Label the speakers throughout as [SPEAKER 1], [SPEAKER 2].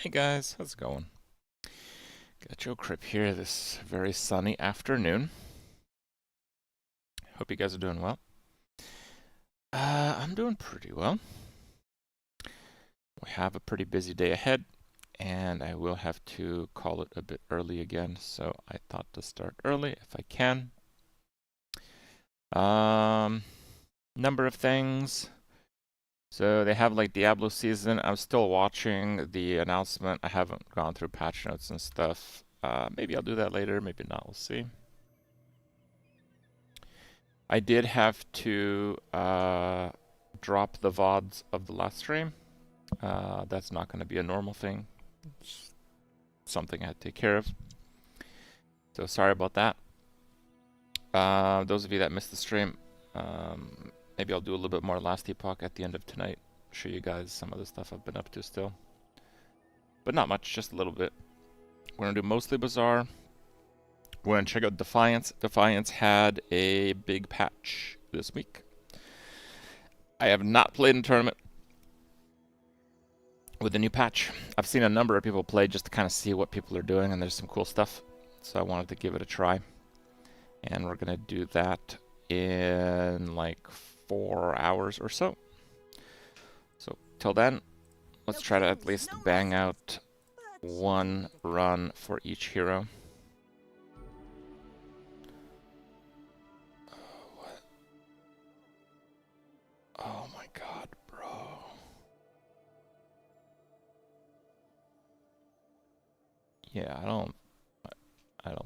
[SPEAKER 1] Hey guys, how's it going? Got Joe Crip here this very sunny afternoon. Hope you guys are doing well. I'm doing pretty well. We have a pretty busy day ahead, and I will have to call it a bit early again, so I thought to start early if I can. Number of things. So they have like Diablo season. I'm still watching the announcement. I haven't gone through patch notes and stuff. Maybe I'll do that later, maybe not, we'll see. I did have to drop the VODs of the last stream. That's not going to be a normal thing. It's something I had to take care of. So sorry about that. Those of you that missed the stream, maybe I'll do a little bit more last Epoch at the end of tonight. Show you guys some of the stuff I've been up to still. But not much, just a little bit. We're going to do mostly Bazaar. We're going to check out Defiance. Defiance had a big patch this week. I have not played in a tournament with the new patch. I've seen a number of people play just to kind of see what people are doing, and there's some cool stuff. So I wanted to give it a try. And we're going to do that in like 4 hours or so. So till then, let's try to at least bang out one run for each hero. Oh my god, bro. Yeah, I don't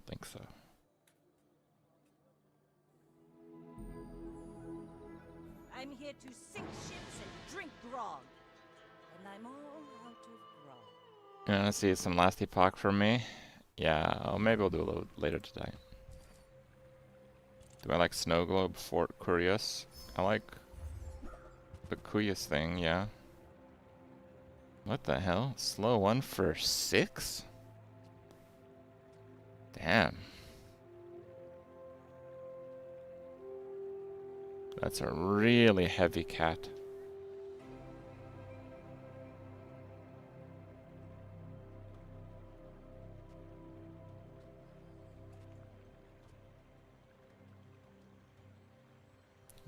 [SPEAKER 1] think so.
[SPEAKER 2] I'm here to sink ships and drink grog. And I'm all out of grog.
[SPEAKER 1] Yeah, let's see some last epoch for me. Yeah, oh, maybe I'll do a little later today. Do I like Snow Globe Fort Curious? I like the Curious thing, yeah. What the hell? Slow one for 6? Damn. That's a really heavy cat.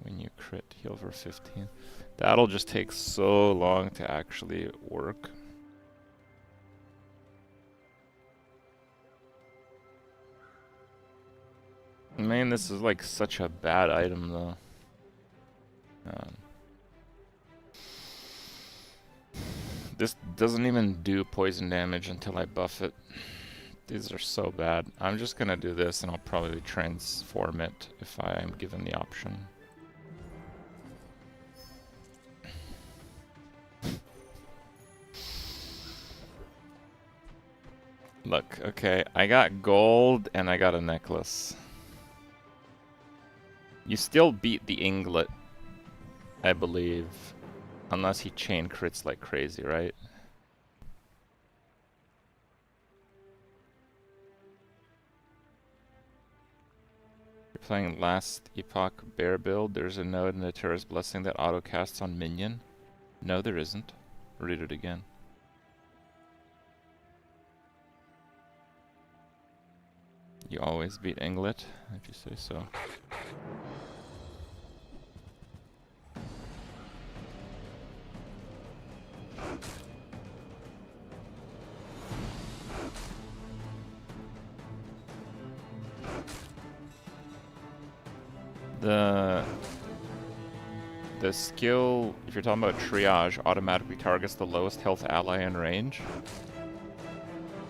[SPEAKER 1] When you crit, heal for 15. That'll just take so long to actually work. Man, this is like such a bad item though. This doesn't even do poison damage until I buff it. These are so bad. I'm just gonna do this and I'll probably transform it if I am given the option. Look, okay, I got gold and I got a necklace. You still beat the Inglet, I believe. Unless he chain crits like crazy, right? You're playing last Epoch Bear build. There's a node in the Terra's Blessing that auto-casts on minion. No, there isn't. Read it again. You always beat Inglet, if you say so. The skill, if you're talking about triage, automatically targets the lowest health ally in range.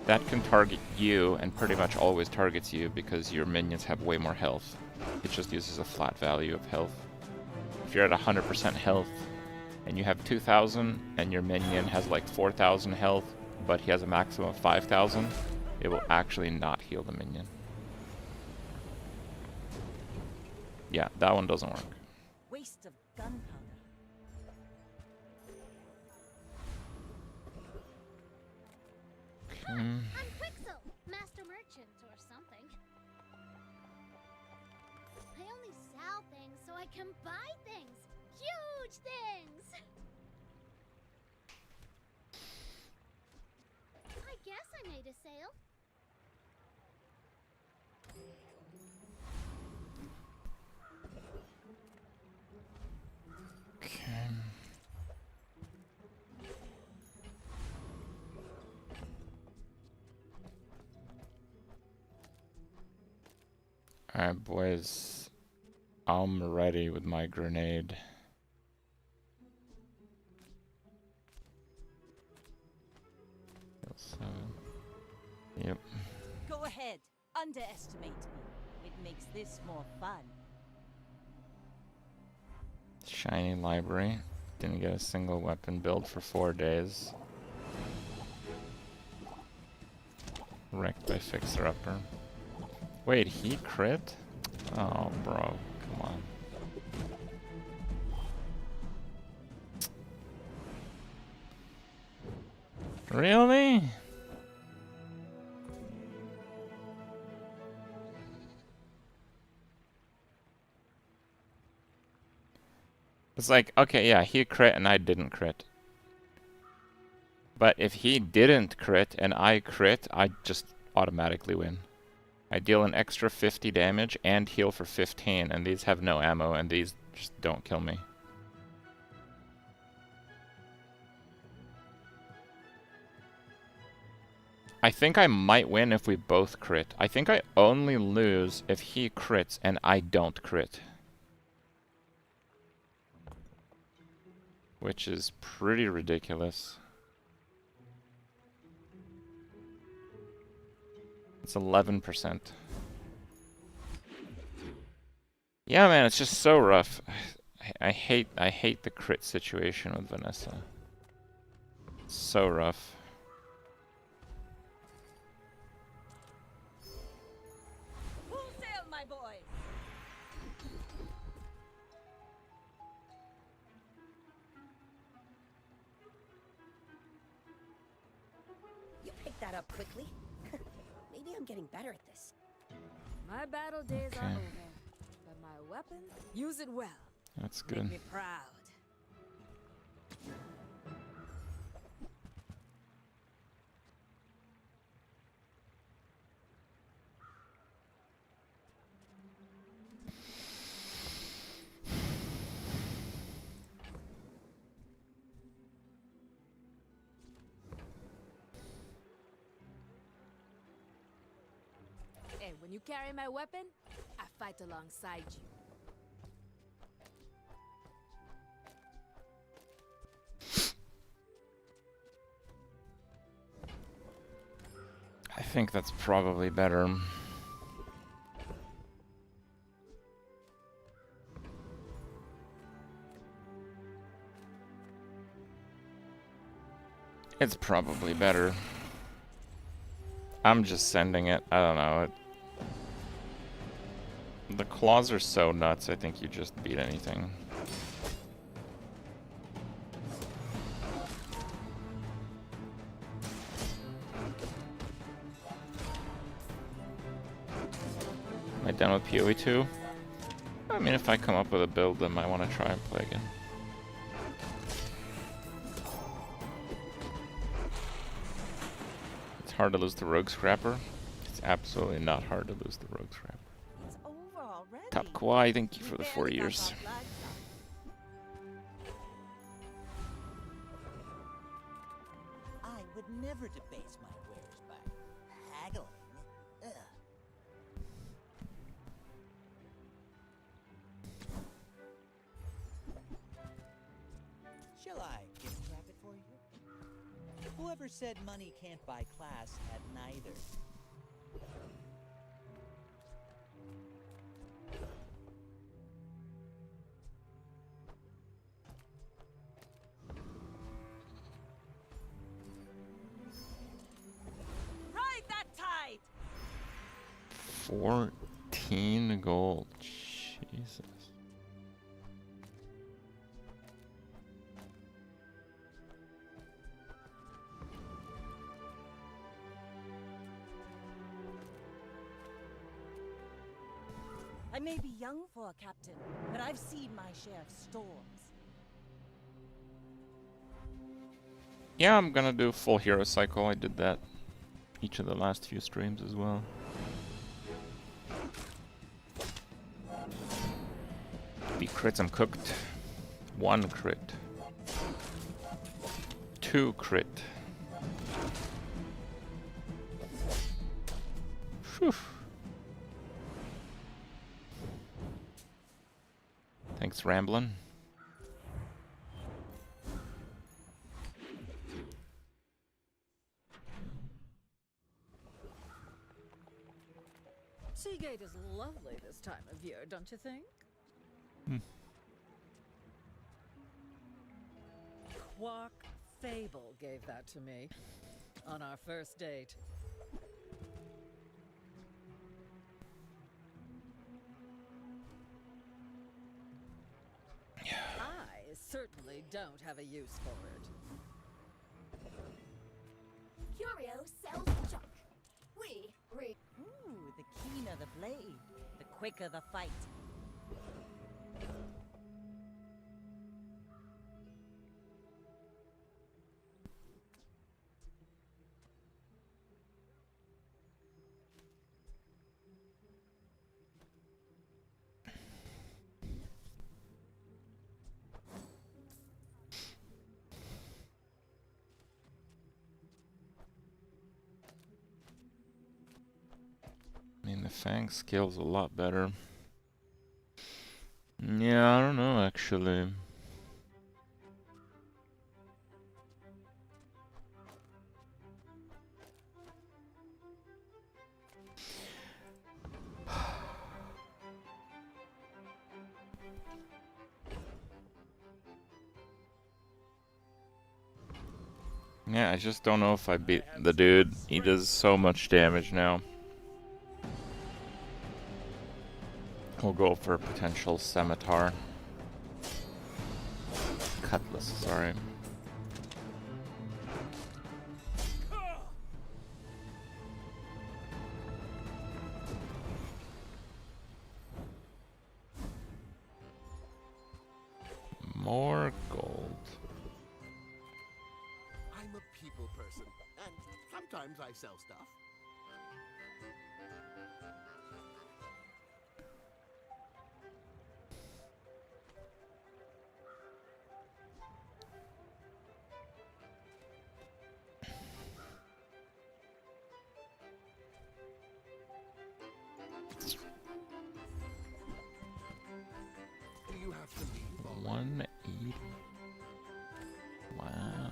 [SPEAKER 1] That can target you, and pretty much always targets you because your minions have way more health. It just uses a flat value of health. If you're at 100% health, and you have 2,000, and your minion has like 4,000 health, but he has a maximum of 5,000, it will actually not heal the minion. Yeah, that one doesn't work.
[SPEAKER 2] Waste of gunpowder.
[SPEAKER 3] I'm Quixel, master merchant or something. I only sell things so I can buy things. Huge things! sale?
[SPEAKER 1] Okay. Alright, boys. I'm ready with my grenade. Yep.
[SPEAKER 2] Go ahead. Underestimate me. It makes this more fun.
[SPEAKER 1] Shiny library. Didn't get a single weapon build for 4 days. Wrecked by Fixer Upper. Wait, he crit? Oh, bro. Come on. Really? It's like, okay, yeah, he crit and I didn't crit. But if he didn't crit and I crit, I just automatically win. I deal an extra 50 damage and heal for 15, and these have no ammo, and these just don't kill me. I think I might win if we both crit. I think I only lose if he crits and I don't crit. Which is pretty ridiculous. It's 11%. Yeah, man, it's just so rough. I hate the crit situation with Vanessa. It's so rough.
[SPEAKER 2] Full sail, my boy.
[SPEAKER 4] You picked that up quickly. Maybe I'm getting better at this.
[SPEAKER 5] My battle days
[SPEAKER 1] Okay.
[SPEAKER 5] are over, but my weapon, use it well.
[SPEAKER 1] That's
[SPEAKER 2] Make
[SPEAKER 1] good.
[SPEAKER 2] me proud.
[SPEAKER 5] And when you carry my weapon, I fight alongside you.
[SPEAKER 1] I think that's probably better. It's probably better. I'm just sending it. I don't know. The claws are so nuts, I think you just beat anything. Am I done with PoE 2? I mean, if I come up with a build, then I want to try and play again. It's hard to lose the Rogue Scrapper. It's absolutely not hard to lose the Rogue Scrapper.
[SPEAKER 2] It's over already.
[SPEAKER 1] Top Kawhi, thank you
[SPEAKER 2] We
[SPEAKER 1] for the
[SPEAKER 2] barely
[SPEAKER 1] 4
[SPEAKER 2] got
[SPEAKER 1] years.
[SPEAKER 2] off livestock. I would never debase my wares by haggling. Ugh.
[SPEAKER 6] Shall I gift wrap it for you? Whoever said money can't buy class had neither.
[SPEAKER 2] Ride that tide!
[SPEAKER 1] 14 gold. Jesus.
[SPEAKER 2] I may be young for a captain, but I've seen my share of storms.
[SPEAKER 1] Yeah, I'm gonna do full hero cycle. I did that each of the last few streams as well. Be crits, I'm cooked. 1 crit. 2 crit. Phew. Thanks, Ramblin'.
[SPEAKER 7] Seagate is lovely this time of year, don't you think? Quark Fable gave that to me on our first date. I certainly don't have a use for it.
[SPEAKER 3] Curio sells junk. We read.
[SPEAKER 2] Ooh, the keener the blade, the quicker the fight.
[SPEAKER 1] I mean, the Fang skill's a lot better. Yeah, I don't know, actually. Yeah, I just don't know if I beat the dude. He does so much damage now. We'll go for potential scimitar. Cutlass, sorry. More gold.
[SPEAKER 8] I'm a people person, and sometimes I sell stuff. Do you have to leave already?
[SPEAKER 1] 180. Wow.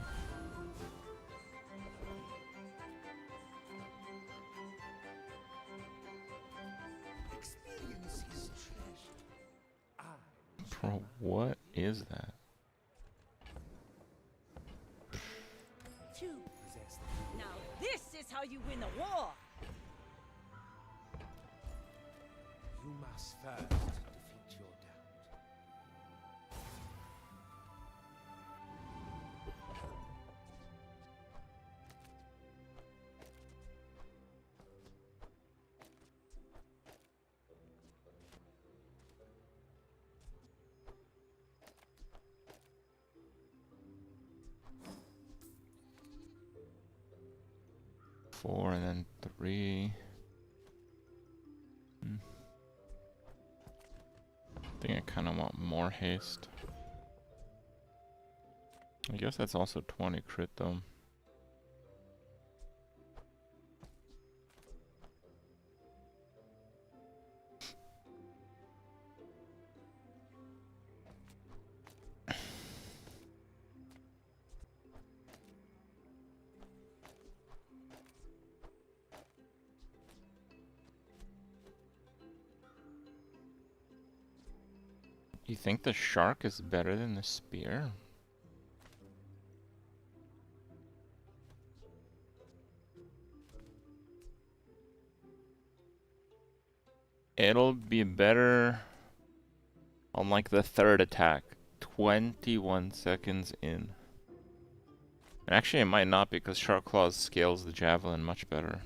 [SPEAKER 8] Experience is treasured.
[SPEAKER 1] Bro, what is that?
[SPEAKER 2] Two. Now this is how you win a war.
[SPEAKER 8] You must first defeat your doubt.
[SPEAKER 1] Four and then 3. I think I kind of want more haste. I guess that's also 20 crit though. You think the shark is better than the spear? It'll be better on like the 3rd attack. 21 seconds in. And actually it might not because Shark Claws scales the javelin much better.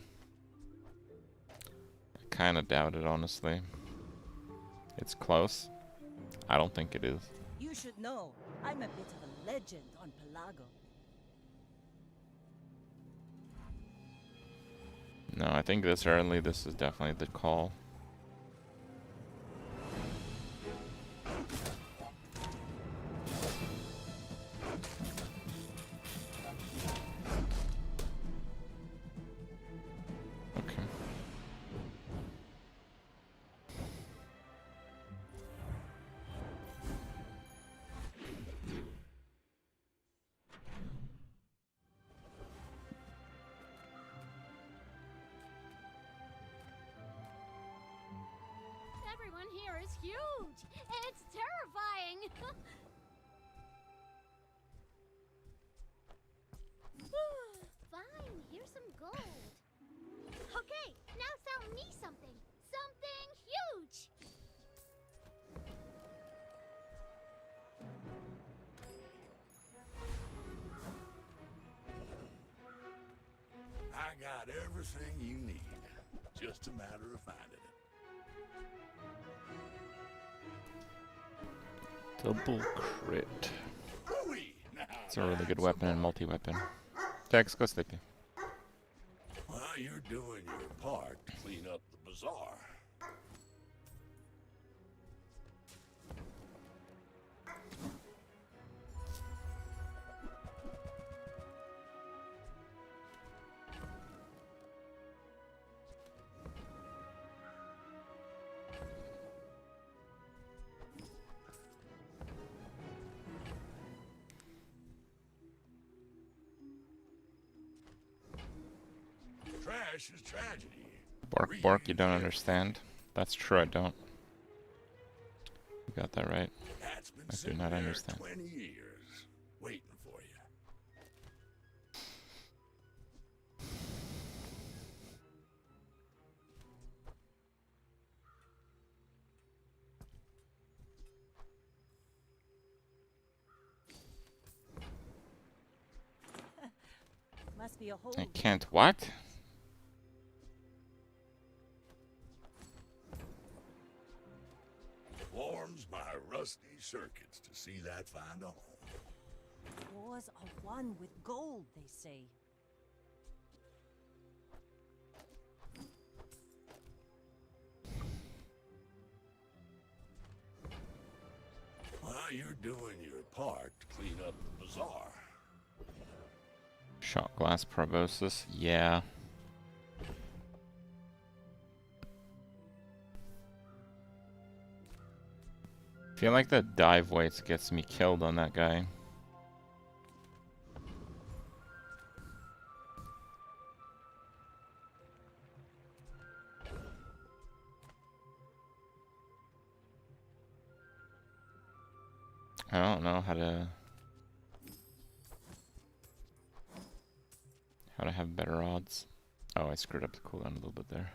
[SPEAKER 1] I kinda doubt it, honestly. It's close. I don't think it is.
[SPEAKER 2] You should know, I'm a bit of a legend on Pelago.
[SPEAKER 1] No, I think this early, this is definitely the call. Okay.
[SPEAKER 3] Everyone here is huge. It's terrifying. Fine, here's some gold. Okay, now sell me something. Something huge.
[SPEAKER 8] I got everything you need. Just a matter of finding it.
[SPEAKER 1] Double crit.
[SPEAKER 8] Hooey! Now
[SPEAKER 1] It's a really good
[SPEAKER 8] that's
[SPEAKER 1] weapon and multi-weapon. Tex, go sleepy.
[SPEAKER 8] Well, you're doing your part to clean up the bazaar. Trash is tragedy.
[SPEAKER 1] Bark, bark, you don't understand. That's true, I don't. You got that right.
[SPEAKER 8] That's been
[SPEAKER 1] I do
[SPEAKER 8] sitting
[SPEAKER 1] not
[SPEAKER 8] there
[SPEAKER 1] understand.
[SPEAKER 8] 20 years, waiting for you.
[SPEAKER 2] Must be a hole.
[SPEAKER 1] I can't what?
[SPEAKER 8] Warms my rusty circuits to see that find a home.
[SPEAKER 2] Wars are won with gold, they say.
[SPEAKER 8] Well, you're doing your part to clean up the bazaar.
[SPEAKER 1] Shot glass proboscis, yeah. Feel like the dive weights gets me killed on that guy. I don't know how to have better odds. Oh, I screwed up the cooldown a little bit there.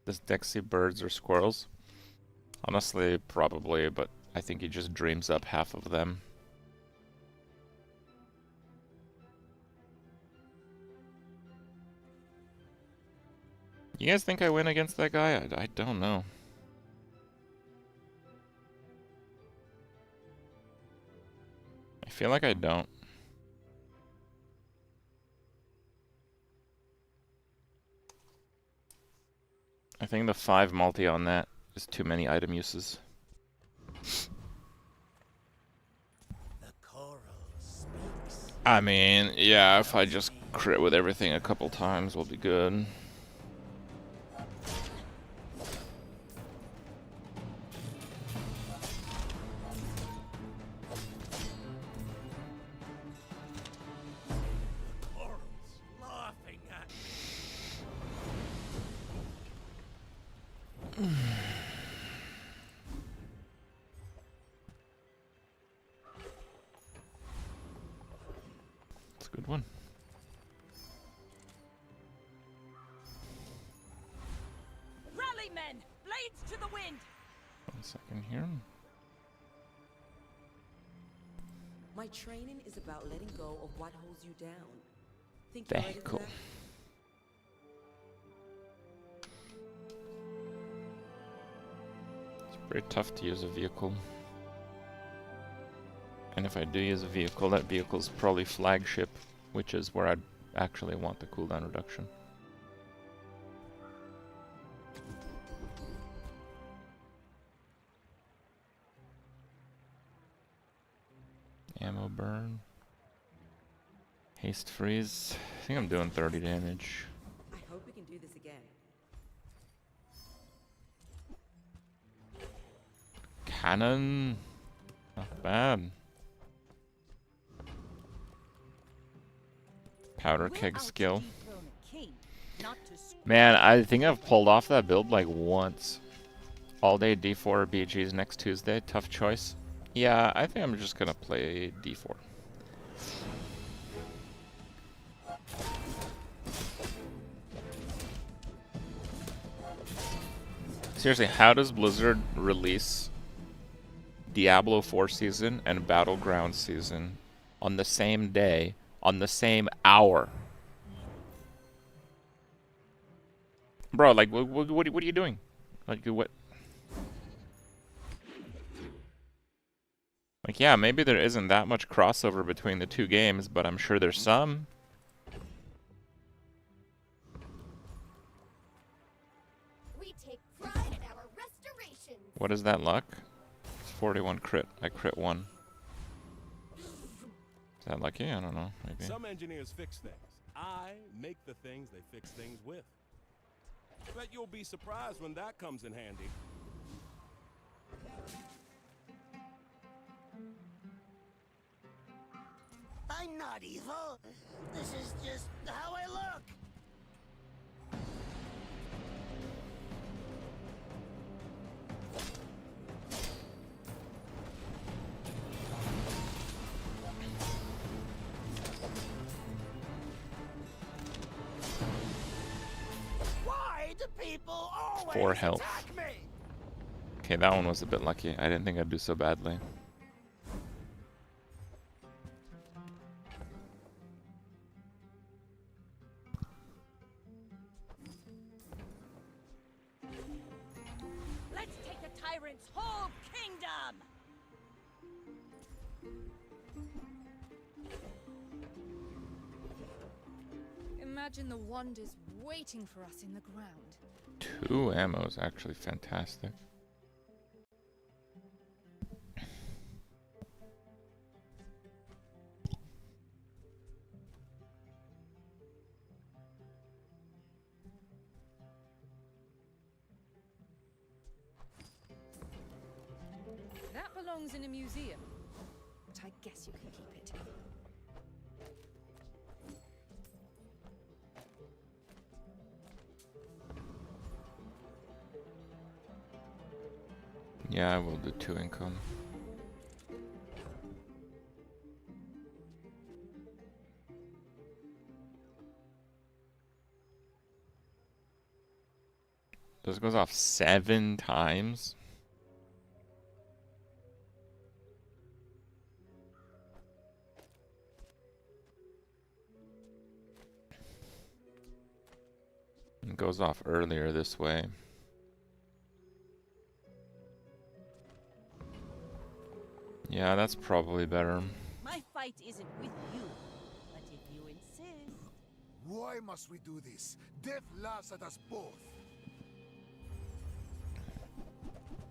[SPEAKER 1] Does Dex see birds or squirrels? Honestly, probably, but I think he just dreams up half of them. You guys think I win against that guy? I don't know. I feel like I don't. I think the 5 multi on that is too many item uses.
[SPEAKER 8] The coral speaks.
[SPEAKER 1] I mean, yeah, if I just crit with everything a couple times, we'll be good.
[SPEAKER 8] Coral's laughing at
[SPEAKER 1] It's a good one.
[SPEAKER 2] Rally, men! Blades to the wind!
[SPEAKER 1] 1 second here.
[SPEAKER 9] My training is about letting go of what holds you down. Think you're ready for
[SPEAKER 1] Cool.
[SPEAKER 9] that?
[SPEAKER 1] It's very tough to use a vehicle. And if I do use a vehicle, that vehicle's probably flagship, which is where I'd actually want the cooldown reduction. Ammo burn. Haste freeze. I think I'm doing 30 damage.
[SPEAKER 9] I hope we can do this again.
[SPEAKER 1] Cannon. Not bad. Powder
[SPEAKER 2] We're
[SPEAKER 1] keg
[SPEAKER 2] out to
[SPEAKER 1] skill.
[SPEAKER 2] dethrone a king, not to
[SPEAKER 1] Man, I think I've pulled off that build like once. All day D4 BGs next Tuesday. Tough choice. Yeah, I think I'm just gonna play D4. Seriously, how does Blizzard release Diablo 4 season and Battleground season on the same day, on the same hour? Bro, like, what are you doing? Like, what? Like, yeah, maybe there isn't that much crossover between the two games, but I'm sure there's some.
[SPEAKER 3] We take pride in our restoration.
[SPEAKER 1] What is that luck? It's 41 crit. I crit 1. Is that lucky? I don't know. Maybe.
[SPEAKER 10] Some engineers fix things. I make the things they fix things with. Bet you'll be surprised when that comes in handy.
[SPEAKER 11] I'm not evil. This is just how I look. Why do people always
[SPEAKER 1] 4 health.
[SPEAKER 11] attack me?
[SPEAKER 1] Okay, that one was a bit lucky. I didn't think I'd do so badly.
[SPEAKER 2] Let's take the tyrant's whole kingdom!
[SPEAKER 5] Imagine the wonders waiting for us in the ground.
[SPEAKER 1] 2 ammo is actually fantastic.
[SPEAKER 5] That belongs in a museum, but I guess you can keep it.
[SPEAKER 1] Yeah, I will do 2 income. This goes off 7 times. It goes off earlier this way. Yeah, that's probably better.
[SPEAKER 2] My fight isn't with you, but if you insist...
[SPEAKER 11] Why must we do this? Death laughs at us both.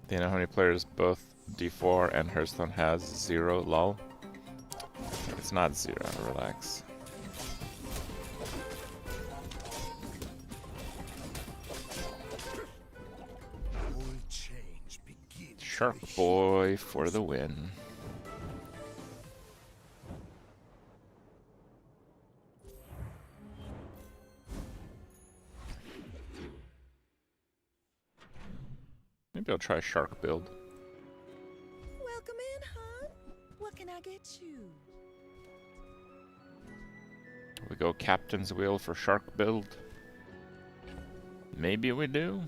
[SPEAKER 1] Do you know how many players both D4 and Hearthstone has? 0, lol. It's not 0, relax.
[SPEAKER 11] All change begins.
[SPEAKER 1] Shark Boy for the win. Maybe I'll try Shark build.
[SPEAKER 2] Welcome in, hon. What can I get you?
[SPEAKER 1] We go Captain's Wheel for Shark build. Maybe we do.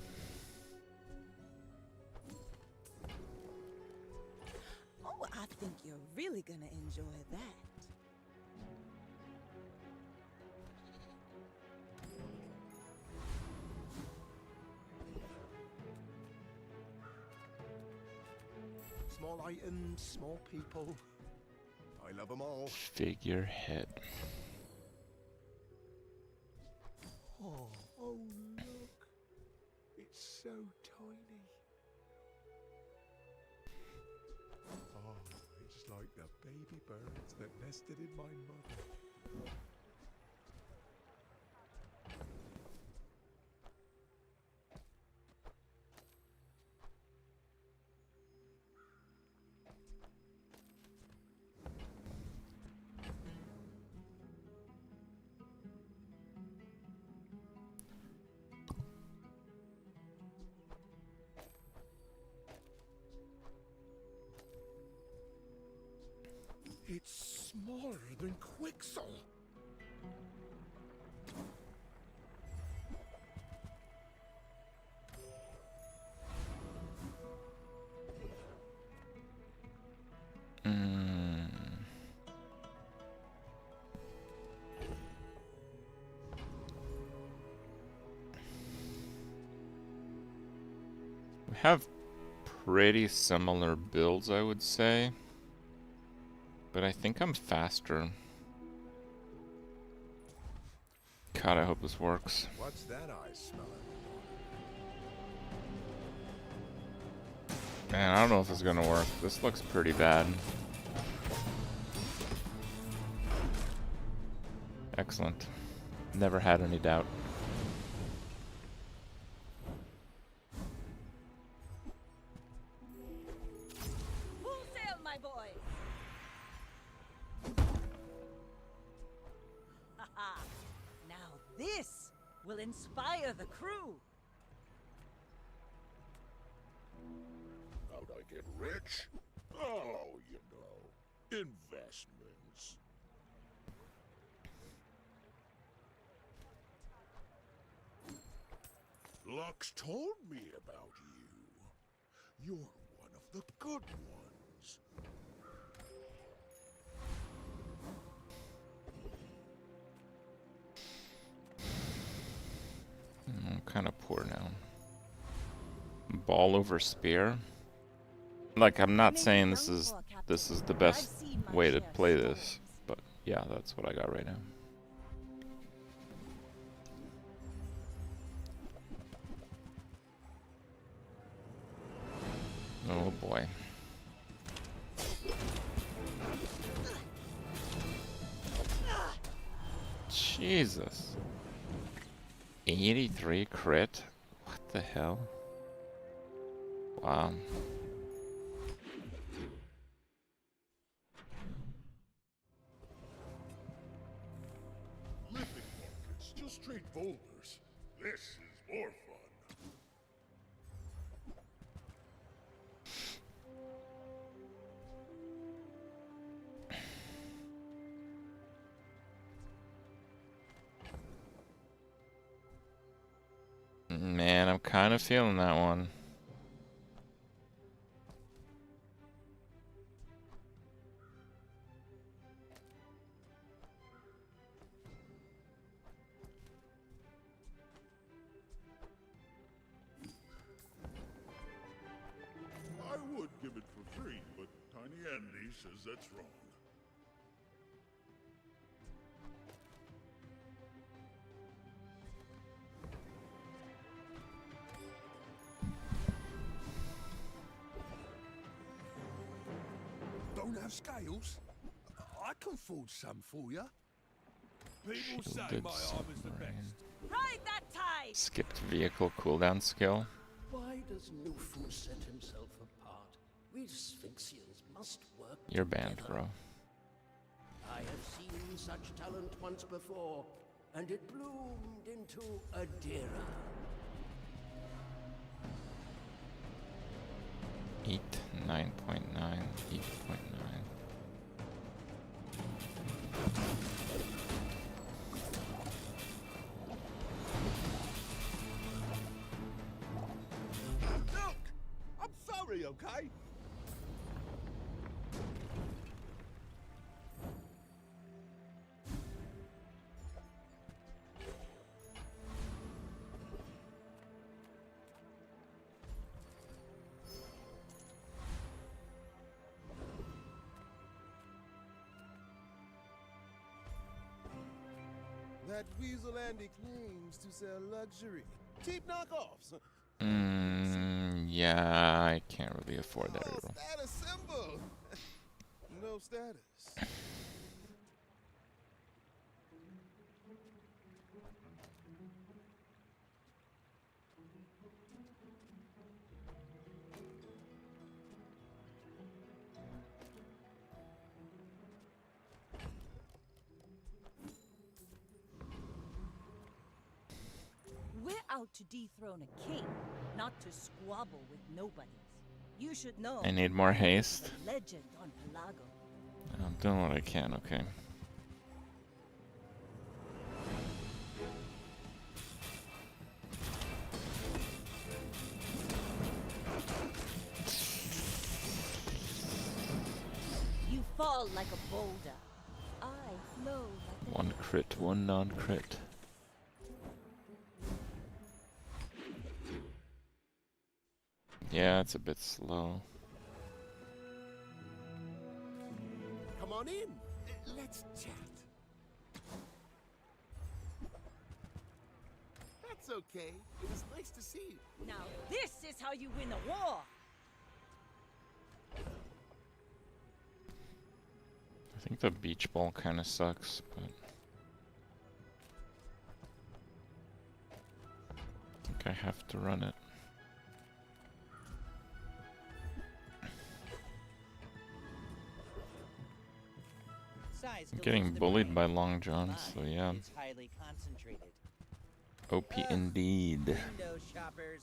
[SPEAKER 2] Oh, I think you're really gonna enjoy that.
[SPEAKER 11] Small items, small people.
[SPEAKER 8] of them all.
[SPEAKER 1] Figurehead.
[SPEAKER 8] Oh, look. It's so tiny. Oh, it's like the baby birds that nested in my mother. It's smaller than Quixel.
[SPEAKER 1] We have pretty similar builds, I would say. But I think I'm faster. God, I hope this works.
[SPEAKER 8] What's that I smell?
[SPEAKER 1] Man, I don't know if it's gonna work. This looks pretty bad. Excellent. Never had any doubt.
[SPEAKER 2] Full sail, my boy! Haha! Now this will inspire the crew!
[SPEAKER 8] How'd I get rich? Oh, you know, investments. Lux told me about you. You're one of the good ones.
[SPEAKER 1] I'm kind of poor now. Ball over spear? Like, I'm not saying this is the best way to play this, but yeah, that's what I got right now. Oh boy. Jesus. 83 crit? What the hell? Wow.
[SPEAKER 8] Living markets, just straight boulders. This is more fun.
[SPEAKER 1] Man, I'm kind of feeling that one.
[SPEAKER 8] I would give it for free, but Tiny Andy says that's wrong. Don't have scales? I can forge some for you.
[SPEAKER 10] People say
[SPEAKER 1] Shielded
[SPEAKER 10] my arm is the
[SPEAKER 1] submarine.
[SPEAKER 10] best.
[SPEAKER 2] Ride that tide!
[SPEAKER 1] Skipped vehicle cooldown skill.
[SPEAKER 11] Why does Nufu set himself apart? We Sphinxians must work
[SPEAKER 1] You're banned,
[SPEAKER 11] together.
[SPEAKER 1] bro.
[SPEAKER 11] I have seen such talent once before, and it bloomed into Adira.
[SPEAKER 1] Eat 9.9, 8.9.
[SPEAKER 10] Look! I'm sorry, okay?
[SPEAKER 12] That weasel Andy claims to sell luxury. Cheap knockoffs.
[SPEAKER 1] Yeah, I can't really afford that reroll.
[SPEAKER 12] Status symbol. No status.
[SPEAKER 2] We're out to dethrone a king, not to squabble with nobodies. You should know.
[SPEAKER 1] I need more haste.
[SPEAKER 2] The legend on Pelago.
[SPEAKER 1] I'm doing what I can, okay.
[SPEAKER 2] You fall like a boulder. I flow like a
[SPEAKER 1] One crit, one non-crit. Yeah, it's a bit slow.
[SPEAKER 11] Come on in. Let's chat. That's okay. It was nice to see you.
[SPEAKER 2] Now this is how you win a war.
[SPEAKER 1] I think the beach ball kind of sucks, but I think I have to run it. I'm getting bullied by Long John, so yeah.
[SPEAKER 6] It's highly concentrated.
[SPEAKER 1] OP indeed.
[SPEAKER 6] Window shoppers.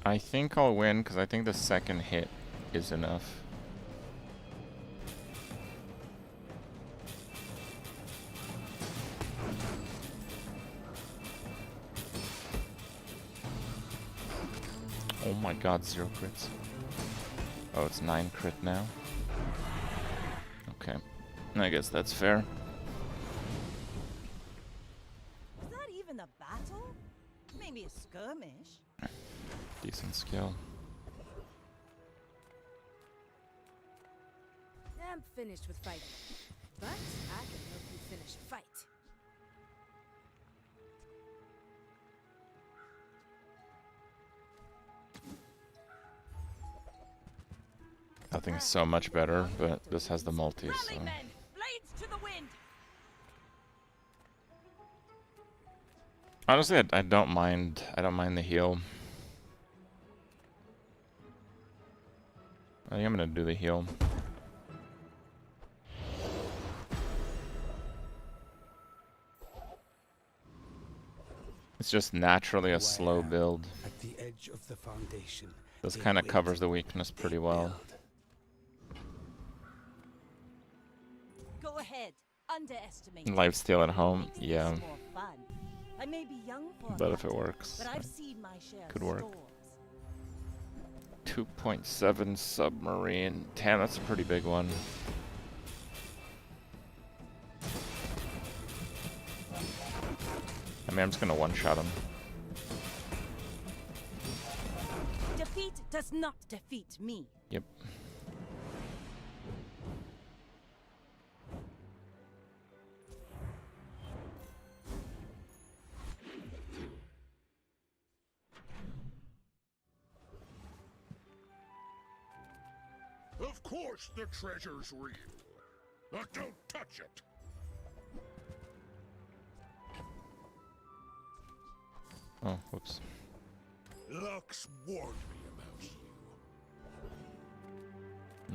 [SPEAKER 1] I think I'll win because I think the second hit is enough. Oh my god, 0 crits. Oh, it's 9 crit now. Okay. I guess that's fair.
[SPEAKER 2] Is that even a battle? Maybe a skirmish.
[SPEAKER 1] Decent skill.
[SPEAKER 5] I'm finished with fighting, but I can help you finish a fight.
[SPEAKER 1] Nothing's so much better, but this has the multi, so.
[SPEAKER 2] Men, blades to the wind.
[SPEAKER 1] Honestly, I don't mind. I don't mind the heal. I think I'm gonna do the heal. It's just naturally a slow build.
[SPEAKER 11] At the edge of the foundation.
[SPEAKER 1] This kind of covers the weakness pretty well.
[SPEAKER 2] Go ahead. Underestimate.
[SPEAKER 1] Lifesteal at home,
[SPEAKER 2] Maybe
[SPEAKER 1] yeah.
[SPEAKER 2] it's more fun. I may be young for a
[SPEAKER 1] But if it
[SPEAKER 2] battle,
[SPEAKER 1] works,
[SPEAKER 2] but I've seen my share
[SPEAKER 1] could
[SPEAKER 2] of
[SPEAKER 1] work.
[SPEAKER 2] storms.
[SPEAKER 1] 2.7 submarine. Damn, that's a pretty big one. I mean, I'm just gonna one-shot him.
[SPEAKER 2] Defeat does not defeat me.
[SPEAKER 1] Yep.
[SPEAKER 8] Of course the treasure's real. But don't touch it.
[SPEAKER 1] Oh, whoops.
[SPEAKER 8] Lux warned me about you.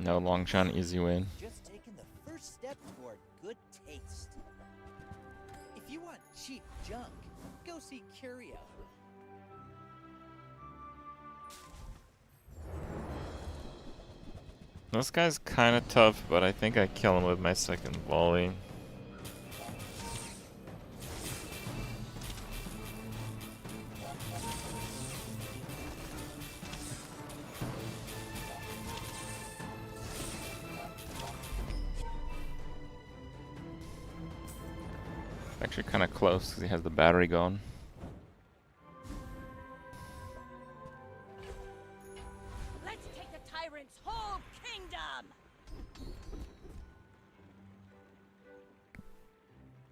[SPEAKER 1] No, Long John, easy win.
[SPEAKER 6] Just taking the first step toward good taste. If you want cheap junk, go see Curio.
[SPEAKER 1] This guy's kind of tough, but I think I kill him with my second volley. Actually kind of close because he has the battery going.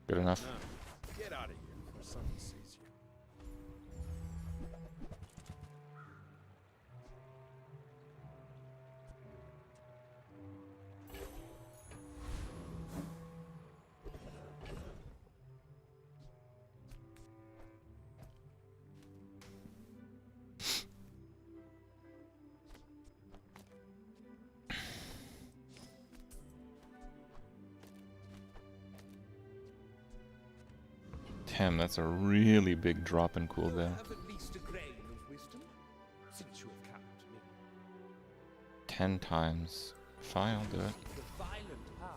[SPEAKER 1] Good enough.
[SPEAKER 12] Get out of here before someone sees you.
[SPEAKER 1] Damn, that's a really big drop in cooldown.
[SPEAKER 11] Have at least a grain of wisdom, since you have come to me.
[SPEAKER 1] 10 times. Fine, I'll do it.
[SPEAKER 11] The violent power.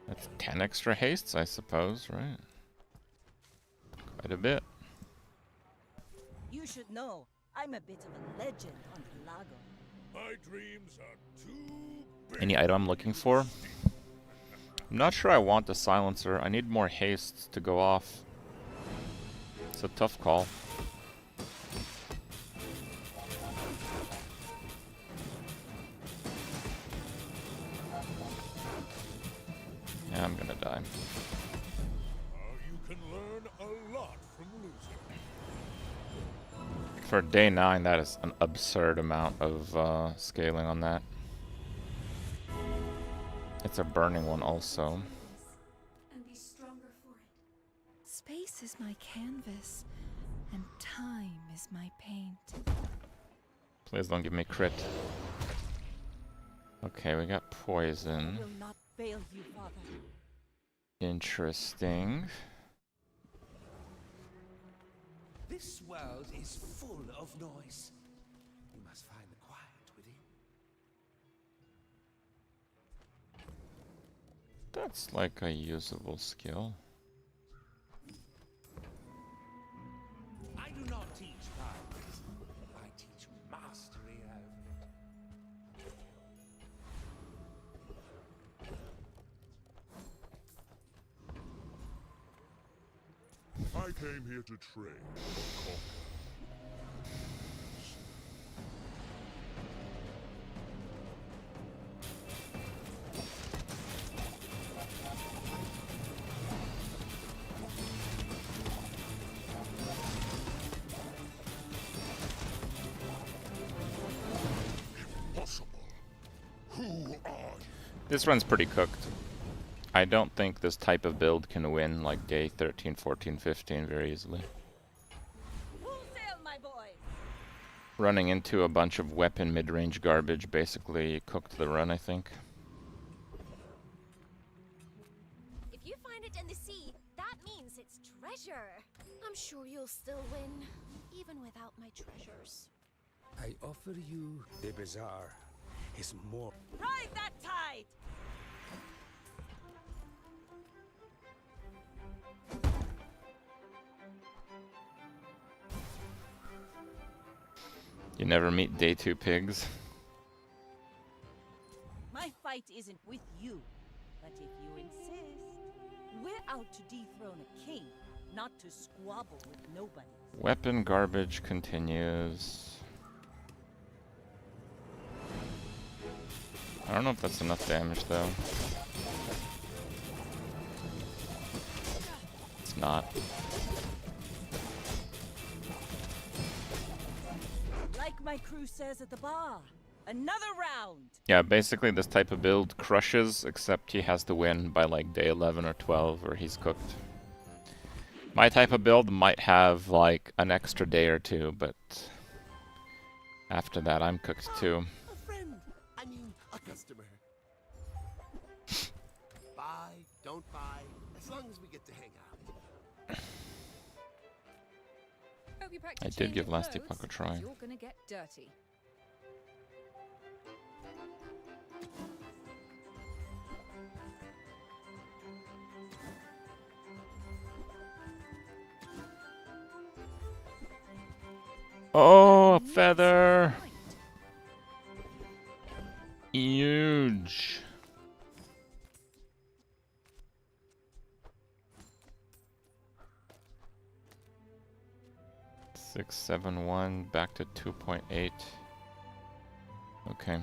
[SPEAKER 1] That's 10 extra hastes, I suppose, right? Quite a bit.
[SPEAKER 2] You should know, I'm a bit of a legend on the Lago.
[SPEAKER 8] My dreams are too big.
[SPEAKER 1] Any item I'm looking for? I'm not sure I want the silencer. I need more haste to go off. It's a tough call. Yeah, I'm gonna die.
[SPEAKER 8] You can learn a lot from losing.
[SPEAKER 1] For day 9, that is an absurd amount of scaling on that. It's a burning one also.
[SPEAKER 5] And be stronger for it. Space is my canvas, and time is my paint.
[SPEAKER 1] Please don't give me crit. Okay, we got poison.
[SPEAKER 2] I will not fail you, Father.
[SPEAKER 1] Interesting.
[SPEAKER 11] This world is full of noise. You must find the quiet within.
[SPEAKER 1] That's like a usable skill.
[SPEAKER 11] I do not teach violence. I teach mastery over it.
[SPEAKER 8] I came here to trade. Impossible. Who are you?
[SPEAKER 1] This run's pretty cooked. I don't think this type of build can win like day 13, 14, 15 very easily.
[SPEAKER 2] Full sail, my boy.
[SPEAKER 1] Running into a bunch of weapon mid-range garbage basically cooked the run, I think.
[SPEAKER 3] If you find it in the sea, that means it's treasure. I'm sure you'll still win, even without my treasures.
[SPEAKER 11] I offer you the Bazaar. Is more.
[SPEAKER 2] Ride that tide.
[SPEAKER 1] You never meet day 2 pigs.
[SPEAKER 2] My fight isn't with you, but if you insist, we're out to dethrone a king, not to squabble with nobody.
[SPEAKER 1] Weapon garbage continues. I don't know if that's enough damage though. It's not.
[SPEAKER 2] Like my crew says at the bar, another round.
[SPEAKER 1] Yeah, basically this type of build crushes, except he has to win by like day 11 or 12 or he's cooked. My type of build might have like an extra day or 2, but after that I'm cooked too.
[SPEAKER 11] A friend. I mean, a customer. Buy, don't buy, as long as we get to hang out.
[SPEAKER 5] Hope you packed
[SPEAKER 1] I
[SPEAKER 5] your
[SPEAKER 1] did
[SPEAKER 5] change
[SPEAKER 1] give
[SPEAKER 5] of
[SPEAKER 1] last
[SPEAKER 5] clothes,
[SPEAKER 1] Epoch a
[SPEAKER 5] 'cause
[SPEAKER 1] try.
[SPEAKER 5] You're gonna get dirty.
[SPEAKER 1] Oh, a feather! Huge! Six, 7, 1, back to 2.8. Okay.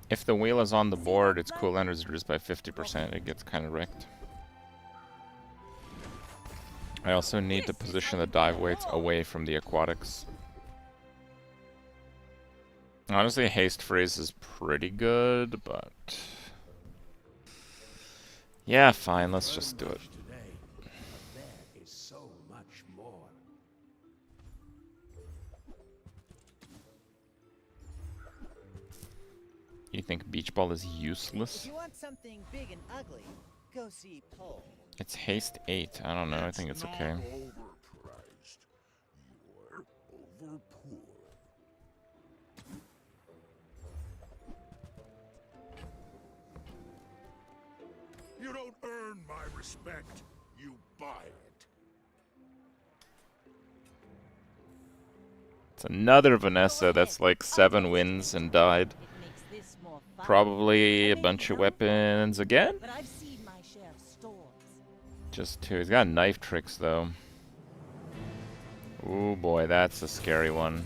[SPEAKER 1] If the wheel is on the board, its cooldown is reduced by 50%. It gets kind of wrecked. I also need to position the dive weights away from the aquatics. Honestly, haste freeze is pretty good, but... yeah, fine, let's just do it.
[SPEAKER 11] There is so much more.
[SPEAKER 1] You think beach ball is useless?
[SPEAKER 6] If you want something big and ugly, go see Pole.
[SPEAKER 1] It's haste 8. I don't know, I think it's okay.
[SPEAKER 8] Overpriced. You're overpoor. You don't earn my respect. You buy it.
[SPEAKER 1] It's another Vanessa that's like 7 wins and died. Probably a bunch of weapons again?
[SPEAKER 2] But I've seen my share of storms.
[SPEAKER 1] Just 2. He's got knife tricks though. Ooh boy, that's a scary one.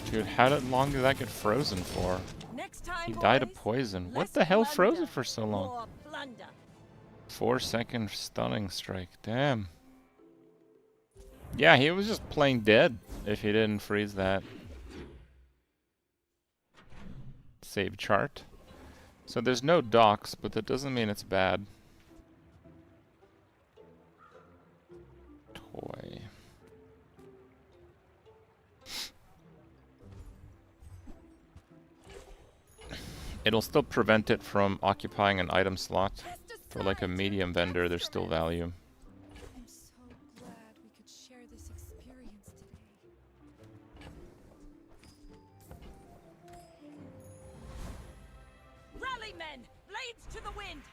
[SPEAKER 1] Dude, how long did that get frozen for? He died of poison. What the hell froze it for so long? 4-second stunning strike. Damn. Yeah, he was just playing dead if he didn't freeze that. Save chart. So there's no docks, but that doesn't mean it's bad. Toy. It'll still prevent it from occupying an item slot. For like a medium vendor, there's still value.
[SPEAKER 5] I'm so glad we could share this experience today.
[SPEAKER 2] Rally, men! Blades to the wind!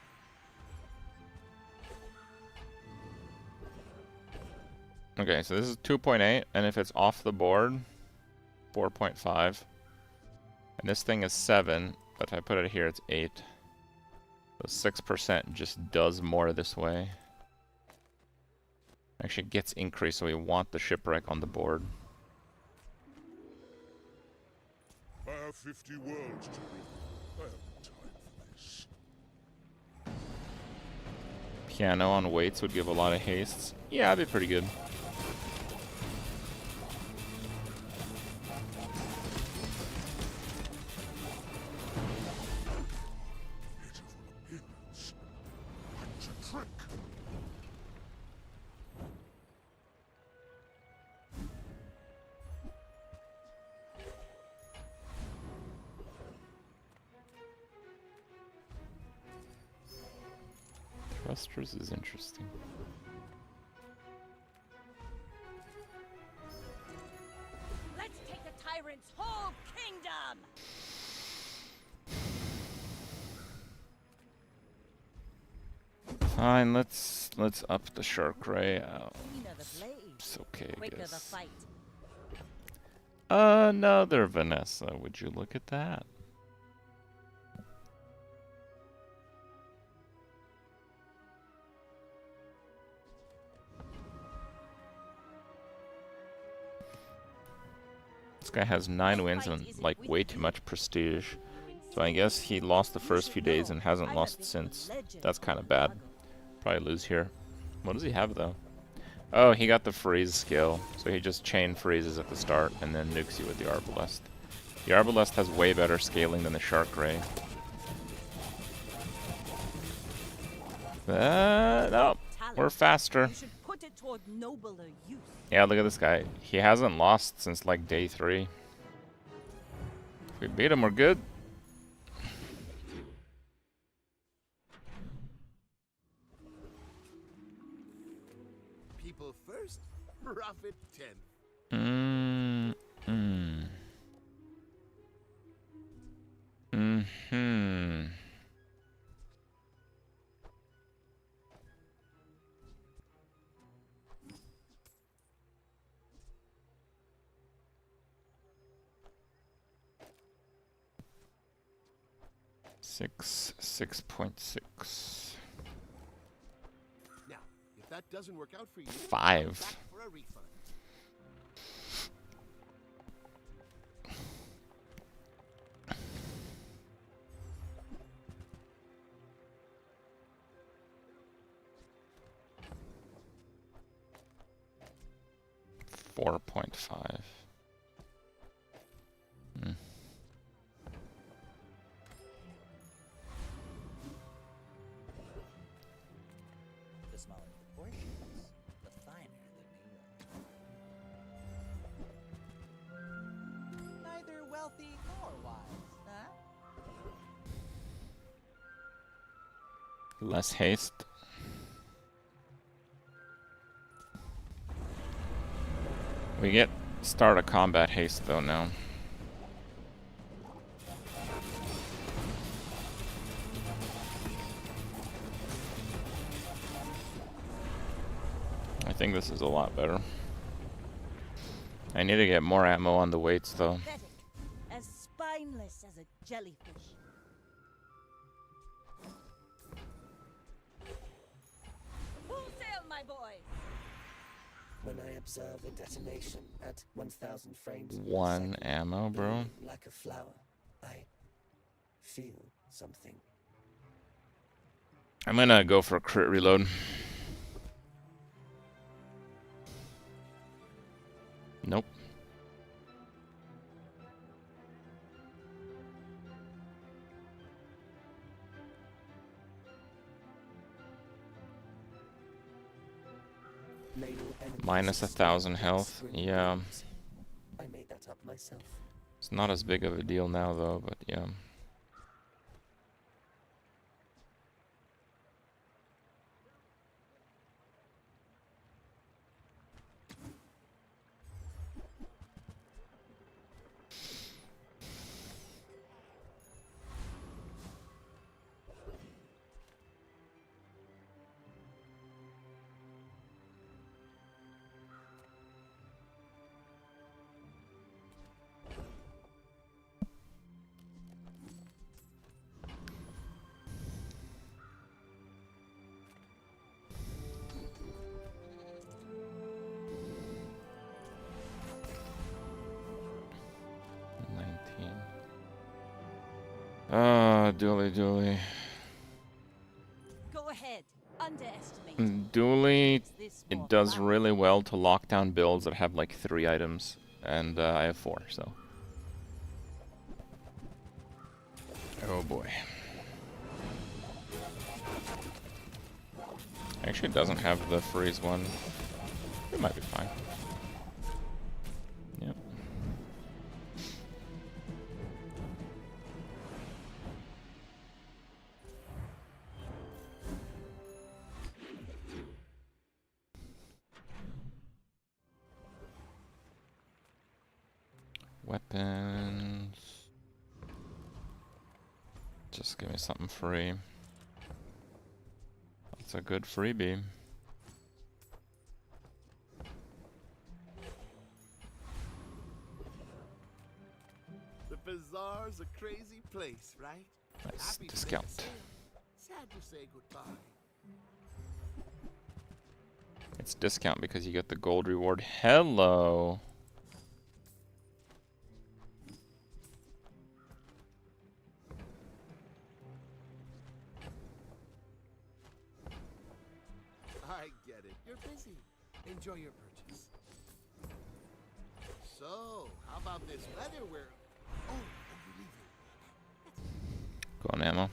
[SPEAKER 1] Okay, so this is 2.8, and if it's off the board, 4.5. And this thing is 7, but if I put it here, it's 8. So 6% just does more this way. Actually gets increased, so we want the shipwreck on the board.
[SPEAKER 8] I have 50 worlds to rule. I haven't time for this.
[SPEAKER 1] Piano on weights would give a lot of hastes. Yeah, that'd be pretty good. Thrusters is interesting.
[SPEAKER 2] Let's take the tyrant's whole kingdom!
[SPEAKER 1] Fine, let's up the shark ray. Oh, it's okay, I guess. Another Vanessa. Would you look at that? This guy has 9 wins and like way too much prestige. So I guess he lost the first few days and hasn't lost since. That's kind of bad. Probably lose here. What does he have though? Oh, he got the freeze skill. So he just chain freezes at the start and then nukes you with the Arbalest. The Arbalest has way better scaling than the Shark Ray. No, we're faster. Yeah, look at this guy. He hasn't lost since like day 3. If we beat him, we're good.
[SPEAKER 12] People first, profit 10th.
[SPEAKER 1] Mm-hmm. Six, 6.6.
[SPEAKER 12] If that doesn't work out for you,
[SPEAKER 1] 5.
[SPEAKER 12] back for a refund.
[SPEAKER 1] 4.5.
[SPEAKER 6] The smaller the portions, the finer the meal. Neither wealthy nor wise, huh?
[SPEAKER 1] Less haste. We get start a combat haste though now. I think this is a lot better. I need to get more ammo on the weights though.
[SPEAKER 2] Pathetic, as spineless as a jellyfish. Full sail, my boy!
[SPEAKER 11] When I observe a detonation at 1,000 frames per
[SPEAKER 1] 1
[SPEAKER 11] second,
[SPEAKER 1] ammo, bro.
[SPEAKER 11] blooming like a flower, I feel something.
[SPEAKER 1] I'm gonna go for a crit reload. Nope. Minus 1,000 health. Yeah.
[SPEAKER 11] I made that up myself.
[SPEAKER 1] It's not as big of a deal now though, but yeah. Dually.
[SPEAKER 2] Go ahead, underestimate.
[SPEAKER 1] Dually, it does really well to lock down builds that have like 3 items, and I have 4, so. Oh boy. Actually, it doesn't have the freeze one. It might be fine. Yep. Weapons. Just give me something free. That's a good freebie.
[SPEAKER 12] The Bazaar's a crazy place, right?
[SPEAKER 1] Nice
[SPEAKER 12] Happy to
[SPEAKER 1] discount.
[SPEAKER 12] make a sale. Sad to say goodbye.
[SPEAKER 1] It's discount because you get the gold reward. Hello.
[SPEAKER 12] I get it. You're busy. Enjoy your purchase. So, how about this weather where... Oh, are you leaving?
[SPEAKER 1] Go on ammo.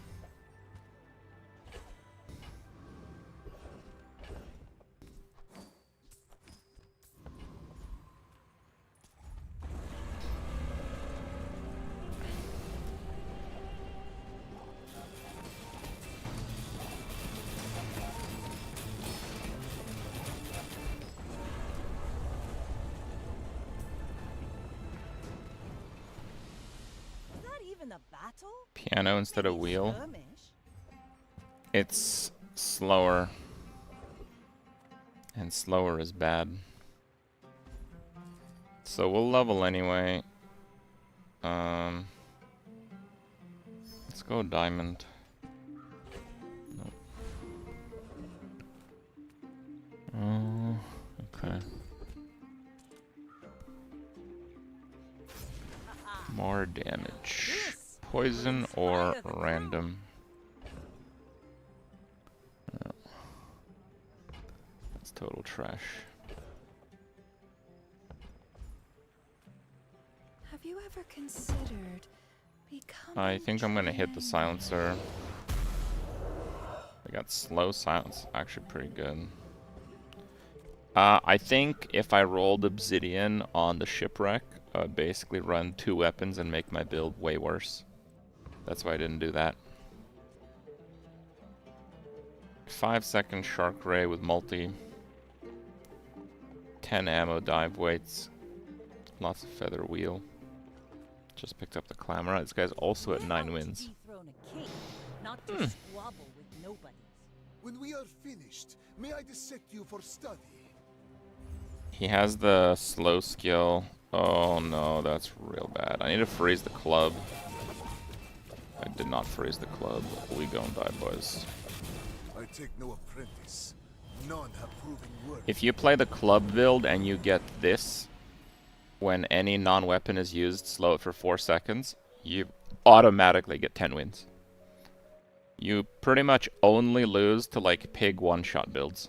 [SPEAKER 2] Is that even a battle?
[SPEAKER 1] Piano instead of wheel.
[SPEAKER 2] Skirmish?
[SPEAKER 1] It's slower. And slower is bad. So we'll level anyway. Let's go diamond. Nope. More damage. Poison or random? No. That's total trash.
[SPEAKER 5] Have you ever considered becoming
[SPEAKER 1] I think I'm gonna hit the silencer. I got slow silence, actually pretty good. I think if I rolled Obsidian on the shipwreck, I'd basically run 2 weapons and make my build way worse. That's why I didn't do that. 5-second Shark Ray with multi. 10 ammo dive weights. Lots of feather wheel. Just picked up the Clamor. This guy's also at 9 wins.
[SPEAKER 8] When we are finished, may I dissect you for study?
[SPEAKER 1] He has the slow skill. Oh no, that's real bad. I need to freeze the club. I did not freeze the club. We gon' die, boys.
[SPEAKER 8] I take no apprentice. None have proven worth.
[SPEAKER 1] If you play the club build and you get this, when any non-weapon is used, slow it for 4 seconds, you automatically get 10 wins. You pretty much only lose to like pig one-shot builds.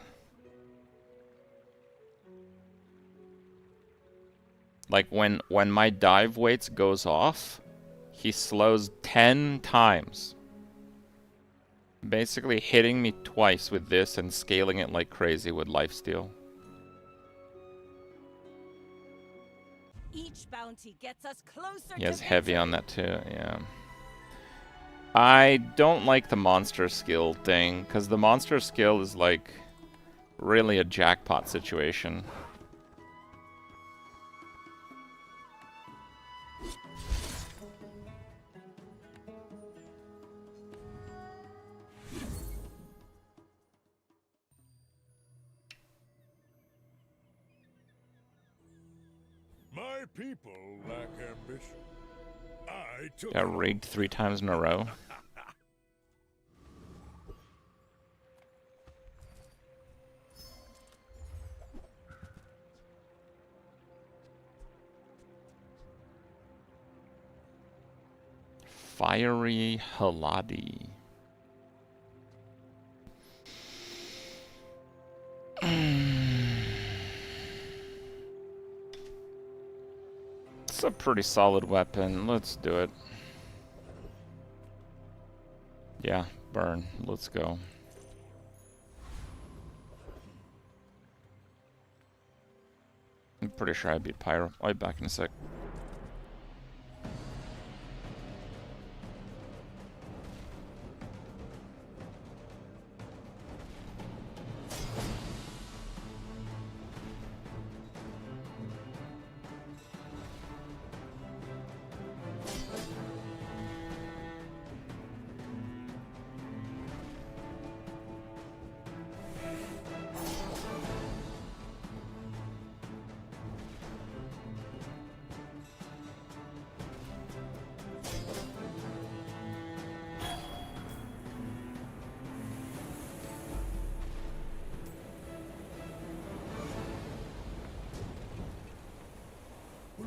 [SPEAKER 1] Like when my dive weights goes off, he slows 10 times. Basically hitting me twice with this and scaling it like crazy with lifesteal.
[SPEAKER 2] Each bounty gets us closer.
[SPEAKER 1] He has heavy on that too, yeah. I don't like the monster skill thing, because the monster skill is like really a jackpot situation.
[SPEAKER 10] My people lack ambition. I took
[SPEAKER 1] Got rigged 3 times in a row. Fiery Haladi. It's a pretty solid weapon. Let's do it. Yeah, burn. Let's go. I'm pretty sure I beat Pyro. I'll be back in a sec.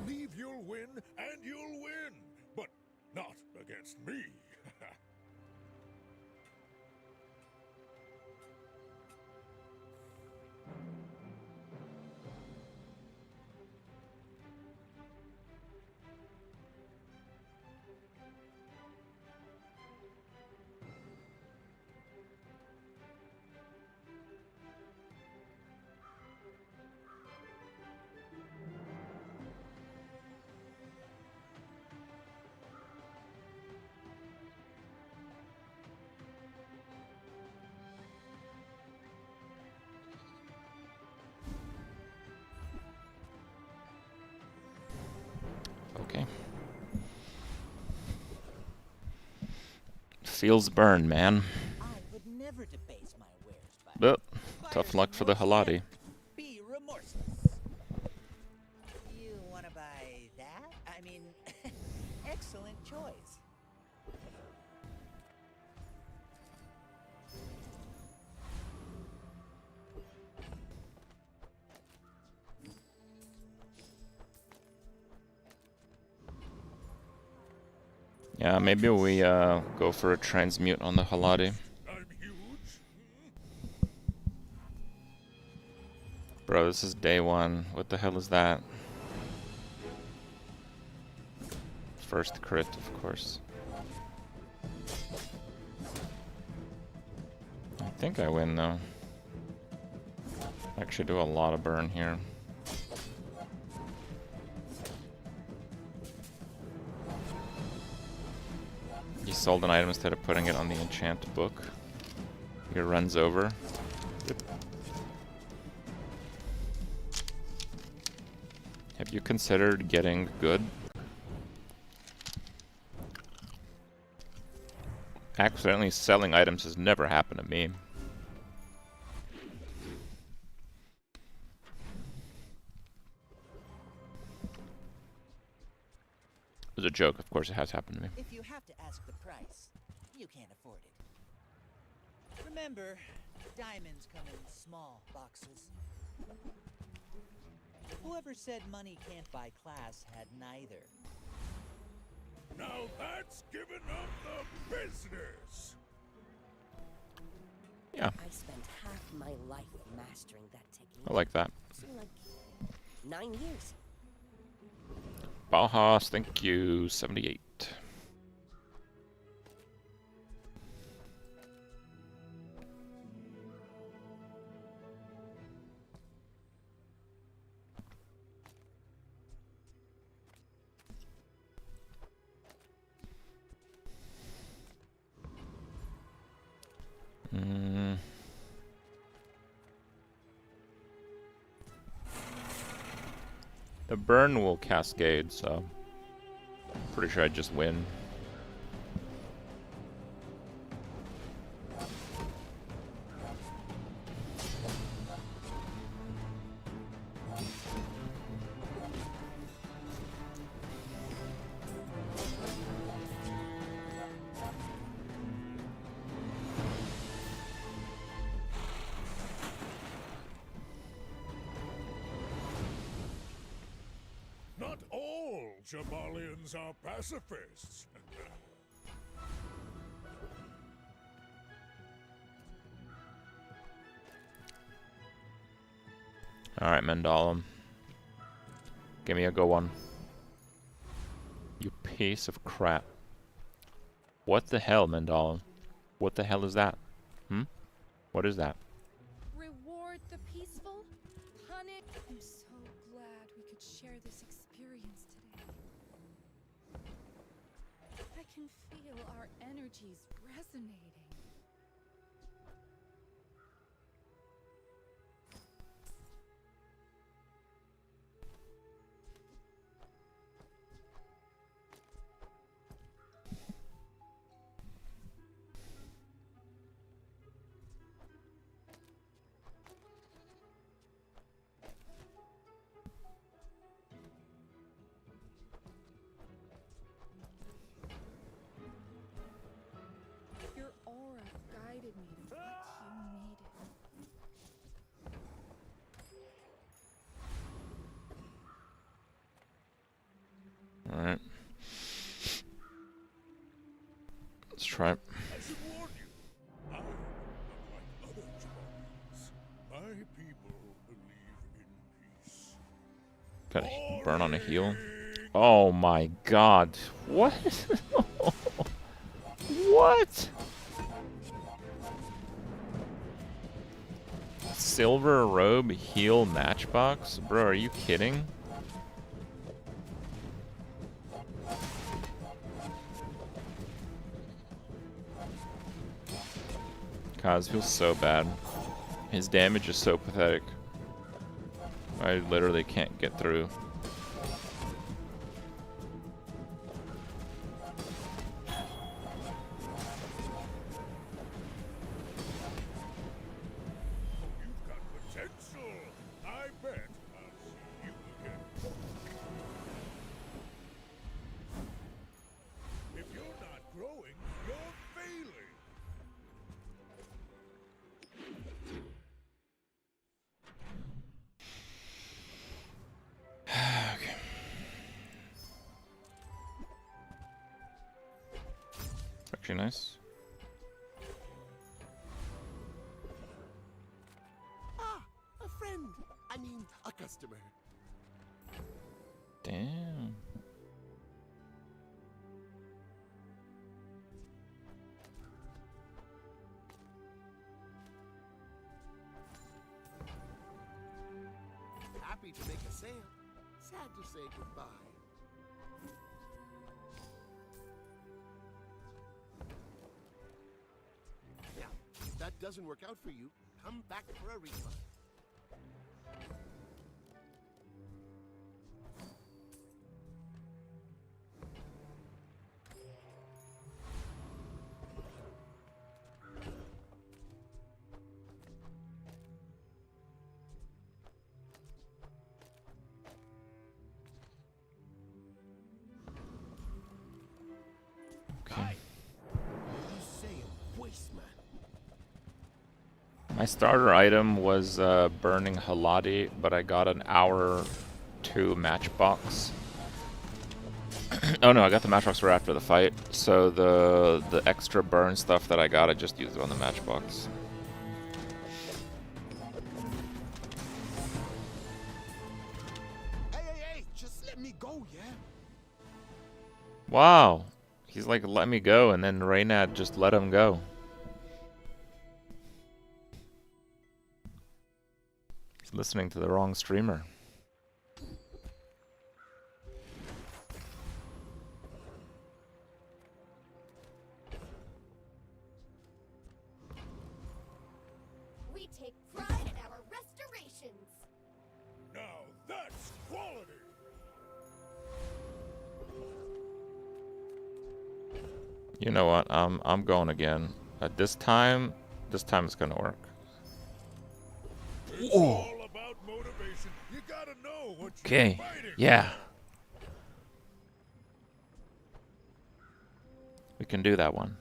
[SPEAKER 8] Believe you'll win, and you'll win, but not against me.
[SPEAKER 1] Okay. Feels burn, man.
[SPEAKER 6] I would never debase my wares by
[SPEAKER 1] But tough luck for the Haladi.
[SPEAKER 6] be remorseless. You want to buy that? I mean, excellent choice.
[SPEAKER 1] Yeah, maybe we go for a transmute on the Haladi. Bro, this is day one. What the hell is that? First crit, of course. I think I win though. Actually do a lot of burn here. He sold an item instead of putting it on the enchant book. He runs over. Have you considered getting good? Accidentally selling items has never happened to me. It was a joke, of course it has happened to me.
[SPEAKER 6] If you have to ask the price, you can't afford it. Remember, diamonds come in small boxes. Whoever said money can't buy class had neither.
[SPEAKER 8] Now that's giving up the business.
[SPEAKER 1] Yeah.
[SPEAKER 4] I spent half my life mastering that technique.
[SPEAKER 1] I like that.
[SPEAKER 4] Something like 9 years.
[SPEAKER 1] Bauhaus, thank you. 78. The burn will cascade, so pretty sure I just win.
[SPEAKER 8] Not all Jabalians are pacifists.
[SPEAKER 1] Alright, Mandalum. Give me a go one. You piece of crap. What the hell, Mandalum? What the hell is that? What is that?
[SPEAKER 5] Reward the peaceful? Punish. I'm so glad we could share this experience today. I can feel our energies resonating. Your aura guided me to what you needed.
[SPEAKER 1] Alright. Let's try it.
[SPEAKER 8] I should warn you, I'm unlike other Jabalians. My people believe in peace.
[SPEAKER 1] Got a burn on a heal. Oh my god. What? What? Silver robe heal matchbox? Bro, are you kidding? Kaz feels so bad. His damage is so pathetic. I literally can't get through.
[SPEAKER 8] You've got potential. I bet I'll see you again. If you're not growing, you're failing.
[SPEAKER 1] actually nice.
[SPEAKER 12] Ah, a friend. I mean, a customer.
[SPEAKER 1] Damn.
[SPEAKER 12] Happy to make a sale. Sad to say goodbye. Yeah, if that doesn't work out for you, come back for a refund.
[SPEAKER 1] Okay.
[SPEAKER 12] You say a waste man.
[SPEAKER 1] My starter item was burning Halati, but I got an hour 2 matchbox. Oh no, I got the matchbox right after the fight. So the extra burn stuff that I got, I just used it on the matchbox.
[SPEAKER 12] Hey, just let me go, yeah?
[SPEAKER 1] Wow. He's like, let me go, and then Reynad just let him go. He's listening to the wrong streamer.
[SPEAKER 3] We take pride in our restorations.
[SPEAKER 8] Now that's quality.
[SPEAKER 1] You know what? I'm going again. This time it's gonna work.
[SPEAKER 8] It's all about motivation. You gotta know what you're
[SPEAKER 1] Okay.
[SPEAKER 8] fighting.
[SPEAKER 1] Yeah. We can do that one.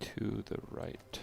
[SPEAKER 1] To the right.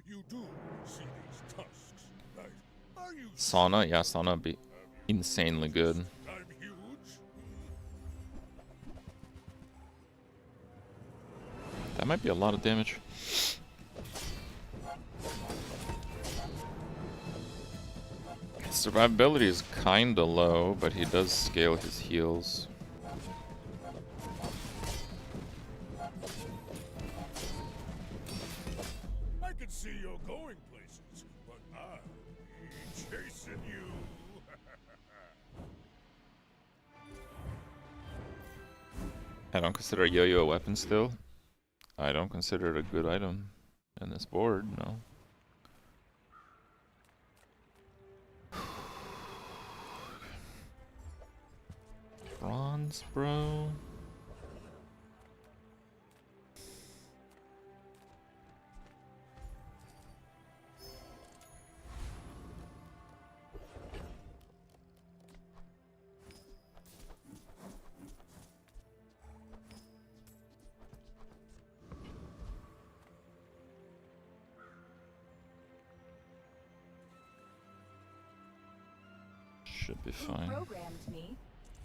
[SPEAKER 8] You do see these tusks, right? Are you
[SPEAKER 1] Sauna, yeah, sauna would be insanely good.
[SPEAKER 8] I'm huge?
[SPEAKER 1] That might be a lot of damage. His survivability is kinda low, but he does scale his heals.
[SPEAKER 8] I can see you're going places, but I'll be chasing you.
[SPEAKER 1] I don't consider a yo-yo a weapon still. I don't consider it a good item in this board, no. Bronze, bro. Should be
[SPEAKER 5] Who
[SPEAKER 1] fine.
[SPEAKER 5] programmed me?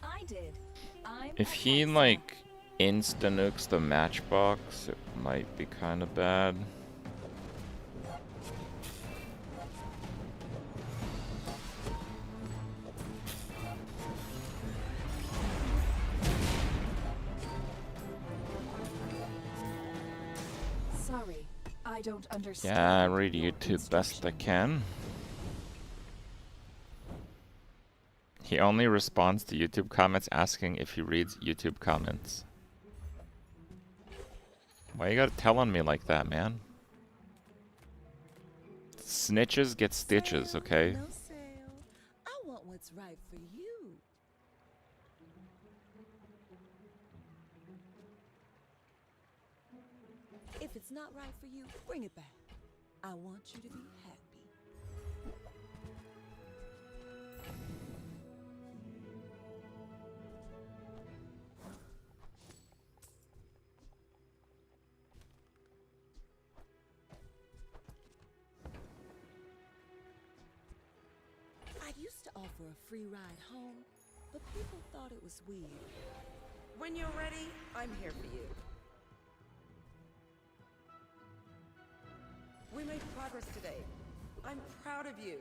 [SPEAKER 5] I did. I'm
[SPEAKER 1] If he like insta-nukes the matchbox, it might be kind of bad.
[SPEAKER 5] Sorry, I don't understand.
[SPEAKER 1] Yeah, I read
[SPEAKER 5] your
[SPEAKER 1] YouTube best I
[SPEAKER 5] instruction.
[SPEAKER 1] can. He only responds to YouTube comments asking if he reads YouTube comments. Why you gotta tell on me like that, man? Snitches get stitches, okay?
[SPEAKER 9] No sale. If it's not right for you, bring it back. I want you to be happy. I used to offer a free ride home, but people thought it was weird.
[SPEAKER 13] When you're ready, I'm here for you. We made progress today. I'm proud of you.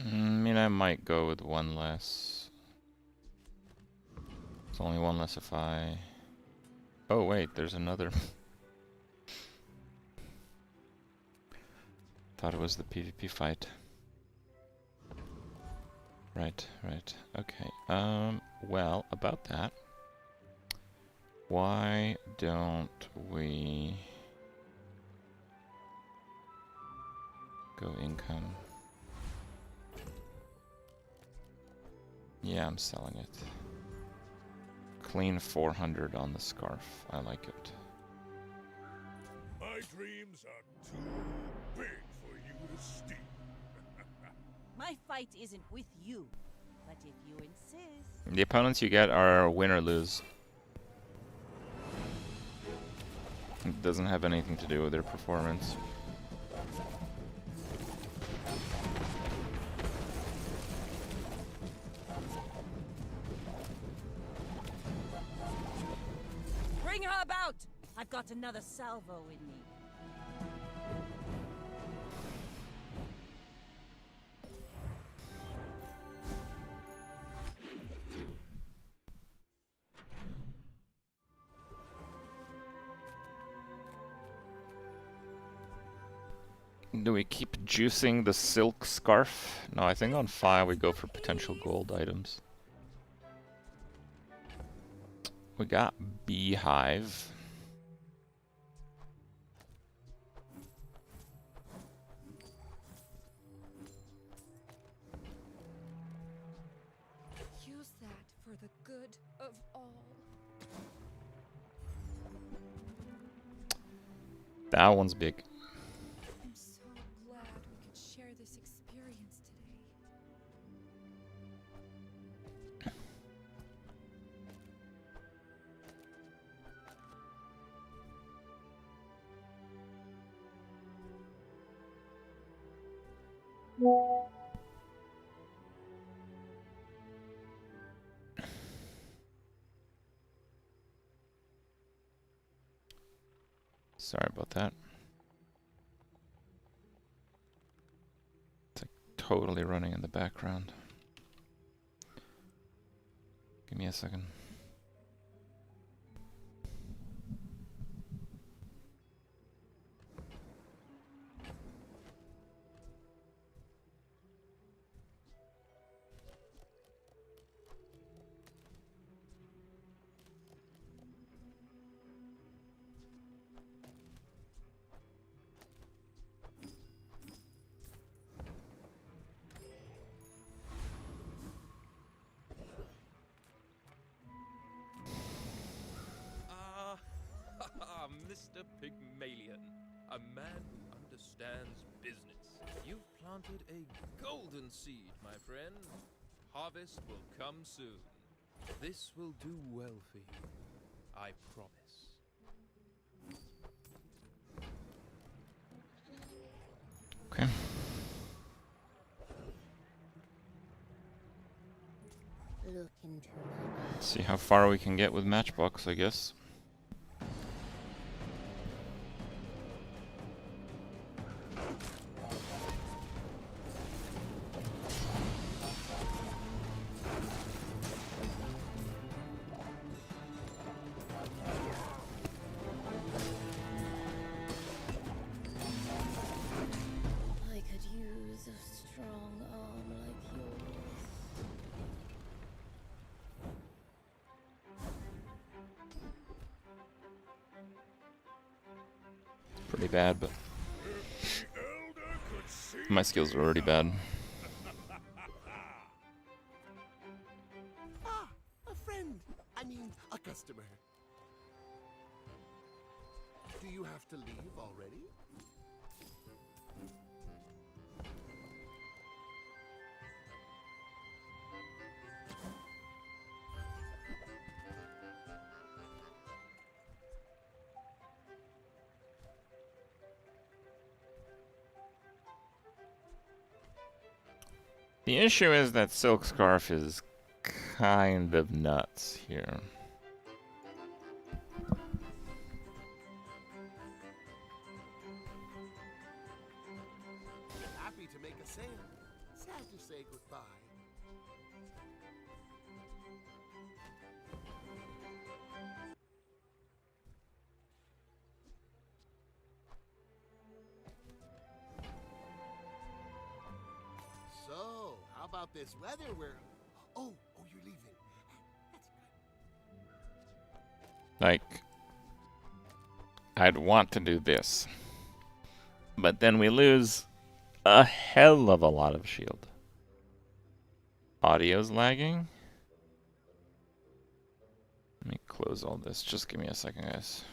[SPEAKER 1] I mean, I might go with one less. It's only one less if I... Oh wait, there's another. Thought it was the PvP fight. Right, right. Okay. Well, about that. Why don't we go income? Yeah, I'm selling it. Clean 400 on the scarf. I like it.
[SPEAKER 8] My dreams are too big for you to steal.
[SPEAKER 2] My fight isn't with you, but if you insist...
[SPEAKER 1] The opponents you get are win or lose. It doesn't have anything to do with their performance.
[SPEAKER 2] Bring her about! I've got another salvo in me.
[SPEAKER 1] Do we keep juicing the silk scarf? No, I think on 5 we go for potential gold items. We got beehive.
[SPEAKER 5] Use that for the good of all.
[SPEAKER 1] That one's big.
[SPEAKER 5] I'm so glad we could share this experience today.
[SPEAKER 1] Sorry about that. It's like totally running in the background. Give me a second.
[SPEAKER 14] Mr. Pygmalion, a man who understands business. You've planted a golden seed, my friend. Harvest will come soon. This will do well for you. I promise.
[SPEAKER 1] Okay.
[SPEAKER 3] Look into
[SPEAKER 1] Let's see how far we can get with Matchbox, I guess.
[SPEAKER 3] I could use a strong arm like yours.
[SPEAKER 1] Pretty bad, but my skills are already bad.
[SPEAKER 12] Ah, a friend. I mean, a customer. Do you have to leave already?
[SPEAKER 1] The issue is that Silk Scarf is kind of nuts here.
[SPEAKER 12] Happy to make a sale. Sad to say goodbye. So, how about this weather where... Oh, you're leaving.
[SPEAKER 1] Like, I'd want to do this. But then we lose a hell of a lot of shield. Audio's lagging. Let me close all this. Just give me a second, guys.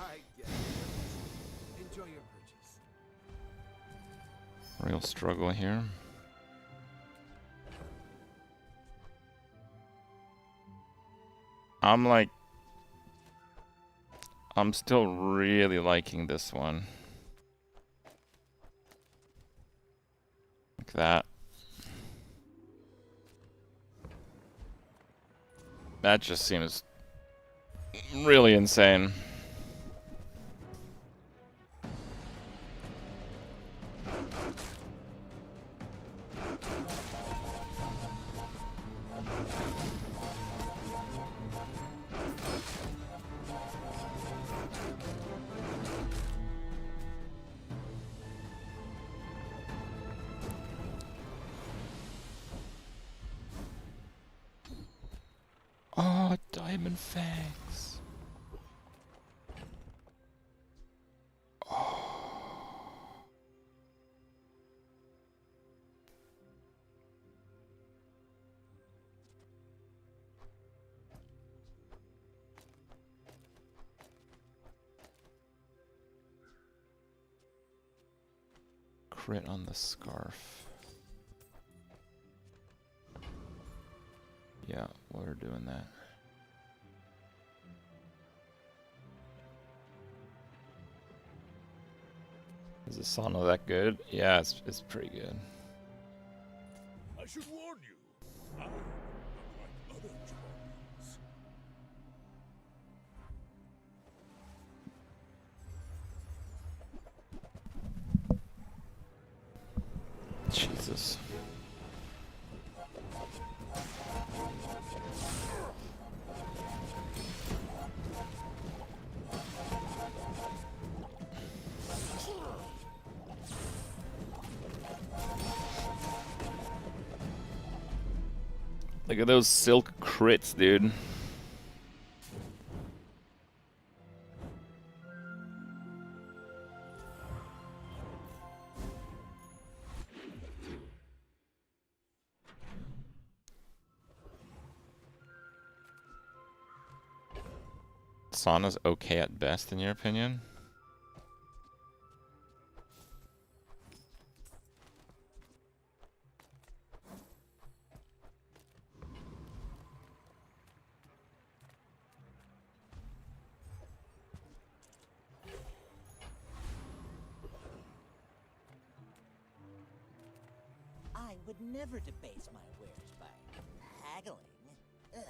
[SPEAKER 12] I get it. Enjoy your purchase.
[SPEAKER 1] Real struggle here. I'm still really liking this one. Like that. That just seems really insane. Oh, Diamond Fangs. Crit on the scarf. Yeah, we're doing that. Is the sauna that good? Yeah, it's pretty good.
[SPEAKER 8] I should warn you, I'm not like other Jabarians.
[SPEAKER 1] Jesus. Look at those silk crits, dude. Sauna's okay at best, in your opinion?
[SPEAKER 6] I would never debase my wares by haggling. Ugh.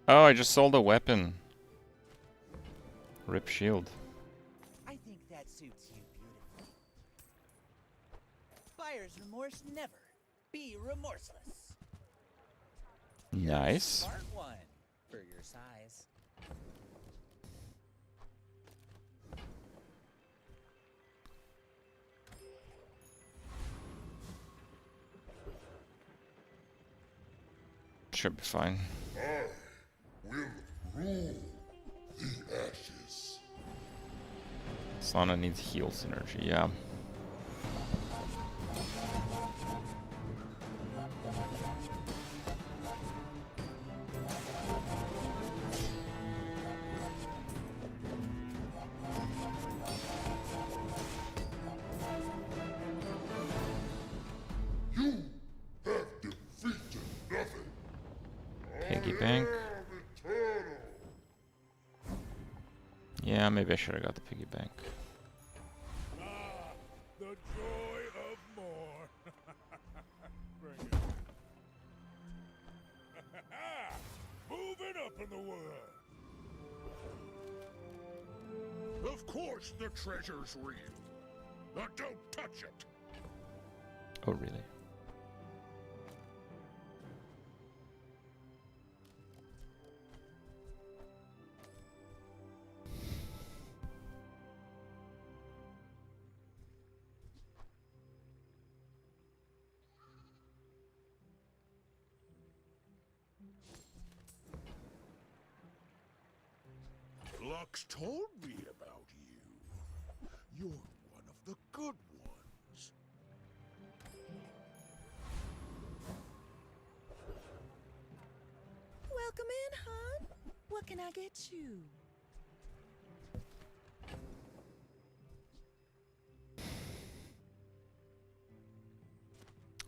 [SPEAKER 1] Oh, I just sold a weapon. Rip shield.
[SPEAKER 6] I think that suits you beautifully. Buyer's remorse never. Be remorseless.
[SPEAKER 1] Nice.
[SPEAKER 6] Smart one for your size.
[SPEAKER 1] Should be fine.
[SPEAKER 12] I will rule the ashes.
[SPEAKER 1] Sauna needs heal synergy, yeah.
[SPEAKER 12] You have defeated nothing.
[SPEAKER 1] Piggy bank. Yeah, maybe I should have got the piggy bank.
[SPEAKER 8] Ah, the joy of more. Bring it. Moving up in the world. Of course the treasure's real. But don't touch it.
[SPEAKER 1] Oh, really?
[SPEAKER 8] Lux told me about you. You're one of the good ones.
[SPEAKER 2] Welcome in, hon. What can I get you?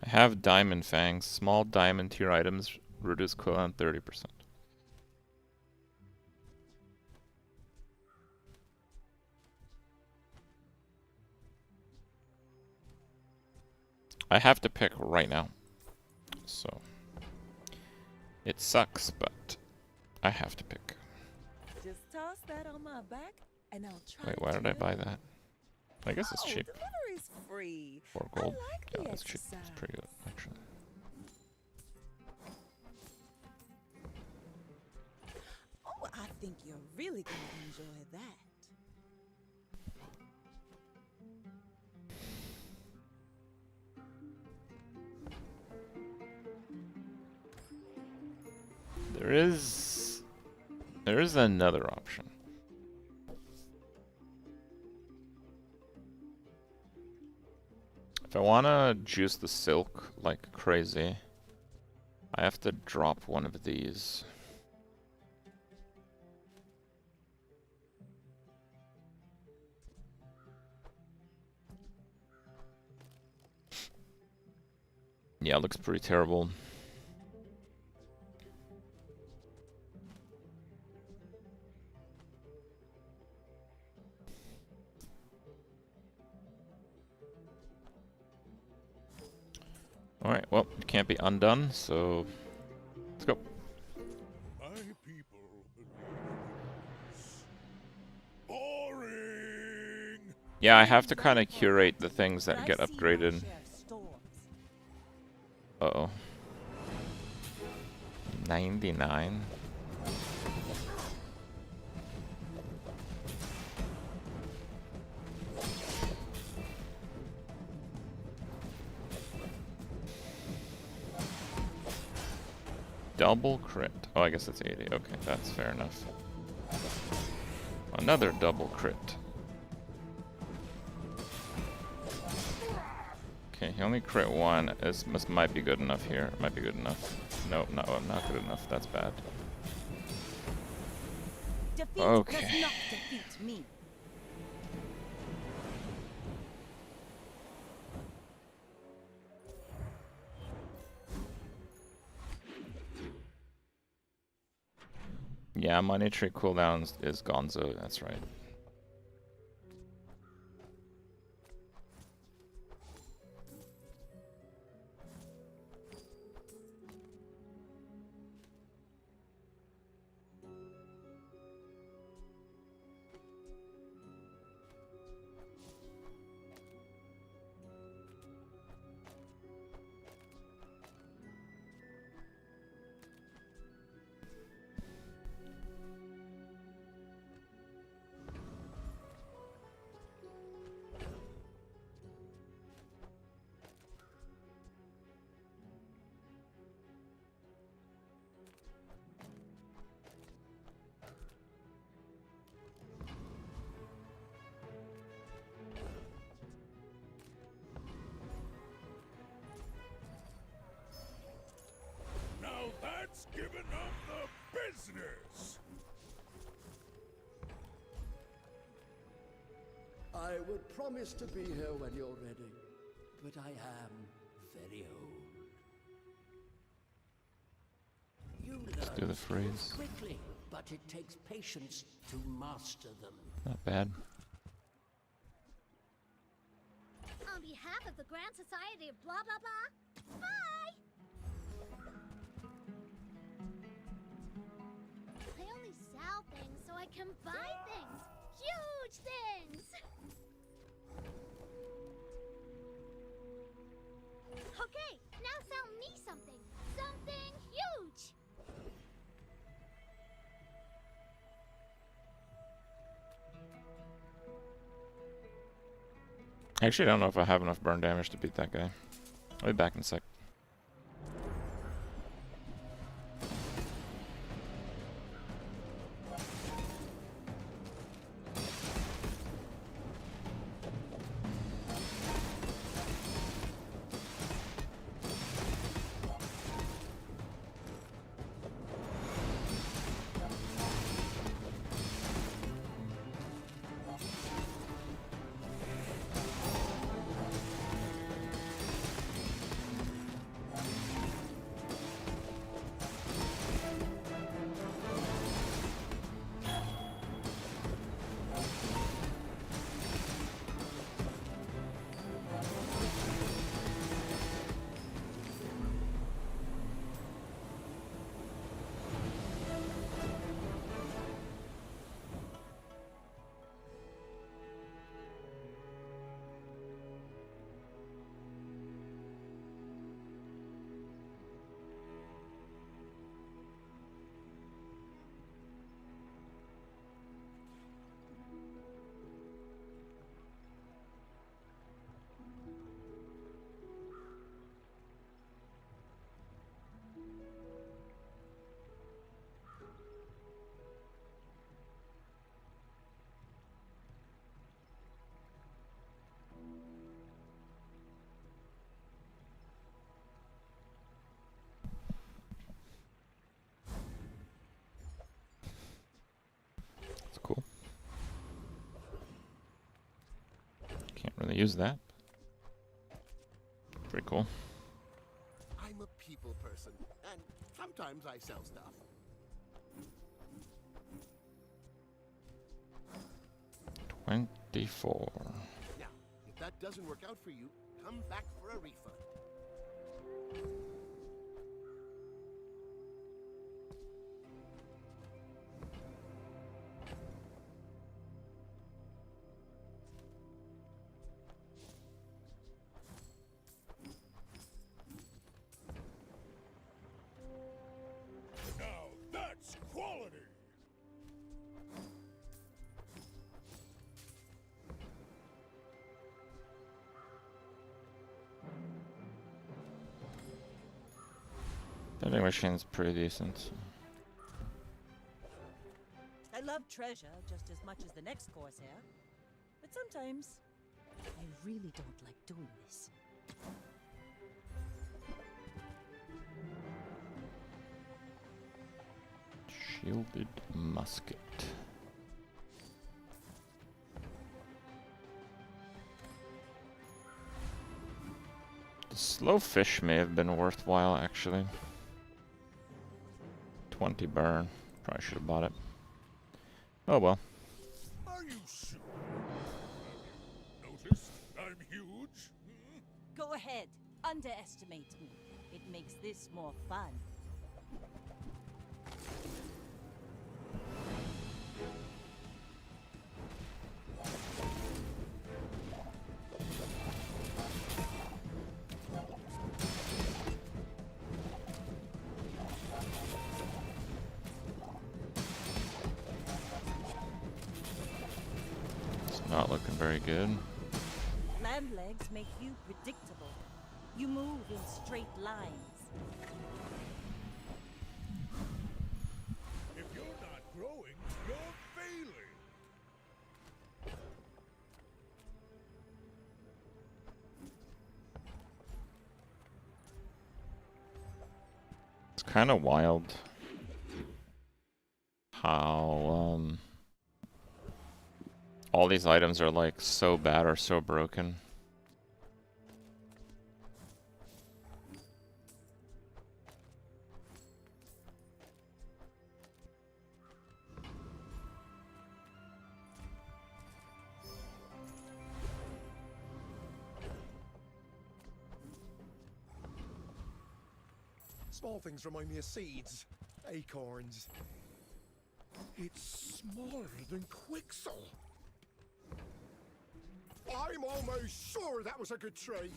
[SPEAKER 1] I have diamond fangs. Small diamond tier items reduce cooldown 30%. I have to pick right now. So it sucks, but I have to pick.
[SPEAKER 2] Just toss that on my back, and I'll try.
[SPEAKER 1] Wait, why did I buy that? I guess it's cheap.
[SPEAKER 2] Delivery's free.
[SPEAKER 1] 4 gold.
[SPEAKER 2] I like
[SPEAKER 1] Yeah,
[SPEAKER 2] the
[SPEAKER 1] that's cheap. It's pretty good, actually.
[SPEAKER 2] Oh, I think you're really gonna enjoy that.
[SPEAKER 1] There is another option. If I wanna juice the silk like crazy, I have to drop one of these. Yeah, it looks pretty terrible. Alright, well, it can't be undone, so let's go.
[SPEAKER 8] My people boring.
[SPEAKER 1] Yeah, I have to kind of curate the things that get upgraded. Uh-oh. 99? Double crit. Oh, I guess it's 80. Okay, that's fair enough. Another double crit. Okay, he only crit one. Might be good enough here. Might be good enough. Nope, not good enough. That's bad.
[SPEAKER 2] Defeat
[SPEAKER 1] Okay.
[SPEAKER 2] does not defeat me.
[SPEAKER 1] Yeah, money tree cooldowns is Gonzo, that's right.
[SPEAKER 8] Now that's giving up the business.
[SPEAKER 11] I would promise to be here when you're ready, but I am very old. You
[SPEAKER 1] Let's do
[SPEAKER 11] learn
[SPEAKER 1] the
[SPEAKER 11] skills
[SPEAKER 1] phrase.
[SPEAKER 11] quickly, but it takes patience to master them.
[SPEAKER 1] Not bad.
[SPEAKER 3] On behalf of the Grand Society of blah blah blah, bye! I only sell things so I can buy things. Huge things! Okay, now sell me something. Something huge!
[SPEAKER 1] Actually, I don't know if I have enough burn damage to beat that guy. I'll be back in a sec. That's cool. Can't really use that. Pretty cool.
[SPEAKER 12] person, and sometimes I sell stuff.
[SPEAKER 1] 24.
[SPEAKER 12] Now, if that doesn't work out for you, come back for a refund.
[SPEAKER 8] Now that's quality!
[SPEAKER 1] Vending machine's pretty decent.
[SPEAKER 2] I love treasure just as much as the next Corsair. But sometimes, I really don't like doing this.
[SPEAKER 1] Shielded musket. The slow fish may have been worthwhile, actually. 20 burn. Probably should have bought it. Oh well.
[SPEAKER 8] Are you sure? Notice I'm huge?
[SPEAKER 2] Go ahead, underestimate me. It makes this more fun.
[SPEAKER 1] Not looking very good.
[SPEAKER 2] Land legs make you predictable. You move in straight lines.
[SPEAKER 8] If you're not growing, you're failing.
[SPEAKER 1] It's kind of wild how all these items are like so bad or so broken.
[SPEAKER 15] Small things remind me of seeds, acorns.
[SPEAKER 12] It's smaller than Quixel. I'm almost sure that was a good trade.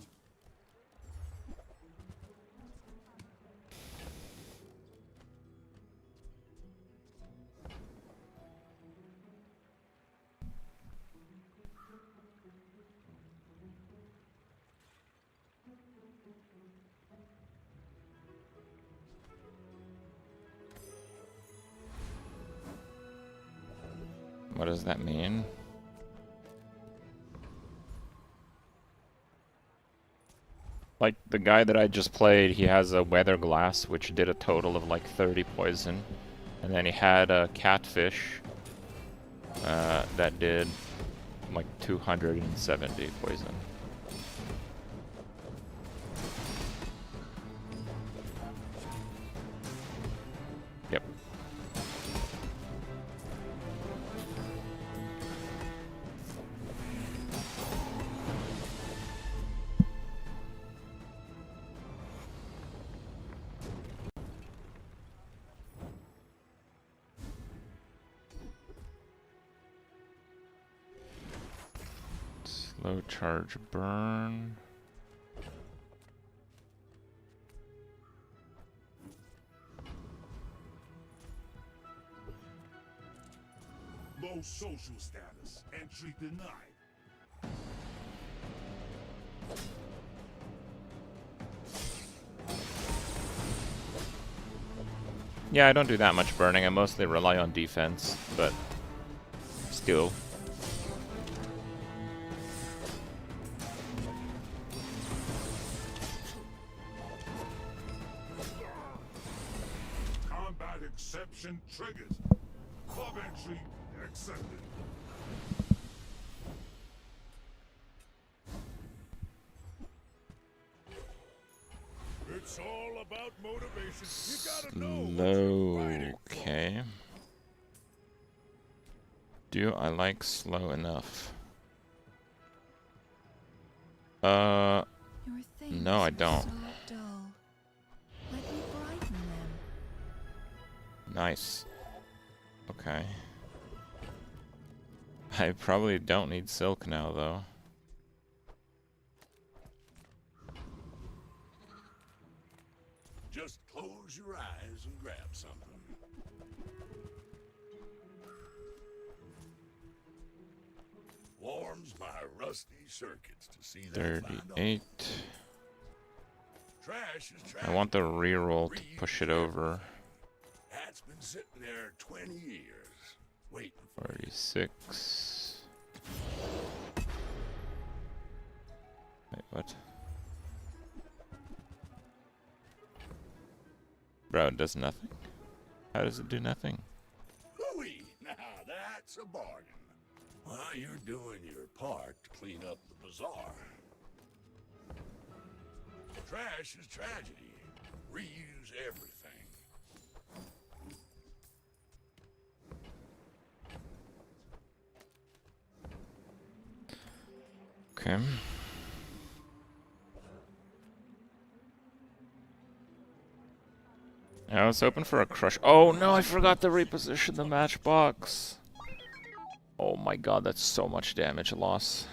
[SPEAKER 1] What does that mean? Like, the guy that I just played, he has a weather glass, which did a total of like 30 poison. And then he had a catfish that did like 270 poison. Yep. Slow charge burn.
[SPEAKER 8] Low social status. Entry denied.
[SPEAKER 1] Yeah, I don't do that much burning. I mostly rely on defense, but still.
[SPEAKER 8] Combat exception triggered. Club entry accepted. It's It's all about motivation. You gotta know what you're fighting for.
[SPEAKER 1] Okay. Do I like slow enough? No, I don't.
[SPEAKER 5] So dull. Let me brighten them.
[SPEAKER 1] Nice. Okay. I probably don't need silk now, though.
[SPEAKER 8] Just close your eyes and grab something. Warms my rusty circuits to see that.
[SPEAKER 1] 38.
[SPEAKER 8] Trash is trash.
[SPEAKER 1] I want the reroll to push it over.
[SPEAKER 8] That's been sitting there 20 years, waiting for
[SPEAKER 1] 46. Wait, what? Bro, it does nothing? How does it do nothing?
[SPEAKER 8] Hooey! Now that's a bargain. Well, you're doing your part to clean up the bazaar. Trash is tragedy. Reuse everything.
[SPEAKER 1] Okay. I was hoping for a crush. Oh no, I forgot to reposition the matchbox. Oh my god, that's so much damage loss.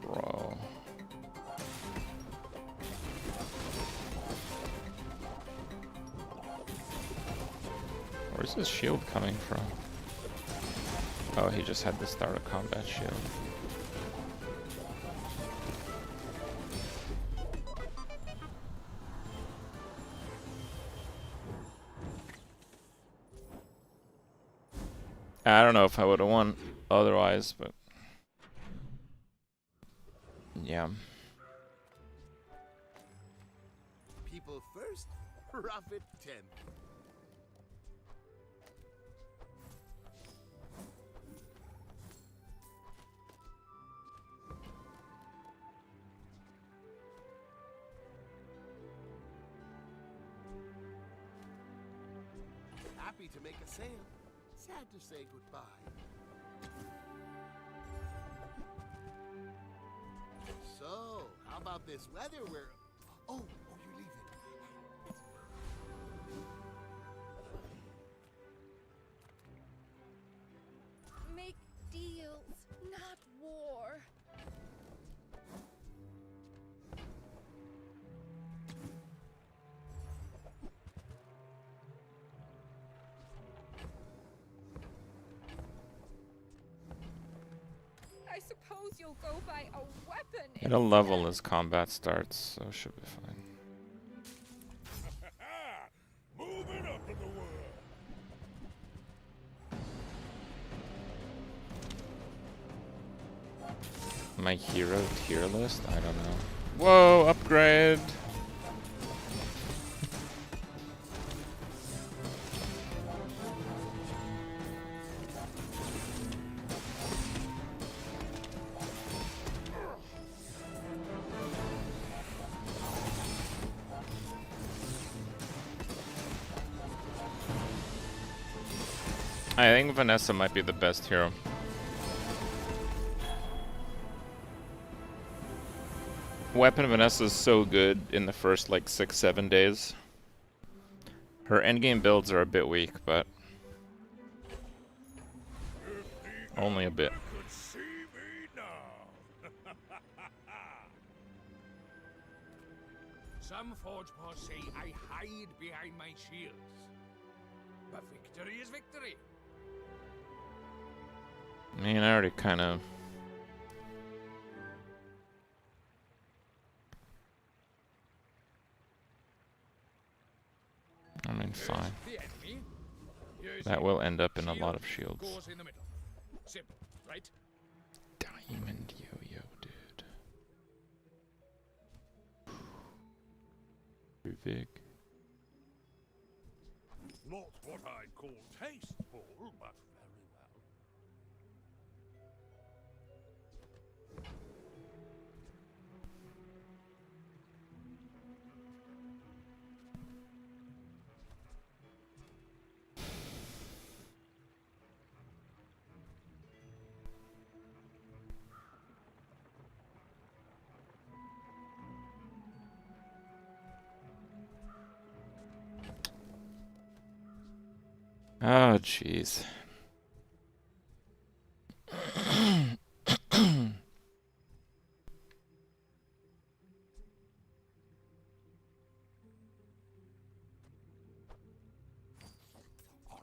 [SPEAKER 1] Bro. Where's his shield coming from? Oh, he just had to start a combat shield. I don't know if I would have won otherwise, but yeah.
[SPEAKER 12] People first, profit 10. Happy to make a sale. Sad to say goodbye. So, how about this weather where... Oh, you're leaving.
[SPEAKER 3] Make deals, not war. I suppose you'll go by a weapon.
[SPEAKER 1] At a level as combat starts, so it should be fine.
[SPEAKER 8] Moving up in the world.
[SPEAKER 1] My hero tier list? I don't know. Whoa, upgrade! I think Vanessa might be the best hero. Weapon Vanessa is so good in the first like 6-7 days. Her endgame builds are a bit weak, but only a bit.
[SPEAKER 8] Could see me now.
[SPEAKER 16] Some forge paws say I hide behind my shields. But victory is victory.
[SPEAKER 1] I mean, I already kind of... I mean, fine. That will end up in a lot of shields.
[SPEAKER 16] Simple, right?
[SPEAKER 1] Diamond yo-yo, dude. Ruvig.
[SPEAKER 8] Not what I'd call tasteful, but very well.
[SPEAKER 1] Oh, jeez.
[SPEAKER 8] Oh,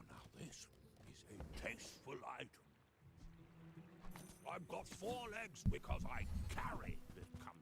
[SPEAKER 8] now this is a tasteful item. I've got 4 legs because I carry this company.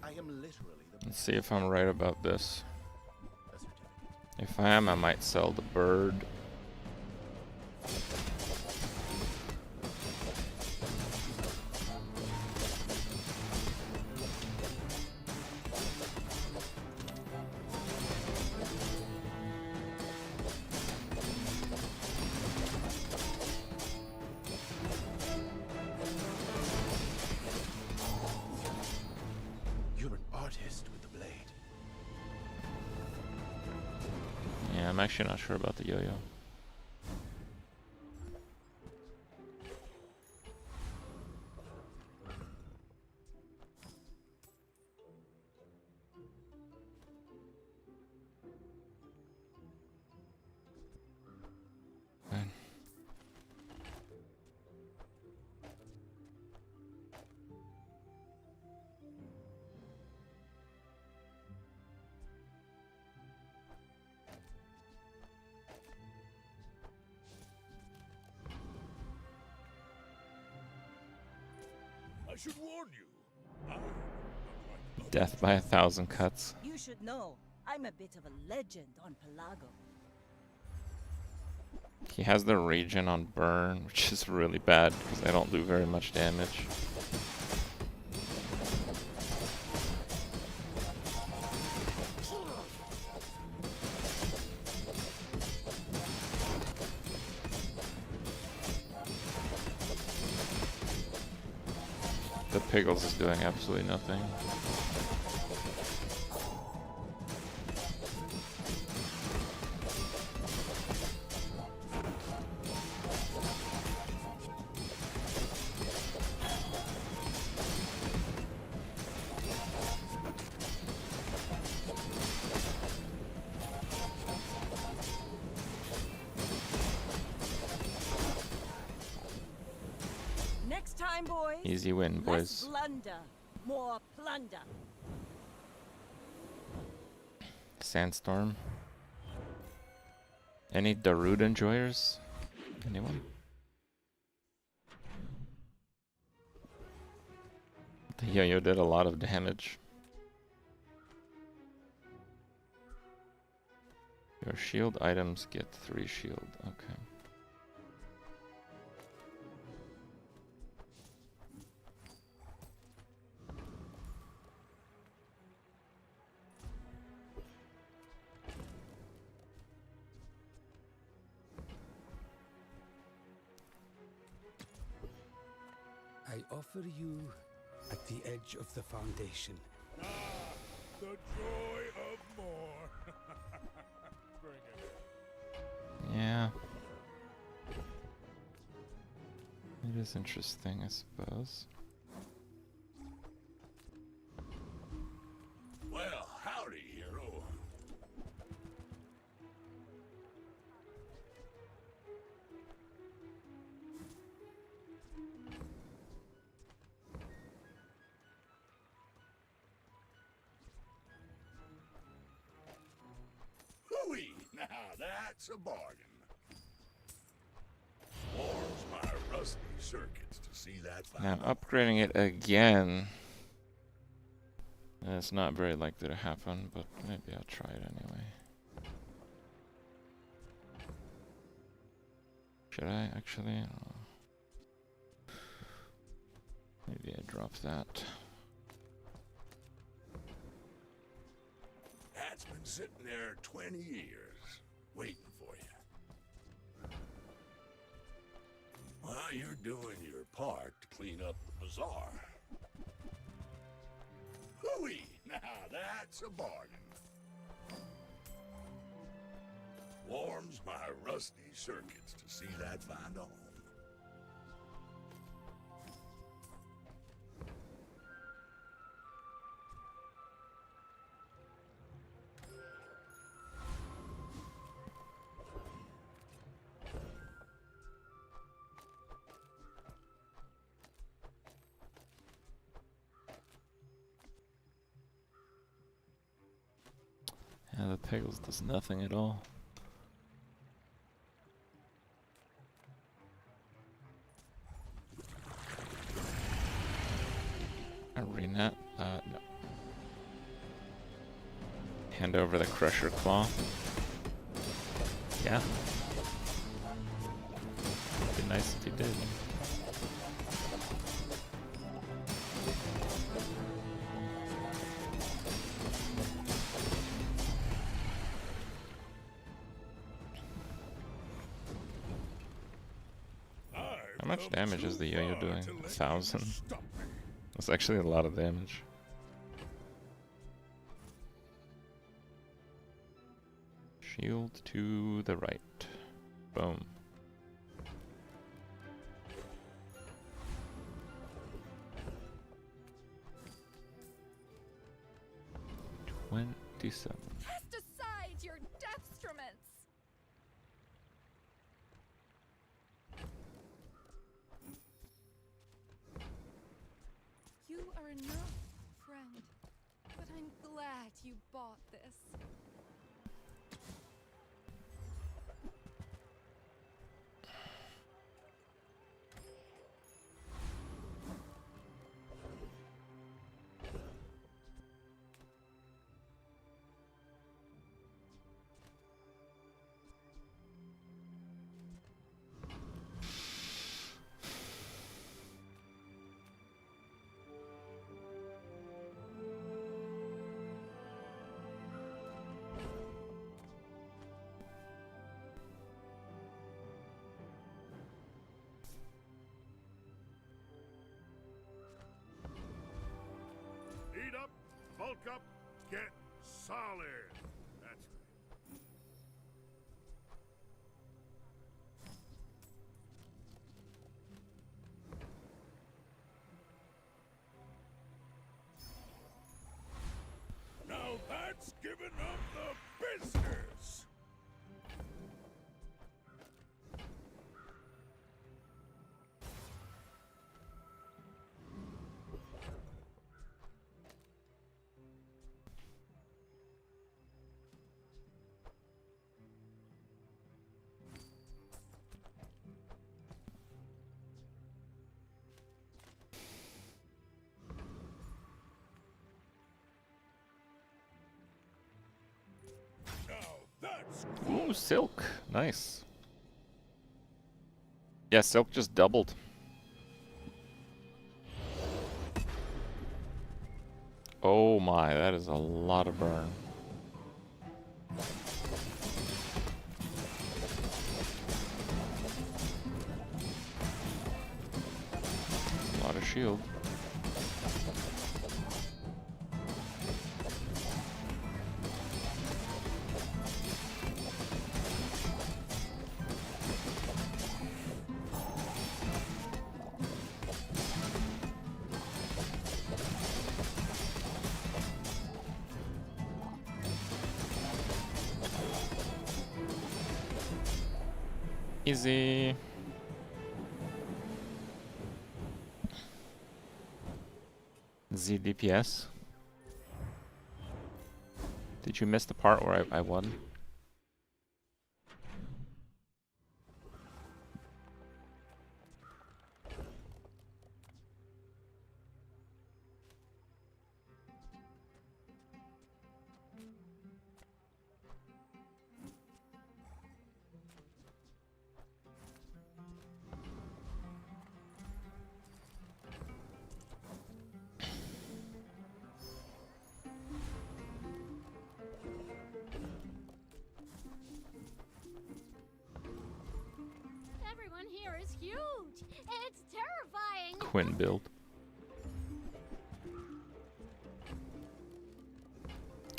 [SPEAKER 15] I am literally the
[SPEAKER 1] Let's see if I'm right about this. If I am, I might sell the bird.
[SPEAKER 15] You're an artist with the blade.
[SPEAKER 1] Yeah, I'm actually not sure about the yo-yo.
[SPEAKER 8] I should warn you.
[SPEAKER 1] Death by 1,000 cuts.
[SPEAKER 2] You should know, I'm a bit of a legend on Pelago.
[SPEAKER 1] He has the regen on burn, which is really bad because I don't do very much damage. The Piggles is doing absolutely nothing.
[SPEAKER 2] Next time, boys.
[SPEAKER 1] Easy win,
[SPEAKER 2] Less
[SPEAKER 1] boys.
[SPEAKER 2] blunder, more plunder.
[SPEAKER 1] Sandstorm. Any Darude enjoyers? Anyone? The yo-yo did a lot of damage. Your shield items get 3 shield. Okay.
[SPEAKER 17] I offer you at the edge of the foundation.
[SPEAKER 8] Ah, the joy of more. Bring it.
[SPEAKER 1] Yeah. It is interesting, I suppose.
[SPEAKER 8] Well, howdy, hero. that's a bargain. Warms my rusty circuits to see that
[SPEAKER 1] Now
[SPEAKER 8] final.
[SPEAKER 1] upgrading it again. It's not very likely to happen, but maybe I'll try it anyway. Should I actually? I don't know. Maybe I drop that.
[SPEAKER 8] That's been sitting there 20 years, waiting for you. While you're doing your part to clean up the bazaar. Hooey! Now that's a bargain. Warms my rusty circuits to see that find a home.
[SPEAKER 1] Yeah, the pickles does nothing at all. Arena, no. Hand over the Crusher Claw. Yeah. Be nice if he did. How much damage is the yo-yo doing? 1,000? That's actually a lot of damage. Shield to the right. Boom. $27.
[SPEAKER 5] Cast aside your destruments! You are enough, friend. But I'm glad you bought this.
[SPEAKER 8] Eat up, bulk up, get solid. That's right. Now that's giving up the business.
[SPEAKER 1] Ooh, silk. Nice. Yeah, silk just doubled. Oh my, that is a lot of burn. A lot of shield. Easy. Z DPS. Did you miss the part where I won? Twin build.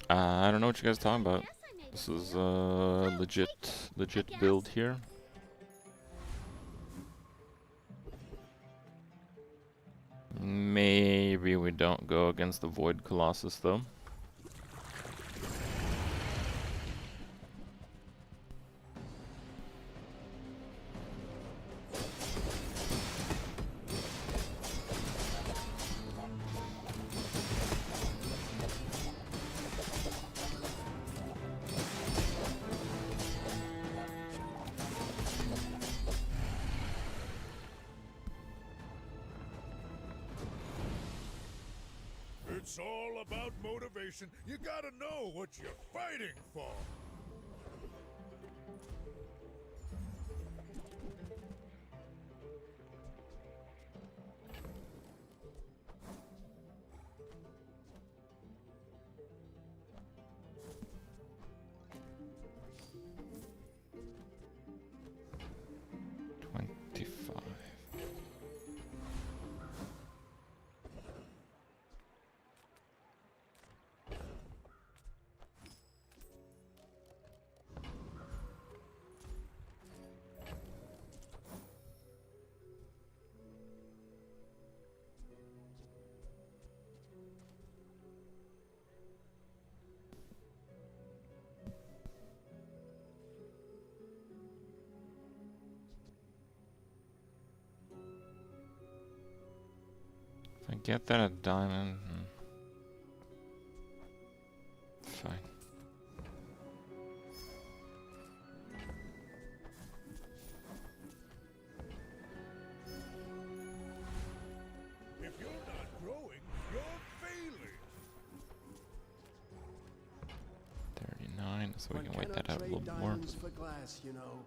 [SPEAKER 1] I don't know what you guys are talking about. This is a legit build here. Maybe we don't go against the Void Colossus though.
[SPEAKER 8] It's all about motivation. You gotta know what you're fighting for. If I get that a diamond, fine. If you're not growing, you're failing.
[SPEAKER 1] 39, so we can wait that out a little more.
[SPEAKER 11] Diamonds for glass, you know.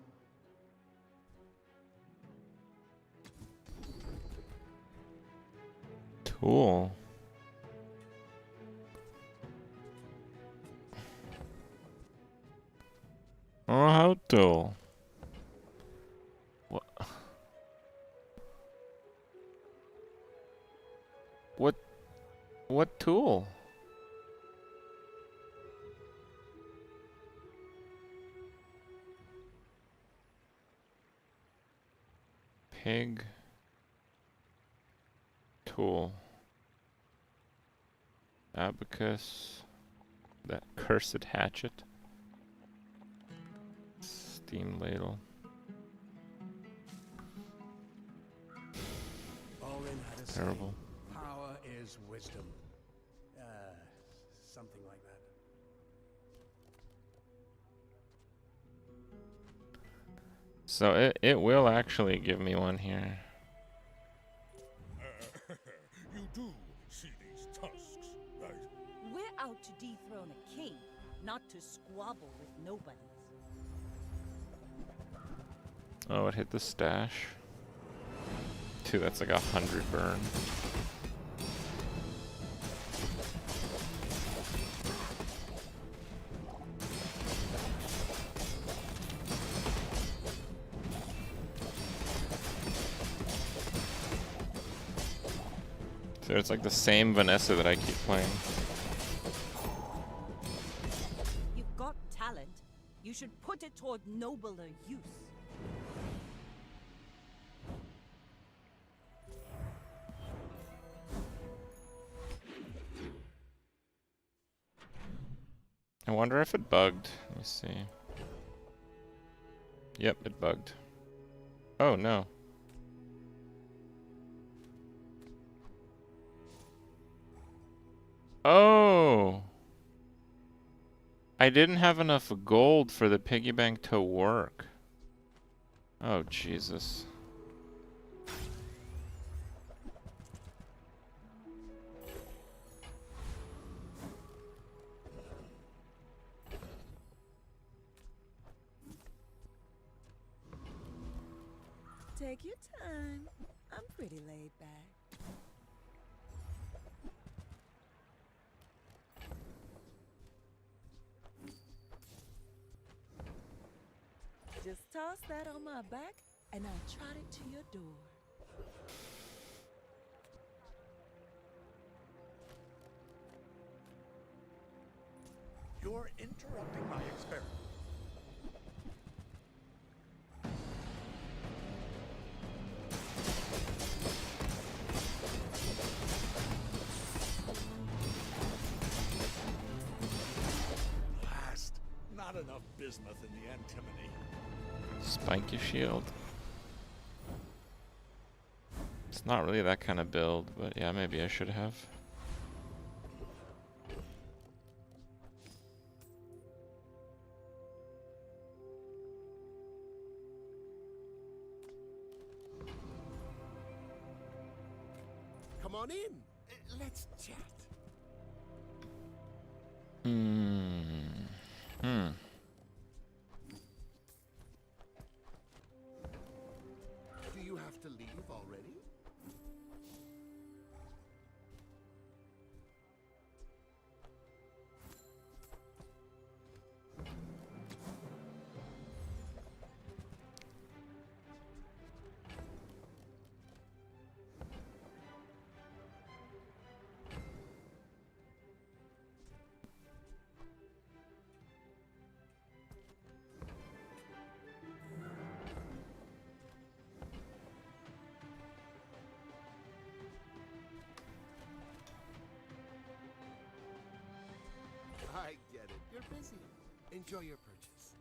[SPEAKER 1] Cool. Oh, how dull. What? What tool? Pig tool. Abacus. That cursed hatchet. Steam ladle. Terrible.
[SPEAKER 11] Power is wisdom. Something like that.
[SPEAKER 1] So it will actually give me one here.
[SPEAKER 8] You do see these tusks, right?
[SPEAKER 2] We're out to dethrone a king, not to squabble with nobodies.
[SPEAKER 1] Oh, it hit the stash. Dude, that's like 100 burn. So it's like the same Vanessa that I keep playing.
[SPEAKER 2] You've got talent. You should put it toward nobler use.
[SPEAKER 1] I wonder if it bugged. Let me see. Yep, it bugged. Oh no. Oh! I didn't have enough gold for the piggy bank to work. Oh, Jesus.
[SPEAKER 2] Take your time. I'm pretty laid back. Just toss that on my back, and I'll trot it to your door.
[SPEAKER 8] You're interrupting my experiment. Blast. Not enough bismuth in the antimony.
[SPEAKER 1] Spiky shield. It's not really that kind of build, but yeah, maybe I should have.
[SPEAKER 11] Come on in. Let's chat. Do you have to leave already? I get it. You're busy. Enjoy your purchase.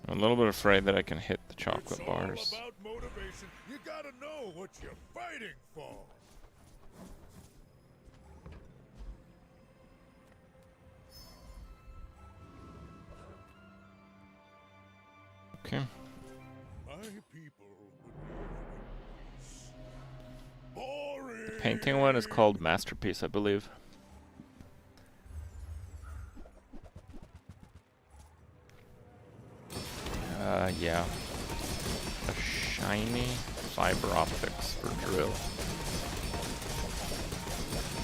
[SPEAKER 1] I'm a little bit afraid that I can hit the chocolate bars.
[SPEAKER 8] It's all about motivation. You gotta know what you're fighting for.
[SPEAKER 1] Okay.
[SPEAKER 8] My people believe in peace. Boring.
[SPEAKER 1] The painting one is called Masterpiece, I believe. Yeah. A shiny fiber optics for drill.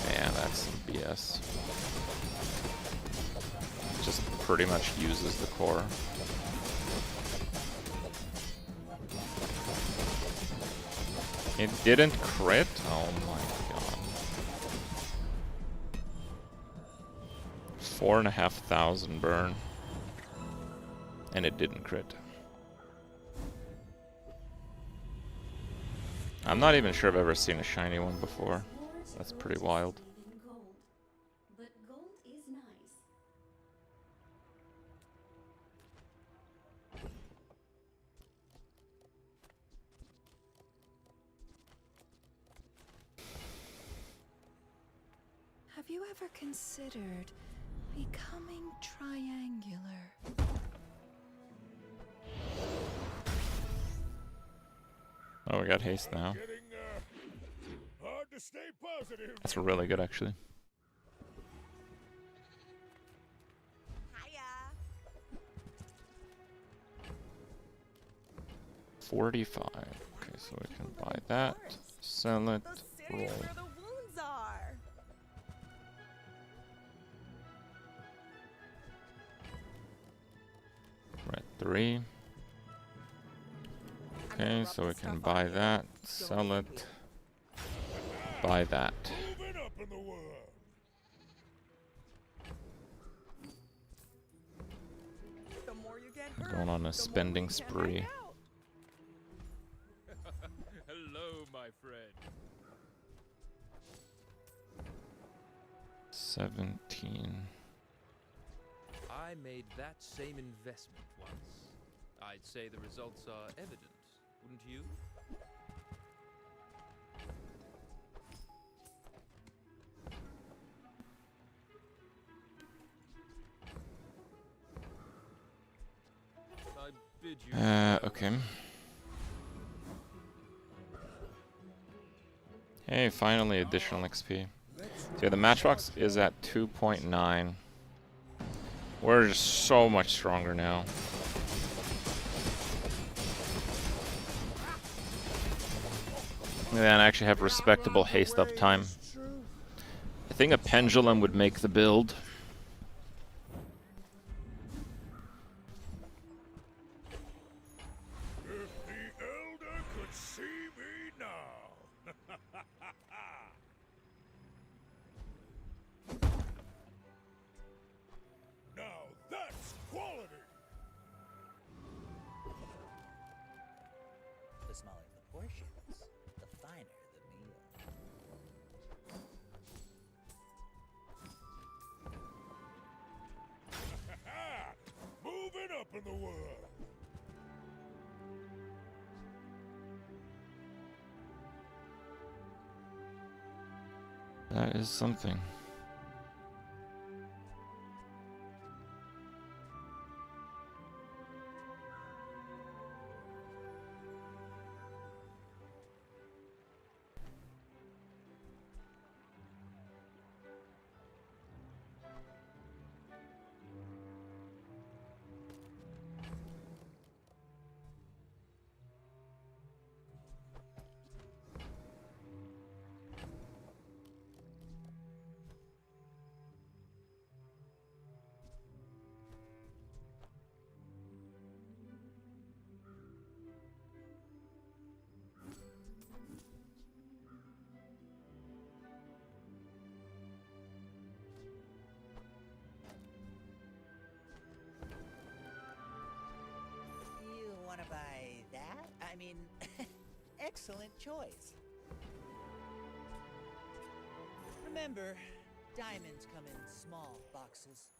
[SPEAKER 1] Man, that's some BS. Just pretty much uses the core. It didn't crit? Oh my god. 4,500 burn. And it didn't crit. I'm not even sure I've ever seen a shiny one before. That's pretty wild.
[SPEAKER 18] But gold is nice.
[SPEAKER 5] Have you ever considered becoming triangular?
[SPEAKER 1] Oh, we got haste now.
[SPEAKER 8] Hard to stay positive.
[SPEAKER 1] That's really good, actually.
[SPEAKER 2] Hiya.
[SPEAKER 1] 45. Okay, so we can buy that, sell it, roll.
[SPEAKER 2] Where the wounds are.
[SPEAKER 1] We're at 3. Okay, so we can buy that, sell it, buy that.
[SPEAKER 8] Moving up in the world.
[SPEAKER 2] The more you get hurt,
[SPEAKER 1] Going on a spending spree.
[SPEAKER 14] Hello, my friend.
[SPEAKER 1] 17.
[SPEAKER 14] I made that same investment once. I'd say the results are evident, wouldn't you? I bid you
[SPEAKER 1] Okay. Hey, finally additional XP. So yeah, the matchbox is at 2.9. We're just so much stronger now. And then actually have respectable haste up time. I think a pendulum would make the build.
[SPEAKER 8] If the Elder could see me now. Now that's quality.
[SPEAKER 6] The smaller the portions, the finer the meal.
[SPEAKER 8] Moving up in the world.
[SPEAKER 1] That is something.
[SPEAKER 6] You want to buy that? I mean, excellent choice. Remember, diamonds come in small boxes.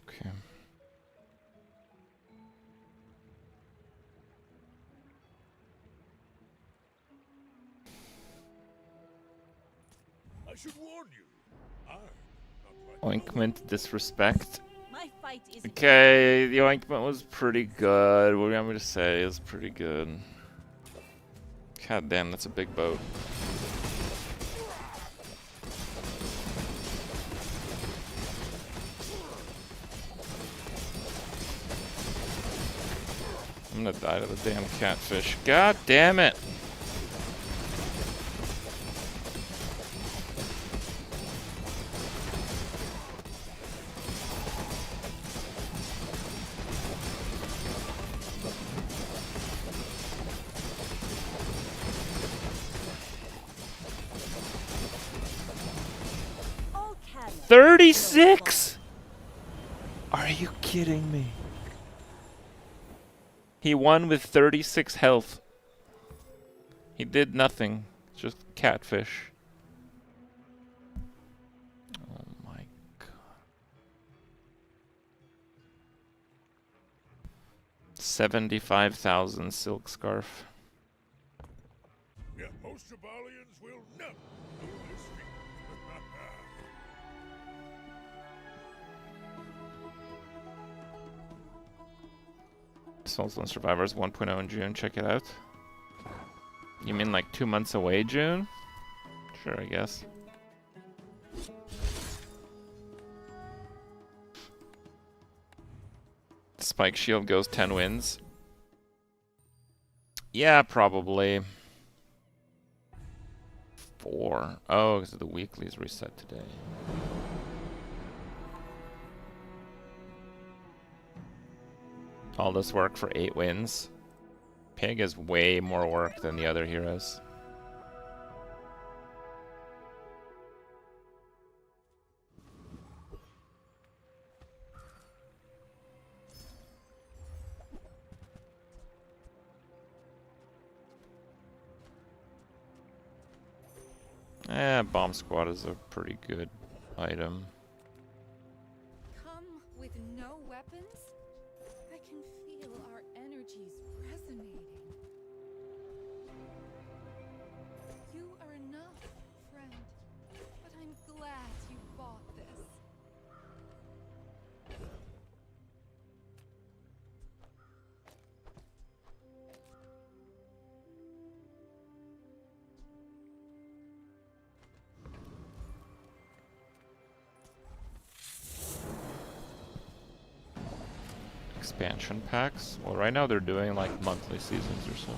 [SPEAKER 1] Okay.
[SPEAKER 8] I should warn you. I'm not like
[SPEAKER 1] Ointment disrespect.
[SPEAKER 2] My fight isn't
[SPEAKER 1] Okay, the ointment was pretty good. What do you want me to say? It's pretty good. God damn, that's a big boat. I'm gonna die to the damn catfish. God damn it!
[SPEAKER 2] all cannons.
[SPEAKER 1] 36? Are you kidding me? He won with 36 health. He did nothing. Just catfish. Oh my god. 75,000 silk scarf.
[SPEAKER 8] Yeah, most Jabalians will never do this feat.
[SPEAKER 1] Souls on Survivors 1.0 in June. Check it out. You mean like 2 months away, June? Sure, I guess. Spike Shield goes 10 wins. Yeah, probably. 4. Oh, because the weekly's reset today. All this work for 8 wins. Pig is way more work than the other heroes. Bomb Squad is a pretty good item.
[SPEAKER 5] Come with no weapons? I can feel our energies resonating. You are enough, friend. But I'm glad you bought this.
[SPEAKER 1] expansion packs? Well, right now they're doing like monthly seasons or so.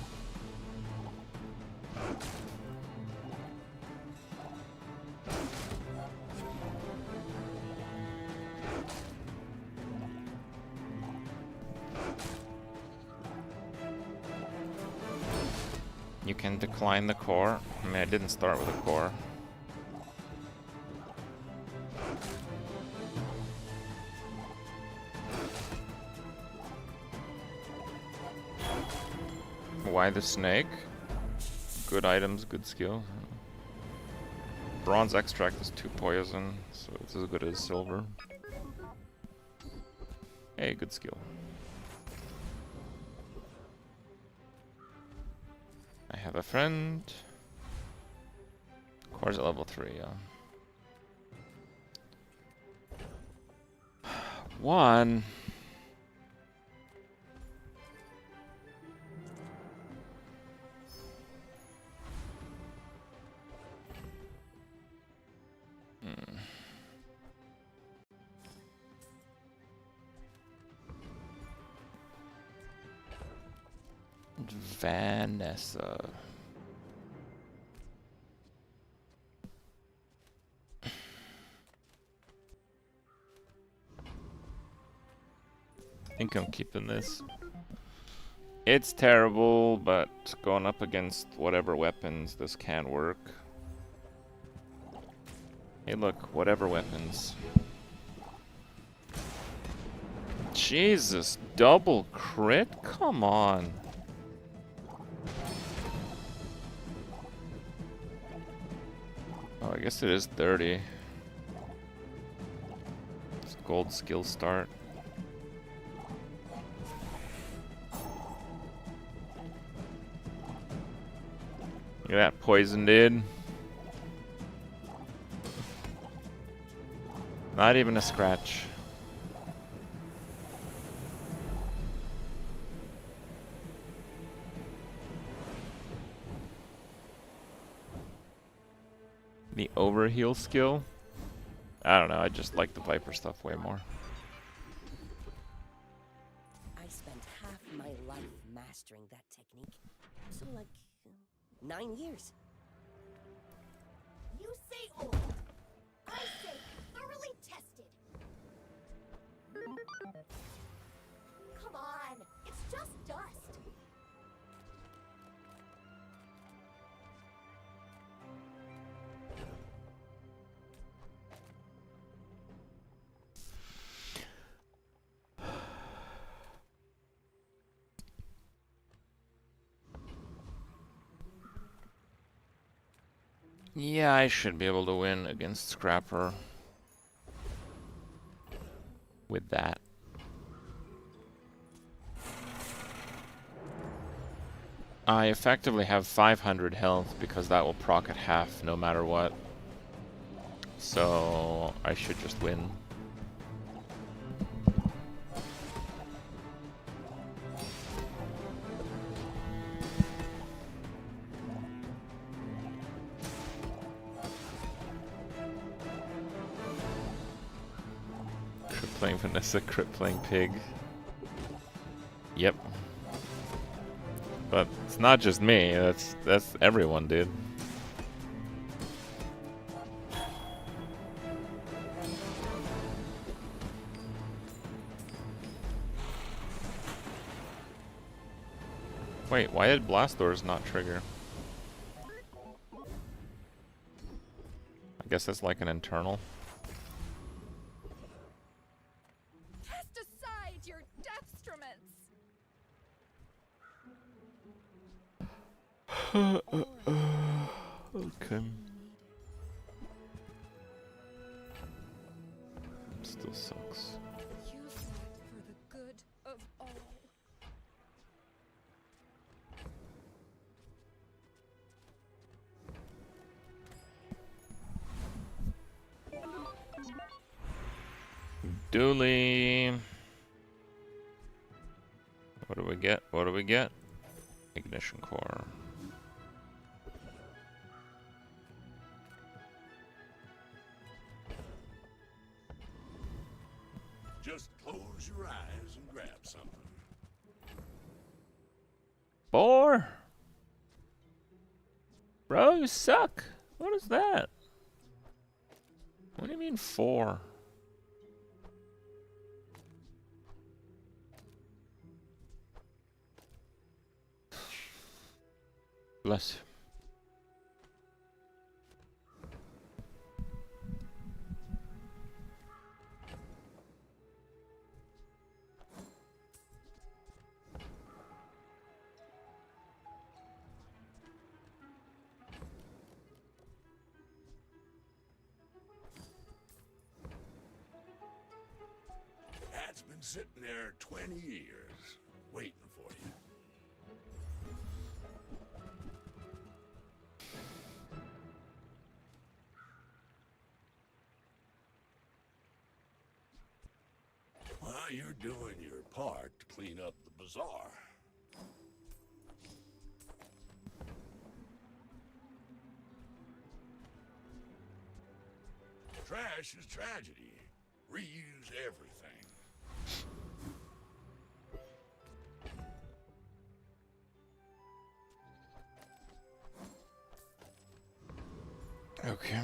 [SPEAKER 1] You can decline the core. I mean, I didn't start with a core. Why the snake? Good items, good skill. Bronze extract is 2 poison, so it's as good as silver. Hey, good skill. I have a friend. Core's at level 3, yeah. 1. Vanessa. I think I'm keeping this. It's terrible, but going up against whatever weapons, this can work. Hey look, whatever weapons. Jesus, double crit? Come on. Oh, I guess it is 30. It's gold skill start. Look at that poison, dude. Not even a scratch. The overheal skill? I don't know, I just like the Viper stuff way more.
[SPEAKER 4] I spent half my life mastering that technique. So like 9 years.
[SPEAKER 3] You say old. I say thoroughly tested. Come on, it's just dust.
[SPEAKER 1] Yeah, I should be able to win against Scrapper with that. I effectively have 500 health because that will proc at half no matter what. So I should just win. Playing Vanessa, crit playing Pig. Yep. But it's not just me, that's everyone, dude. Wait, why did Blast Doors not trigger? I guess that's like an internal.
[SPEAKER 5] Cast aside your deathstruments.
[SPEAKER 1] Okay. Still sucks.
[SPEAKER 5] Use that for the good of all.
[SPEAKER 1] Dooley. What do we get? What do we get? Ignition core.
[SPEAKER 8] Just close your eyes and grab something.
[SPEAKER 1] 4? Bro, you suck. What is that? What do you mean 4? Bless you.
[SPEAKER 8] That's been sitting there 20 years, waiting for you. Well, you're doing your part to clean up the bazaar. Trash is tragedy. Reuse everything.
[SPEAKER 1] Okay.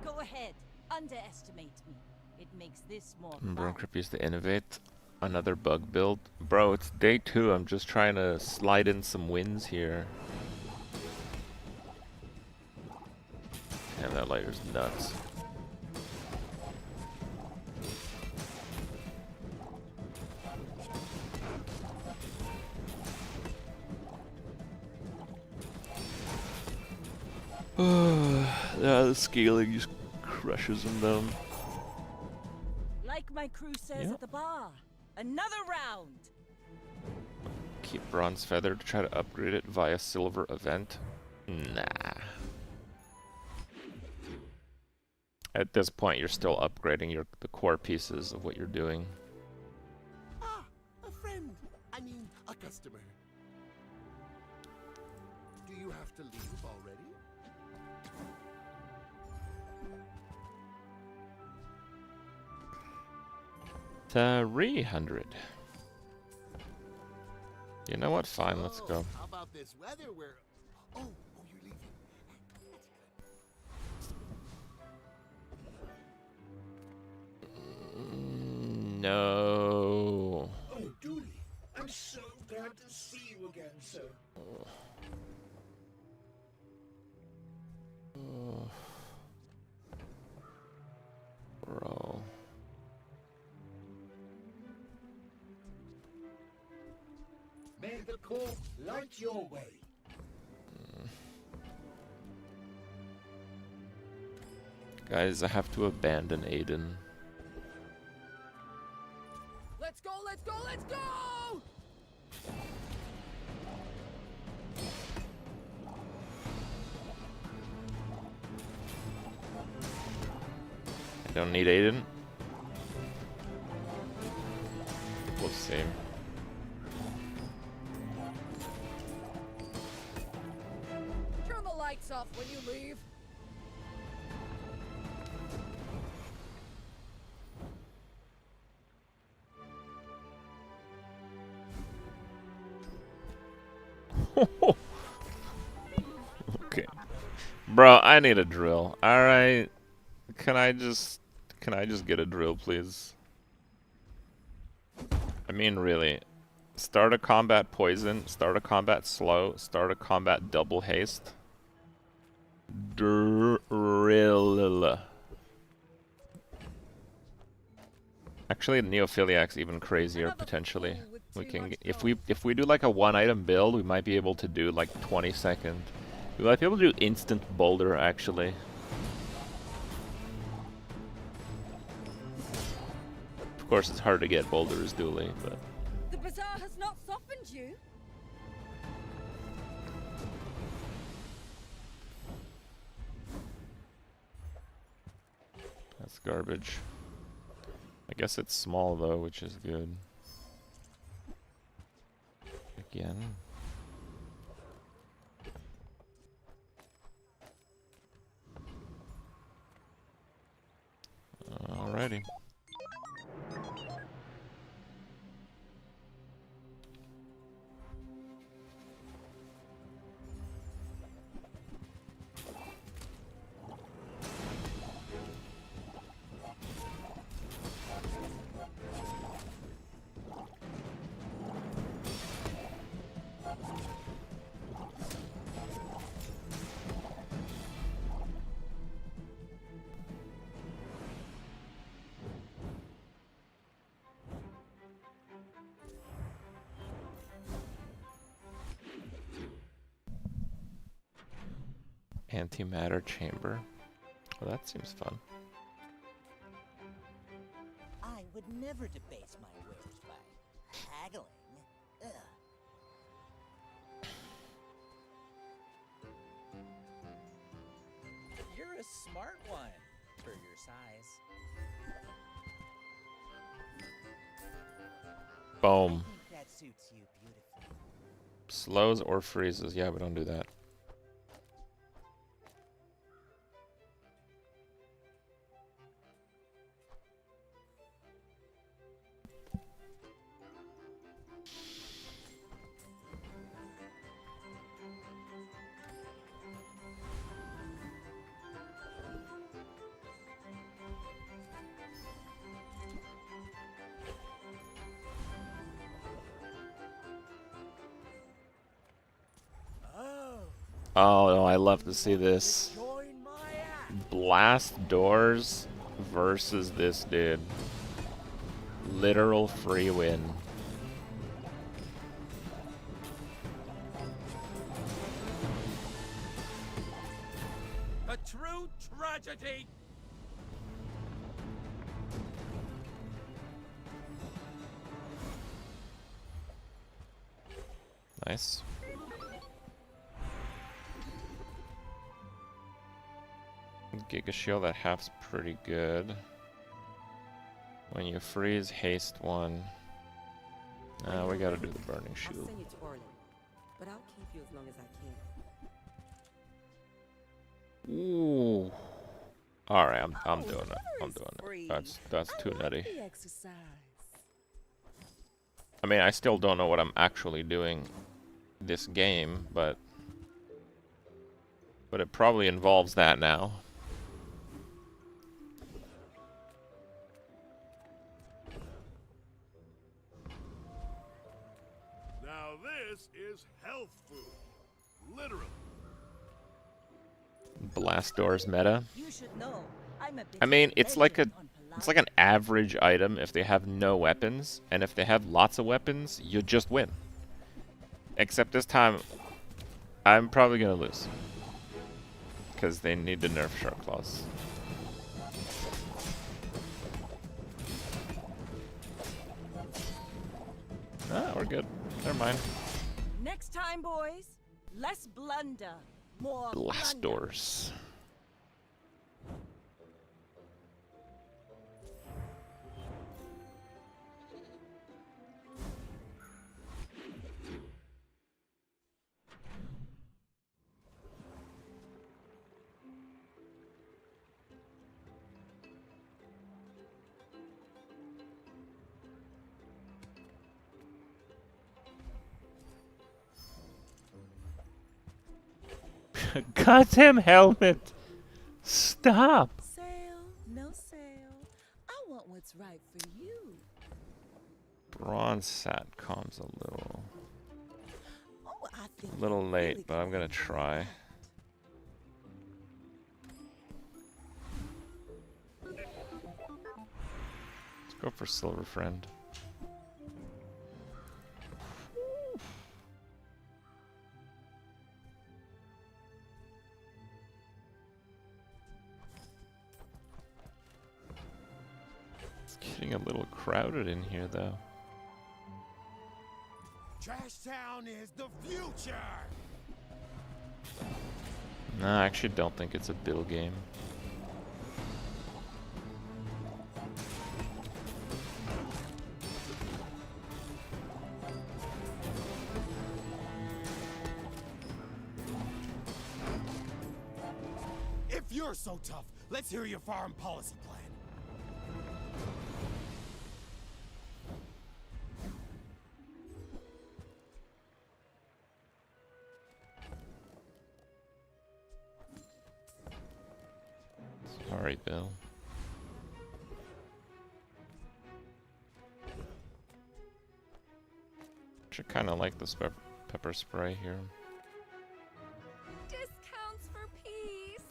[SPEAKER 2] Go ahead. Underestimate me. It makes this more
[SPEAKER 1] Bro,
[SPEAKER 2] fun.
[SPEAKER 1] Crippy used to innovate. Another bug build. Bro, it's day 2. I'm just trying to slide in some wins here. Damn, that lighter's nuts. Yeah, the scaling just crushes them down.
[SPEAKER 2] Like my crew says at the bar. Another round.
[SPEAKER 1] Keep Bronze Feather to try to upgrade it via Silver Event. Nah. At this point, you're still upgrading the core pieces of what you're doing.
[SPEAKER 12] Ah, a friend. I mean, a customer. Do you have to leave already?
[SPEAKER 1] 300. You know what? Fine, let's go.
[SPEAKER 12] How about this weather where... Oh, you're leaving.
[SPEAKER 1] No.
[SPEAKER 11] Oh, Dooley, I'm so glad to see you again, sir.
[SPEAKER 1] Bro.
[SPEAKER 11] May the court light your way.
[SPEAKER 1] Guys, I have to abandon Aiden.
[SPEAKER 13] Let's go, let's go, let's go!
[SPEAKER 1] I don't need Aiden. We'll see.
[SPEAKER 13] Turn the lights off when you leave.
[SPEAKER 1] Okay. Bro, I need a drill. Alright. Can I just get a drill, please? I mean, really. Start a combat poison, start a combat slow, start a combat double haste. Drill. Actually, Neophiliac's even crazier potentially. We can if we do like a 1-item build, we might be able to do like 20-second. We might be able to do instant boulder actually. Of course, it's hard to get boulders dually, but
[SPEAKER 2] The bazaar has not softened you.
[SPEAKER 1] that's garbage. I guess it's small though, which is good. Again. Alrighty. Antimatter chamber. Well, that seems fun.
[SPEAKER 6] I would never debase my wares by haggling. Ugh. You're a smart one for your size.
[SPEAKER 1] Boom.
[SPEAKER 6] I think that suits you beautifully.
[SPEAKER 1] Slows or freezes. Yeah, we don't do that. Oh no, I love to see this. Blast doors versus this dude. Literal free win.
[SPEAKER 16] A true tragedy.
[SPEAKER 1] Nice. Giga Shield at half's pretty good. When you freeze, haste one. We gotta do the burning
[SPEAKER 9] I'll
[SPEAKER 1] shield.
[SPEAKER 9] send you to Orlin, but I'll keep you as long as I can.
[SPEAKER 1] Ooh. All right, I'm doing it. I'm doing it. That's too nutty. I mean, I still don't know what I'm actually doing this game, but it probably involves that now.
[SPEAKER 8] Now this is health food. Literally.
[SPEAKER 1] Blast doors meta.
[SPEAKER 2] You should know. I'm a bit
[SPEAKER 1] I mean,
[SPEAKER 2] of
[SPEAKER 1] it's like
[SPEAKER 2] legend on
[SPEAKER 1] it's like an average item if they have no weapons, and if they have lots of weapons, you just win. Except this time, I'm probably gonna lose because they need to nerf Shark Claws. Ah, we're good. Never mind.
[SPEAKER 2] Next time, boys, less blunder, more
[SPEAKER 1] Blast
[SPEAKER 2] blunder.
[SPEAKER 1] doors. Goddamn helmet! Stop!
[SPEAKER 2] Sale, no sale. I want what's right for you.
[SPEAKER 1] Bronze Satcom's a little
[SPEAKER 2] Oh, I think
[SPEAKER 1] late, but I'm gonna try. Let's go for Silver Friend. It's getting a little crowded in here, though.
[SPEAKER 11] Trash Town is the future!
[SPEAKER 1] No, I actually don't think it's a Bill game.
[SPEAKER 11] If you're so tough, let's hear your foreign policy plan.
[SPEAKER 1] Sorry, Bill. Actually, kind of like this pepper spray here.
[SPEAKER 5] Discounts for peace.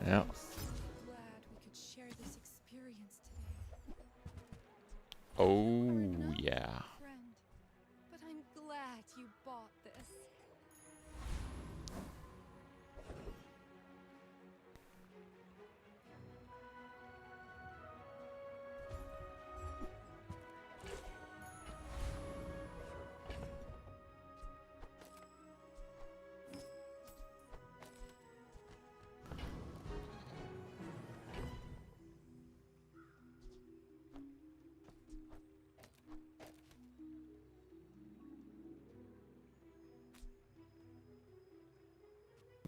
[SPEAKER 1] Yeah.
[SPEAKER 5] Glad we could share this experience today.
[SPEAKER 1] Oh, yeah.
[SPEAKER 5] Friend, but I'm glad you bought this.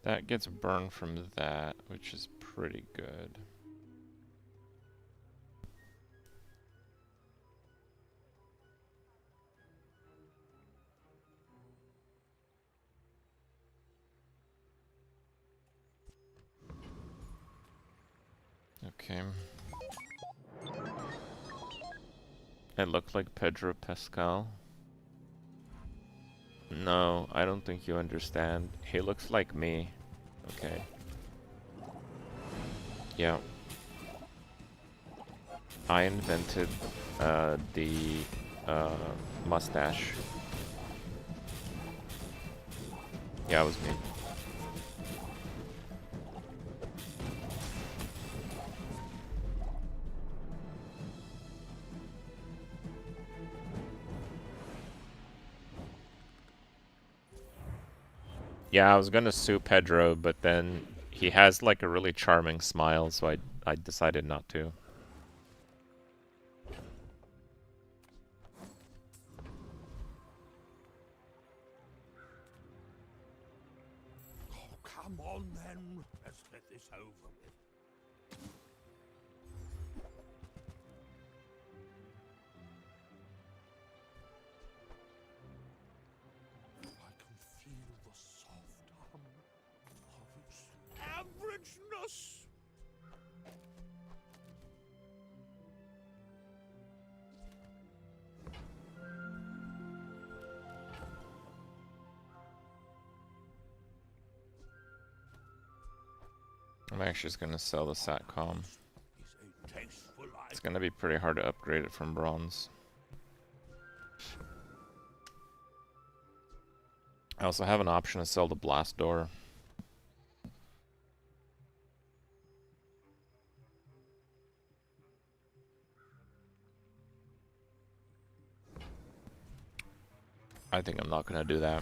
[SPEAKER 1] That gets burned from that, which is pretty good. Okay. I look like Pedro Pascal. No, I don't think you understand. He looks like me. Okay. Yeah. I invented the mustache. Yeah, it was me. Yeah, I was gonna sue Pedro, but then he has like a really charming smile, so I decided not to.
[SPEAKER 8] Oh, come on then. Let's get this over with. I can feel the soft hum of its averageness.
[SPEAKER 1] I'm actually just gonna sell the SATCOM. It's gonna be pretty hard to upgrade it from bronze. I also have an option to sell the blast door. I think I'm not gonna do that.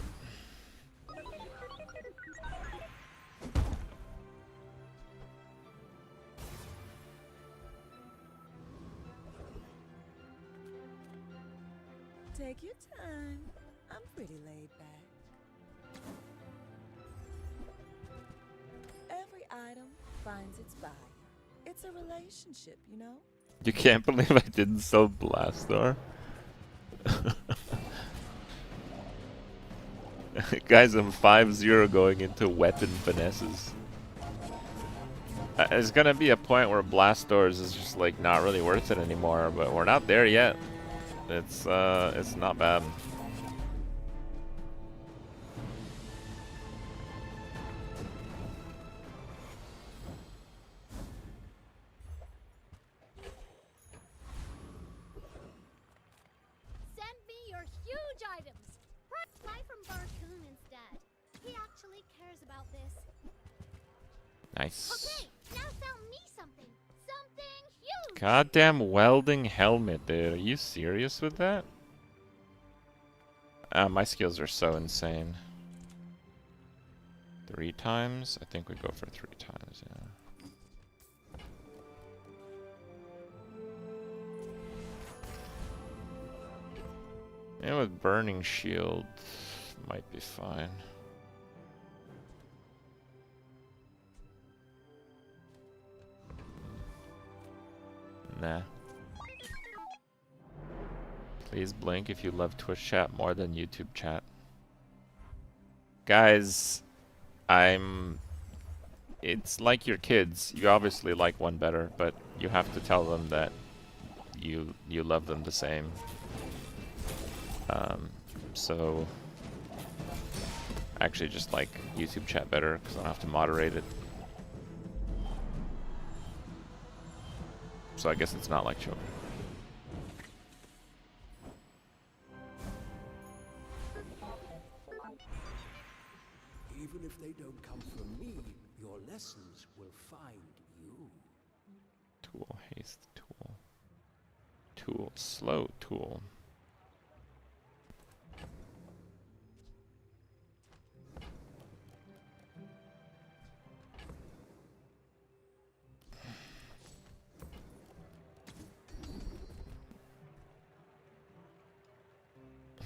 [SPEAKER 2] Take your time. I'm pretty laid back. Every item finds its buyer. It's a relationship, you know?
[SPEAKER 1] You can't believe I didn't sell blast door. Guys, I'm 5-0 going into weapon finesses. There's gonna be a point where blast doors is just like not really worth it anymore, but we're not there yet. It's not bad.
[SPEAKER 3] Send me your huge items. Buy from Barcoon instead. He actually cares about this.
[SPEAKER 1] Nice.
[SPEAKER 3] Okay, now sell me something. Something huge.
[SPEAKER 1] Goddamn welding helmet, dude. Are you serious with that? My skills are so insane. 3 times? I think we go for 3 times, yeah. And with burning shield, might be fine. Nah. Please blink if you love Twitch chat more than YouTube chat. Guys, it's like your kids. You obviously like one better, but you have to tell them that you love them the same. So I actually just like YouTube chat better because I don't have to moderate it. So I guess it's not like children.
[SPEAKER 11] Even if they don't come from me, your lessons will find you.
[SPEAKER 1] Tool, haste, tool. Tool, slow tool.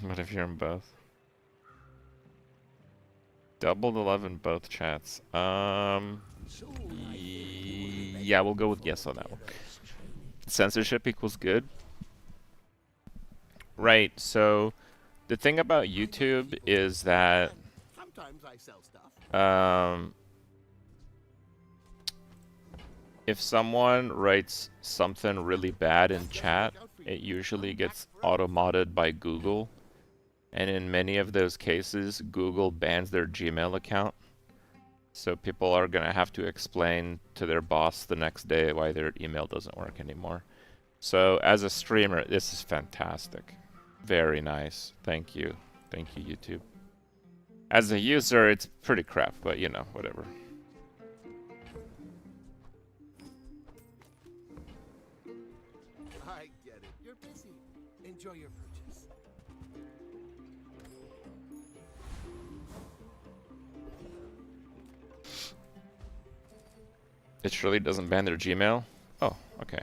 [SPEAKER 1] What if you're in both? Doubled 11 both chats. Yeah, we'll go with yes on that one. Censorship equals good. Right, so the thing about YouTube is that
[SPEAKER 12] Sometimes I sell stuff.
[SPEAKER 1] if someone writes something really bad in chat, it usually gets auto-modded by Google. And in many of those cases, Google bans their Gmail account. So people are going to have to explain to their boss the next day why their email doesn't work anymore. So as a streamer, this is fantastic. Very nice. Thank you. Thank you, YouTube. As a user, it's pretty crap, but you know, whatever.
[SPEAKER 12] I get it. You're busy. Enjoy your purchase.
[SPEAKER 1] It surely doesn't ban their Gmail? Oh, okay.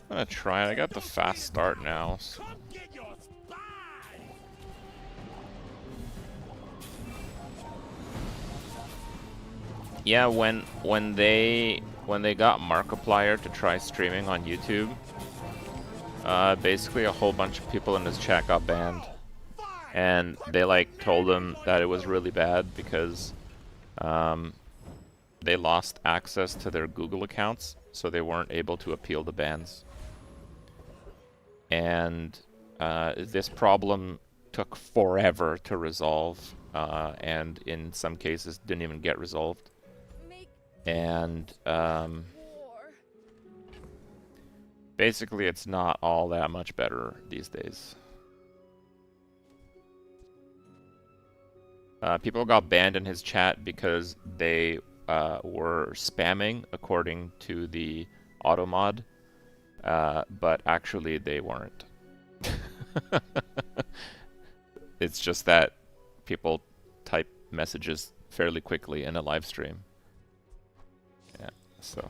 [SPEAKER 1] I'm gonna try it. I got the fast start now. So. Yeah, when they got Markiplier to try streaming on YouTube, basically a whole bunch of people in his chat got banned, and they like told him that it was really bad because they lost access to their Google accounts, so they weren't able to appeal the bans. And this problem took forever to resolve, and in some cases didn't even get resolved. And basically it's not all that much better these days. People got banned in his chat because they were spamming according to the auto mod, but actually they weren't. It's just that people type messages fairly quickly in a live stream. Yeah, so.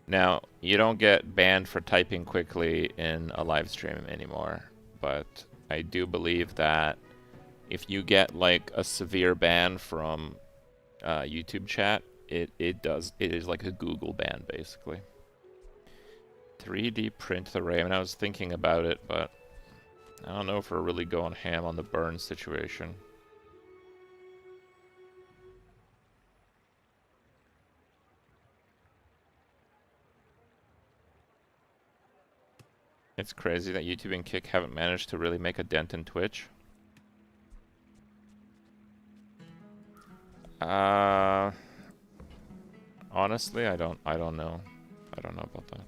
[SPEAKER 1] Now, you don't get banned for typing quickly in a live stream anymore, but I do believe that if you get like a severe ban from YouTube chat, it is like a Google ban basically. 3D print the ray. I mean, I was thinking about it, but I don't know if we're really going ham on the burn situation. It's crazy that YouTube and Kick haven't managed to really make a dent in Twitch. Honestly, I don't know. I don't know about that.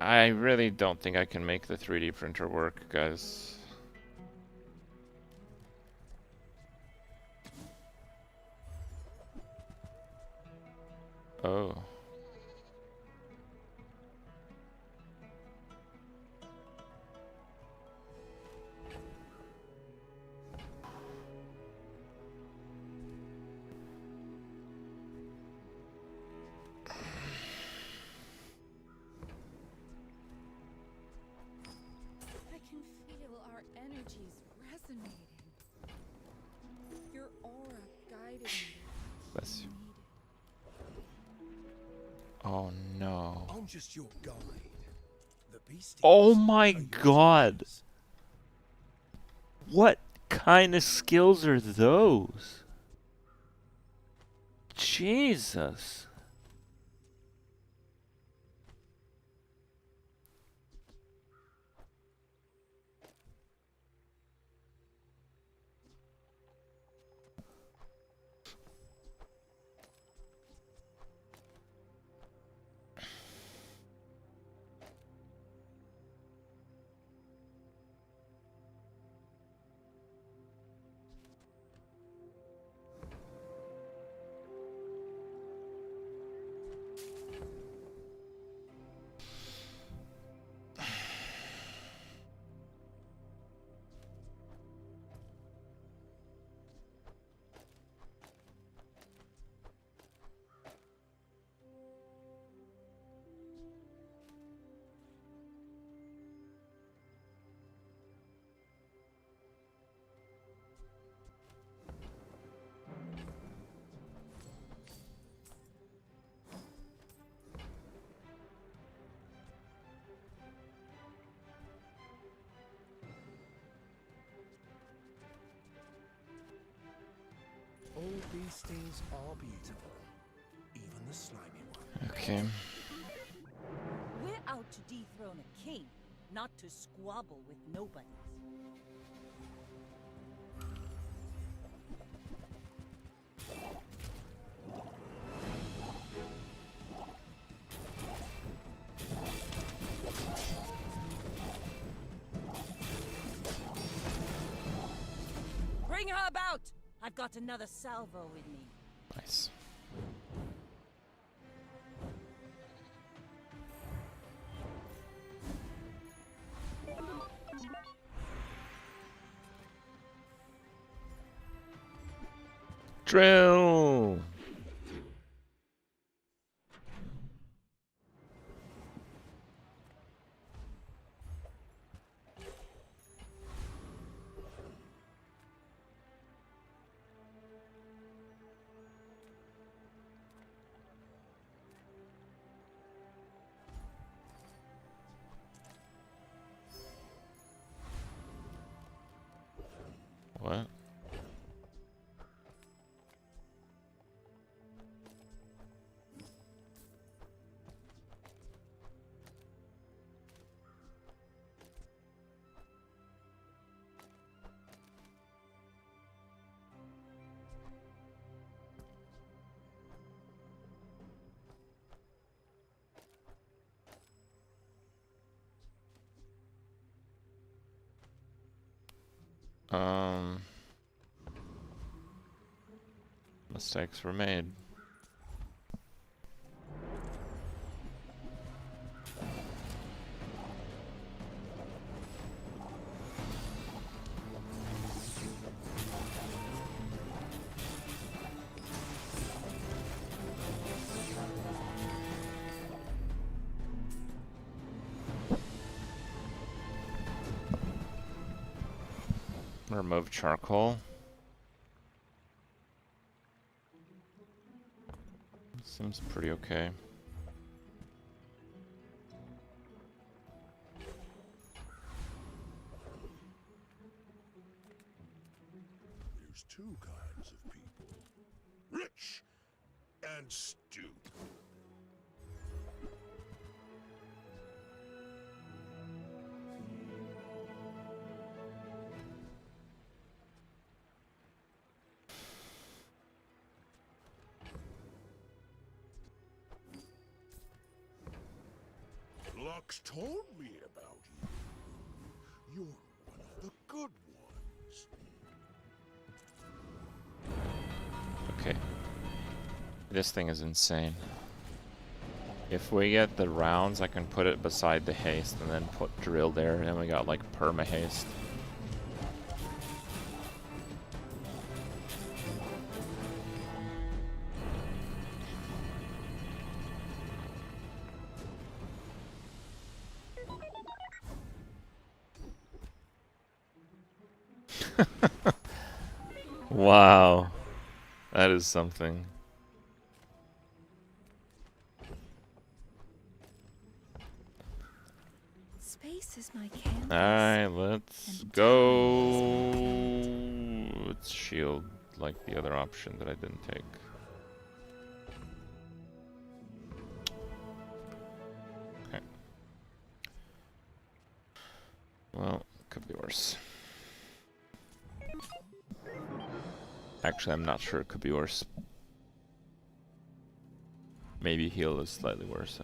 [SPEAKER 1] I really don't think I can make the 3D printer work, guys. Oh.
[SPEAKER 5] I can feel our energies resonating. Your aura guided me.
[SPEAKER 1] Bless you. Oh no.
[SPEAKER 17] I'm just your guide. The beasties
[SPEAKER 1] Oh my
[SPEAKER 17] are your
[SPEAKER 1] god. What kind of skills are those? Jesus.
[SPEAKER 11] These things are beautiful, even the slimy one.
[SPEAKER 1] Okay.
[SPEAKER 2] We're out to dethrone a king, not to squabble with nobodies. Bring her about! I've got another salvo in me.
[SPEAKER 1] Nice. Drill! What? Mistakes were made. Remove charcoal. Seems pretty okay.
[SPEAKER 8] There's two kinds of people. Rich and stupid. Lux told me about you. You're one of the good ones.
[SPEAKER 1] Okay. This thing is insane. If we get the rounds, I can put it beside the haste and then put drill there, and we got like perma haste. Wow. That is something.
[SPEAKER 5] Space is my canvas.
[SPEAKER 1] Alright, let's go. Let's shield like the other option that I didn't take. Okay. Well, could be worse. Actually, I'm not sure. It could be worse. Maybe heal is slightly worse.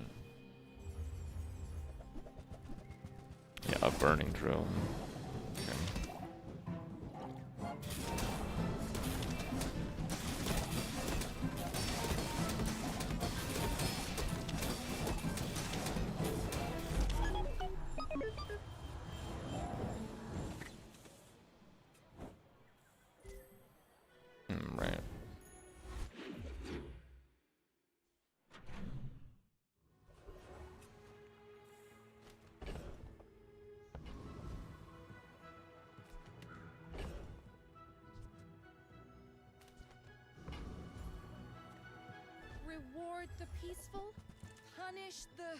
[SPEAKER 1] Yeah, a burning drill. Okay. Right.
[SPEAKER 13] Reward the peaceful, punish the...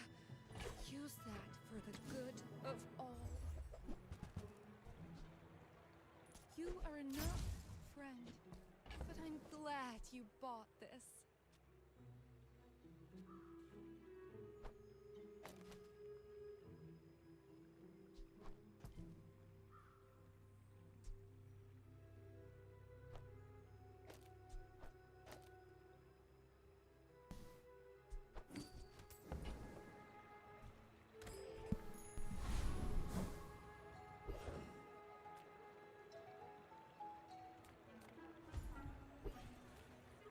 [SPEAKER 13] Use that for the good of all. You are enough, friend, but I'm glad you bought this.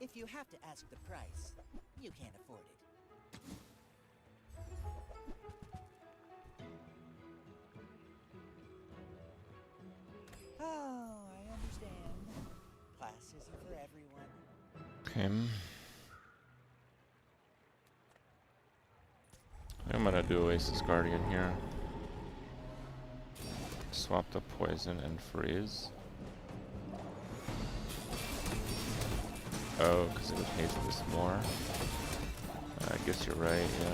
[SPEAKER 6] If you have to ask the price, you can't afford it. Oh, I understand. Class isn't for everyone.
[SPEAKER 1] Okay. I'm gonna do Oasis Guardian here. Swap the poison and freeze. Oh, because it would haste this more. I guess you're right, yeah.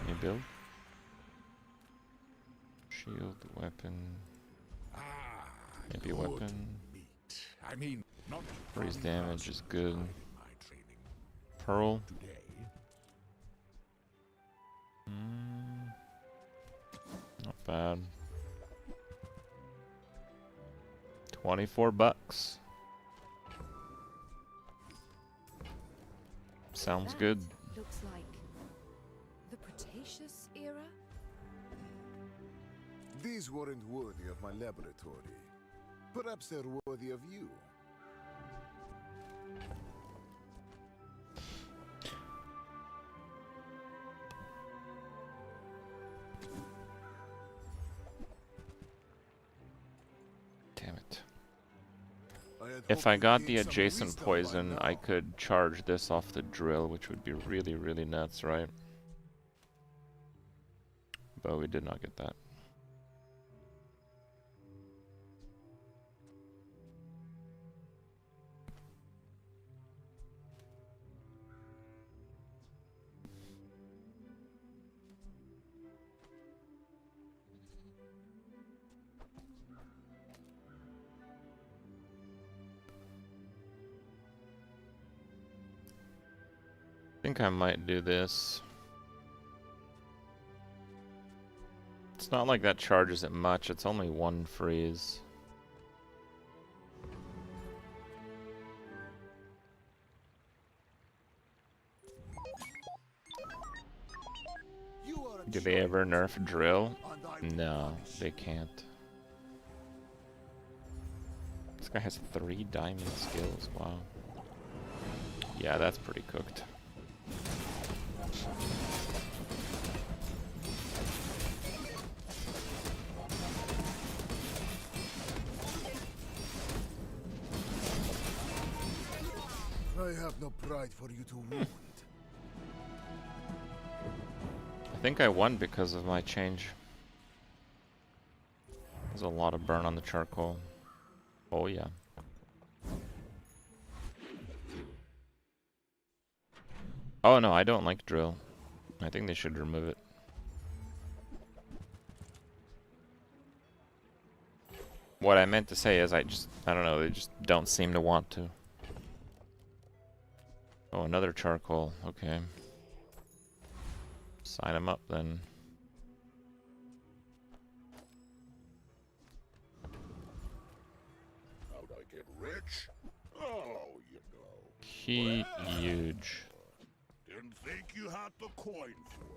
[SPEAKER 1] Any build? Shield, weapon. Maybe weapon.
[SPEAKER 8] I mean, not
[SPEAKER 1] Freeze damage is good. Pearl. Not bad. 24 bucks. Sounds good.
[SPEAKER 5] Looks like the Cretaceous era?
[SPEAKER 12] These weren't worthy of my laboratory. Perhaps they're worthy of you.
[SPEAKER 1] Damn it. If I got the adjacent poison, I could charge this off the drill, which would be really, really nuts, right? But we did not get that. I think I might do this. It's not like that charges it much, it's only one freeze. Do they ever nerf drill? No, they can't. This guy has 3 diamond skills, wow. Yeah, that's pretty cooked.
[SPEAKER 12] I have no pride for you to wound.
[SPEAKER 1] I think I won because of my change. There's a lot of burn on the charcoal. Oh yeah. Oh no, I don't like drill. I think they should remove it. What I meant to say is I don't know, they just don't seem to want to. Oh, another charcoal, okay. Sign him up then.
[SPEAKER 8] How'd I get rich? Oh, you know.
[SPEAKER 1] Huge.
[SPEAKER 8] Didn't think you had the coin for it.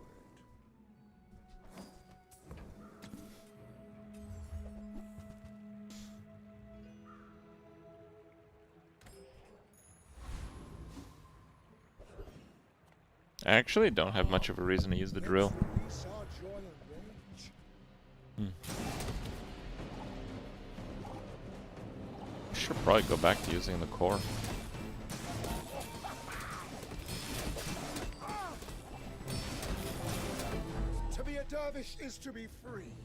[SPEAKER 1] I actually don't have much of a reason to use the drill. Should probably go back to using the core.
[SPEAKER 11] To be a dervish is to be free.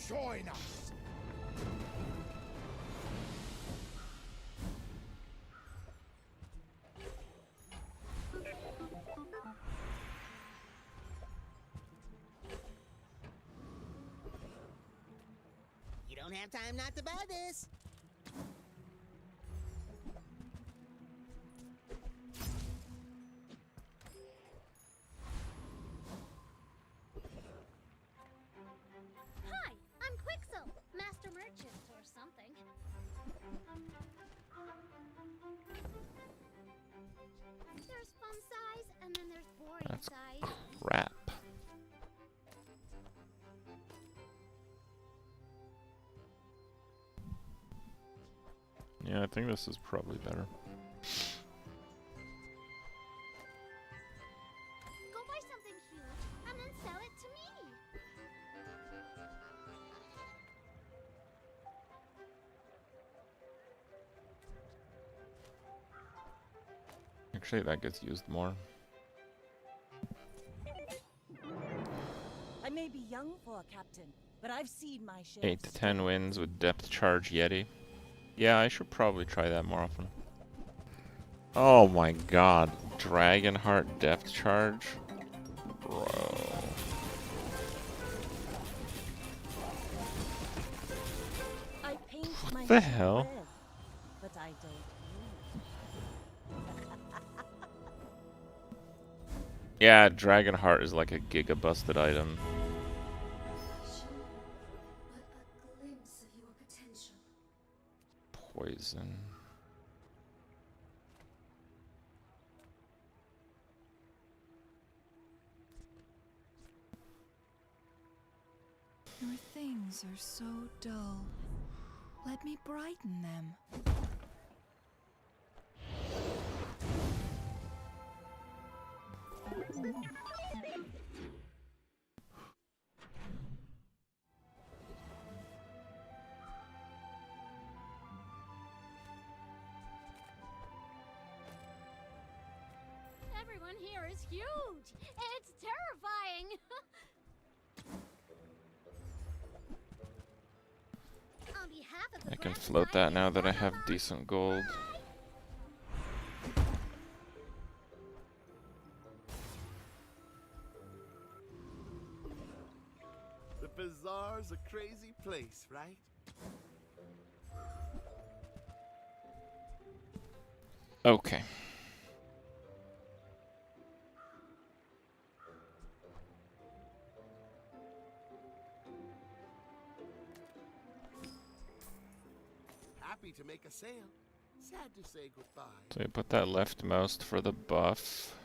[SPEAKER 11] Join us.
[SPEAKER 4] don't have time not to buy this.
[SPEAKER 3] Hi, I'm Quixel, Master Merchant or something. There's fun size, and then there's boring
[SPEAKER 1] That's
[SPEAKER 3] size.
[SPEAKER 1] crap. Yeah, I think this is probably better.
[SPEAKER 3] Go buy something huge, and then sell it to me.
[SPEAKER 1] Actually, that gets used more.
[SPEAKER 2] I may be young for a captain, but I've seen my share.
[SPEAKER 1] 8 to 10 wins with depth charge Yeti. Yeah, I should probably try that more often. Oh my god. Dragonheart depth charge? Bro.
[SPEAKER 2] I paint my
[SPEAKER 1] What the hell?
[SPEAKER 2] red, but I don't
[SPEAKER 1] Yeah, Dragonheart is like a giga busted item.
[SPEAKER 18] But a glimpse of your potential.
[SPEAKER 1] Poison.
[SPEAKER 5] Your things are so dull. Let me brighten them.
[SPEAKER 3] Everyone here is huge. It's terrifying. On behalf of the
[SPEAKER 1] I can
[SPEAKER 3] grand
[SPEAKER 1] float that
[SPEAKER 3] design,
[SPEAKER 1] now that I have decent gold.
[SPEAKER 12] The Bazaar's a crazy place, right?
[SPEAKER 1] Okay.
[SPEAKER 12] Happy to make a sale. Sad to say goodbye.
[SPEAKER 1] So you put that leftmost for the buff.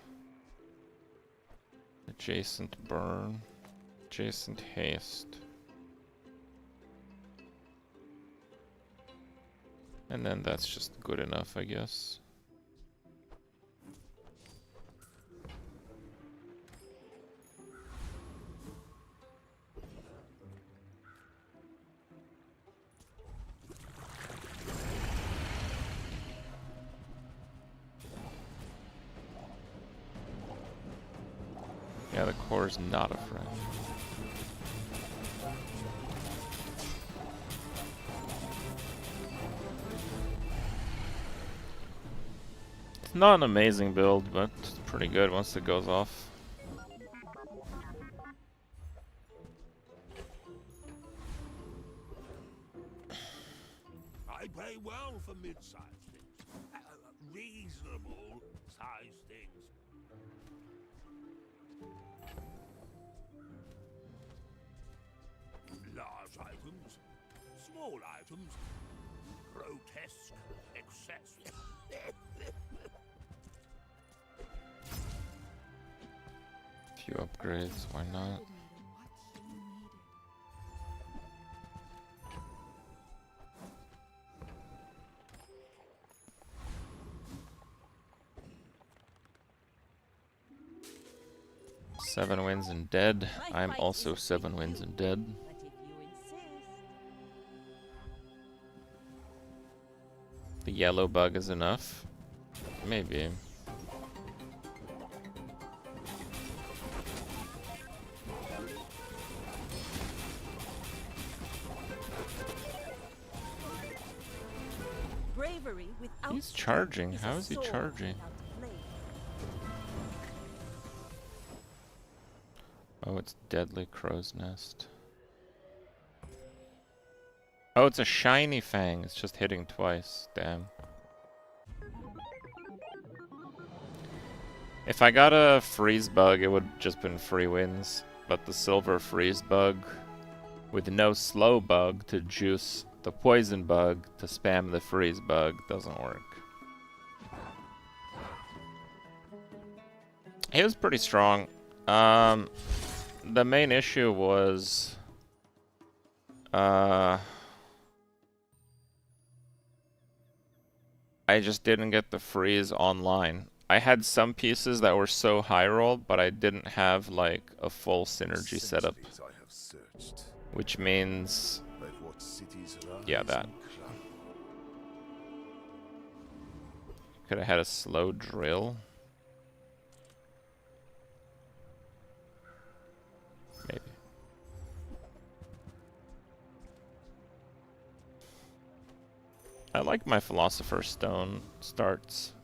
[SPEAKER 1] Adjacent burn. Adjacent haste. And then that's just good enough, I guess. Yeah, the core is not a friend. It's not an amazing build, but it's pretty good once it goes off.
[SPEAKER 8] I pay well for mid-sized things. Reasonable sized things. Large items, small items, grotesque excess.
[SPEAKER 1] Few upgrades, why not? Seven wins and dead. I'm also 7 wins and dead.
[SPEAKER 2] But if you insist.
[SPEAKER 1] The yellow bug is enough? Maybe.
[SPEAKER 2] Bravery without
[SPEAKER 1] He's charging.
[SPEAKER 2] strength
[SPEAKER 1] How
[SPEAKER 2] a
[SPEAKER 1] is he
[SPEAKER 2] sword
[SPEAKER 1] charging?
[SPEAKER 2] without blade.
[SPEAKER 1] Oh, it's Deadly Crow's Nest. Oh, it's a shiny Fang. It's just hitting twice. Damn. If I got a freeze bug, it would just been free wins. But the silver freeze bug with no slow bug to juice the poison bug to spam the freeze bug doesn't work. He was pretty strong. The main issue was I just didn't get the freeze online. I had some pieces that were so high rolled, but I didn't have like a full synergy setup. Which means, yeah, that. Could have had a slow drill. Maybe. I like my Philosopher's Stone starts.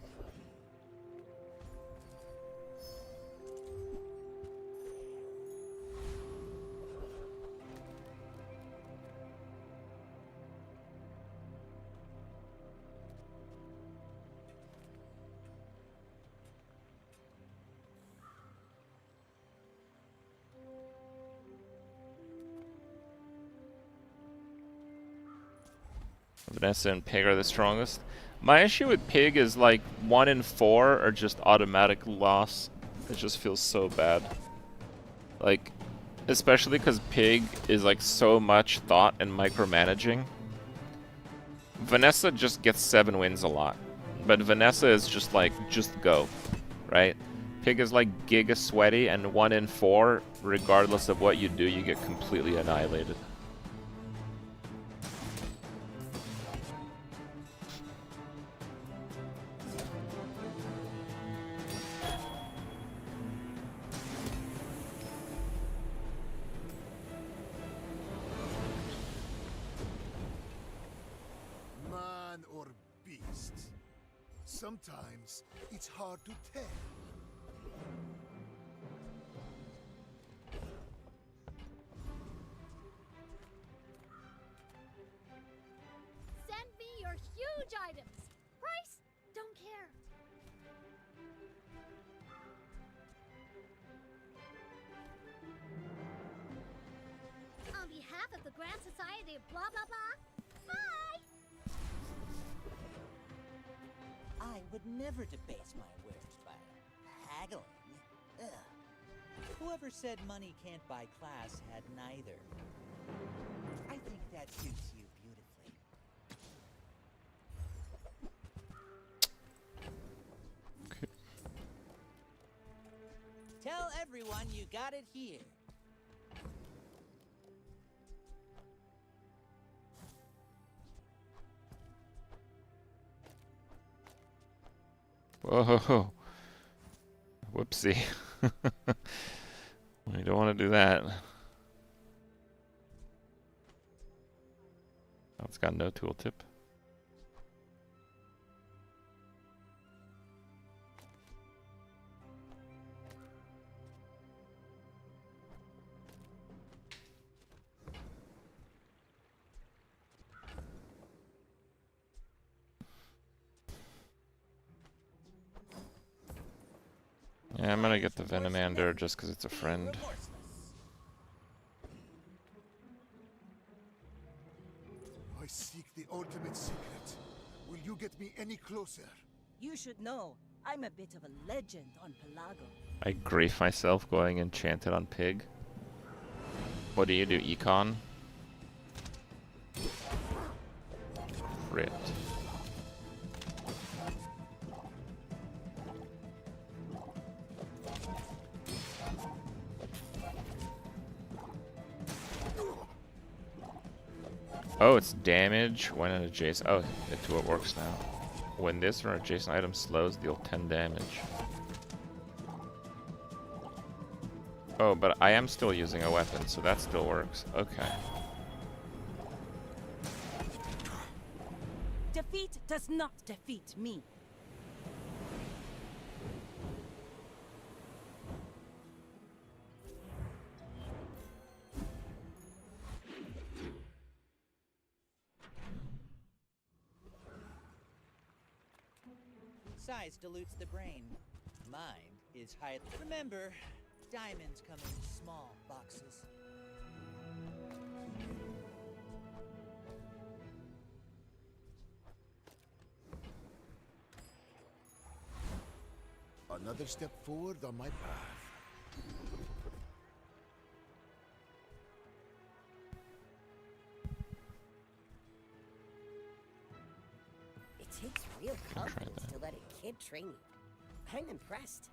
[SPEAKER 1] Vanessa and Pig are the strongest. My issue with Pig is like 1 in 4 are just automatic loss. It just feels so bad. Like, especially because Pig is like so much thought and micromanaging. Vanessa just gets 7 wins a lot. But Vanessa is just like, just go. Right? Pig is like giga sweaty, and 1 in 4, regardless of what you do, you get completely annihilated.
[SPEAKER 12] Man or beast? Sometimes it's hard to tell.
[SPEAKER 3] Send me your huge items. Price? Don't care. On behalf of the Grand Society of blah blah blah. Bye.
[SPEAKER 6] I would never debase my wares by haggling. Ugh. Whoever said money can't buy class had neither. I think that suits you beautifully.
[SPEAKER 1] Okay.
[SPEAKER 6] Tell everyone you got it here.
[SPEAKER 1] Whoa. Whoopsie. We don't want to do that. Oh, it's got no tooltip. Yeah, I'm gonna get the Venomander just because it's a friend.
[SPEAKER 12] I seek the ultimate secret. Will you get me any closer?
[SPEAKER 2] You should know, I'm a bit of a legend on Pelago.
[SPEAKER 1] I grief myself going enchanted on Pig. What do? Econ? Crit. Oh, it's damage when an adjacent. Oh, it's what works now. When this or an adjacent item slows, deal 10 damage. Oh, but I am still using a weapon, so that still works. Okay.
[SPEAKER 2] Defeat does not defeat me.
[SPEAKER 6] size dilutes the brain. Mine is high. Remember, diamonds come in small boxes.
[SPEAKER 12] Another step forward on my path.
[SPEAKER 4] It takes real confidence to let a kid train you. I'm impressed.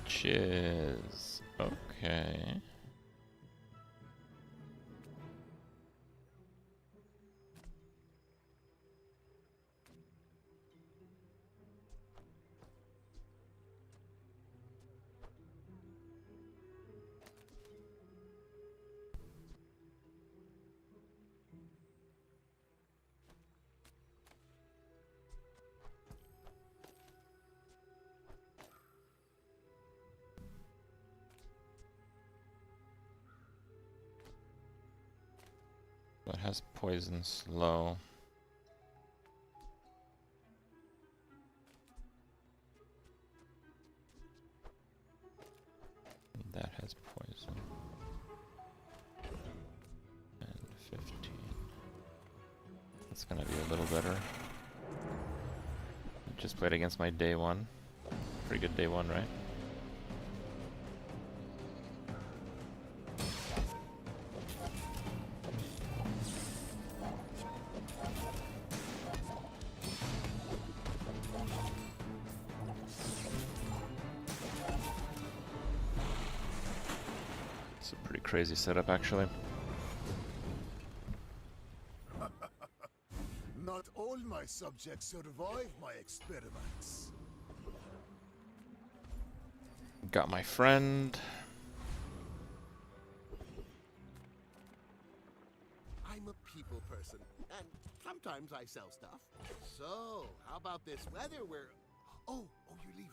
[SPEAKER 1] Beaches. Okay. What has poison slow? That has poison. And 15. That's gonna be a little better. Just played against my day one. Pretty good day one, right? It's a pretty crazy setup, actually.
[SPEAKER 12] Not all my subjects survive my experiments.
[SPEAKER 1] Got my friend.
[SPEAKER 12] I'm a people person, and sometimes I sell stuff. So, how about this weather where... Oh, you're leaving.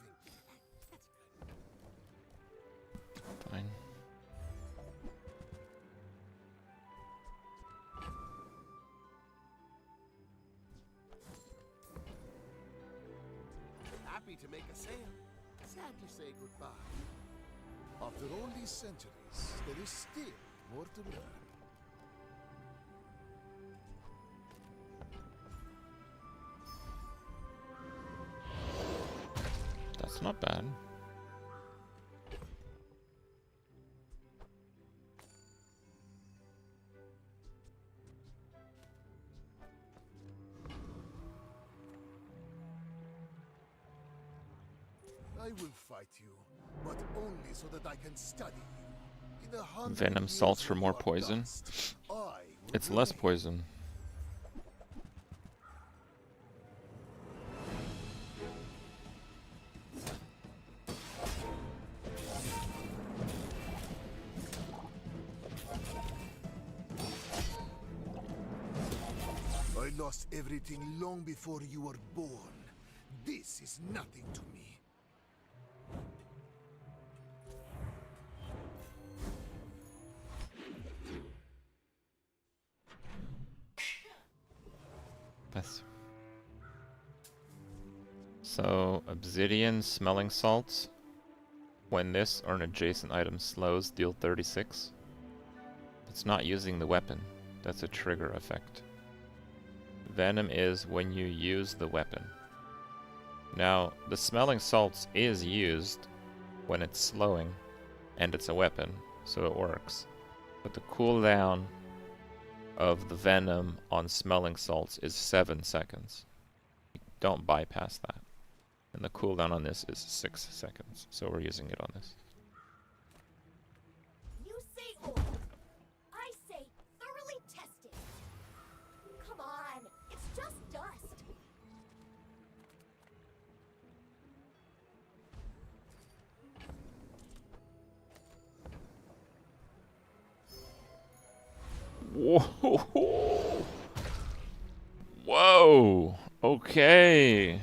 [SPEAKER 1] Fine.
[SPEAKER 12] Happy to make a sale. Sad to say goodbye. After all these centuries, there is still more to learn.
[SPEAKER 1] That's not bad.
[SPEAKER 12] I will fight you, but only so that I can study you. In 100
[SPEAKER 1] Venom
[SPEAKER 12] years
[SPEAKER 1] salts for
[SPEAKER 12] of
[SPEAKER 1] more
[SPEAKER 12] your
[SPEAKER 1] poison.
[SPEAKER 12] dust, I will
[SPEAKER 1] It's less
[SPEAKER 12] remain.
[SPEAKER 1] poison.
[SPEAKER 12] I lost everything long before you were born. This is nothing to me.
[SPEAKER 1] So, obsidian, smelling salts. When this or an adjacent item slows, deal 36. It's not using the weapon. That's a trigger effect. Venom is when you use the weapon. Now, the smelling salts is used when it's slowing, and it's a weapon, so it works. But the cooldown of the venom on smelling salts is 7 seconds. Don't bypass that. And the cooldown on this is 6 seconds, so we're using it on this.
[SPEAKER 3] You say old. I say thoroughly tested. Come on, it's just dust.
[SPEAKER 1] Whoa! Whoa! Okay.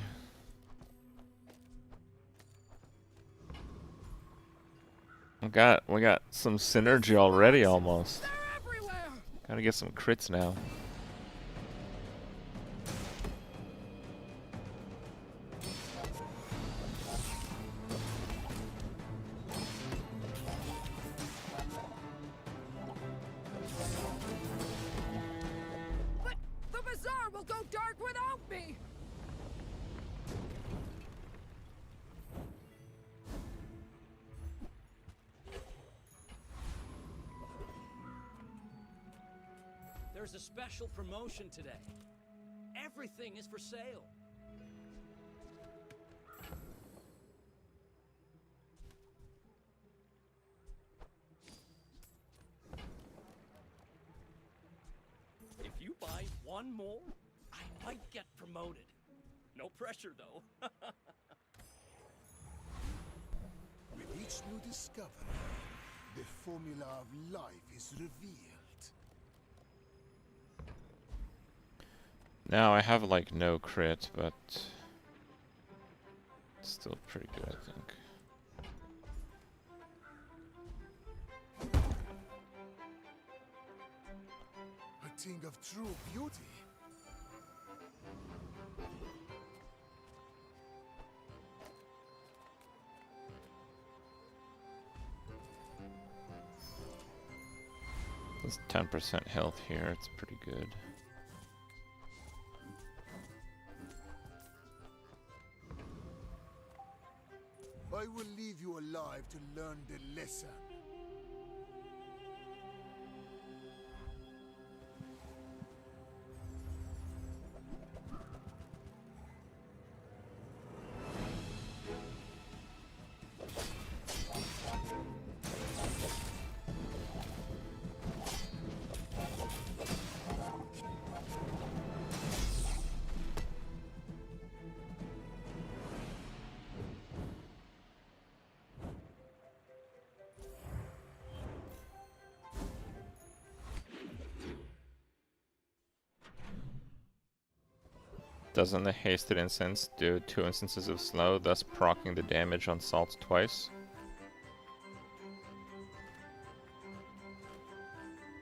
[SPEAKER 1] We got some synergy already almost. Gotta get some crits now.
[SPEAKER 11] There's a special promotion today. Everything is for sale. If you buy one more, I might get promoted. No pressure, though.
[SPEAKER 12] With each new discovery, the formula of life is revealed.
[SPEAKER 1] Now I have like no crit, but still pretty good, I think.
[SPEAKER 12] A thing of true beauty.
[SPEAKER 1] There's 10% health here, it's pretty good.
[SPEAKER 12] I will leave you alive to learn the lesson.
[SPEAKER 1] Doesn't the hasted incense do 2 instances of slow, thus proccing the damage on salts twice?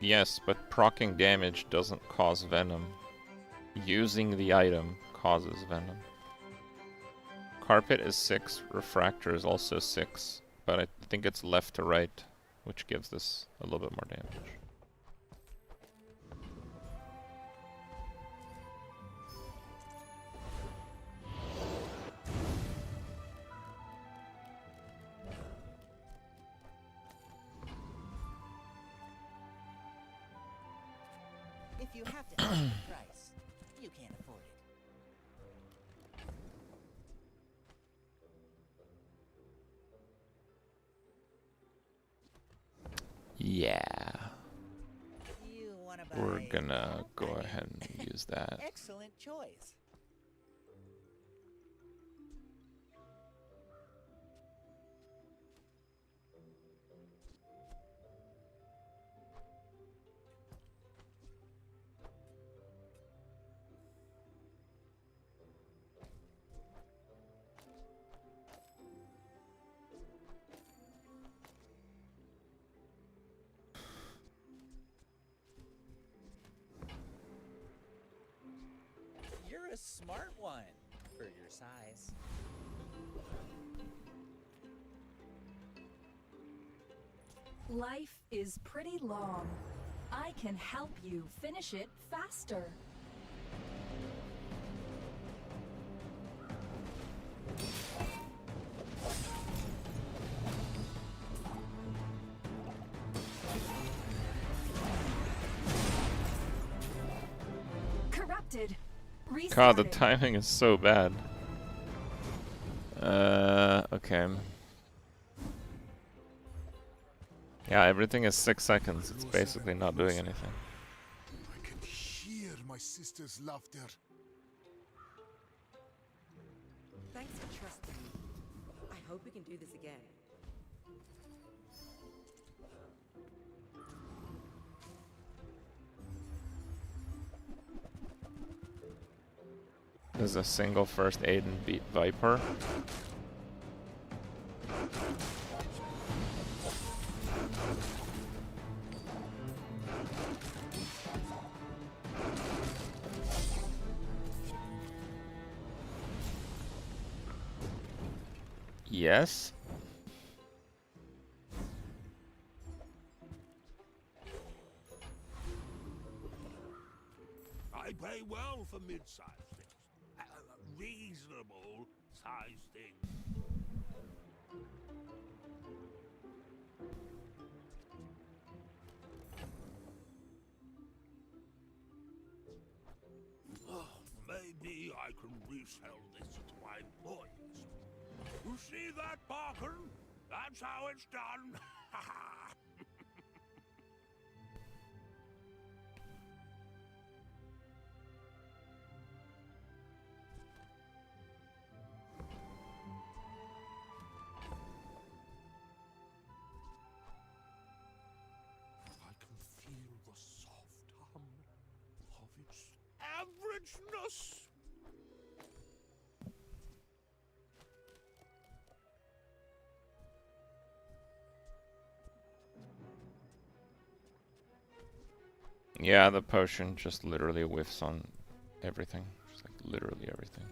[SPEAKER 1] Yes, but proccing damage doesn't cause venom. Using the item causes venom. Carpet is 6, Refractor is also 6, but I think it's left to right, which gives this a little bit more damage.
[SPEAKER 6] If you have to ask the price, you can't afford it.
[SPEAKER 1] Yeah.
[SPEAKER 6] You wanna
[SPEAKER 1] We're
[SPEAKER 6] buy
[SPEAKER 1] gonna go ahead and use that.
[SPEAKER 6] Excellent choice. You're a smart one for your size.
[SPEAKER 5] Life is pretty long. I can help you finish it faster. Corrupted.
[SPEAKER 1] God, the
[SPEAKER 5] Restarted.
[SPEAKER 1] timing is so bad. Okay. Yeah, everything is 6 seconds. It's basically not doing anything.
[SPEAKER 12] I can hear my sister's laughter.
[SPEAKER 9] Thanks for trusting me. I hope we can do this again.
[SPEAKER 1] Does a single first aid and beat Viper? Yes.
[SPEAKER 8] I pay well for mid-sized things. Reasonable sized things. sell this to my employees. You see that bargain? That's how it's done.
[SPEAKER 15] I can feel the soft hum of its averageness.
[SPEAKER 1] Yeah, the potion just literally whiffs on everything. Just like literally everything.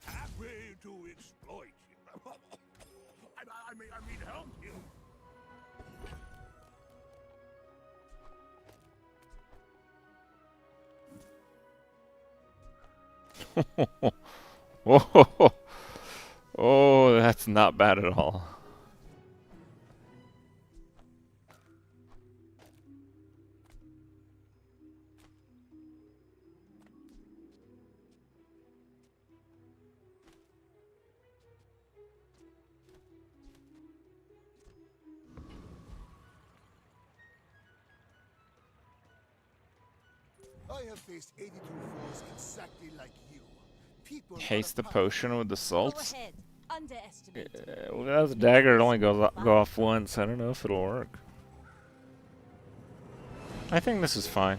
[SPEAKER 8] Happy to exploit you. I mean help you.
[SPEAKER 1] Whoa. Oh, that's not bad at all.
[SPEAKER 12] I have faced 82 foes exactly like you. People
[SPEAKER 1] Haste the potion with the salts.
[SPEAKER 2] Go ahead. Underestimate.
[SPEAKER 1] Well, that's a dagger. It only go off once. I don't know if it'll work. I think this is fine.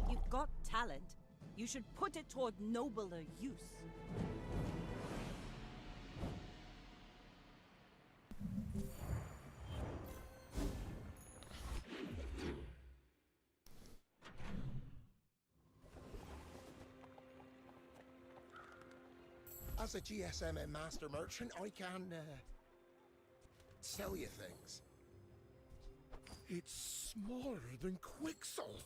[SPEAKER 2] You've got talent. You should put it toward nobler use.
[SPEAKER 11] As a GSM and master merchant, I can sell you things.
[SPEAKER 15] It's smaller than Quixel.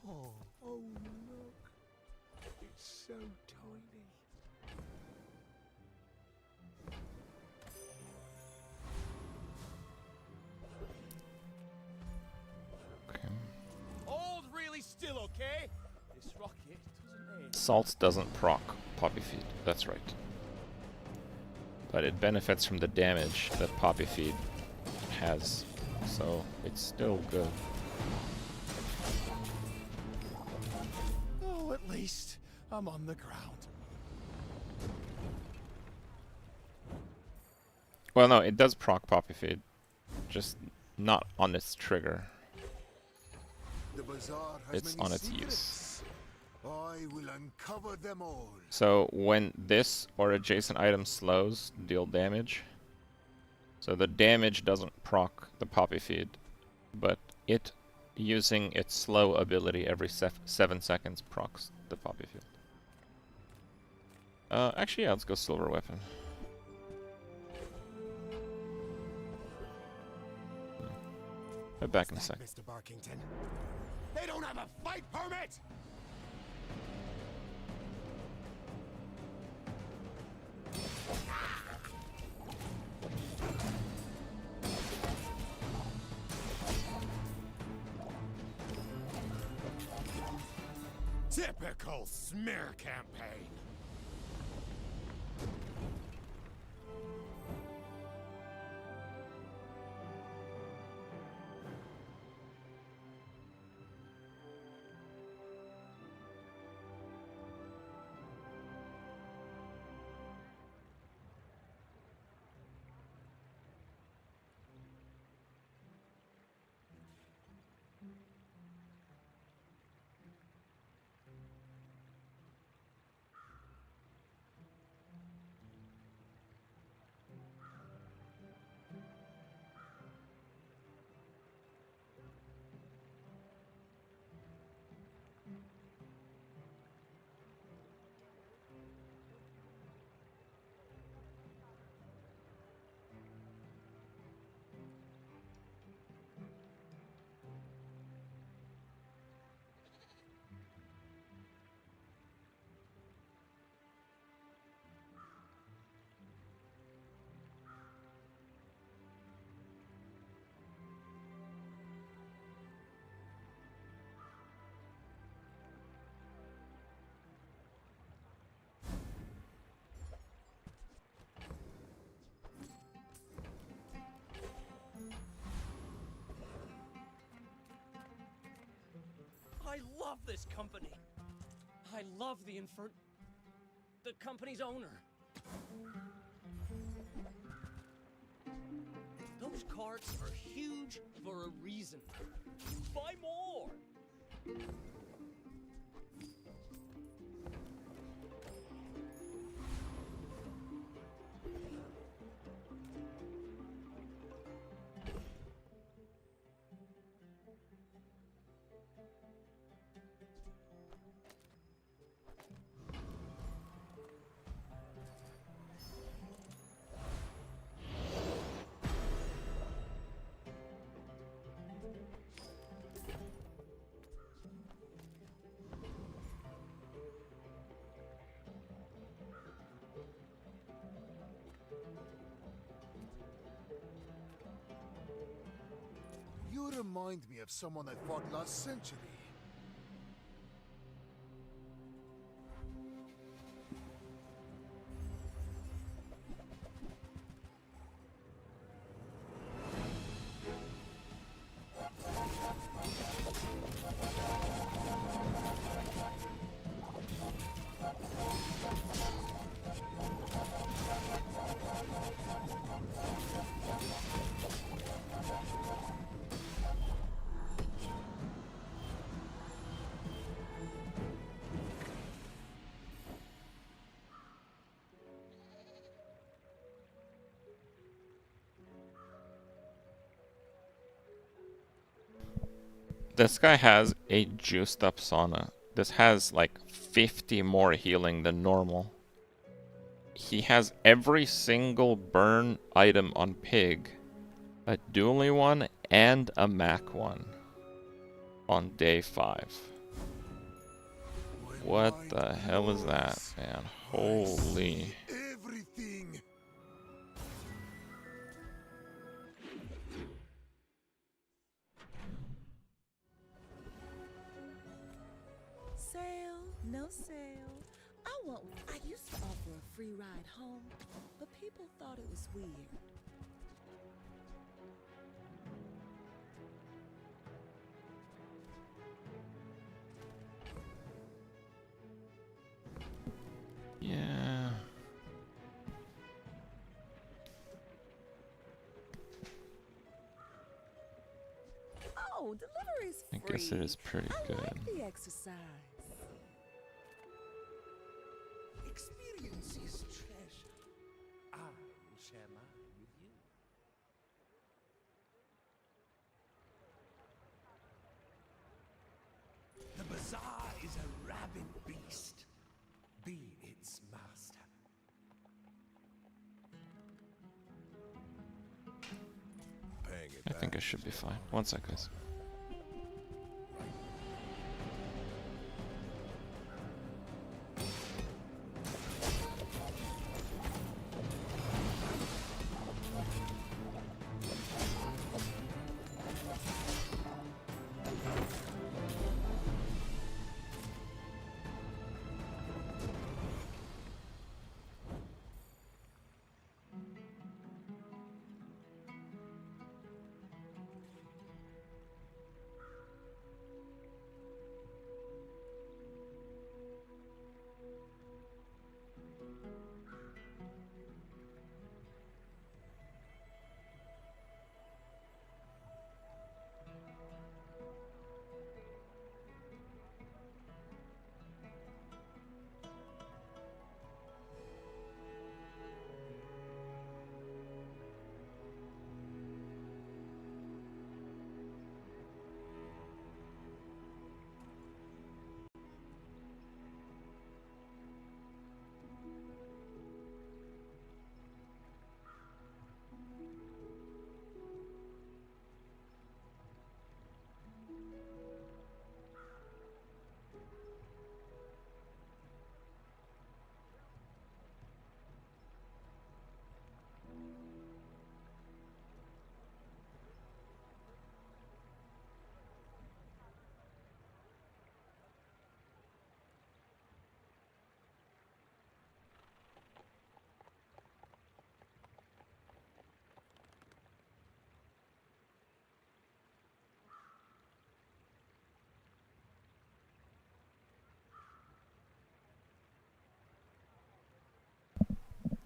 [SPEAKER 11] Oh, look. It's so tiny.
[SPEAKER 10] All's really still okay. This rocket doesn't aid.
[SPEAKER 1] Salts doesn't proc Poppy Feed. That's right. But it benefits from the damage that Poppy Feed has. So it's still good.
[SPEAKER 11] Oh, at least I'm on the ground.
[SPEAKER 1] Well, no, it does proc Poppy Feed. Just not on its trigger.
[SPEAKER 12] The Bazaar has
[SPEAKER 1] It's
[SPEAKER 12] many
[SPEAKER 1] on its
[SPEAKER 12] secrets.
[SPEAKER 1] use.
[SPEAKER 12] I will uncover them all.
[SPEAKER 1] So when this or adjacent item slows, deal damage. So the damage doesn't proc the Poppy Feed, but it using its slow ability every 7 seconds procs the Poppy Feed. Actually, yeah, let's go Silver Weapon. Be back in a sec.
[SPEAKER 11] Mr. Barkington. They don't have a fight permit!
[SPEAKER 15] Typical smear campaign.
[SPEAKER 19] love this company. I love the company's owner. Those carts are huge for a reason. Buy more!
[SPEAKER 12] You remind me of someone I fought last century.
[SPEAKER 1] This guy has a juiced up sauna. This has like 50 more healing than normal. He has every single burn item on Pig, a dually one and a Mac one on day 5. What the hell is that, man? Holy.
[SPEAKER 12] Everything.
[SPEAKER 9] Sale, no sale. I used to offer a free ride home, but people thought it was weird.
[SPEAKER 1] Yeah.
[SPEAKER 9] Oh, delivery's free.
[SPEAKER 1] I guess it is pretty good.
[SPEAKER 9] I like the exercise.
[SPEAKER 11] Experience is treasure. I will share mine with you. The Bazaar is a rabid beast. Be its master.
[SPEAKER 1] I think I should be fine. 1 sec, guys.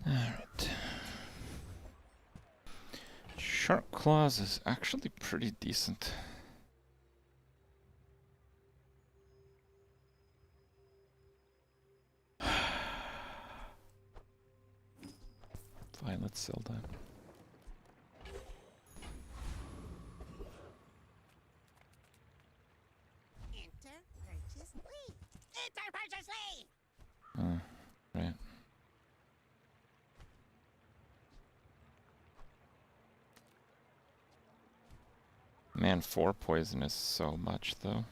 [SPEAKER 1] Alright. Shark Claws is actually pretty decent. Fine, let's sell that.
[SPEAKER 12] Enter purchase lead. Enter purchase lead.
[SPEAKER 1] Right. Man, 4 poison is so much, though.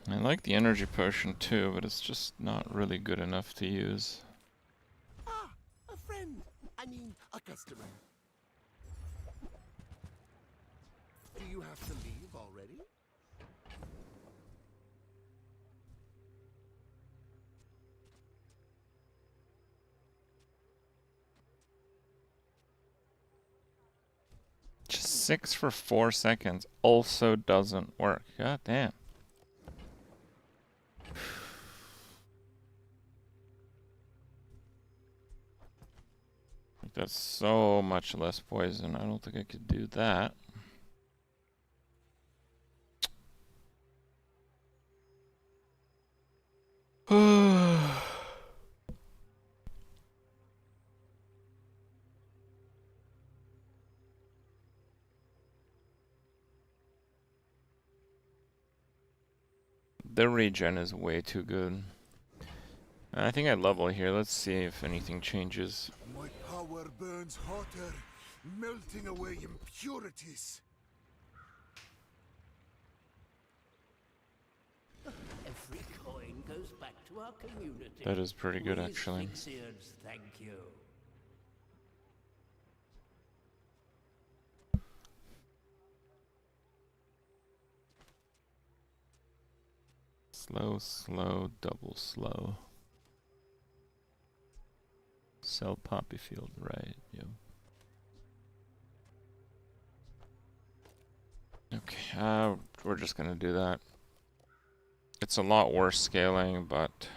[SPEAKER 1] I like the energy potion too, but it's just not really good enough to use.
[SPEAKER 12] Ah, a friend. I mean, a customer. Do you have to leave already?
[SPEAKER 1] Just 6 for 4 seconds also doesn't work. God damn. That's so much less poison. I don't think I could do that. The regen is way too good. I think I level here. Let's see if anything changes.
[SPEAKER 12] My power burns hotter, melting away impurities.
[SPEAKER 11] Every coin goes back to our community.
[SPEAKER 1] That is pretty good,
[SPEAKER 11] We
[SPEAKER 1] actually.
[SPEAKER 11] Sphinxians thank you.
[SPEAKER 1] Slow, slow, double slow. Sell poppy field, right? Yep. Okay, we're just gonna do that. It's a lot worse scaling, but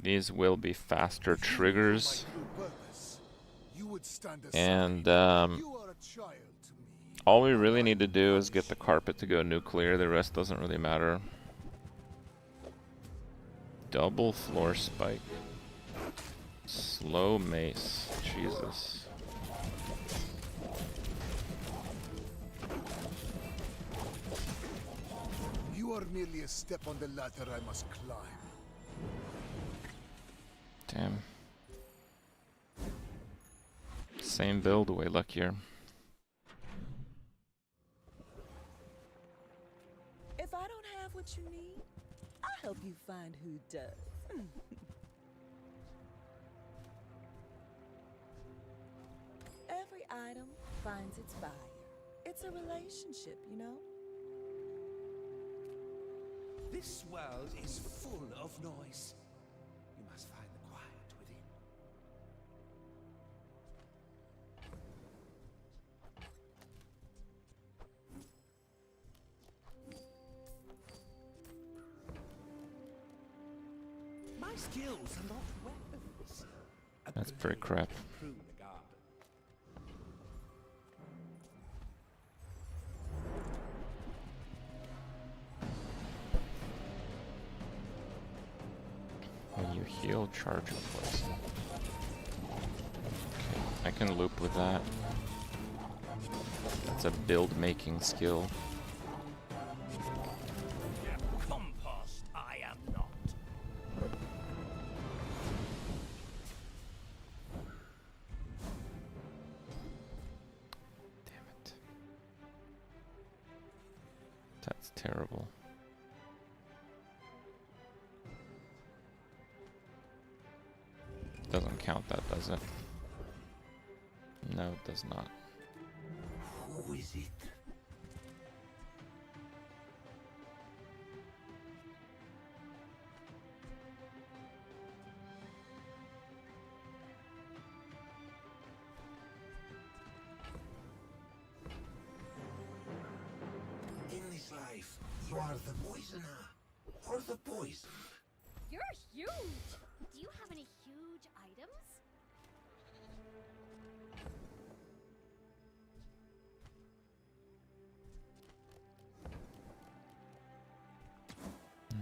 [SPEAKER 1] these will be faster triggers. And all we really need to do is get the carpet to go nuclear. The rest doesn't really matter. Double floor spike. Slow mace. Jesus.
[SPEAKER 12] You are merely a step on the ladder I must climb.
[SPEAKER 1] Damn. Same build, way luckier.
[SPEAKER 9] If I don't have what you need, I'll help you find who does. Every item finds its buyer. It's a relationship, you know?
[SPEAKER 17] This world is full of noise. You must find the quiet within.
[SPEAKER 11] My skills are not weapons.
[SPEAKER 1] That's pretty crap.
[SPEAKER 11] Prune the garden.
[SPEAKER 1] When you heal, charge your poison. Okay, I can loop with that. That's a build making skill.
[SPEAKER 11] Compost, I am not.
[SPEAKER 1] Damn it. That's terrible. Doesn't count that, does it? No, it does not.
[SPEAKER 17] Who is it?
[SPEAKER 15] You are the poisoner, or the poison.
[SPEAKER 3] You're huge! Do you have any huge items?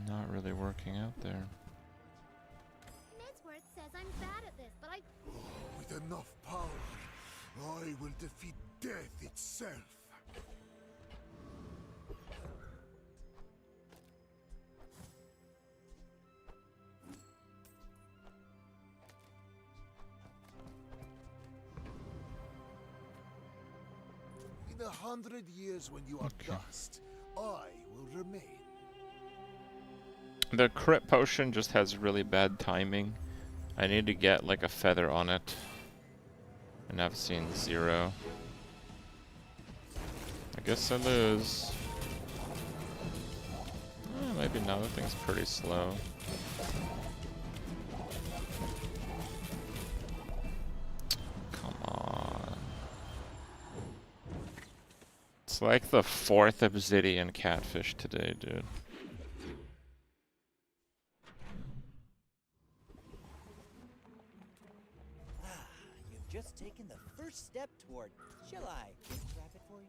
[SPEAKER 1] Not really working out there.
[SPEAKER 3] Midsworth says I'm bad at this, but I...
[SPEAKER 12] With enough power, I will defeat death itself. In 100 years when you are dust, I will remain.
[SPEAKER 1] The crit potion just has really bad timing. I need to get like a feather on it. And I've seen 0. I guess I lose. Maybe now the thing's pretty slow. Come on. It's like the 4th obsidian catfish today, dude.
[SPEAKER 6] You've just taken the first step toward... Shall I grab it for you?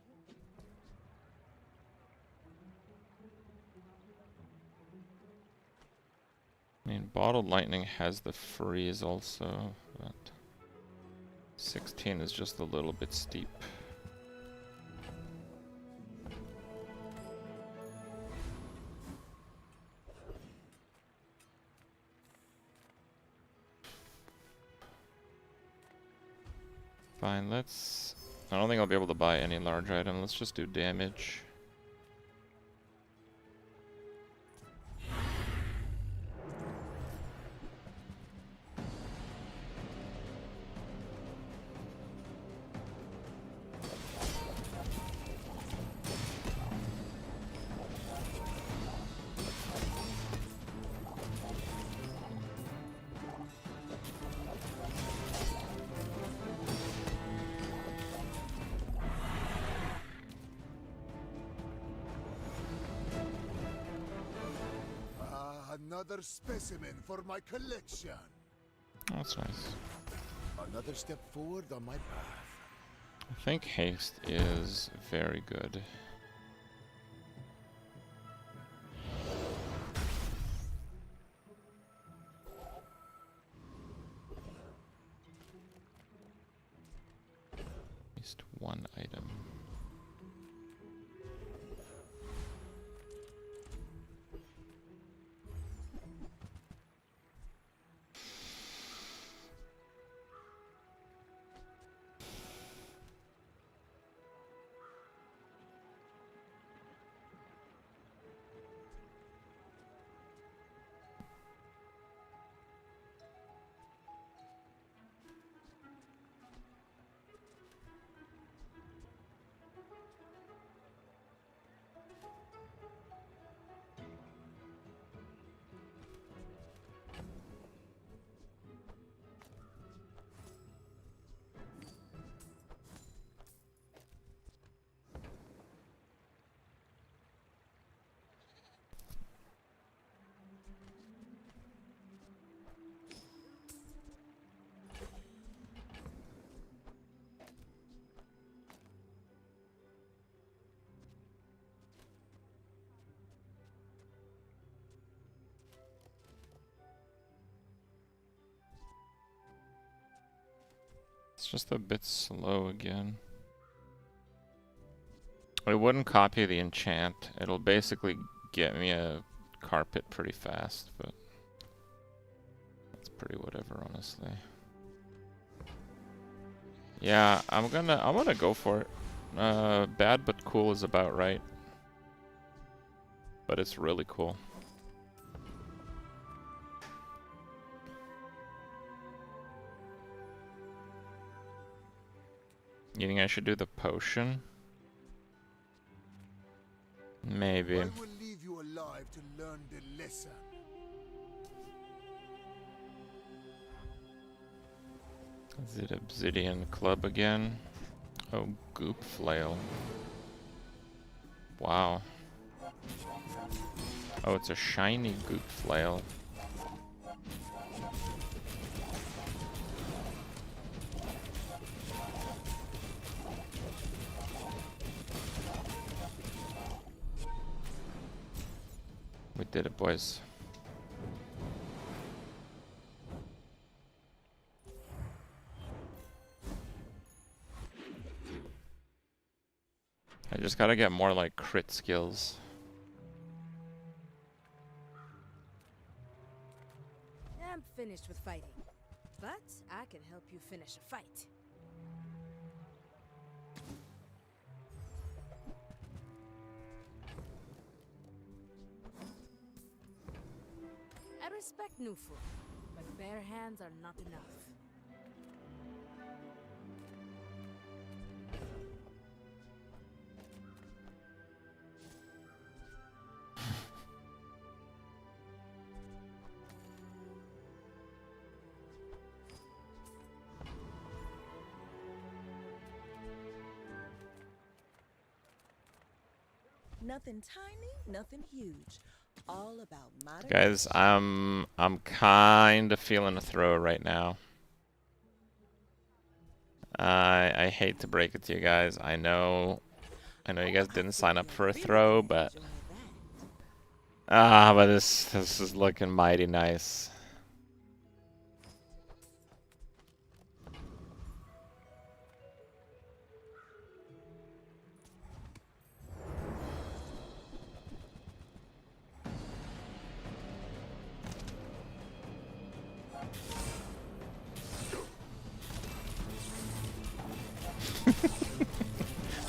[SPEAKER 1] I mean, Bottled Lightning has the freeze also, but 16 is just a little bit steep. Fine, let's... I don't think I'll be able to buy any large item. Let's just do damage.
[SPEAKER 12] Another specimen for my collection.
[SPEAKER 1] That's nice.
[SPEAKER 12] Another step forward on my path.
[SPEAKER 1] I think haste is very good. At least one item. It's just a bit slow again. I wouldn't copy the enchant. It'll basically get me a carpet pretty fast, but that's pretty whatever, honestly. Yeah, I'm gonna go for it. Bad but cool is about right. But it's really cool. You think I should do the potion? Maybe.
[SPEAKER 12] I will leave you alive to learn the lesson.
[SPEAKER 1] Is it Obsidian Club again? Oh, Goop Flail. Wow. Oh, it's a shiny goot flail. We did it, boys. I just gotta get more like crit skills.
[SPEAKER 20] I'm finished with fighting, but I can help you finish a fight. I respect new food, but bare hands are not enough.
[SPEAKER 9] Nothing tiny, nothing huge. All about moderation.
[SPEAKER 1] Guys, I'm kind of feeling a throw right now. I hate to break it to you guys. I know you guys didn't sign up for a throw, but but this is looking mighty nice.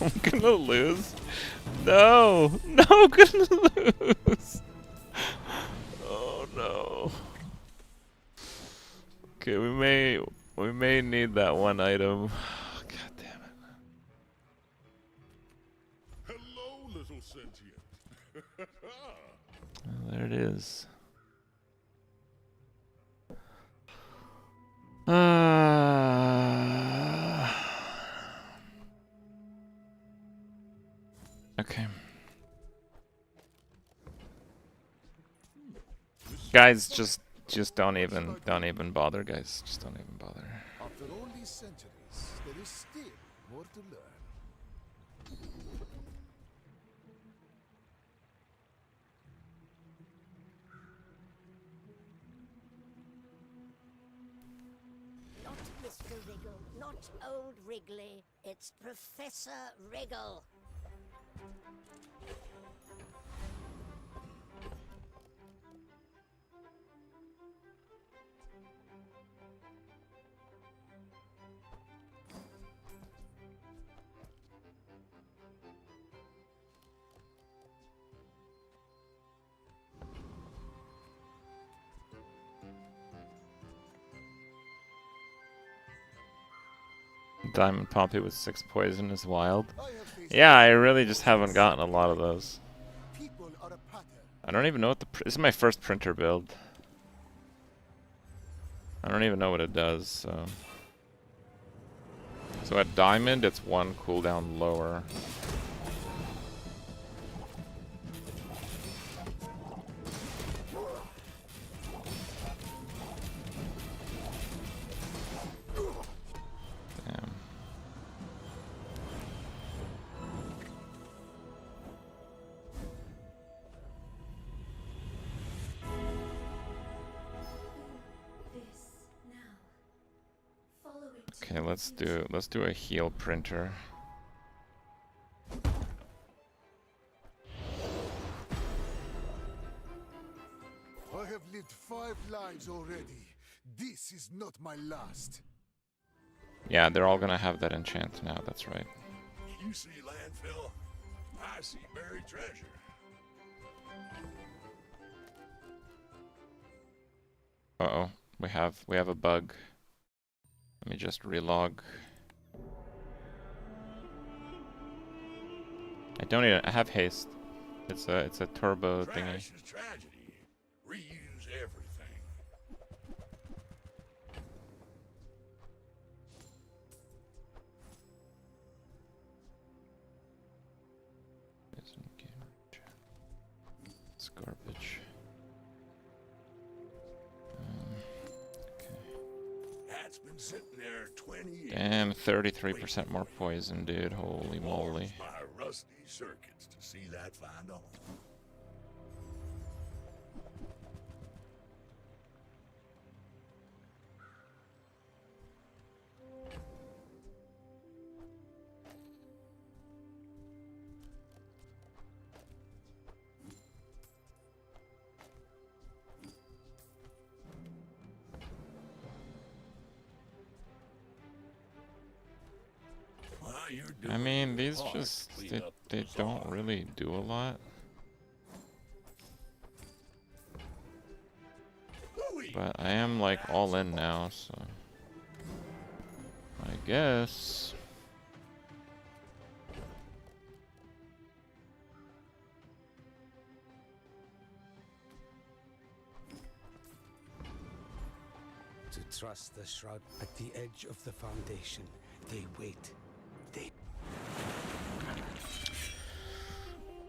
[SPEAKER 1] I'm gonna lose. No, I'm gonna lose. Oh no. Okay, we may need that one item. God damn it.
[SPEAKER 8] Hello, little sentient.
[SPEAKER 1] Oh, there it is. Okay. Guys, just don't even bother, guys. Just don't even bother.
[SPEAKER 15] After all these centuries, there is still more to learn.
[SPEAKER 4] Not Mr. Wriggle, not old Wrigley. It's Professor Wriggle.
[SPEAKER 1] Diamond Poppy with 6 poison is wild. Yeah, I really just haven't gotten a lot of those. I don't even know what this is my first printer build. I don't even know what it does, so. So at Diamond, it's 1 cooldown lower. Damn. Okay, let's do a heal printer.
[SPEAKER 15] I have lived 5 lives already. This is not my last.
[SPEAKER 1] Yeah, they're all gonna have that enchant now, that's right.
[SPEAKER 8] You see landfill, I see buried treasure.
[SPEAKER 1] Uh-oh, we have a bug. Let me just relog. I have haste. It's a turbo thingy.
[SPEAKER 8] Trash is tragedy. Reuse everything.
[SPEAKER 1] Let's garbage.
[SPEAKER 8] That's been sitting there 20 years.
[SPEAKER 1] Damn, 33% more poison, dude. Holy moly.
[SPEAKER 8] My rusty circuits to see that find on.
[SPEAKER 1] I mean, these just, they don't really do a lot. But I am like all in now, so I guess.
[SPEAKER 17] To trust the shroud at the edge of the foundation, they wait. They.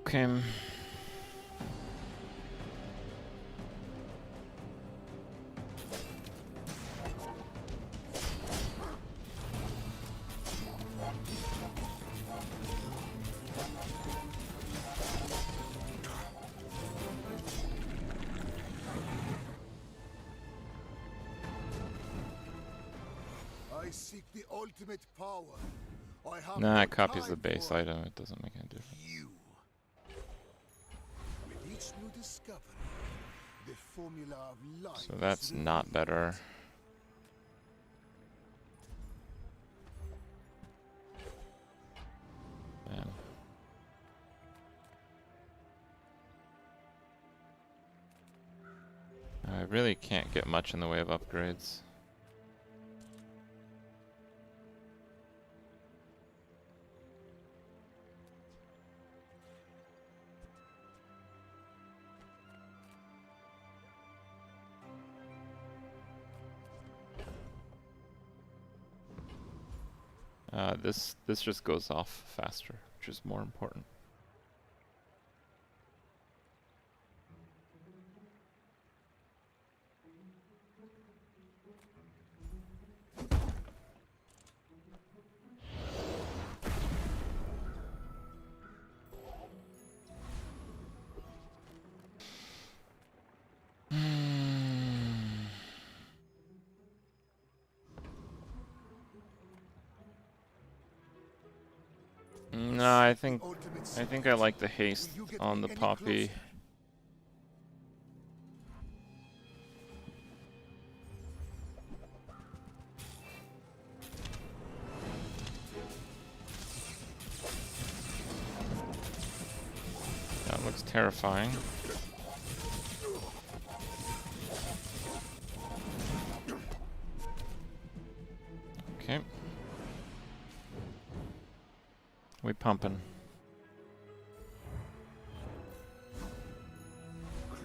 [SPEAKER 1] Okay.
[SPEAKER 15] I seek the ultimate power. I have
[SPEAKER 1] Nah,
[SPEAKER 15] no
[SPEAKER 1] it copies the
[SPEAKER 15] time
[SPEAKER 1] base
[SPEAKER 15] for
[SPEAKER 1] item. It doesn't make any difference.
[SPEAKER 15] you. With each new discovery, the formula of life.
[SPEAKER 1] So that's
[SPEAKER 15] is
[SPEAKER 1] not better. Man. I really can't get much in the way of upgrades. This just goes off faster, which is more important. No, I think I like the haste on the poppy. That looks terrifying. Okay. We pumping.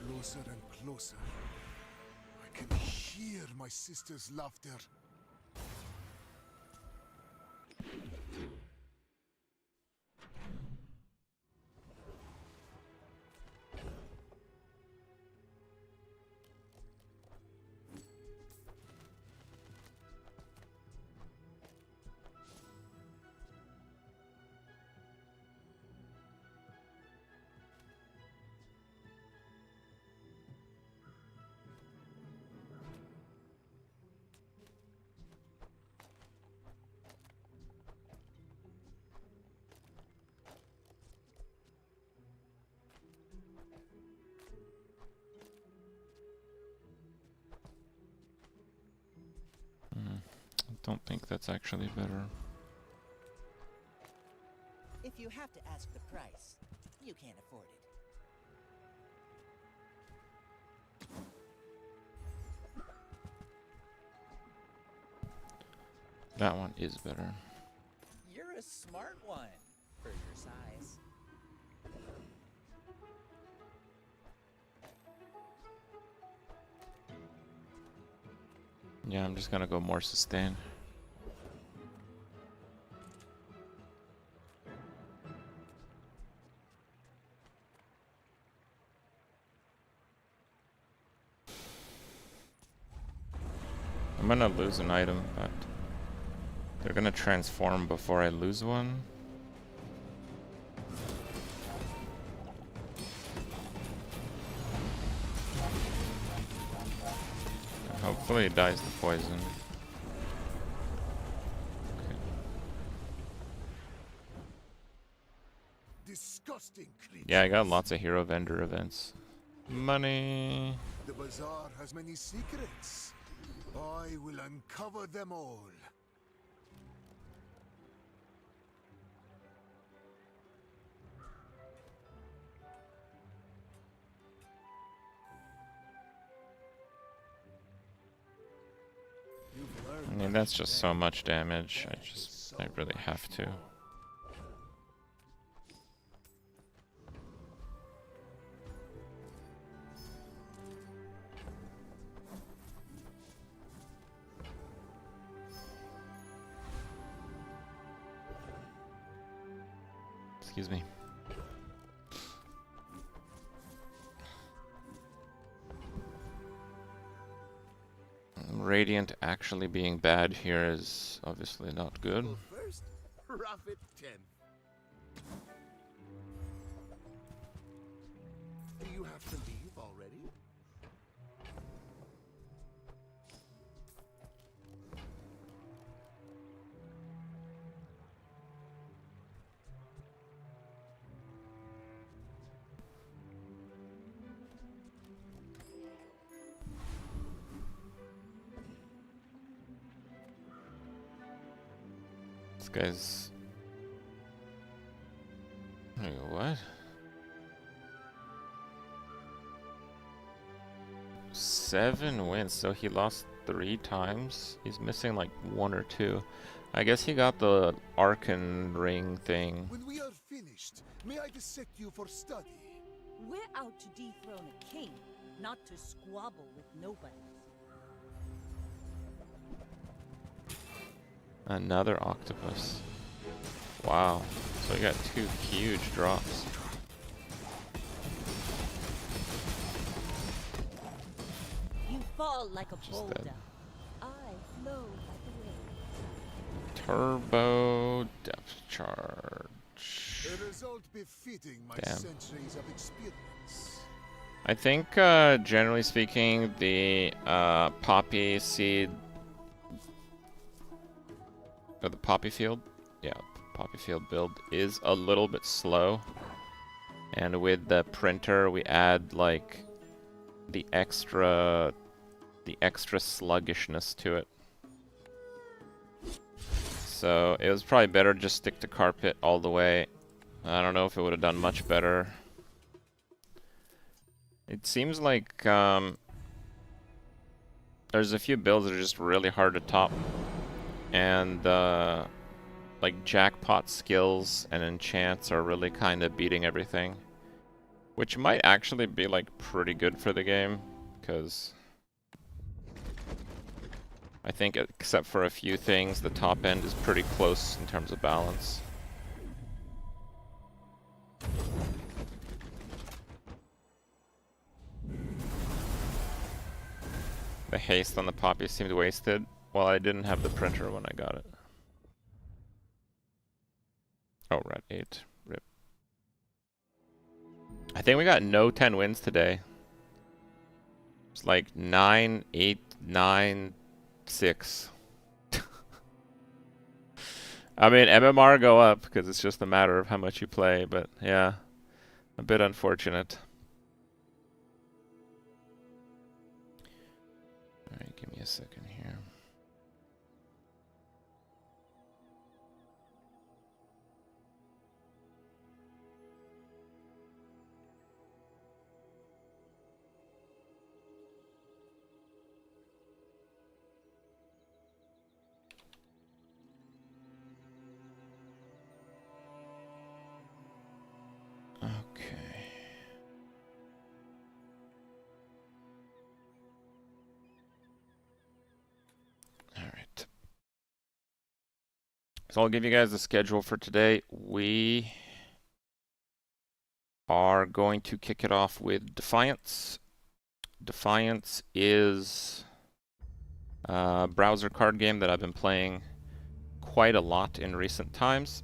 [SPEAKER 15] Closer and closer. I can hear my sister's laughter.
[SPEAKER 1] I don't think that's actually better.
[SPEAKER 6] If you have to ask the price, you can't afford it.
[SPEAKER 1] That one is better.
[SPEAKER 6] You're a smart one for your size.
[SPEAKER 1] Yeah, I'm just gonna go more sustain. I'm gonna lose an item, but they're gonna transform before I lose one. Hopefully it dies to poison.
[SPEAKER 15] Disgusting creature.
[SPEAKER 1] Yeah, I got lots of hero vendor events. Money.
[SPEAKER 15] The Bazaar has many secrets. I will uncover them all.
[SPEAKER 1] I mean, that's just so much damage. I really have to. Excuse me. Radiant actually being bad here is obviously not good.
[SPEAKER 12] First, profit 10. Do you have to leave already?
[SPEAKER 1] This guy's... Wait, what? 7 wins, so he lost 3 times? He's missing like 1 or 2. I guess he got the Arcan ring thing.
[SPEAKER 15] When we are finished, may I dissect you for study?
[SPEAKER 2] We're out to dethrone a king, not to squabble with nobody.
[SPEAKER 1] Another octopus. Wow. So we got 2 huge drops.
[SPEAKER 2] You fall like a
[SPEAKER 1] Just
[SPEAKER 2] boulder.
[SPEAKER 1] dead.
[SPEAKER 2] I flow like a wave.
[SPEAKER 1] Turbo depth charge.
[SPEAKER 15] A result befitting my
[SPEAKER 1] Damn.
[SPEAKER 15] centuries of experience.
[SPEAKER 1] I think, generally speaking, the poppy seed, or the poppy field, yeah, poppy field build is a little bit slow. And with the printer, we add like the extra sluggishness to it. So it was probably better to just stick to carpet all the way. I don't know if it would have done much better. It seems like there's a few builds that are just really hard to top, and like jackpot skills and enchants are really kind of beating everything, which might actually be like pretty good for the game, because I think except for a few things, the top end is pretty close in terms of balance. The haste on the poppy seemed wasted. Well, I didn't have the printer when I got it. Oh, we're at 8. Rip. I think we got no 10 wins today. It's like 9, 8, 9, 6. I mean, MMR go up because it's just a matter of how much you play, but yeah, a bit unfortunate. Alright, give me a second here. Okay. All right. So I'll give you guys the schedule for today. We are going to kick it off with Defiance. Defiance is browser card game that I've been playing quite a lot in recent times.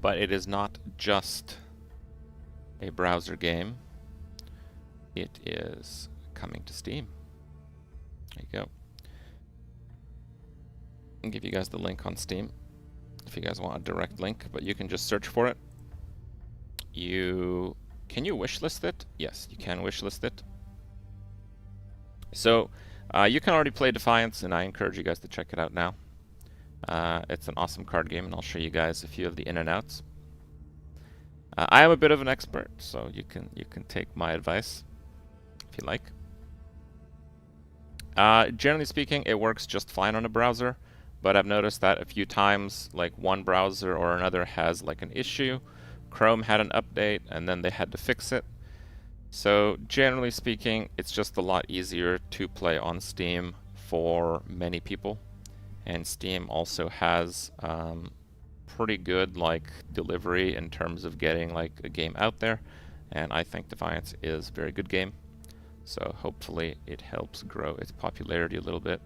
[SPEAKER 1] But it is not just a browser game. It is coming to Steam. There you go. I'll give you guys the link on Steam if you guys want a direct link, but you can just search for it. Can you wishlist it? Yes, you can wishlist it. So you can already play Defiance, and I encourage you guys to check it out now. It's an awesome card game, and I'll show you guys a few of the in and outs. I am a bit of an expert, so you can take my advice if you like. Generally speaking, it works just fine on a browser, but I've noticed that a few times, like one browser or another has like an issue. Chrome had an update, and then they had to fix it. So generally speaking, it's just a lot easier to play on Steam for many people. And Steam also has pretty good like delivery in terms of getting like a game out there, and I think Defiance is a very good game, so hopefully it helps grow its popularity a little bit.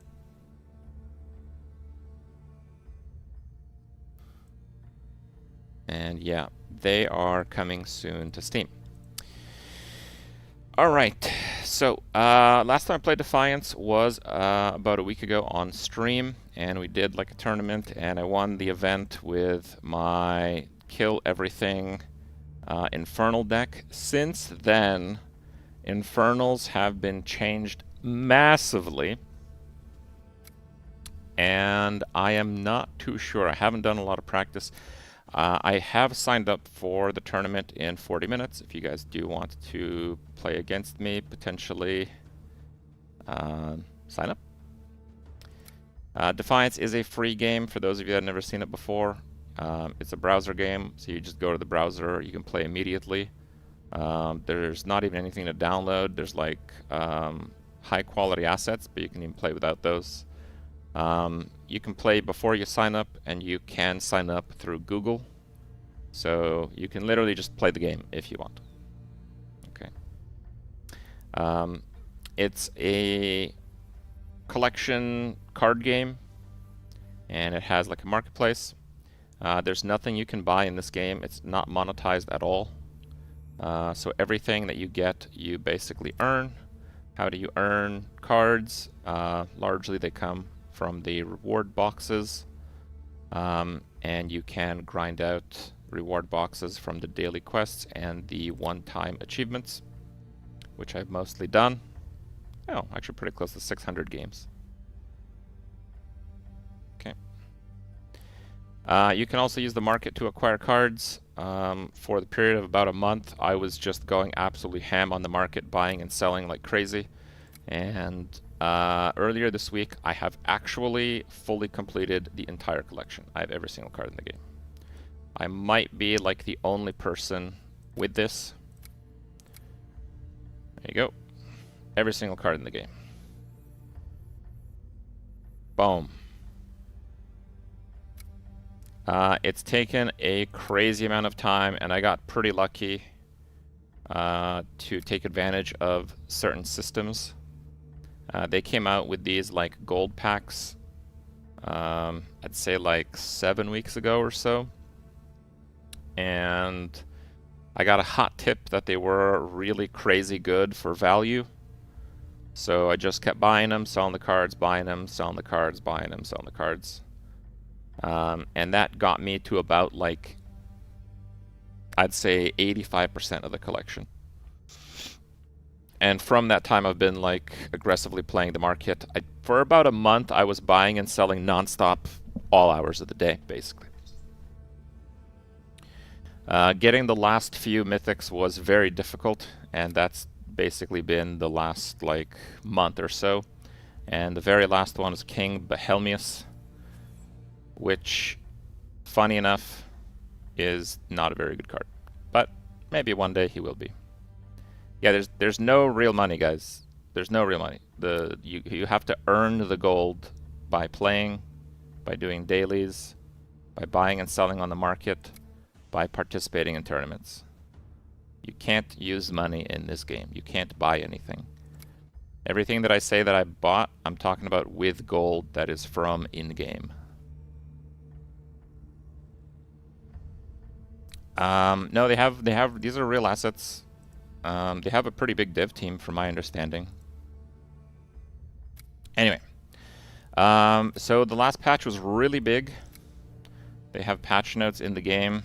[SPEAKER 1] And yeah, they are coming soon to Steam. Alright, so last time I played Defiance was about a week ago on stream, and we did like a tournament, and I won the event with my Kill Everything Infernal deck. Since then, Infernals have been changed massively, and I am not too sure. I haven't done a lot of practice. I have signed up for the tournament in 40 minutes. If you guys do want to play against me, potentially sign up. Defiance is a free game for those of you that have never seen it before. It's a browser game, so you just go to the browser, you can play immediately. There's not even anything to download. There's like high quality assets, but you can even play without those. You can play before you sign up, and you can sign up through Google. So you can literally just play the game if you want. Okay. It's a collection card game, and it has like a marketplace. There's nothing you can buy in this game. It's not monetized at all. So everything that you get, you basically earn. How do you earn cards? Largely they come from the reward boxes, and you can grind out reward boxes from the daily quests and the one-time achievements, which I've mostly done. Oh, actually pretty close to 600 games. Okay. You can also use the market to acquire cards. For the period of about a month, I was just going absolutely ham on the market, buying and selling like crazy. And earlier this week, I have actually fully completed the entire collection. I have every single card in the game. I might be like the only person with this. There you go. Every single card in the game. Boom. It's taken a crazy amount of time, and I got pretty lucky to take advantage of certain systems. They came out with these like gold packs, I'd say like 7 weeks ago or so. And I got a hot tip that they were really crazy good for value. So I just kept buying them, selling the cards, buying them, selling the cards, buying them, selling the cards. And that got me to about like, I'd say 85% of the collection. And from that time, I've been like aggressively playing the market. For about a month, I was buying and selling nonstop all hours of the day, basically. Getting the last few mythics was very difficult, and that's basically been the last like month or so. And the very last one is King Behelmius, which, funny enough, is not a very good card. But maybe one day he will be. Yeah, there's no real money, guys. There's no real money. You have to earn the gold by playing, by doing dailies, by buying and selling on the market, by participating in tournaments. You can't use money in this game. You can't buy anything. Everything that I say that I bought, I'm talking about with gold that is from in-game. No, they have these are real assets. They have a pretty big dev team from my understanding. Anyway, so the last patch was really big. They have patch notes in the game.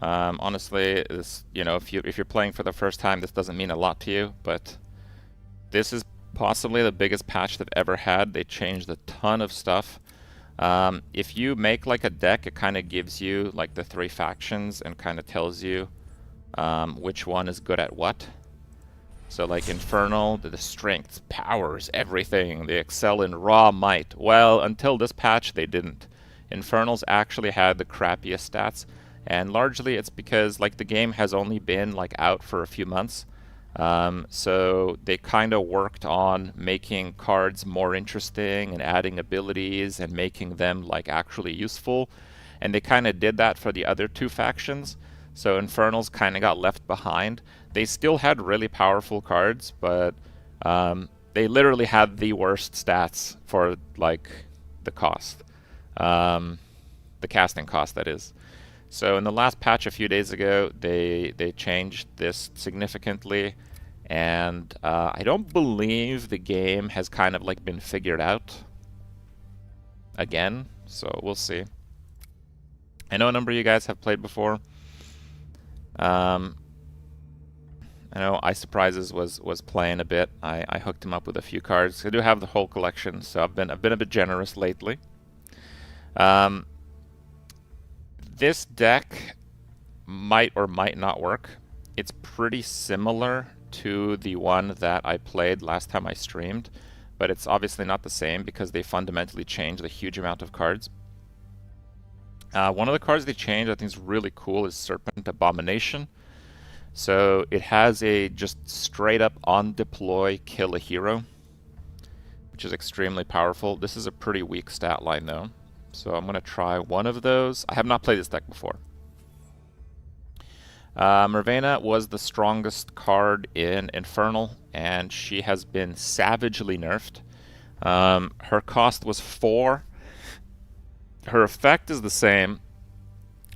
[SPEAKER 1] Honestly, this, you know, if you're playing for the first time, this doesn't mean a lot to you, but this is possibly the biggest patch they've ever had. They changed a ton of stuff. If you make like a deck, it kind of gives you like the 3 factions and kind of tells you which one is good at what. So like Infernal, the strengths, powers, everything. They excel in raw might. Well, until this patch, they didn't. Infernals actually had the crappiest stats, and largely it's because like the game has only been like out for a few months. So they kind of worked on making cards more interesting and adding abilities and making them like actually useful. And they kind of did that for the other 2 factions. So Infernals kind of got left behind. They still had really powerful cards, but they literally had the worst stats for like the cost. The casting cost, that is. So in the last patch a few days ago, they changed this significantly, and I don't believe the game has kind of like been figured out again, so we'll see. I know a number of you guys have played before. I know Ice Surprises was playing a bit. I hooked him up with a few cards. I do have the whole collection, so I've been a bit generous lately. This deck might or might not work. It's pretty similar to the one that I played last time I streamed, but it's obviously not the same because they fundamentally changed a huge amount of cards. One of the cards they changed I think is really cool is Serpent Abomination. So it has a just straight up on deploy kill a hero, which is extremely powerful. This is a pretty weak stat line though, so I'm going to try one of those. I have not played this deck before. Mervena was the strongest card in Infernal, and she has been savagely nerfed. Her cost was 4. Her effect is the same,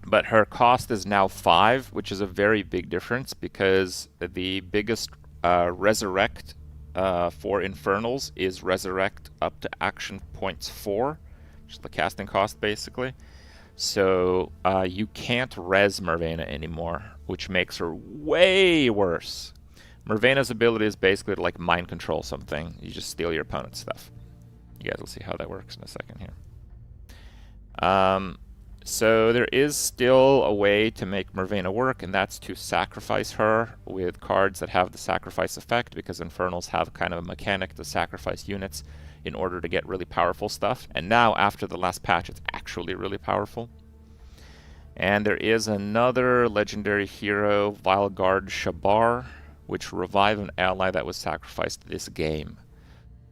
[SPEAKER 1] but her cost is now 5, which is a very big difference because the biggest resurrect for Infernals is resurrect up to action points 4, which is the casting cost basically. So you can't res Mervena anymore, which makes her way worse. Mervena's ability is basically to like mind control something. You just steal your opponent's stuff. You guys will see how that works in a second here. So there is still a way to make Mervena work, and that's to sacrifice her with cards that have the sacrifice effect, because Infernals have kind of a mechanic to sacrifice units in order to get really powerful stuff. And now, after the last patch, it's actually really powerful. And there is another legendary hero, Vileguard Shabar, which revive an ally that was sacrificed this game.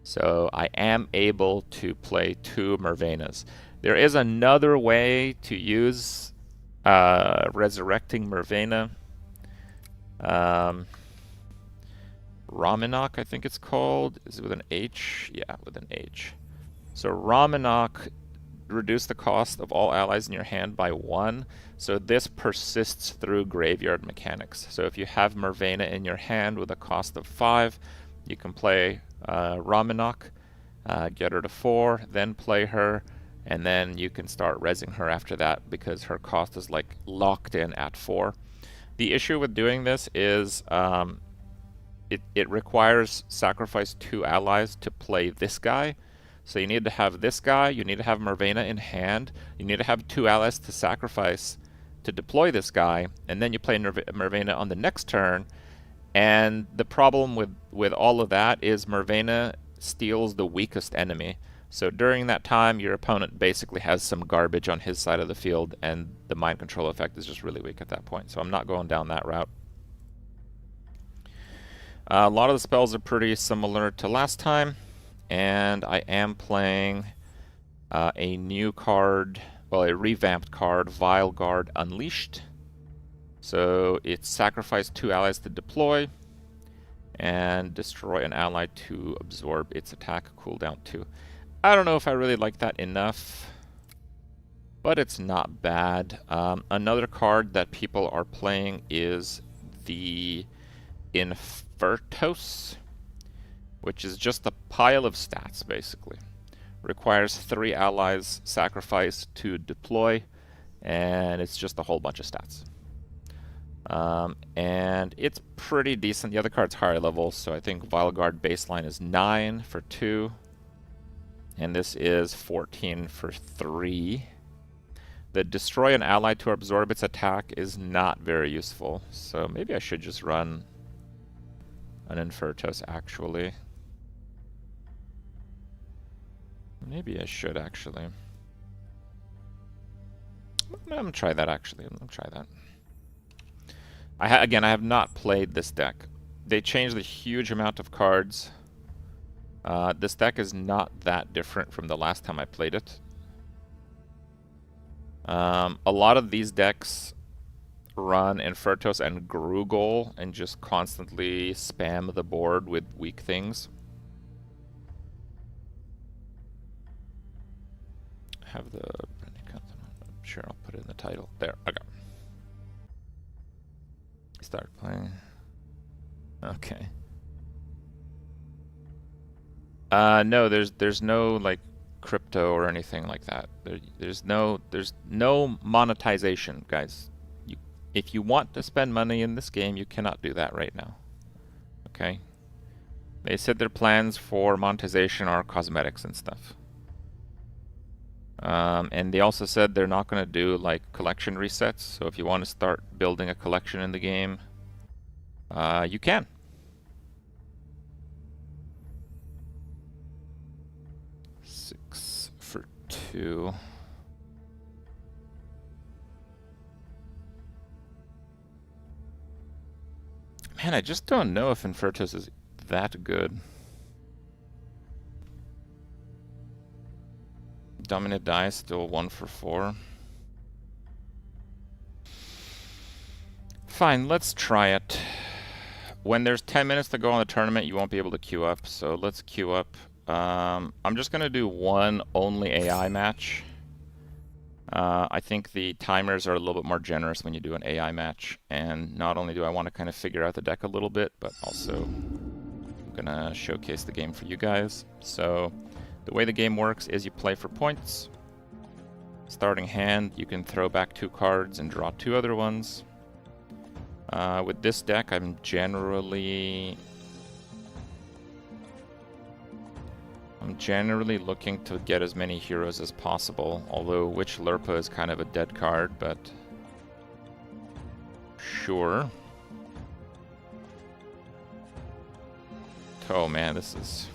[SPEAKER 1] So I am able to play 2 Mervenas. There is another way to use resurrecting Mervena. Raminok, I think it's called. Is it with an H? Yeah, with an H. So Raminok reduce the cost of all allies in your hand by 1. So this persists through graveyard mechanics. So if you have Mervena in your hand with a cost of 5, you can play Raminok, get her to 4, then play her, and then you can start rezzing her after that because her cost is like locked in at 4. The issue with doing this is it requires sacrifice 2 allies to play this guy. So you need to have this guy, you need to have Mervena in hand, you need to have 2 allies to sacrifice to deploy this guy, and then you play Mervena on the next turn. And the problem with all of that is Mervena steals the weakest enemy. So during that time, your opponent basically has some garbage on his side of the field, and the mind control effect is just really weak at that point. So I'm not going down that route. A lot of the spells are pretty similar to last time, and I am playing a new card, well, a revamped card, Vileguard Unleashed. So it's sacrifice 2 allies to deploy, and destroy an ally to absorb its attack cooldown too. I don't know if I really like that enough, but it's not bad. Another card that people are playing is the Infertos, which is just a pile of stats, basically. Requires 3 allies sacrifice to deploy, and it's just a whole bunch of stats. And it's pretty decent. The other card's higher level, so I think Vileguard baseline is 9 for 2, and this is 14 for 3. The destroy an ally to absorb its attack is not very useful, so maybe I should just run an Infertos, actually. Maybe I should, actually. I'm gonna try that, actually. I'm gonna try that. Again, I have not played this deck. They changed a huge amount of cards. This deck is not that different from the last time I played it. A lot of these decks run Infertos and Grugol and just constantly spam the board with weak things. Have the... I'm sure I'll put it in the title. There, okay. Start playing. Okay. No, there's no like crypto or anything like that. There's no monetization, guys. If you want to spend money in this game, you cannot do that right now. Okay? They said their plans for monetization are cosmetics and stuff. And they also said they're not going to do like collection resets. So if you want to start building a collection in the game, you can. Six for 2. Man, I just don't know if Infertos is that good. Dominant die, still 1 for 4. Fine, let's try it. When there's 10 minutes to go on the tournament, you won't be able to queue up, so let's queue up. I'm just going to do one only AI match. I think the timers are a little bit more generous when you do an AI match, and not only do I want to kind of figure out the deck a little bit, but also I'm going to showcase the game for you guys. So the way the game works is you play for points. Starting hand, you can throw back 2 cards and draw 2 other ones. With this deck, I'm generally looking to get as many heroes as possible, although Witch Lurpa is kind of a dead card, but sure. Oh man, this is...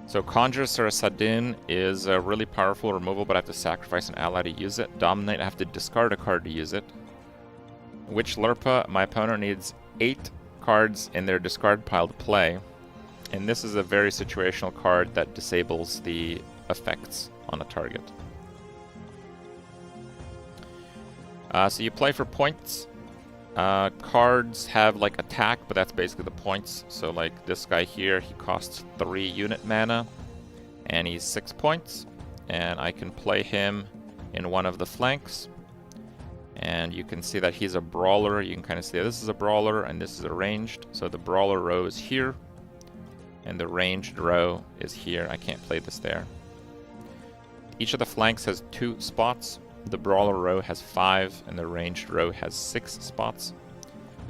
[SPEAKER 1] So Conjure Sarasadin is a really powerful removal, but I have to sacrifice an ally to use it. Dominate, I have to discard a card to use it. Witch Lurpa, my opponent needs 8 cards in their discard pile to play. And this is a very situational card that disables the effects on a target. So you play for points. Cards have like attack, but that's basically the points. So like this guy here, he costs 3 unit mana, and he's 6 points. And I can play him in one of the flanks. And you can see that he's a brawler. You can kind of see this is a brawler and this is a ranged. So the brawler row is here, and the ranged row is here. I can't play this there. Each of the flanks has 2 spots. The brawler row has 5, and the ranged row has 6 spots.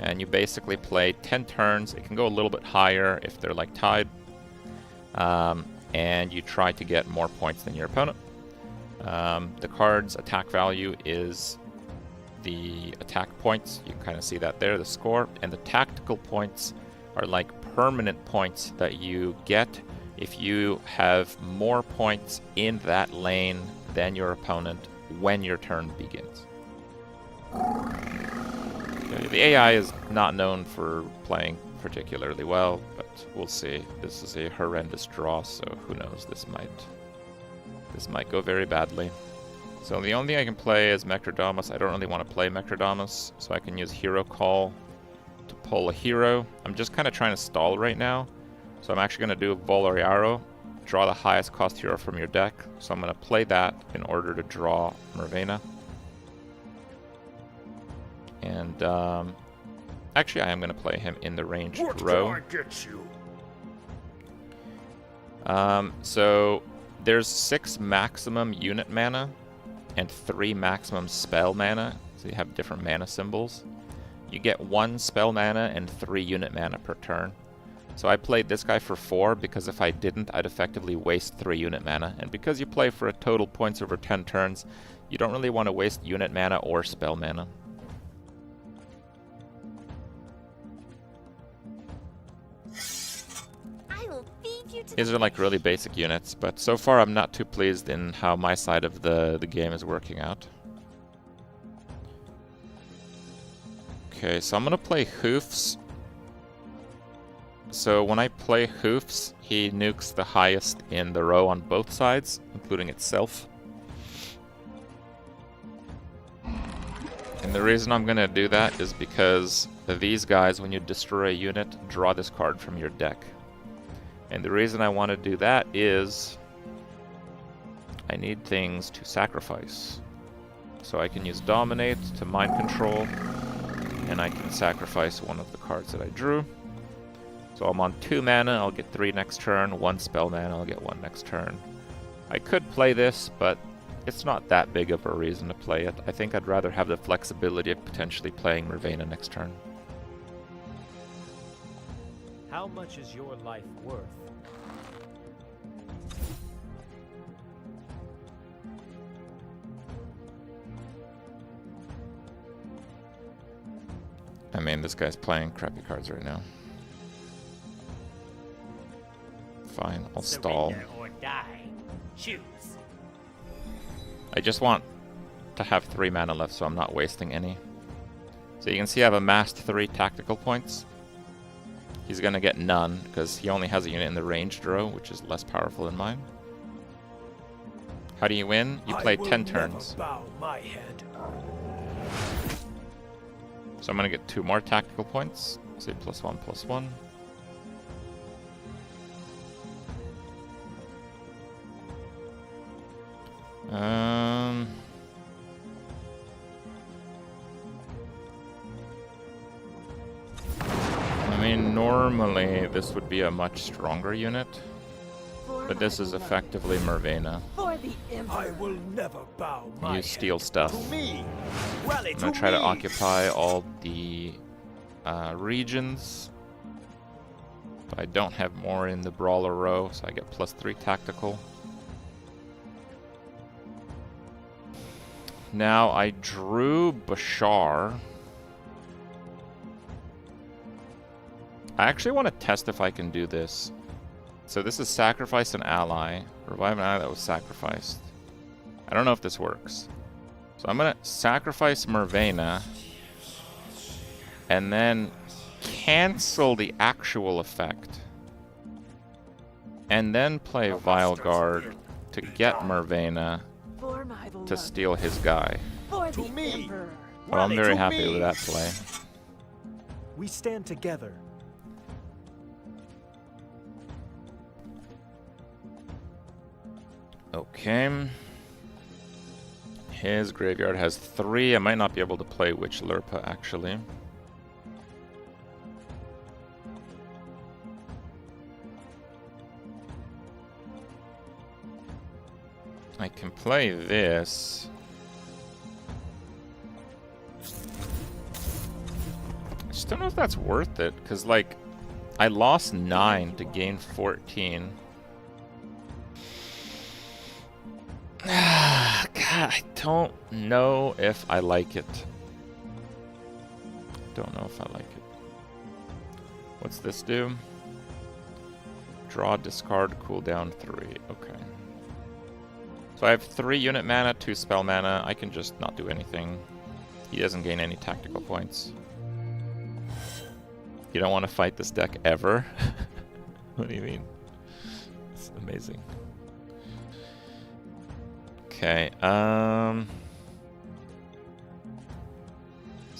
[SPEAKER 1] And you basically play 10 turns. It can go a little bit higher if they're like tied. And you try to get more points than your opponent. The card's attack value is the attack points. You can kind of see that there, the score. And the tactical points are like permanent points that you get if you have more points in that lane than your opponent when your turn begins. Okay, the AI is not known for playing particularly well, but we'll see. This is a horrendous draw, so who knows, this might go very badly. So the only thing I can play is Mechrodamus. I don't really want to play Mechrodamus, so I can use Hero Call to pull a hero. I'm just kind of trying to stall right now. So I'm actually going to do a Volariaro, draw the highest cost hero from your deck. So I'm going to play that in order to draw Mervena. And actually I am going to play him in the ranged row.
[SPEAKER 8] What can I get you?
[SPEAKER 1] So there's 6 maximum unit mana and 3 maximum spell mana. So you have different mana symbols. You get 1 spell mana and 3 unit mana per turn. So I played this guy for 4 because if I didn't, I'd effectively waste 3 unit mana. And because you play for a total points over 10 turns, you don't really want to waste unit mana or spell mana. These are like really basic units, but so far I'm not too pleased in how my side of the game is working out. Okay, so I'm gonna play Hoofs. So when I play Hoofs, he nukes the highest in the row on both sides, including itself. And the reason I'm gonna do that is because these guys, when you destroy a unit, draw this card from your deck. And the reason I want to do that is I need things to sacrifice. So I can use Dominate to mind control, and I can sacrifice one of the cards that I drew. So I'm on 2 mana, I'll get 3 next turn, 1 spell mana, I'll get 1 next turn. I could play this, but it's not that big of a reason to play it. I think I'd rather have the flexibility of potentially playing Mervena next turn.
[SPEAKER 21] How much is your life worth?
[SPEAKER 1] I mean, this guy's playing crappy cards right now. Fine, I'll stall.
[SPEAKER 21] Or die. Choose.
[SPEAKER 1] I just want to have 3 mana left, so I'm not wasting any. So you can see I've amassed 3 tactical points. He's gonna get none, because he only has a unit in the ranged row, which is less powerful than mine. How do you win? You play 10 turns.
[SPEAKER 21] Bow my head.
[SPEAKER 1] So I'm gonna get 2 more tactical points. Say +1/+1. I mean, normally this would be a much stronger unit, but this is effectively Mervena.
[SPEAKER 21] I will never bow my
[SPEAKER 1] You steal stuff.
[SPEAKER 21] To me.
[SPEAKER 1] I'm gonna try to occupy all the regions, but I don't have more in the brawler row, so I get +3 tactical. Now I drew Bashar. I actually want to test if I can do this. So this is sacrifice an ally, revive an ally that was sacrificed. I don't know if this works. So I'm gonna sacrifice Mervena and then cancel the actual effect. And then play Vile Guard to get Mervena to steal his guy.
[SPEAKER 21] To me.
[SPEAKER 1] Well, I'm very happy with that play.
[SPEAKER 21] We stand together.
[SPEAKER 1] Okay. His graveyard has 3. I might not be able to play Witch Lurpa, actually. I can play this. I just don't know if that's worth it, because, like, I lost 9 to gain 14. God, I don't know if I like it. Don't know if I like it. What's this do? Draw, discard, cooldown 3. Okay. So I have 3 unit mana, 2 spell mana. I can just not do anything. He doesn't gain any tactical points. You don't want to fight this deck ever? What do you mean? It's amazing. Okay,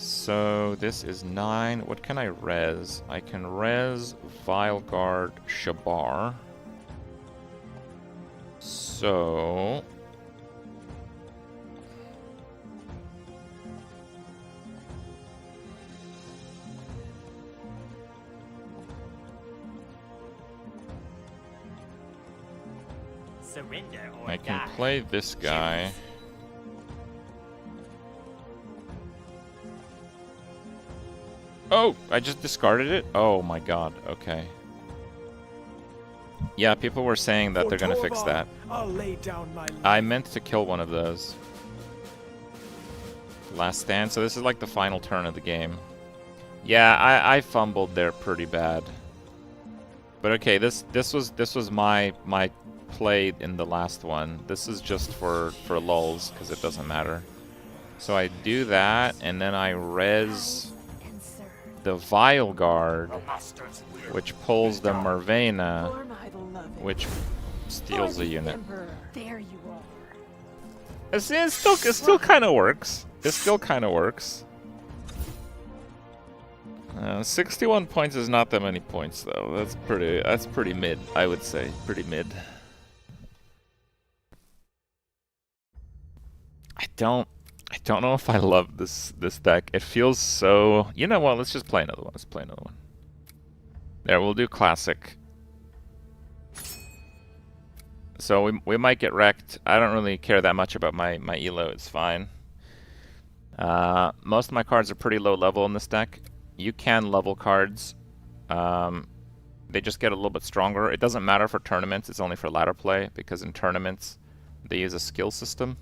[SPEAKER 1] So this is 9. What can I res? I can res Vileguard Shabar. So
[SPEAKER 7] Surrender or
[SPEAKER 1] I can
[SPEAKER 7] die.
[SPEAKER 1] play this guy. Oh, I just discarded it? Oh my god, okay. Yeah, people were saying that they're gonna fix that.
[SPEAKER 21] I'll lay down my life.
[SPEAKER 1] I meant to kill one of those. Last stand, so this is like the final turn of the game. Yeah, I fumbled there pretty bad. But okay, this was my play in the last one. This is just for lulz, because it doesn't matter. So I do that, and then I res the Vileguard, which pulls the Mervena, which steals a unit.
[SPEAKER 5] There you are.
[SPEAKER 1] It still kind of works. It still kind of works. 61 points is not that many points, though. That's pretty mid, I would say. Pretty mid. I don't know if I love this deck. It feels so... You know what? Let's just play another one. Let's play another one. There, we'll do classic. So we might get wrecked. I don't really care that much about my elo. It's fine. Most of my cards are pretty low level in this deck. You can level cards. They just get a little bit stronger. It doesn't matter for tournaments. It's only for ladder play, because in tournaments they use a skill system.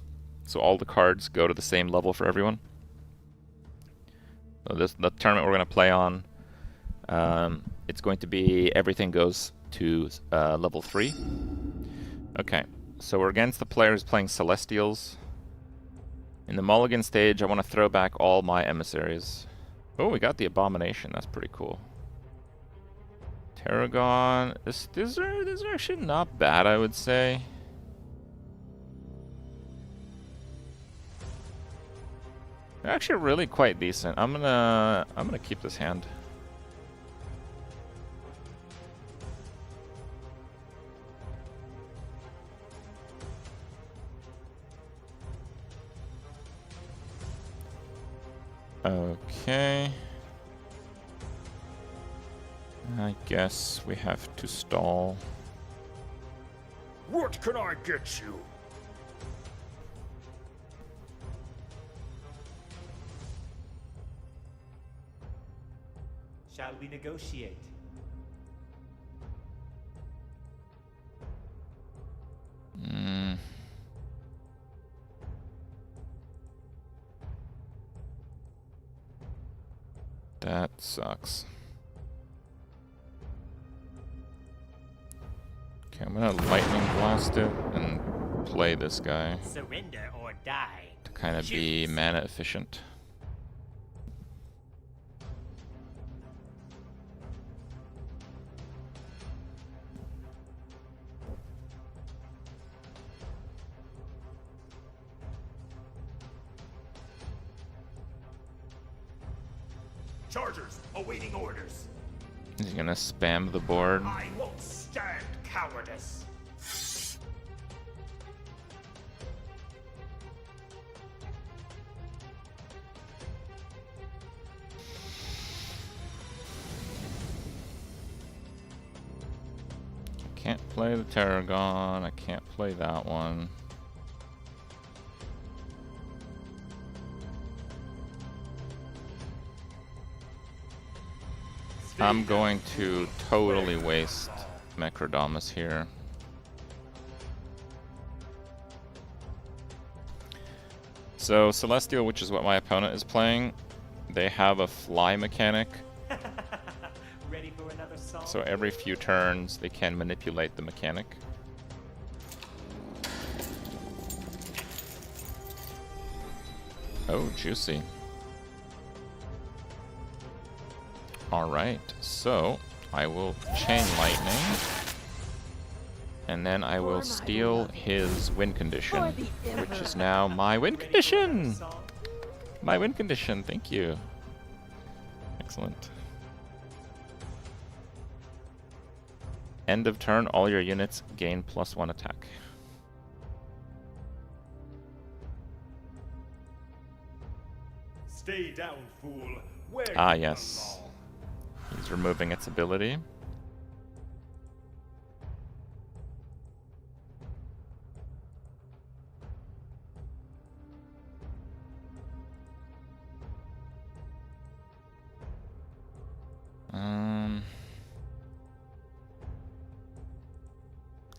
[SPEAKER 1] So all the cards go to the same level for everyone. So the tournament we're going to play on, it's going to be everything goes to level 3. Okay, so we're against the player who's playing Celestials. In the Mulligan stage, I want to throw back all my emissaries. Oh, we got the Abomination. That's pretty cool. Tarragon. These are actually not bad, I would say. They're actually really quite decent. I'm gonna keep this hand. Okay. I guess we have to stall.
[SPEAKER 21] What can I get you?
[SPEAKER 7] Shall we negotiate?
[SPEAKER 1] That sucks. Okay, I'm gonna lightning blast it and play this guy.
[SPEAKER 7] Surrender or die.
[SPEAKER 1] To kind of be mana efficient.
[SPEAKER 21] Chargers awaiting orders.
[SPEAKER 1] He's gonna spam the board.
[SPEAKER 21] I won't stand cowardice.
[SPEAKER 1] Can't play the Tarragon. I can't play that one. I'm going to totally waste Mecrodamus here. So Celestial, which is what my opponent is playing, they have a fly mechanic.
[SPEAKER 7] Ready for another song?
[SPEAKER 1] So every few turns they can manipulate the mechanic. Oh, juicy. Alright, so I will Chain Lightning, and then I will steal his win condition, which is now my win condition! My win condition, thank you. Excellent. End of turn, all your units gain +1 attack.
[SPEAKER 21] Stay down, fool. Where
[SPEAKER 1] Ah,
[SPEAKER 21] you
[SPEAKER 1] yes.
[SPEAKER 21] belong.
[SPEAKER 1] He's removing its ability.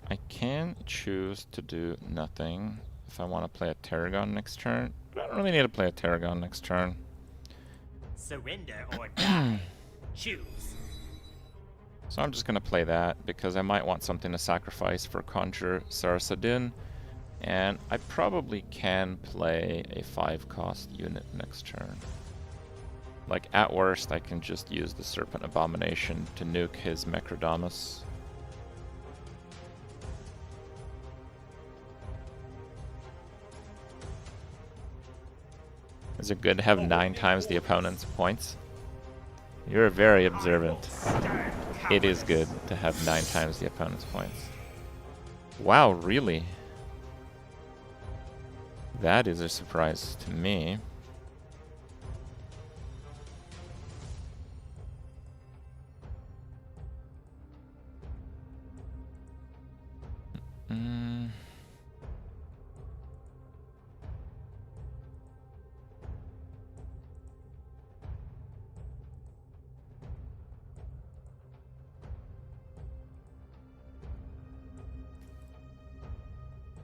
[SPEAKER 1] I can choose to do nothing if I want to play a Tarragon next turn, but I don't really need to play a Tarragon next turn.
[SPEAKER 7] Surrender or die. Choose.
[SPEAKER 1] So I'm just going to play that because I might want something to sacrifice for Conjure Sarasadin, and I probably can play a 5-cost unit next turn. Like, at worst, I can just use the Serpent Abomination to nuke his Mecrodamus. Is it good to have 9 times the opponent's points? You're very observant. It is good to have 9 times the opponent's points. Wow, really? That is a surprise to me.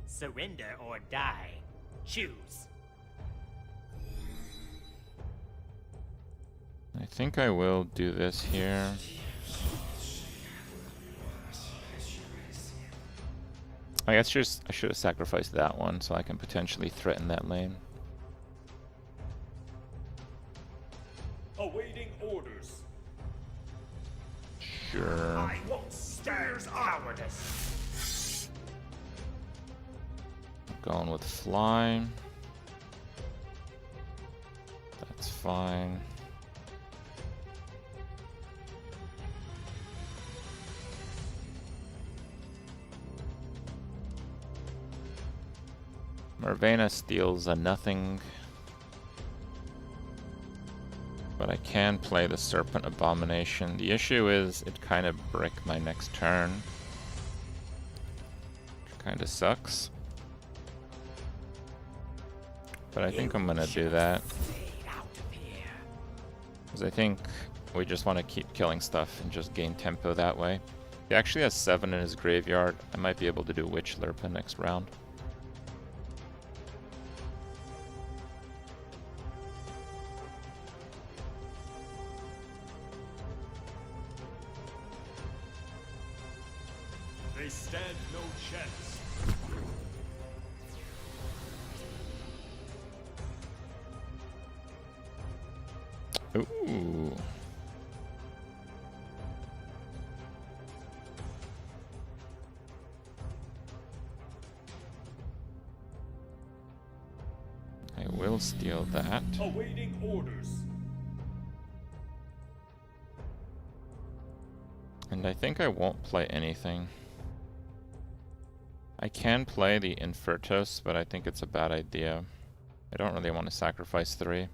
[SPEAKER 7] Surrender or die. Choose.
[SPEAKER 1] I think I will do this here. I guess I should have sacrificed that one so I can potentially threaten that lane.
[SPEAKER 21] Awaiting orders.
[SPEAKER 1] Sure.
[SPEAKER 21] I won't stand cowardice.
[SPEAKER 1] Going with fly. That's fine. Marvena steals a nothing. But I can play the Serpent Abomination. The issue is it kind of brick my next turn. Which kind of sucks. But I think I'm gonna do that. Because I think we just want to keep killing stuff and just gain tempo that way. He actually has 7 in his graveyard. I might be able to do Witch Lurpa next round.
[SPEAKER 21] They stand no chance.
[SPEAKER 1] Ooh. I will steal that.
[SPEAKER 21] Awaiting orders.
[SPEAKER 1] And I think I won't play anything. I can play the Infertos, but I think it's a bad idea. I don't really want to sacrifice 3.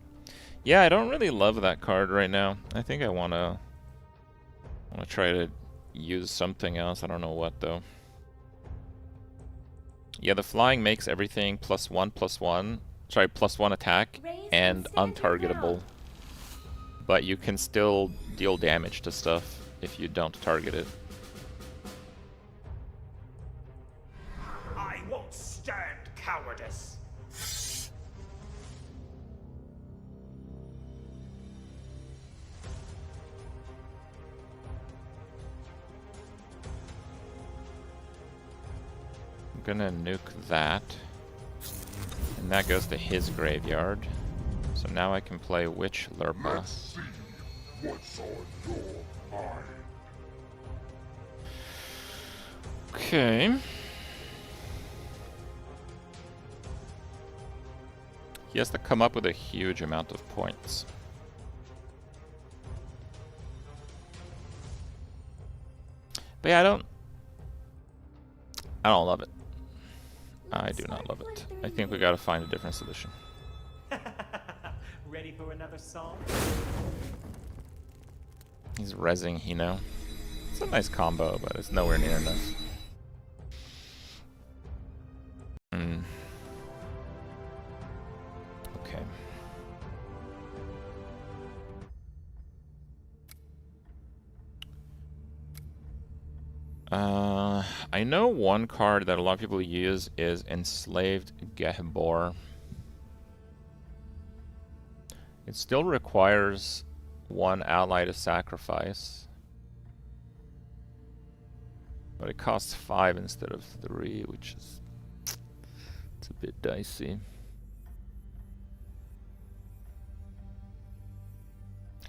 [SPEAKER 1] Yeah, I don't really love that card right now. I think I want to try to use something else. I don't know what, though. Yeah, the flying makes everything +1/+1. Sorry, +1 attack and untargetable. But you can still deal damage to stuff if you don't target it.
[SPEAKER 21] I won't stand cowardice.
[SPEAKER 1] I'm gonna nuke that. And that goes to his graveyard. So now I can play Witch Lurpa.
[SPEAKER 8] Let's see what's on your mind.
[SPEAKER 1] Okay. He has to come up with a huge amount of points. But yeah, I don't love it. I do not love it. I think we gotta find a different solution.
[SPEAKER 7] Ready for another song?
[SPEAKER 1] He's rezzing Hino. It's a nice combo, but it's nowhere near enough. Okay. I know one card that a lot of people use is Enslaved Gehbor. It still requires one ally to sacrifice, but it costs 5 instead of 3, which is it's a bit dicey.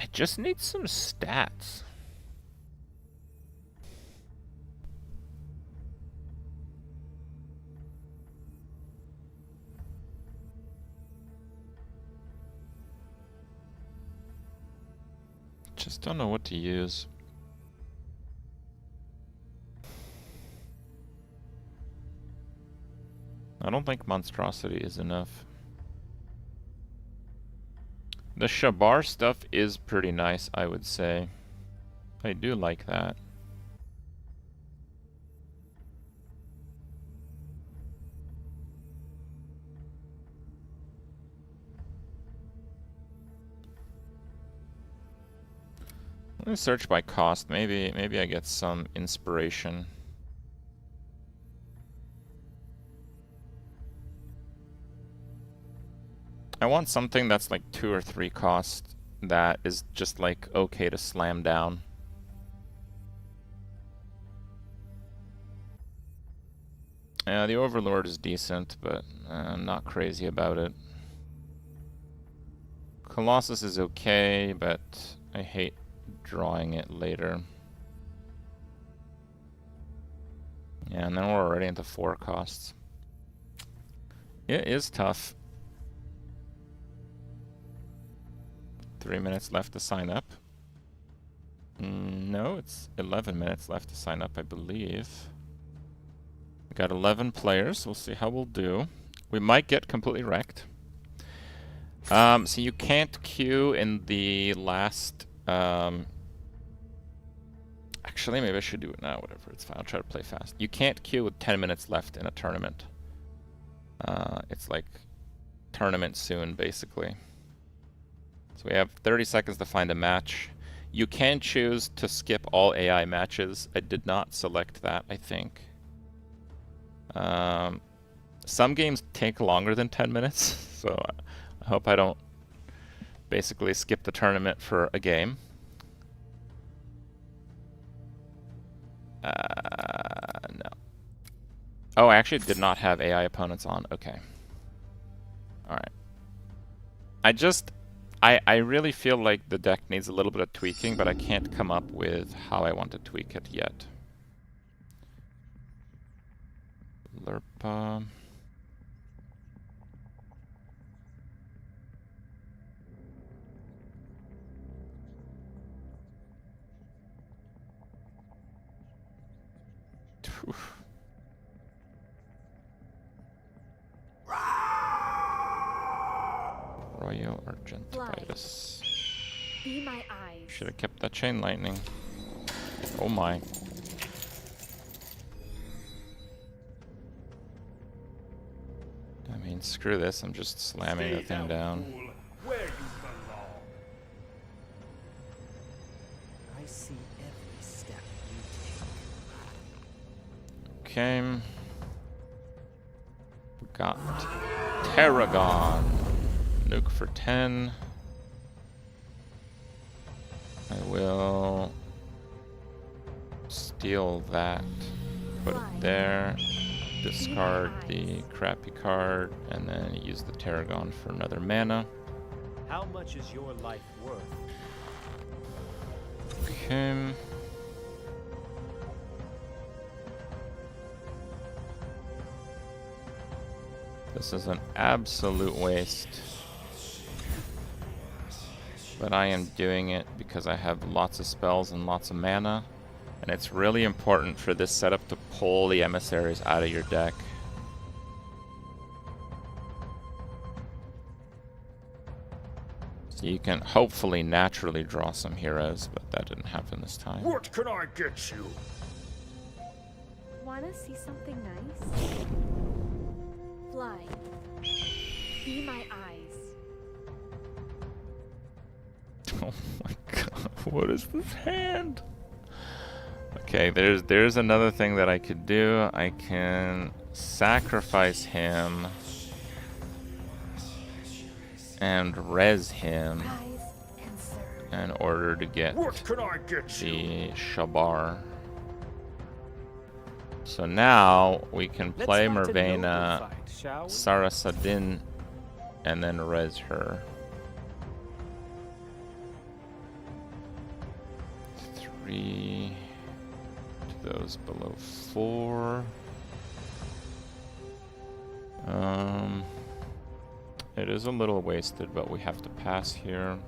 [SPEAKER 1] I just need some stats. Just don't know what to use. I don't think Monstrosity is enough. The Shabar stuff is pretty nice, I would say. I do like that. Let me search by cost. Maybe I get some inspiration. I want something that's like 2 or 3 cost that is just like okay to slam down. Yeah, the Overlord is decent, but I'm not crazy about it. Colossus is okay, but I hate drawing it later. Yeah, and then we're already into 4 costs. It is tough. 3 minutes left to sign up. No, it's 11 minutes left to sign up, I believe. We got 11 players. We'll see how we'll do. We might get completely wrecked. So you can't queue in the last... Actually, maybe I should do it now. Whatever, it's fine. I'll try to play fast. You can't queue with 10 minutes left in a tournament. It's like tournament soon, basically. So we have 30 seconds to find a match. You can choose to skip all AI matches. I did not select that, I think. Some games take longer than 10 minutes, so I hope I don't basically skip the tournament for a game. No. Oh, I actually did not have AI opponents on. Okay. Alright. I really feel like the deck needs a little bit of tweaking, but I can't come up with how I want to tweak it yet. Lerpa. Royal Argentitis.
[SPEAKER 13] Be my eyes.
[SPEAKER 1] Should have kept that Chain Lightning. Oh my. I mean, screw this. I'm just slamming the thing down.
[SPEAKER 21] Where you belong.
[SPEAKER 6] I see every step you take.
[SPEAKER 1] Okay. We got Tarragon. Nuke for 10. I will steal that, put it there, discard the crappy card, and then use the Tarragon for another mana.
[SPEAKER 7] How much is your life worth?
[SPEAKER 1] Okay. This is an absolute waste. But I am doing it because I have lots of spells and lots of mana. And it's really important for this setup to pull the emissaries out of your deck. So you can hopefully naturally draw some heroes, but that didn't happen this time.
[SPEAKER 21] What can I get you?
[SPEAKER 13] Wanna see something nice? Fly. Be my eyes.
[SPEAKER 1] Oh my god, what is this hand? Okay, there's another thing that I could do. I can sacrifice him and res him in order to get the Shabar. So now we can play Mervena, Sarasadin, and then res her. 3 to those below 4. It is a little wasted, but we have to pass here.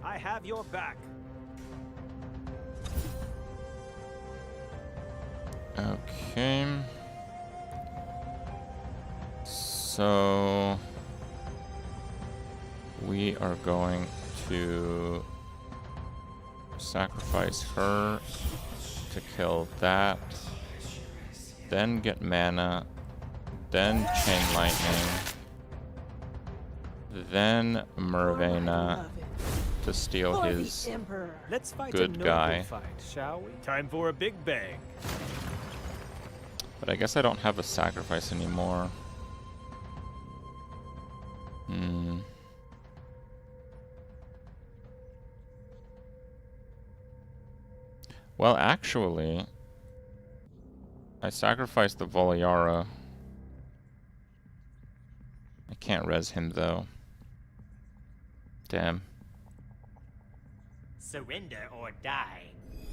[SPEAKER 7] I have your back.
[SPEAKER 1] Okay. So we are going to sacrifice her to kill that, then get mana, then Chain Lightning, then Mervena to steal his
[SPEAKER 7] Let's fight
[SPEAKER 1] good
[SPEAKER 7] a noble
[SPEAKER 1] guy.
[SPEAKER 7] Fight, shall we? Time for a big bang.
[SPEAKER 1] But I guess I don't have a sacrifice anymore. Well, actually, I sacrificed the Voliara. I can't res him, though. Damn.
[SPEAKER 14] Surrender or die.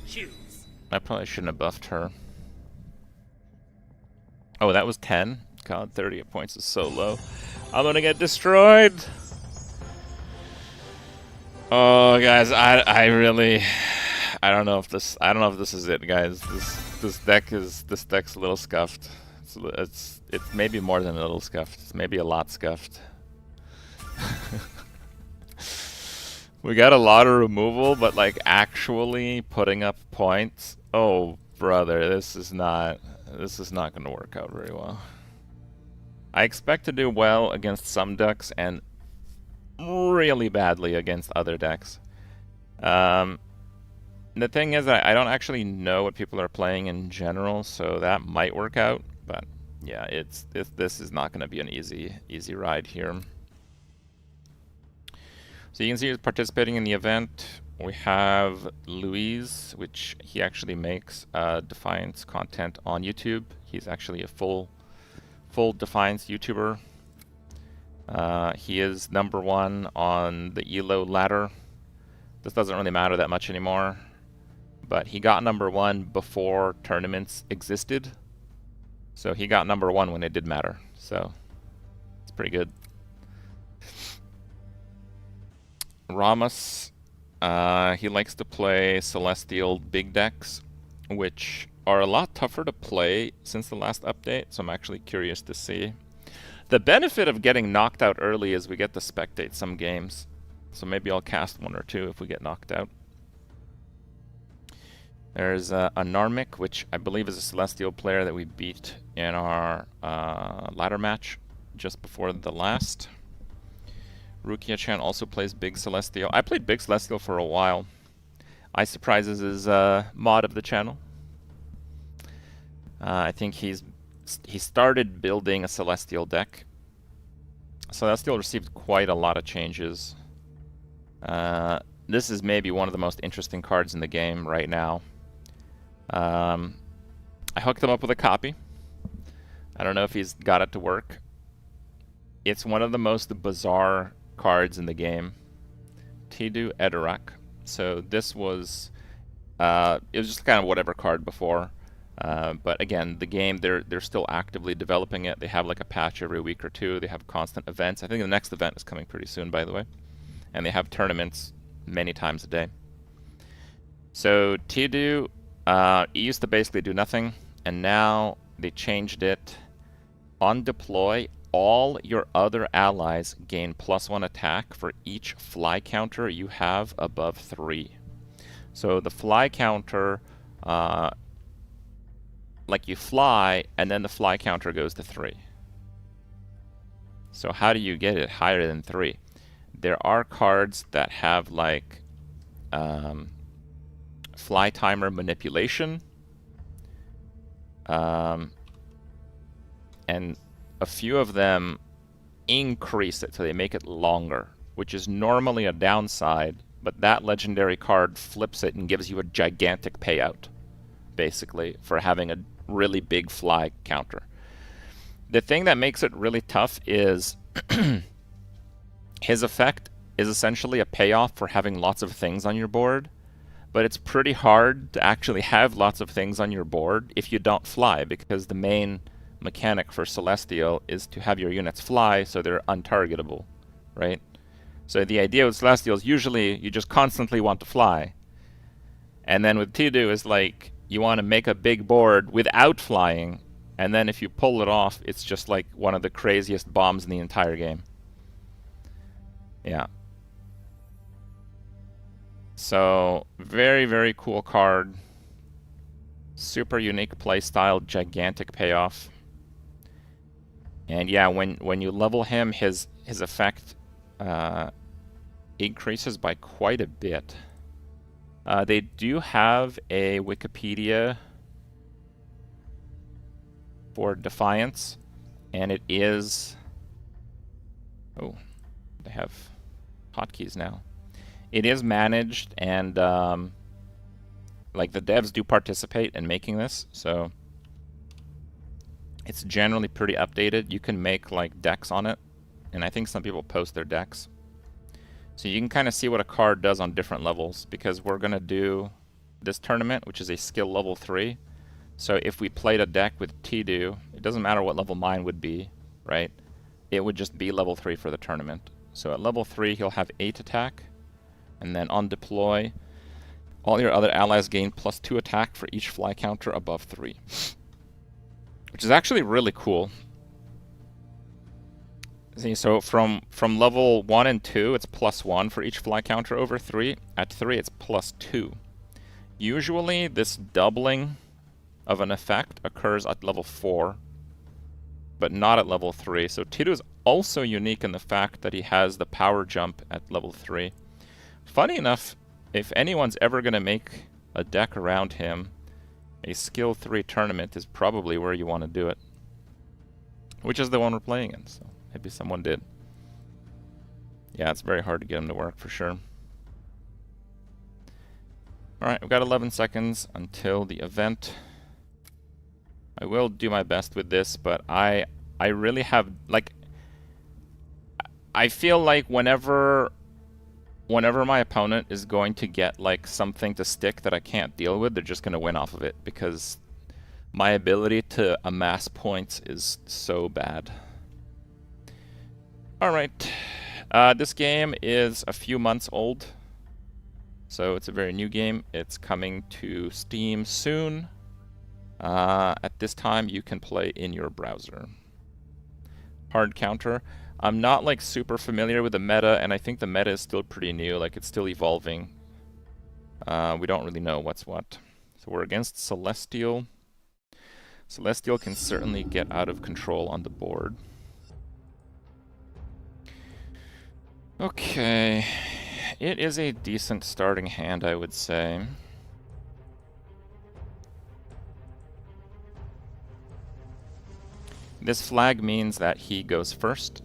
[SPEAKER 14] Choose.
[SPEAKER 1] I probably shouldn't have buffed her. Oh, that was 10? God, 30 points is so low. I'm gonna get destroyed! Oh, guys, I really... I don't know if this is it, guys. This deck's a little scuffed. It's maybe more than a little scuffed. It's maybe a lot scuffed. We got a lot of removal, but like actually putting up points. Oh, brother, this is not going to work out very well. I expect to do well against some decks and really badly against other decks. The thing is that I don't actually know what people are playing in general, so that might work out. But yeah, this is not going to be an easy ride here. So you can see he's participating in the event. We have Louise, which he actually makes Defiance content on YouTube. He's actually a full Defiance YouTuber. He is #1 on the ELO ladder. This doesn't really matter that much anymore, but he got #1 before tournaments existed. So he got #1 when it did matter. So it's pretty good. Ramos, he likes to play Celestial big decks, which are a lot tougher to play since the last update, so I'm actually curious to see. The benefit of getting knocked out early is we get to spectate some games, so maybe I'll cast 1 or 2 if we get knocked out. There's a Narmik, which I believe is a Celestial player that we beat in our ladder match just before the last. Rukia-chan also plays Big Celestial. I played Big Celestial for a while. Ice Surprises is mod of the channel. I think he started building a Celestial deck. Celestial received quite a lot of changes. This is maybe one of the most interesting cards in the game right now. I hooked him up with a copy. I don't know if he's got it to work. It's one of the most bizarre cards in the game. Tidu Edorak. So this was it was just kind of whatever card before. But again, the game, they're still actively developing it. They have like a patch every week or 2. They have constant events. I think the next event is coming pretty soon, by the way. And they have tournaments many times a day. So Tidu, it used to basically do nothing, and now they changed it. On deploy, all your other allies gain +1 attack for each fly counter you have above 3. So the fly counter, like you fly, and then the fly counter goes to 3. So how do you get it higher than 3? There are cards that have like fly timer manipulation, and a few of them increase it so they make it longer, which is normally a downside, but that legendary card flips it and gives you a gigantic payout, basically, for having a really big fly counter. The thing that makes it really tough is his effect is essentially a payoff for having lots of things on your board, but it's pretty hard to actually have lots of things on your board if you don't fly, because the main mechanic for Celestial is to have your units fly so they're untargetable, right? So the idea with Celestial is usually you just constantly want to fly. And then with Tidu is like you want to make a big board without flying, and then if you pull it off, it's just like one of the craziest bombs in the entire game. Yeah. So, very, very cool card. Super unique playstyle, gigantic payoff. And yeah, when you level him, his effect increases by quite a bit. They do have a Wikipedia for Defiance, and it is... Oh, they have hotkeys now. It is managed, and like the devs do participate in making this, so it's generally pretty updated. You can make like decks on it, and I think some people post their decks. So you can kind of see what a card does on different levels, because we're going to do this tournament, which is a skill level 3. So if we played a deck with Tidu, it doesn't matter what level mine would be, right? It would just be level 3 for the tournament. So at level 3, he'll have 8 attack. And then on deploy, all your other allies gain +2 attack for each fly counter above 3. Which is actually really cool. See, so from level 1 and 2, it's +1 for each fly counter over 3. At 3, it's +2. Usually, this doubling of an effect occurs at level 4, but not at level 3. So Tidu is also unique in the fact that he has the power jump at level 3. Funny enough, if anyone's ever going to make a deck around him, a skill 3 tournament is probably where you want to do it. Which is the one we're playing in, so maybe someone did. Yeah, it's very hard to get him to work for sure. Alright, we've got 11 seconds until the event. I will do my best with this, but I really have, like, I feel like whenever my opponent is going to get like something to stick that I can't deal with, they're just going to win off of it, because my ability to amass points is so bad. Alright, this game is a few months old, so it's a very new game. It's coming to Steam soon. At this time, you can play in your browser. Hard counter. I'm not like super familiar with the meta, and I think the meta is still pretty new, like it's still evolving. We don't really know what's what. So we're against Celestial. Celestial can certainly get out of control on the board. Okay, it is a decent starting hand, I would say. This flag means that he goes first.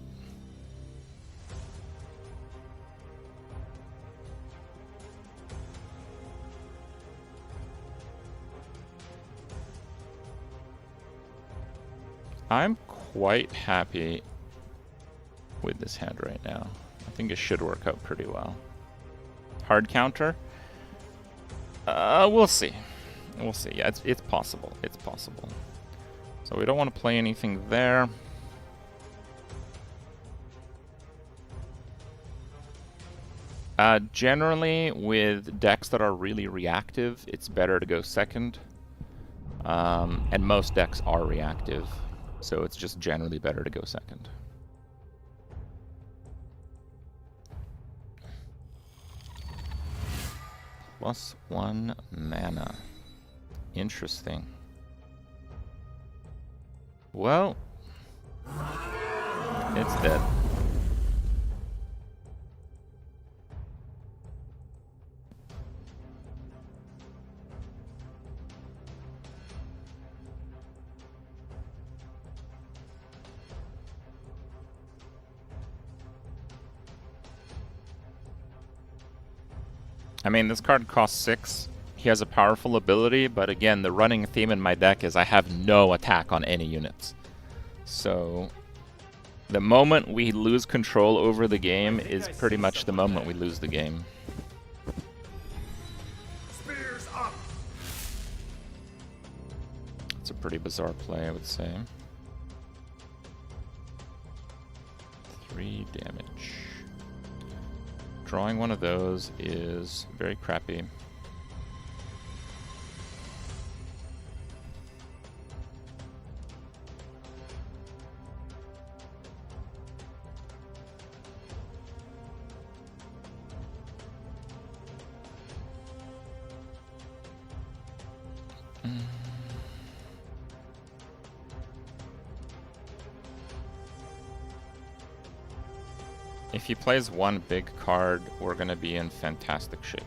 [SPEAKER 1] I'm quite happy with this hand right now. I think it should work out pretty well. Hard counter? We'll see. We'll see. Yeah, it's possible. It's possible. So we don't want to play anything there. Generally, with decks that are really reactive, it's better to go second. And most decks are reactive, so it's just generally better to go second. +1 mana. Interesting. Well, it's dead. I mean, this card costs 6. He has a powerful ability, but again, the running theme in my deck is I have no attack on any units. So, the moment we lose control over the game is pretty much the moment we lose the game.
[SPEAKER 21] Spears up.
[SPEAKER 1] It's a pretty bizarre play, I would say. 3 damage. Drawing one of those is very crappy. If he plays one big card, we're gonna be in fantastic shape.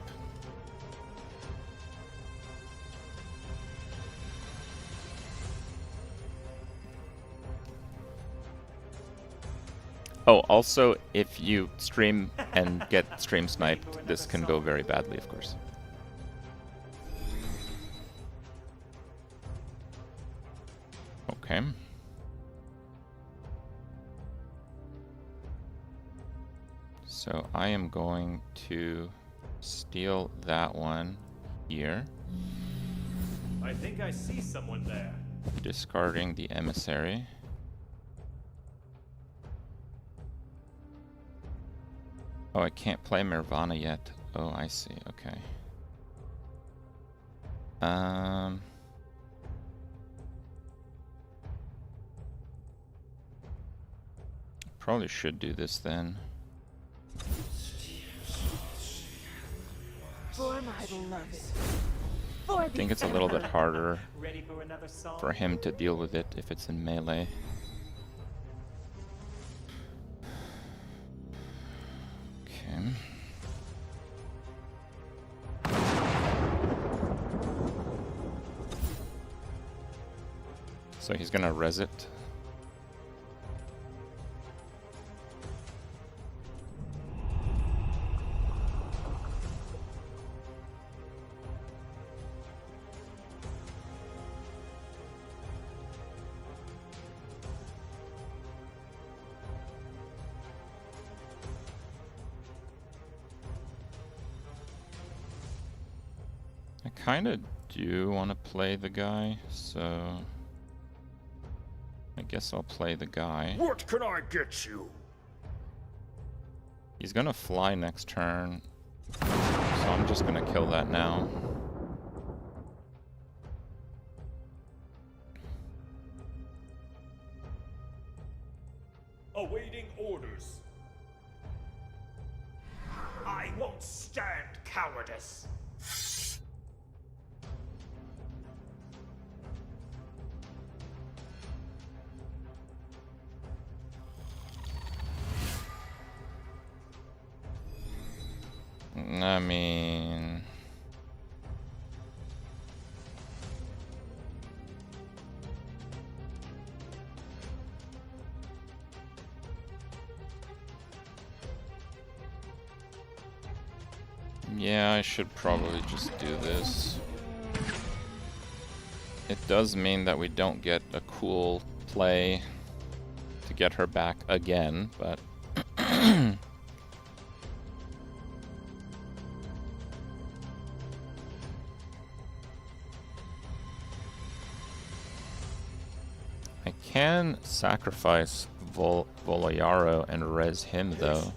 [SPEAKER 1] Oh, also, if you stream and get stream sniped, this can go very badly, of course. Okay. So I am going to steal that one here.
[SPEAKER 21] I think I see someone there.
[SPEAKER 1] Discarding the emissary. Oh, I can't play Nirvana yet. Oh, I see. Okay. Probably should do this then.
[SPEAKER 13] For my beloved.
[SPEAKER 1] I think it's a little bit harder for him to deal with it if it's in melee. Okay. So he's gonna res it. I kind of do want to play the guy, so I guess I'll play the guy.
[SPEAKER 21] What can I get you?
[SPEAKER 1] He's gonna fly next turn, so I'm just gonna kill that now.
[SPEAKER 21] Awaiting orders. I won't stand cowardice.
[SPEAKER 1] I mean... yeah, I should probably just do this. It does mean that we don't get a cool play to get her back again, but... I can sacrifice Volayaro and res him, though.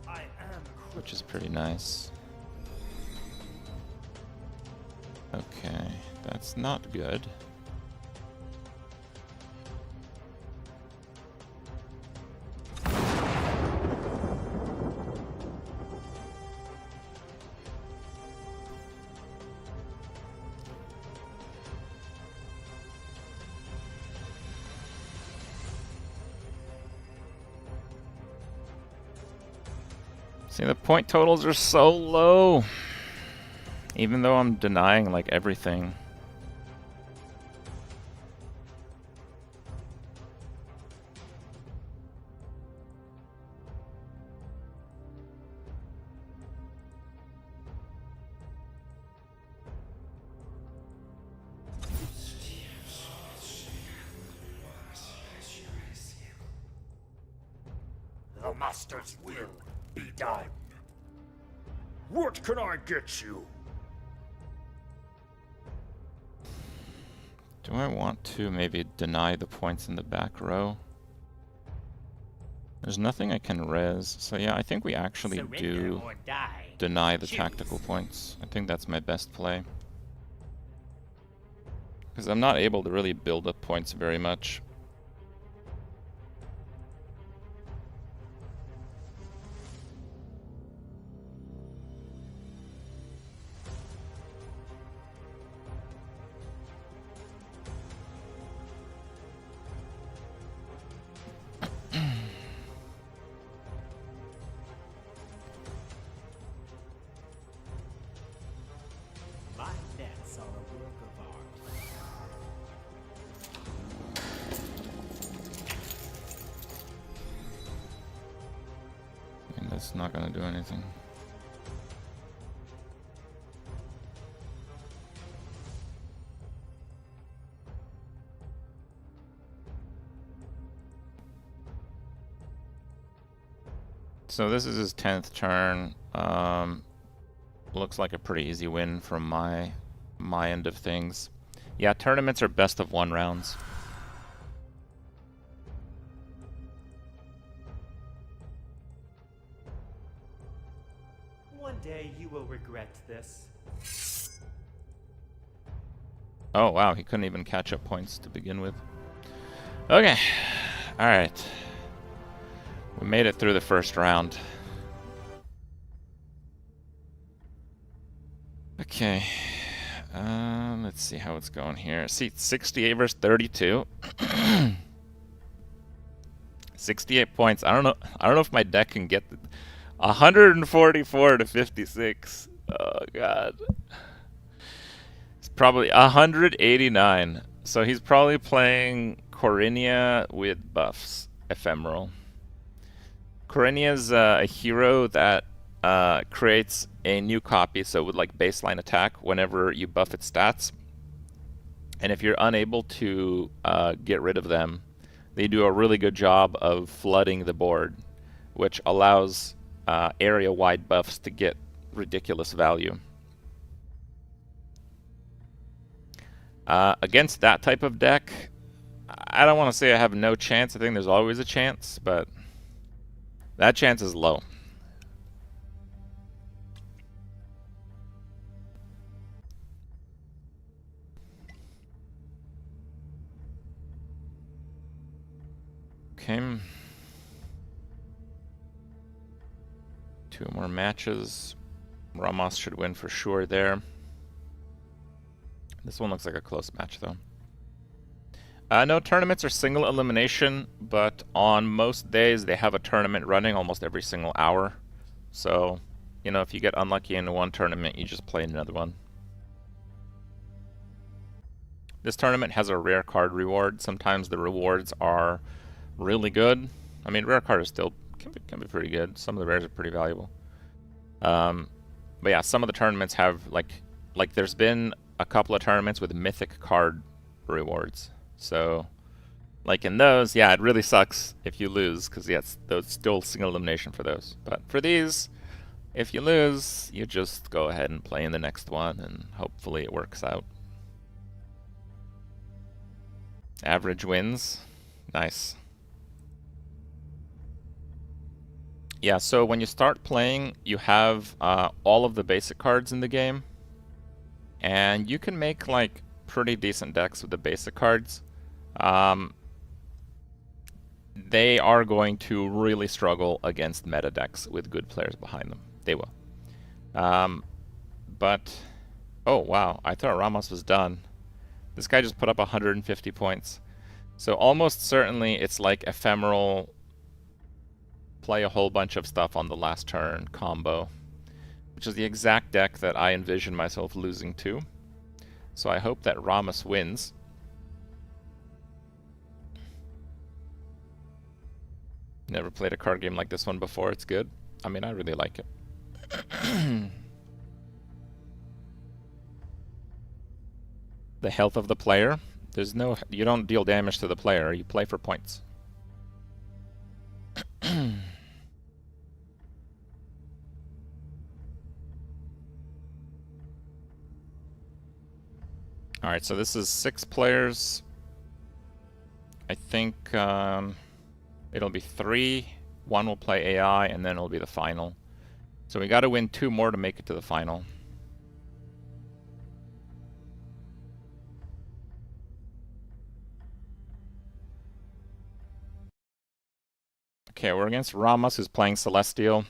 [SPEAKER 21] I am
[SPEAKER 1] which is pretty nice. Okay, that's not good. See, the point totals are so low. Even though I'm denying, like, everything.
[SPEAKER 21] The Master's will be done. What can I get you?
[SPEAKER 1] Do I want to maybe deny the points in the back row? There's nothing I can res, so yeah, I think we actually do deny the tactical points. I think that's my best play. Because I'm not able to really build up points very much.
[SPEAKER 14] My nets are a work of art.
[SPEAKER 1] I mean, that's not gonna do anything. So this is his 10th turn. Looks like a pretty easy win from my end of things. Yeah, tournaments are best of 1 rounds.
[SPEAKER 14] One day you will regret this.
[SPEAKER 1] Oh wow, he couldn't even catch up points to begin with. Okay, alright. We made it through the first round. Okay, let's see how it's going here. See, 68 versus 32. 68 points. I don't know if my deck can get 144 to 56. Oh god. It's probably 189. So he's probably playing Corinia with buffs, Ephemeral. Corinia's a hero that creates a new copy, so with like baseline attack whenever you buff its stats. And if you're unable to get rid of them, they do a really good job of flooding the board, which allows area-wide buffs to get ridiculous value. Against that type of deck, I don't want to say I have no chance. I think there's always a chance, but that chance is low. Okay. 2 more matches. Ramos should win for sure there. This one looks like a close match, though. No, tournaments are single elimination, but on most days they have a tournament running almost every single hour. So, you know, if you get unlucky in one tournament, you just play another one. This tournament has a rare card reward. Sometimes the rewards are really good. I mean, rare card is still can be pretty good. Some of the rares are pretty valuable. But yeah, some of the tournaments have like there's been a couple of tournaments with mythic card rewards. So, like in those, yeah, it really sucks if you lose, because yeah, it's still single elimination for those. But for these, if you lose, you just go ahead and play in the next one, and hopefully it works out. Average wins. Nice. Yeah, so when you start playing, you have all of the basic cards in the game. And you can make like pretty decent decks with the basic cards. They are going to really struggle against meta decks with good players behind them. They will. But, oh wow, I thought Ramos was done. This guy just put up 150 points. So almost certainly it's like ephemeral, play a whole bunch of stuff on the last turn combo, which is the exact deck that I envision myself losing to. So I hope that Ramos wins. Never played a card game like this one before. It's good. I mean, I really like it. The health of the player. There's no... You don't deal damage to the player. You play for points. Alright, so this is 6 players. I think it'll be 3. 1 will play AI, and then it'll be the final. So we gotta win 2 more to make it to the final. Okay, we're against Ramos, who's playing Celestial.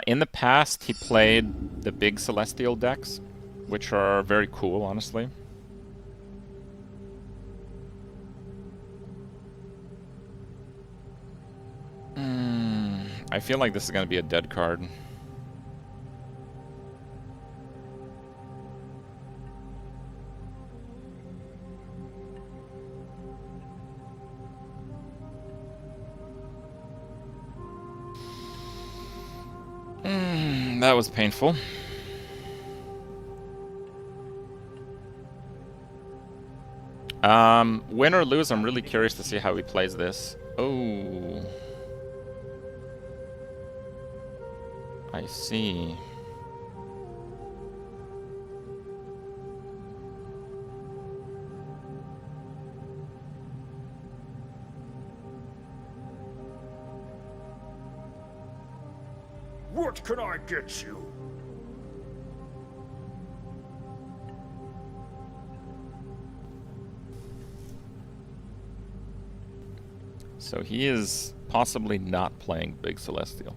[SPEAKER 1] In the past, he played the big Celestial decks, which are very cool, honestly. I feel like this is going to be a dead card. That was painful. Win or lose, I'm really curious to see how he plays this. Oh. I see.
[SPEAKER 21] What can I get you?
[SPEAKER 1] So he is possibly not playing Big Celestial.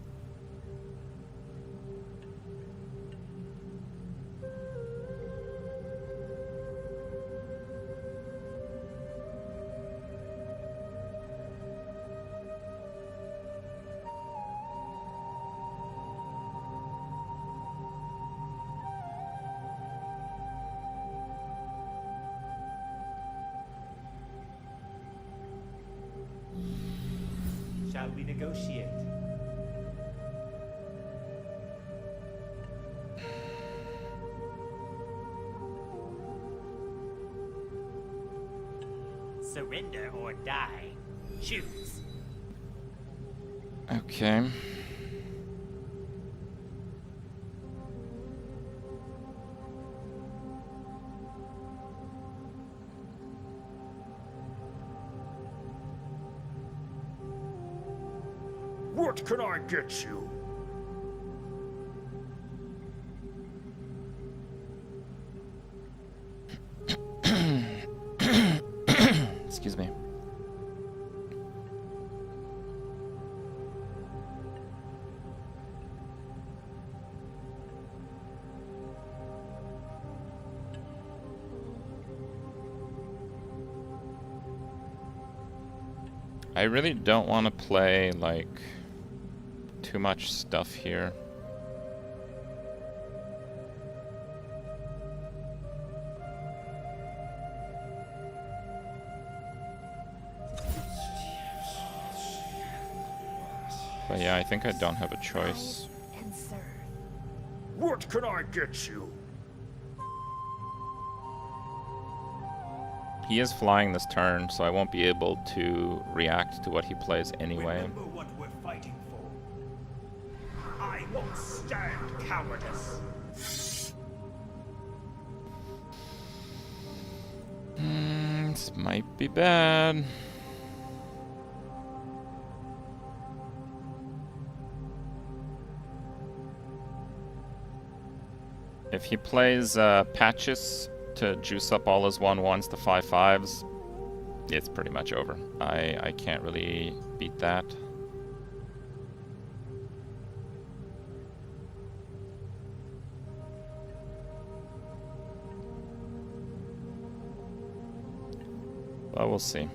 [SPEAKER 14] Shall we negotiate? Surrender or die. Choose.
[SPEAKER 1] Okay.
[SPEAKER 21] What can I get you?
[SPEAKER 1] Excuse me. I really don't want to play, like, too much stuff here. But yeah, I think I don't have a choice.
[SPEAKER 21] What can I get you?
[SPEAKER 1] He is flying this turn, so I won't be able to react to what he plays anyway.
[SPEAKER 21] Remember what we're fighting for. I won't stand cowardice.
[SPEAKER 1] This might be bad. If he plays patches to juice up all his 1/1s to 5/5s, it's pretty much over. I can't really beat that. But we'll see.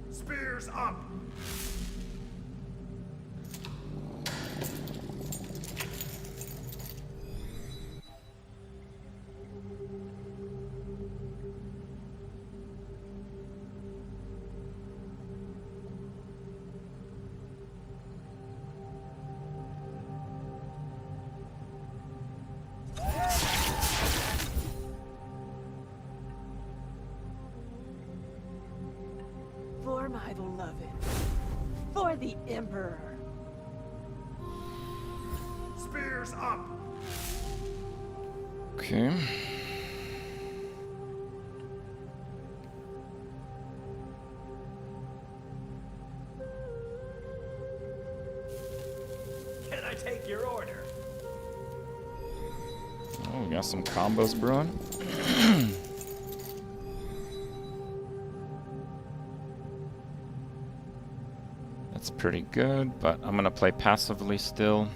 [SPEAKER 21] Spears up!
[SPEAKER 9] For my beloved. For the Emperor.
[SPEAKER 21] Spears up!
[SPEAKER 1] Okay.
[SPEAKER 21] Can I take your order?
[SPEAKER 1] Oh, we got some combos brewing. That's pretty good, but I'm gonna play passively still.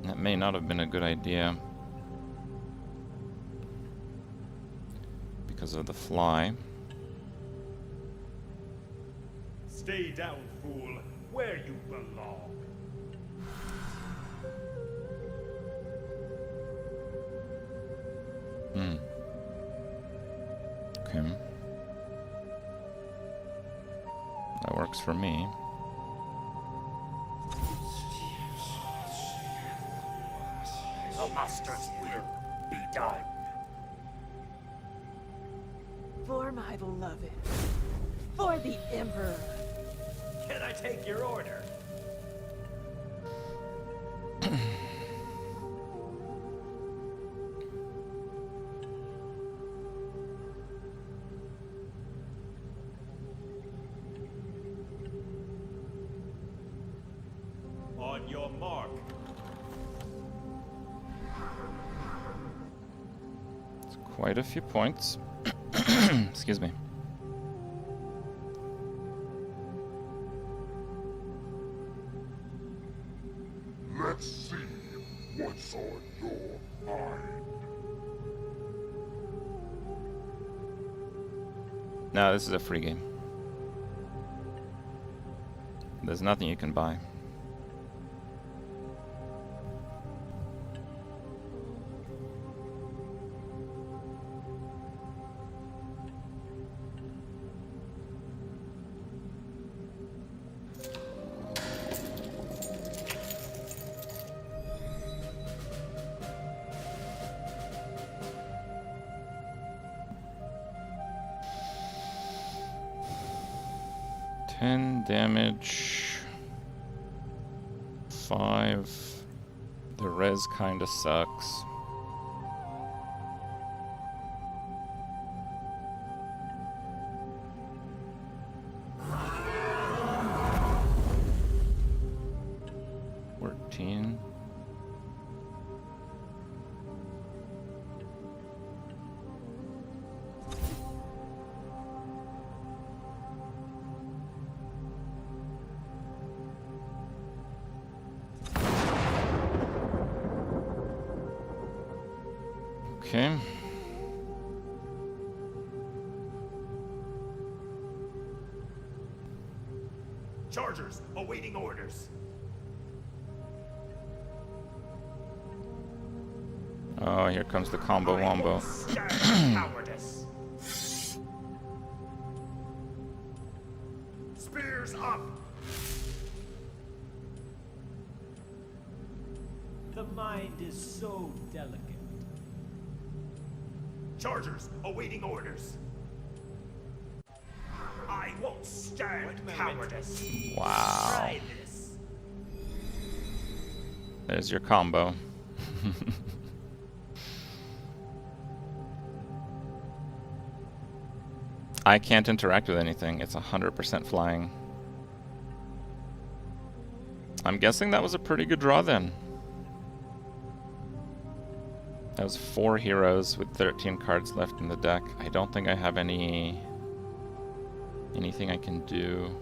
[SPEAKER 1] That may not have been a good idea because of the fly.
[SPEAKER 21] Stay down, fool. Where you belong.
[SPEAKER 1] Okay. That works for me.
[SPEAKER 21] The master's will be done.
[SPEAKER 9] For my beloved. For the Emperor.
[SPEAKER 21] Can I take your order? On your mark.
[SPEAKER 1] It's quite a few points. Excuse me.
[SPEAKER 8] Let's see what's on your mind.
[SPEAKER 1] No, this is a free game. There's nothing you can buy. Damage 5. The res kinda sucks. Okay.
[SPEAKER 21] Chargers awaiting orders.
[SPEAKER 1] Oh, here comes the combo wombo.
[SPEAKER 21] Cowardice. Spears up.
[SPEAKER 14] The mind is so delicate.
[SPEAKER 21] Chargers awaiting orders. I won't stand cowardice.
[SPEAKER 1] Wow.
[SPEAKER 21] Try this.
[SPEAKER 1] There's your combo. I can't interact with anything. It's 100% flying. I'm guessing that was a pretty good draw then. That was 4 heroes with 13 cards left in the deck. I don't think I have anything I can do.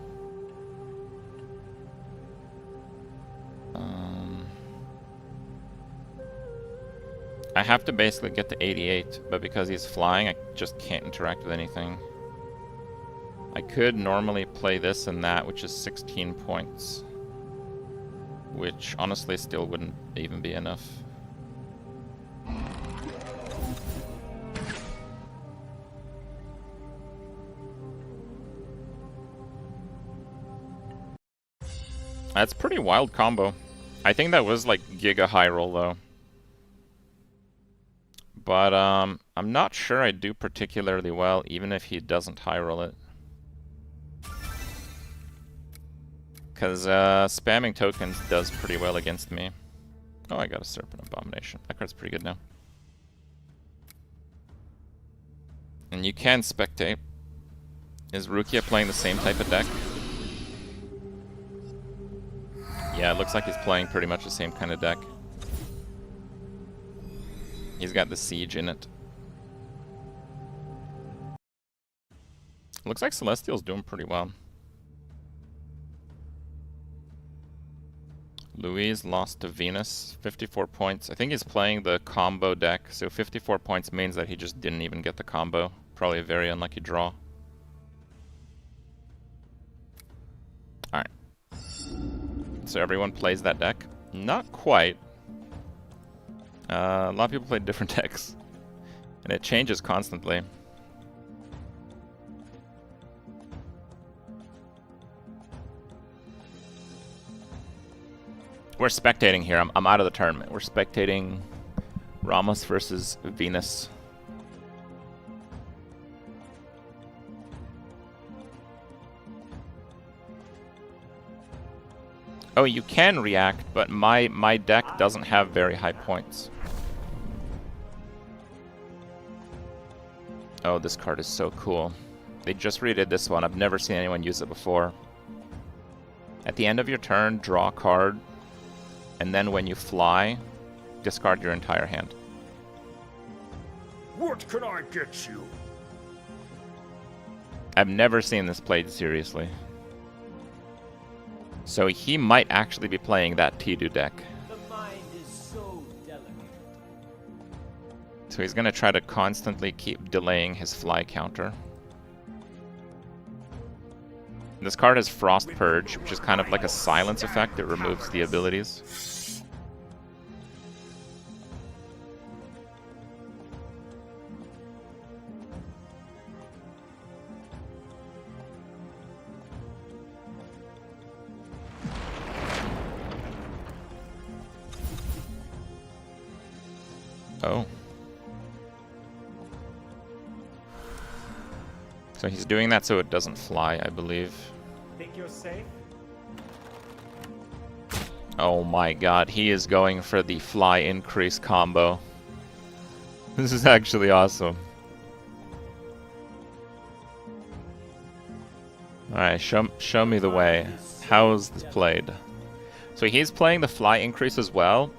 [SPEAKER 1] I have to basically get to 88, but because he's flying, I just can't interact with anything. I could normally play this and that, which is 16 points. Which honestly still wouldn't even be enough. That's pretty wild combo. I think that was like giga high roll though. But I'm not sure I do particularly well even if he doesn't high roll it. Because spamming tokens does pretty well against me. Oh, I got a Serpent Abomination. That card's pretty good now. And you can spectate. Is Rukia playing the same type of deck? Yeah, it looks like he's playing pretty much the same kind of deck. He's got the Siege in it. Looks like Celestial's doing pretty well. Louise lost to Venus, 54 points. I think he's playing the combo deck, so 54 points means that he just didn't even get the combo. Probably a very unlucky draw. Alright. So everyone plays that deck? Not quite. A lot of people play different decks. And it changes constantly. We're spectating here. I'm out of the tournament. We're spectating Ramos versus Venus. Oh, you can react, but my deck doesn't have very high points. Oh, this card is so cool. They just redid this one. I've never seen anyone use it before. At the end of your turn, draw a card, and then when you fly, discard your entire hand.
[SPEAKER 21] What can I get you?
[SPEAKER 1] I've never seen this played seriously. So he might actually be playing that Tidu deck.
[SPEAKER 14] The mind is so delicate.
[SPEAKER 1] So he's going to try to constantly keep delaying his fly counter. This card has Frost Purge, which is kind of like a silence effect. It removes the abilities. Oh. So he's doing that so it doesn't fly, I believe.
[SPEAKER 14] Think you're safe?
[SPEAKER 1] Oh my god, he is going for the fly increase combo. This is actually awesome. Alright, show me the way. How is this played? So he's playing the fly increase as well,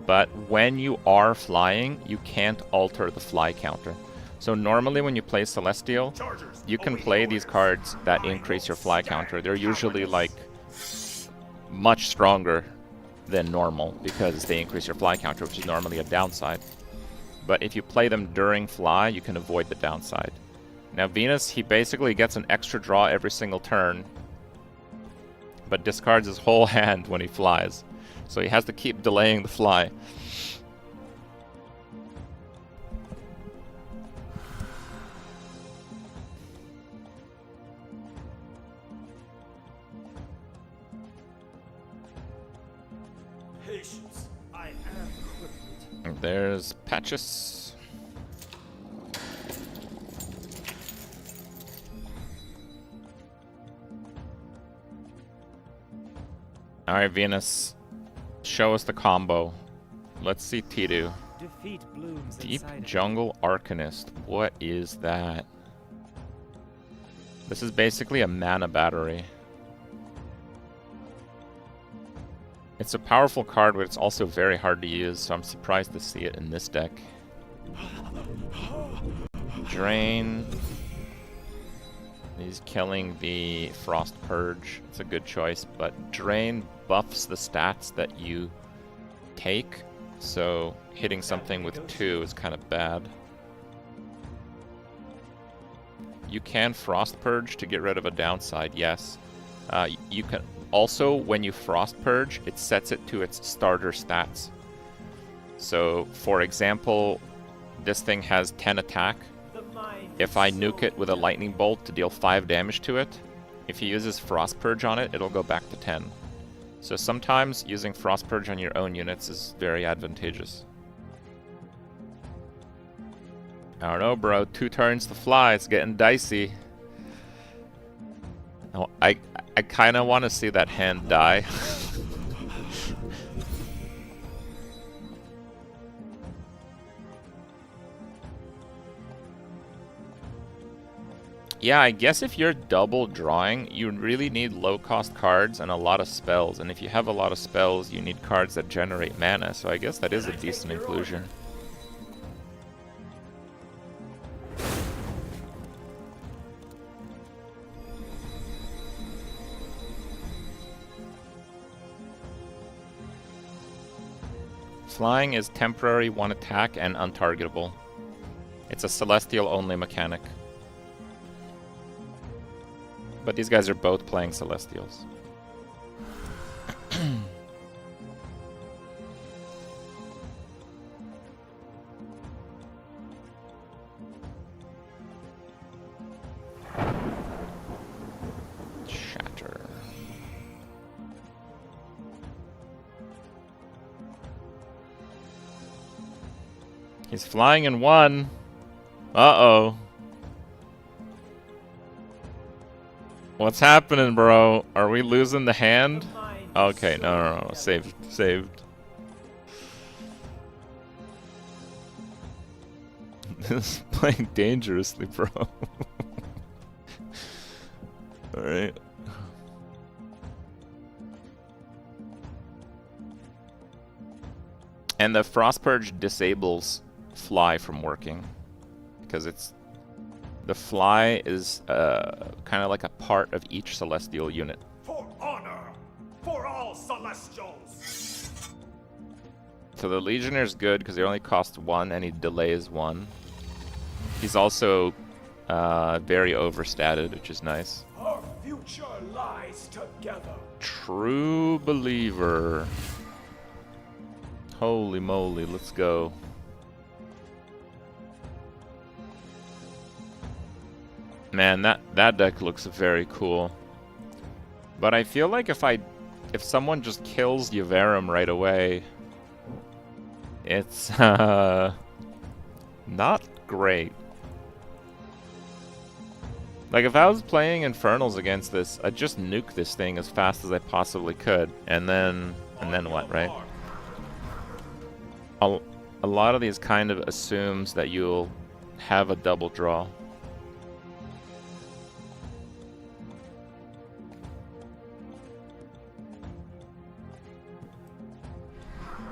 [SPEAKER 1] but when you are flying, you can't alter the fly counter. So normally when you play Celestial, you can play these cards that increase your fly counter. They're usually like much stronger than normal because they increase your fly counter, which is normally a downside. But if you play them during fly, you can avoid the downside. Now Venus, he basically gets an extra draw every single turn, but discards his whole hand when he flies. So he has to keep delaying the fly.
[SPEAKER 14] Patience. I am crippled.
[SPEAKER 1] There's Patches. Alright, Venus. Show us the combo. Let's see Tidu.
[SPEAKER 14] Defeat blooms
[SPEAKER 1] Deep
[SPEAKER 14] inside
[SPEAKER 1] Jungle Arcanist. What is that? This is basically a mana battery. It's a powerful card, but it's also very hard to use, so I'm surprised to see it in this deck. Drain. He's killing the Frost Purge. It's a good choice, but Drain buffs the stats that you take, so hitting something with 2 is kind of bad. You can Frost Purge to get rid of a downside, yes. You can also, when you Frost Purge, it sets it to its starter stats. So, for example, this thing has 10 attack. If I nuke it with a lightning bolt to deal 5 damage to it, if he uses Frost Purge on it, it'll go back to 10. So sometimes using Frost Purge on your own units is very advantageous. I don't know, bro. 2 turns to fly. It's getting dicey. Oh, I kind of want to see that hand die. Yeah, I guess if you're double drawing, you really need low-cost cards and a lot of spells. And if you have a lot of spells, you need cards that generate mana. So I guess that is a decent inclusion. Flying is temporary, 1 attack, and untargetable. It's a Celestial-only mechanic. But these guys are both playing Celestials. Shatter. He's flying in 1. Uh-oh. What's happening, bro? Are we losing the hand? Okay, no. Saved. This is playing dangerously, bro. Alright. And the Frost Purge disables Fly from working. Because the Fly is kind of like a part of each Celestial unit.
[SPEAKER 21] For honor! For all Celestials!
[SPEAKER 1] So the Legionnaires good because they only cost 1 and he delays 1. He's also very overstated, which is nice.
[SPEAKER 21] Our future lies together.
[SPEAKER 1] True Believer. Holy moly, let's go. Man, that deck looks very cool. But I feel like if someone just kills Yavarum right away, it's not great. Like if I was playing Infernals against this, I'd just nuke this thing as fast as I possibly could, and then what, right? A lot of these kind of assumes that you'll have a double draw.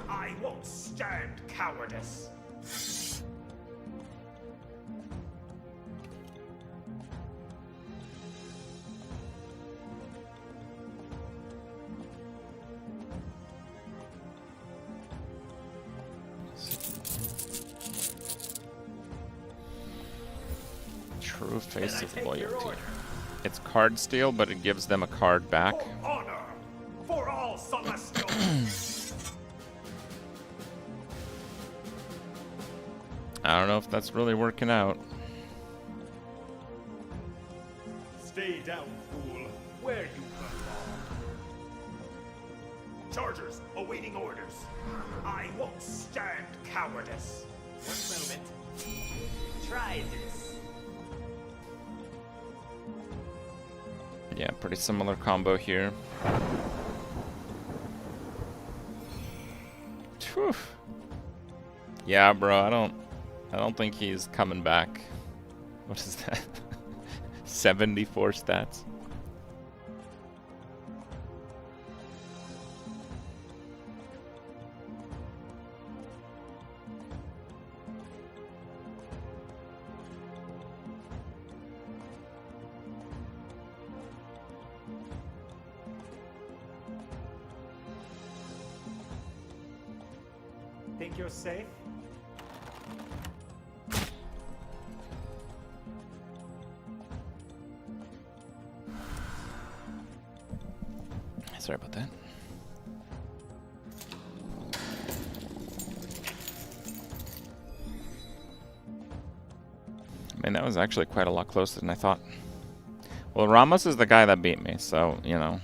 [SPEAKER 21] I won't stand cowardice.
[SPEAKER 1] True face of loyalty. It's card steal, but it gives them a card back.
[SPEAKER 21] For honor, for all Celestials.
[SPEAKER 1] I don't know if that's really working out.
[SPEAKER 21] Stay down, fool. Where you belong. Chargers awaiting orders. I won't stand cowardice.
[SPEAKER 14] One moment. Try this.
[SPEAKER 1] Yeah, pretty similar combo here. Whew. Yeah, bro, I don't think he's coming back. What is that? 74 stats.
[SPEAKER 16] Think you're safe?
[SPEAKER 1] Sorry about that. I mean, that was actually quite a lot closer than I thought. Well, Ramos is the guy that beat me, so, you know.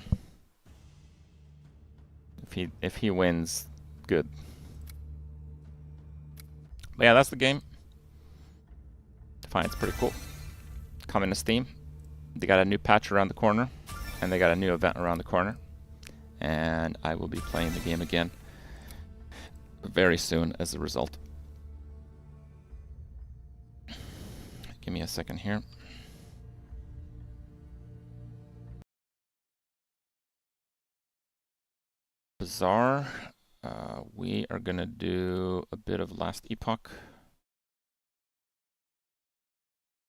[SPEAKER 1] If he wins, good. But yeah, that's the game. Defiance pretty cool. Coming to Steam. They got a new patch around the corner, and they got a new event around the corner. And I will be playing the game again very soon as a result. Give me a second here. Bazaar. We are gonna do a bit of last Epoch.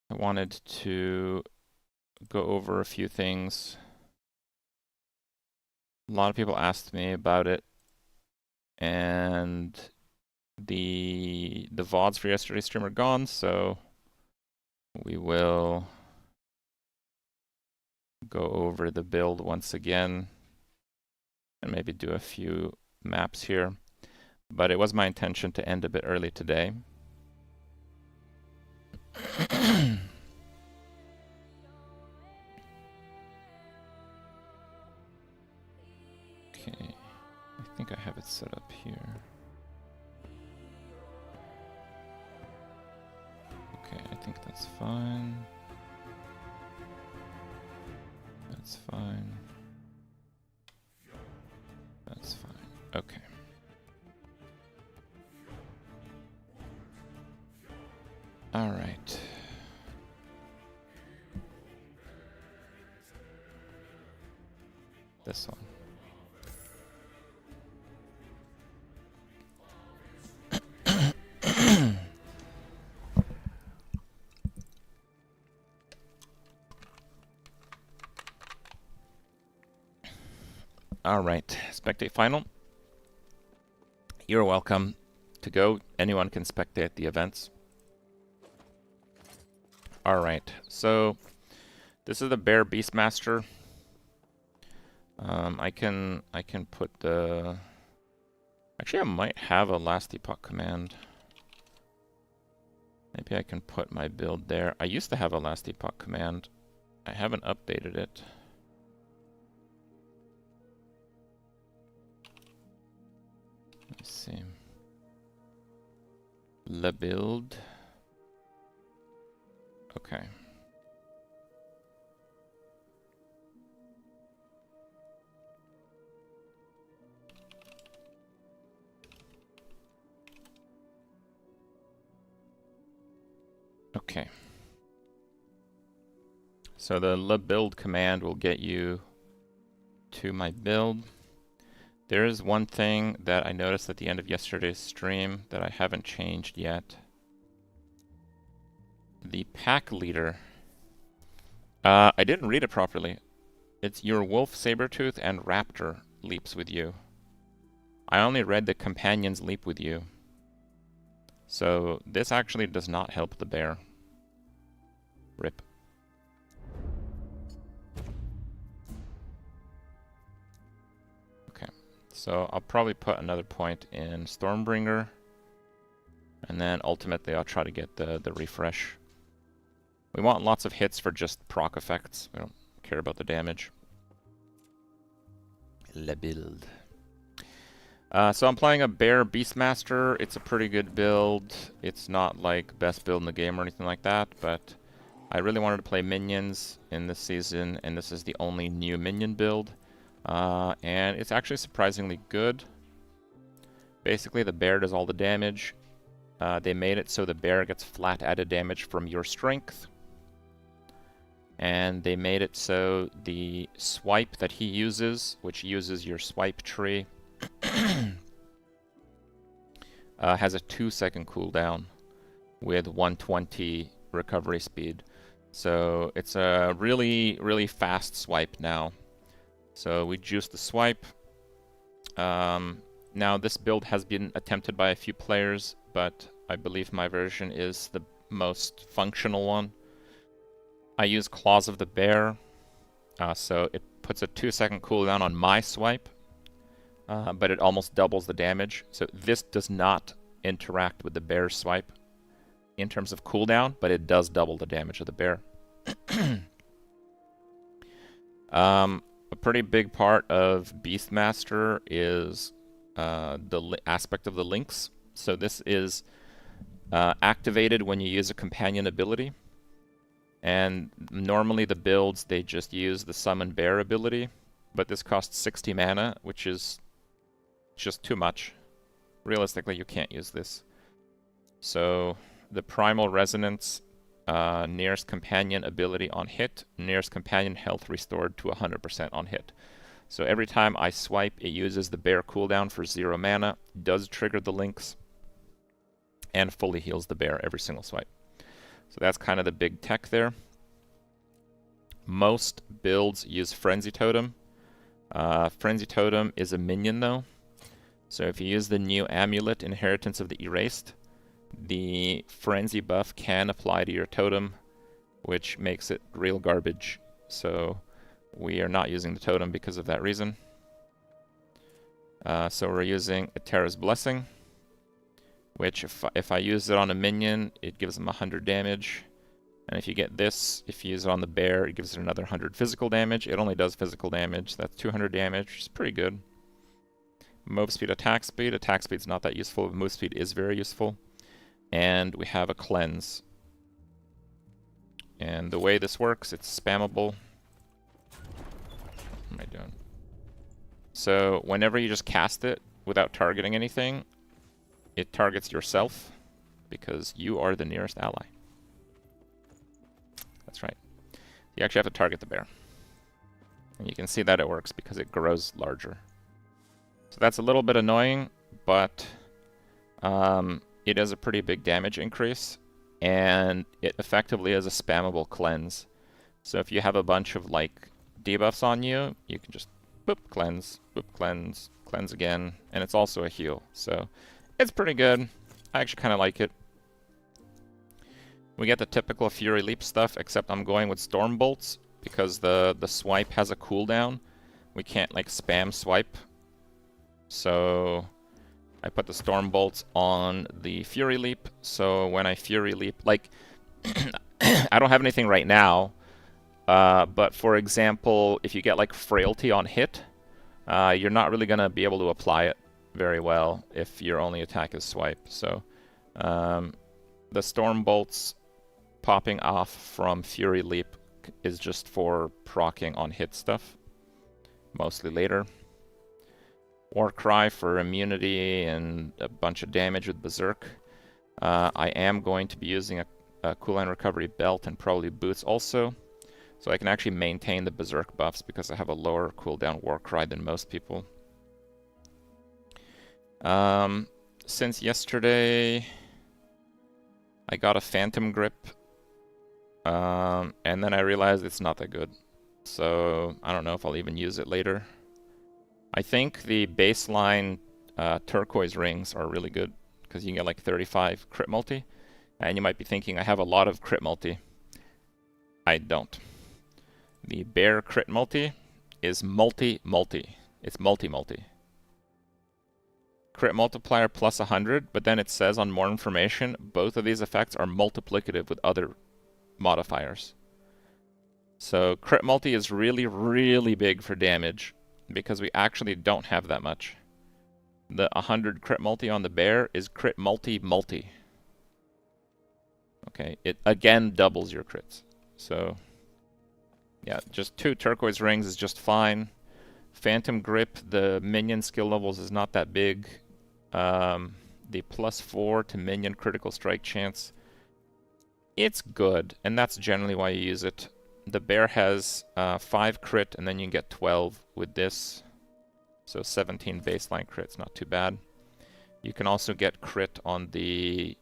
[SPEAKER 1] I wanted to go over a few things. A lot of people asked me about it, and the VODs for yesterday's stream are gone, so we will go over the build once again and maybe do a few maps here. But it was my intention to end a bit early today. Okay, I think I have it set up here. Okay, I think that's fine. That's fine. That's fine. Okay. All right. This one. All right, spectate final. You're welcome to go. Anyone can spectate the events. All right, so this is the Bear Beastmaster. I can put the. Actually, I might have a last epoch command. Maybe I can put my build there. I used to have a last epoch command. I haven't updated it. Let's see. Le build. Okay. Okay. So the le build command will get you to my build. There is one thing that I noticed at the end of yesterday's stream that I haven't changed yet. The pack leader. I didn't read it properly. It's your wolf, sabertooth, and raptor leaps with you. I only read the companions leap with you. So this actually does not help the bear. Rip. So I'll probably put another point in Stormbringer, and then ultimately I'll try to get the refresh. We want lots of hits for just proc effects. We don't care about the damage. Le build. So I'm playing a Bear Beastmaster. It's a pretty good build. It's not like best build in the game or anything like that, but I really wanted to play minions in this season, and this is the only new minion build. And it's actually surprisingly good. Basically, the bear does all the damage. They made it so the bear gets flat added damage from your strength. and they made it so the swipe that he uses, which uses your swipe tree, has a 2-second cooldown with 120 recovery speed. So it's a really, really fast swipe now. So we juice the swipe. Now this build has been attempted by a few players, but I believe my version is the most functional one. I use Claws of the Bear, so it puts a 2-second cooldown on my swipe, but it almost doubles the damage. So this does not interact with the bear's swipe in terms of cooldown, but it does double the damage of the bear. A pretty big part of Beastmaster is the aspect of the links. So this is activated when you use a companion ability. And normally the builds, they just use the Summon Bear ability, but this costs 60 mana, which is just too much. Realistically, you can't use this. So the Primal Resonance, nearest companion ability on hit, nearest companion health restored to 100% on hit. So every time I swipe, it uses the bear cooldown for 0 mana, does trigger the links, and fully heals the bear every single swipe. So that's kind of the big tech there. Most builds use Frenzy Totem. Frenzy Totem is a minion though. So if you use the new Amulet, Inheritance of the Erased, the Frenzy buff can apply to your totem, which makes it real garbage. So we are not using the totem because of that reason. So we're using Atera's Blessing, which if I use it on a minion, it gives them 100 damage. And if you get this, if you use it on the bear, it gives it another 100 physical damage. It only does physical damage. That's 200 damage, which is pretty good. Move speed, attack speed. Attack speed's not that useful, but move speed is very useful. And we have a cleanse. And the way this works, it's spammable. What am I doing? So whenever you just cast it without targeting anything, it targets yourself because you are the nearest ally. That's right. You actually have to target the bear. And you can see that it works because it grows larger. So that's a little bit annoying, but it is a pretty big damage increase, and it effectively is a spammable cleanse. So if you have a bunch of like debuffs on you, you can just boop, cleanse, cleanse again, and it's also a heal. So it's pretty good. I actually kind of like it. We get the typical Fury Leap stuff, except I'm going with Storm Bolts because the swipe has a cooldown. We can't like spam swipe. So I put the Storm Bolts on the Fury Leap, so when I Fury Leap, like, I don't have anything right now, but for example, if you get like Frailty on hit, you're not really going to be able to apply it very well if your only attack is swipe. So the Storm Bolts popping off from Fury Leap is just for proccing on hit stuff, mostly later. Warcry for immunity and a bunch of damage with Berserk. I am going to be using a cooldown recovery belt and probably boots also, so I can actually maintain the Berserk buffs because I have a lower cooldown Warcry than most people. Since yesterday, I got a Phantom Grip, and then I realized it's not that good, so I don't know if I'll even use it later. I think the baseline turquoise rings are really good because you can get like 35 crit multi. And you might be thinking, I have a lot of crit multi. I don't. The bear crit multi is multi-multi. It's multi-multi. Crit multiplier plus 100, but then it says on more information, both of these effects are multiplicative with other modifiers. So crit multi is really, really big for damage, because we actually don't have that much. The 100 crit multi on the bear is crit multi-multi. Okay, it again doubles your crits. So, yeah, just 2 turquoise rings is just fine. Phantom Grip, the minion skill levels is not that big. The +4 to minion critical strike chance, it's good, and that's generally why you use it. the bear has 5 crit, and then you can get 12 with this. So 17 baseline crit's not too bad. You can also get crit on the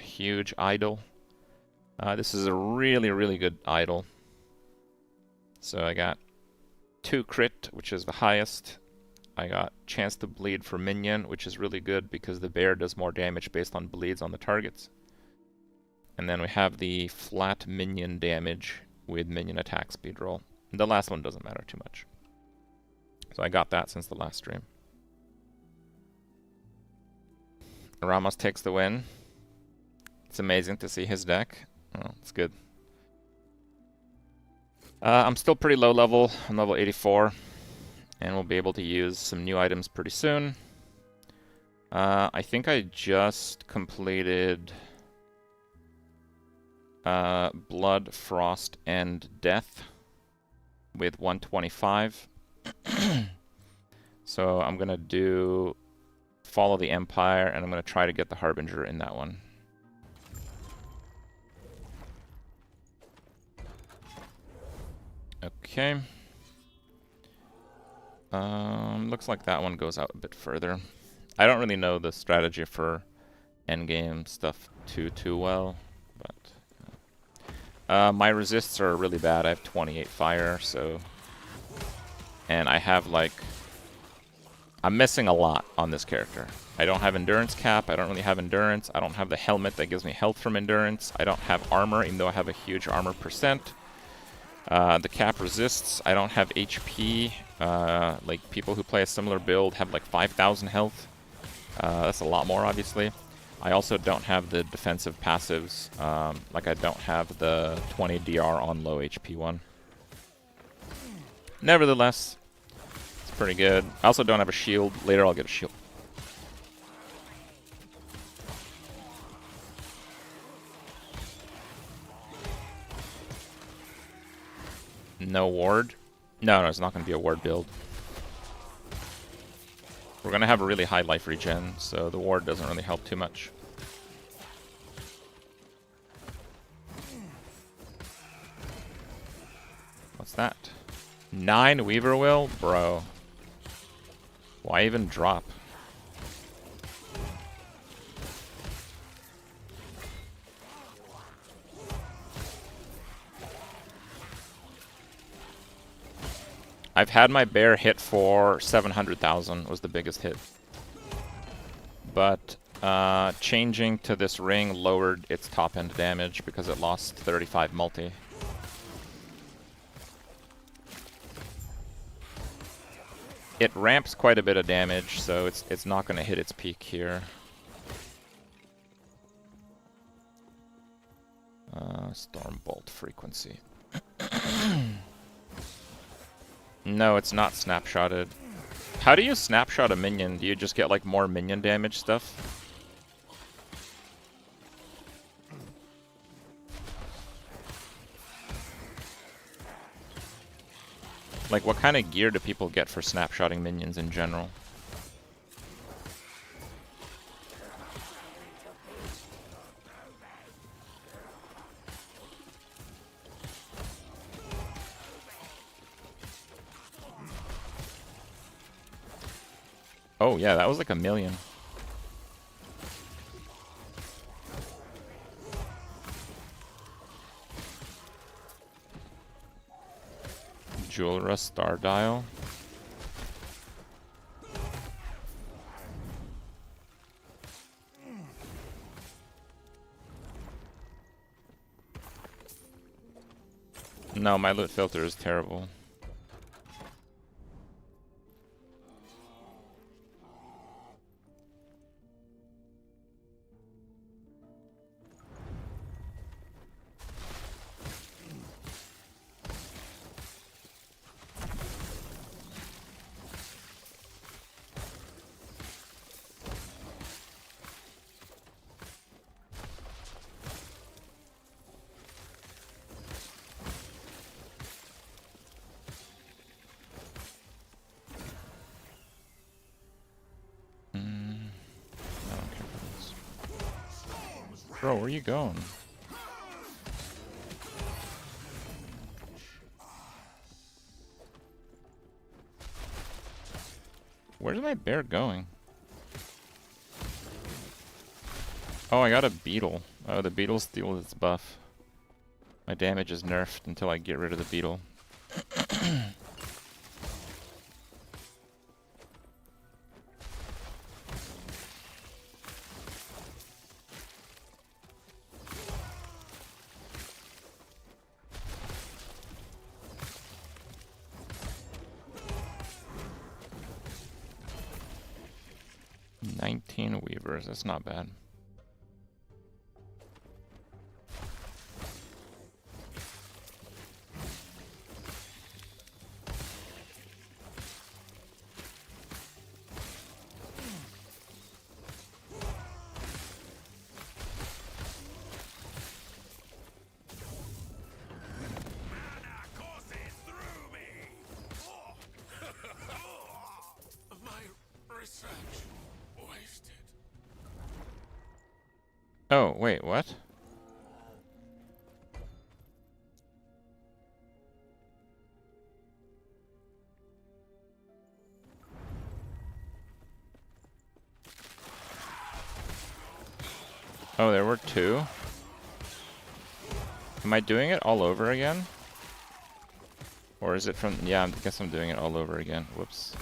[SPEAKER 1] huge idol. This is a really, really good idol. So I got 2 crit, which is the highest. I got chance to bleed for minion, which is really good because the bear does more damage based on bleeds on the targets. And then we have the flat minion damage with minion attack speed roll. The last one doesn't matter too much. So I got that since the last stream. Ramos takes the win. It's amazing to see his deck. Oh, it's good. I'm still pretty low level. I'm level 84. And we'll be able to use some new items pretty soon. I think I just completed Blood, Frost, and Death with 125. So I'm going to do Follow the Empire, and I'm going to try to get the Harbinger in that one. Okay. Looks like that one goes out a bit further. I don't really know the strategy for endgame stuff too well, but my resists are really bad. I have 28 fire, so, and I have like, I'm missing a lot on this character. I don't have endurance cap. I don't really have endurance. I don't have the helmet that gives me health from endurance. I don't have armor, even though I have a huge armor percent. The cap resists. I don't have HP. Like people who play a similar build have like 5,000 health. That's a lot more, obviously. I also don't have the defensive passives. Like I don't have the 20 DR on low HP one. Nevertheless, it's pretty good. I also don't have a shield. Later I'll get a shield. No ward? No, it's not going to be a ward build. We're going to have a really high life regen, so the ward doesn't really help too much. What's that? 9 Weaver Will? Bro. Why even drop? I've had my bear hit for 700,000 was the biggest hit. But changing to this ring lowered its top end damage because it lost 35 multi. It ramps quite a bit of damage, so it's not going to hit its peak here. Stormbolt frequency. No, it's not snapshotted. How do you snapshot a minion? Do you just get like more minion damage stuff? Like what kind of gear do people get for snapshotting minions in general? Oh yeah, that was like 1 million. Jewelra Star Dial. No, my loot filter is terrible. Bro, where you going? Where's my bear going? Oh, I got a beetle. Oh, the beetle steals its buff. My damage is nerfed until I get rid of the beetle. Weavers, that's not bad. Oh, wait, what? Oh, there were two? Am I doing it all over again? Or is it from... Yeah, I guess I'm doing it all over again. Whoops.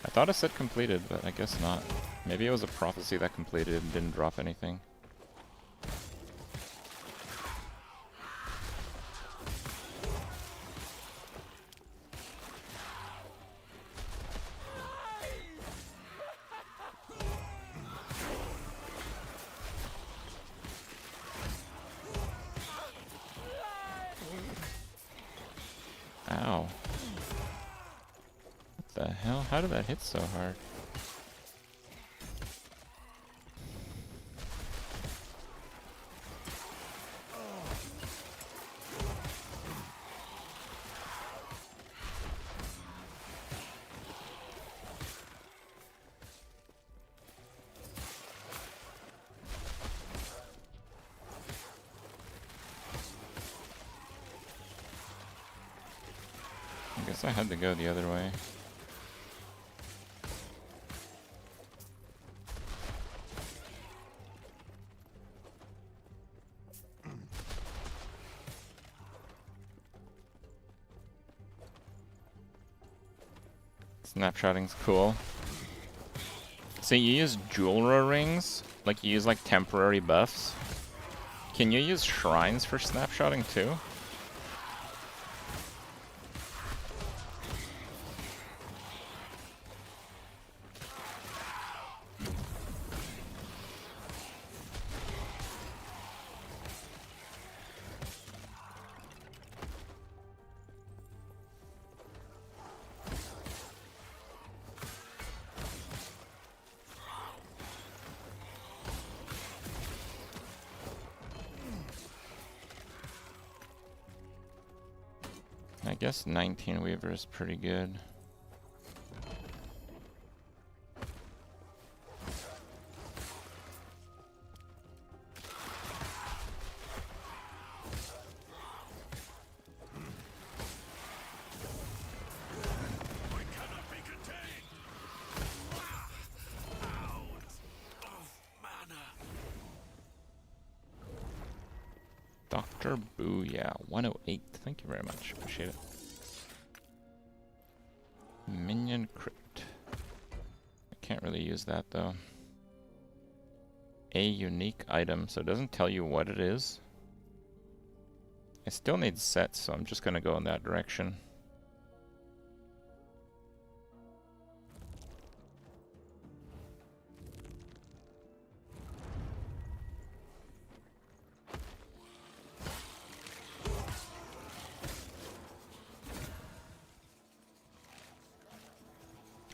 [SPEAKER 1] I thought it said completed, but I guess not. Maybe it was a prophecy that completed and didn't drop anything. Ow. What the hell? How did that hit so hard? I guess I had to go the other way. Snapshotting's cool. So you use jewelry rings? Like you use like temporary buffs? Can you use shrines for snapshotting too? I guess 19 Weaver is pretty good. Dr. Booyah, 108. Thank you very much. Appreciate it. Minion crit. I can't really use that though. A unique item, so it doesn't tell you what it is. I still need sets, so I'm just gonna go in that direction.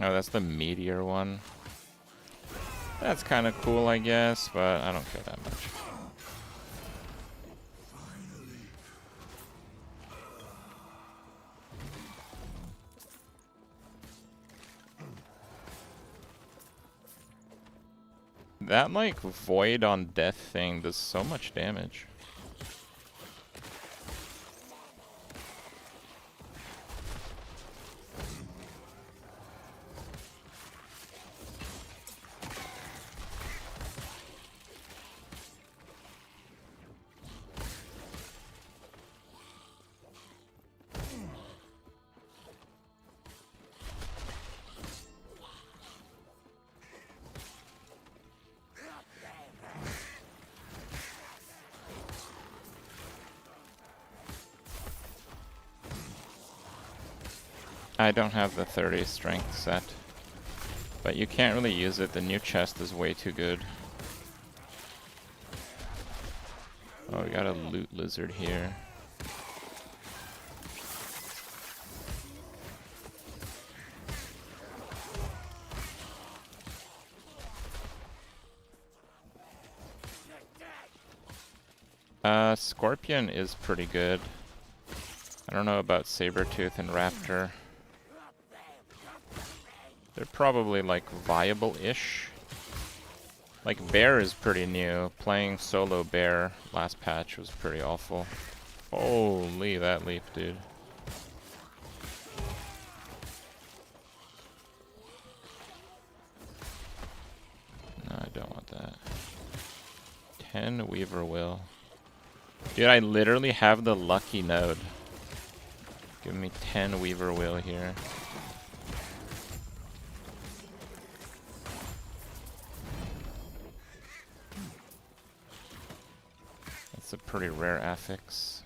[SPEAKER 1] Oh, that's the meteor one. That's kind of cool, I guess, but I don't care that much. That, like, void on death thing does so much damage. I don't have the 30 strength set. But you can't really use it. The new chest is way too good. Oh, we got a loot lizard here. Scorpion is pretty good. I don't know about Sabretooth and Raptor. They're probably like viable-ish. Like Bear is pretty new. Playing solo Bear last patch was pretty awful. Holy, that leap, dude. No, I don't want that. 10 Weaver Will. Dude, I literally have the lucky node. Give me 10 Weaver Will here. That's a pretty rare affix.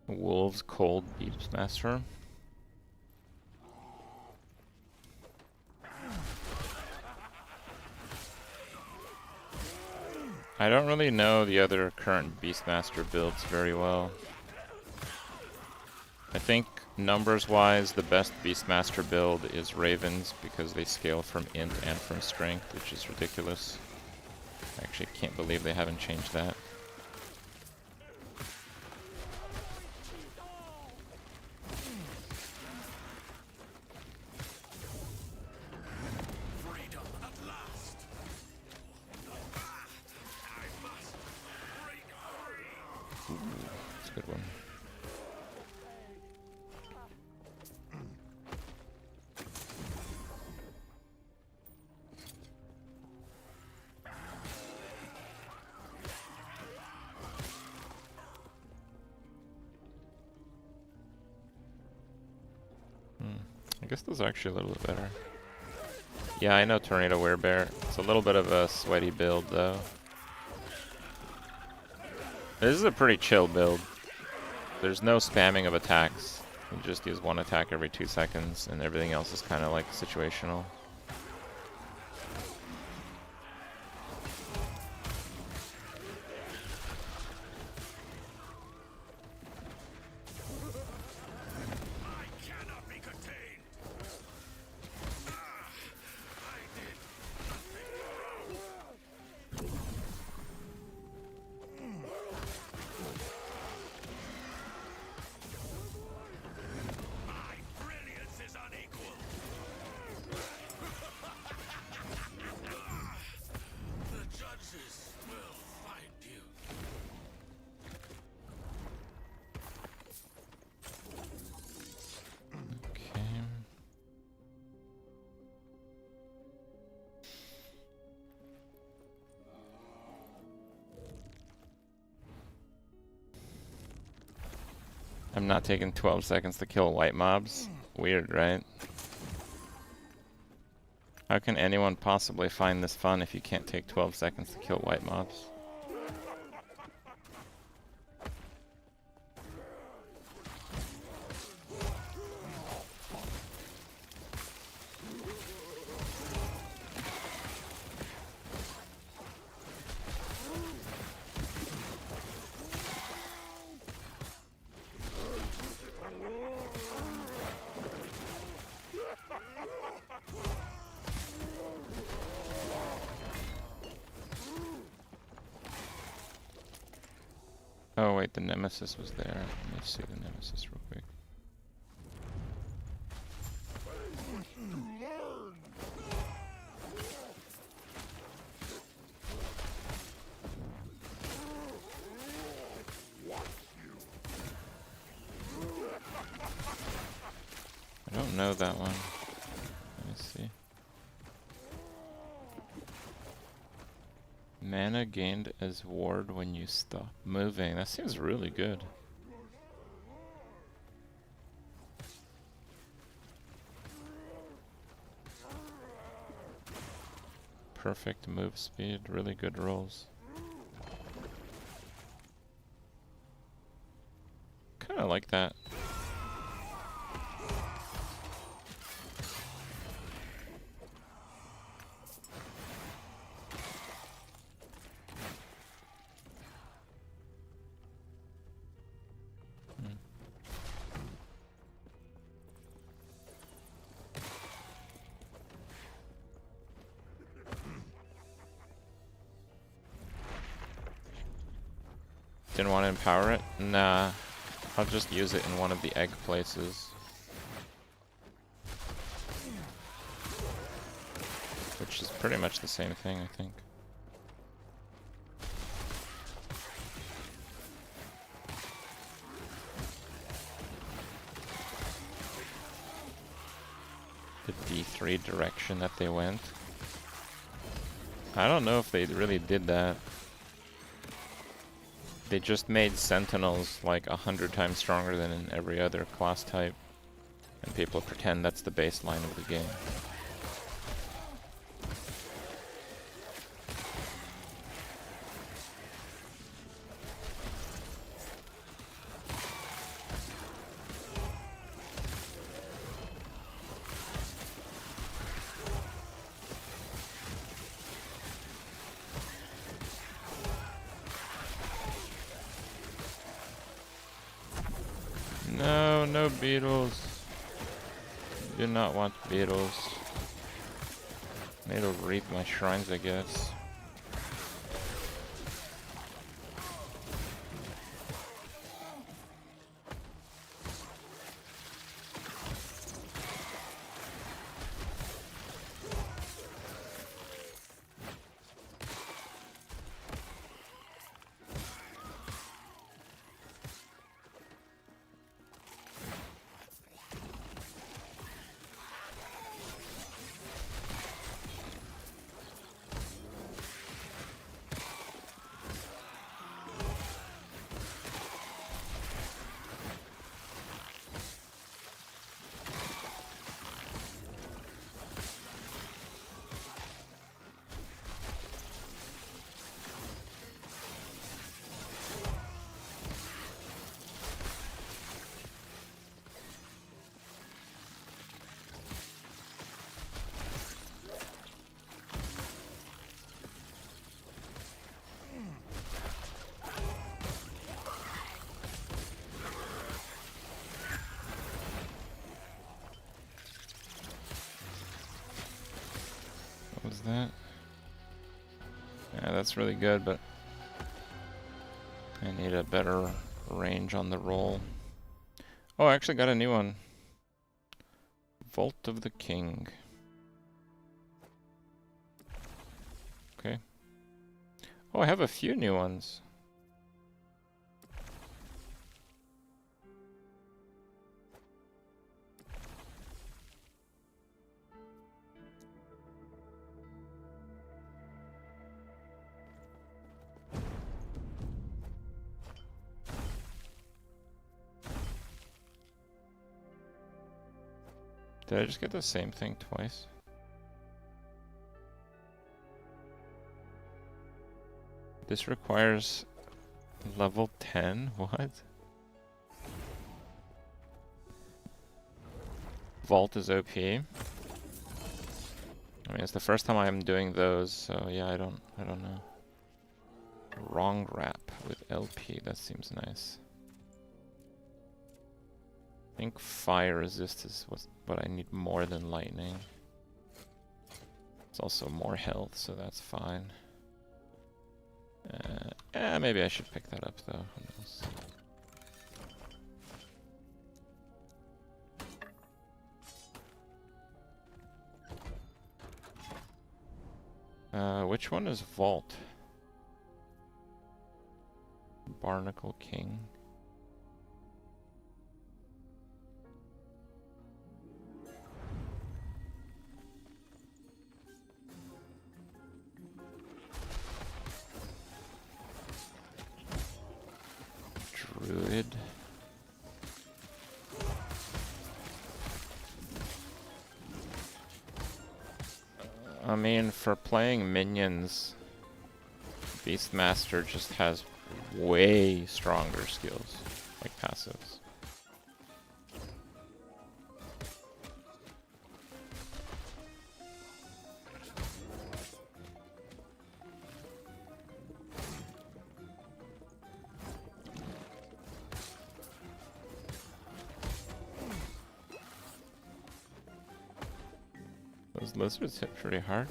[SPEAKER 1] Wolves Cold Beastmaster. I don't really know the other current Beastmaster builds very well. I think numbers-wise, the best Beastmaster build is Ravens because they scale from int and from strength, which is ridiculous. I actually can't believe they haven't changed that. That's a good one. I guess those are actually a little bit better. Yeah, I know Tornado Werebear. It's a little bit of a sweaty build, though. This is a pretty chill build. There's no spamming of attacks. You just use one attack every 2 seconds, and everything else is kind of like situational. I'm not taking 12 seconds to kill white mobs. Weird, right? How can anyone possibly find this fun if you can't take 12 seconds to kill white mobs? Oh wait, the Nemesis was there. Let me see the Nemesis real quick. I don't know that one. Let me see. Mana gained as ward when you stop moving. That seems really good. Perfect move speed, really good rolls. Kinda like that. Didn't want to empower it? Nah. I'll just use it in one of the egg places. Which is pretty much the same thing, I think. The D3 direction that they went. I don't know if they really did that. They just made Sentinels like 100 times stronger than in every other class type. And people pretend that's the baseline of the game. No, no beetles. Do not want beetles. It'll reap my shrines, I guess. What was that? Yeah, that's really good, but I need a better range on the roll. Oh, I actually got a new one. Vault of the King. Okay. Oh, I have a few new ones. Did I just get the same thing twice? This requires level 10? What? Vault is OP. I mean, it's the first time I'm doing those, so yeah, I don't know. Wrong wrap with LP, that seems nice. I think fire resist is what I need more than lightning. It's also more health, so that's fine. Maybe I should pick that up though, who knows. Which one is Vault? Barnacle King. I mean, for playing minions, Beastmaster just has way stronger skills, like passives. Those lizards hit pretty hard.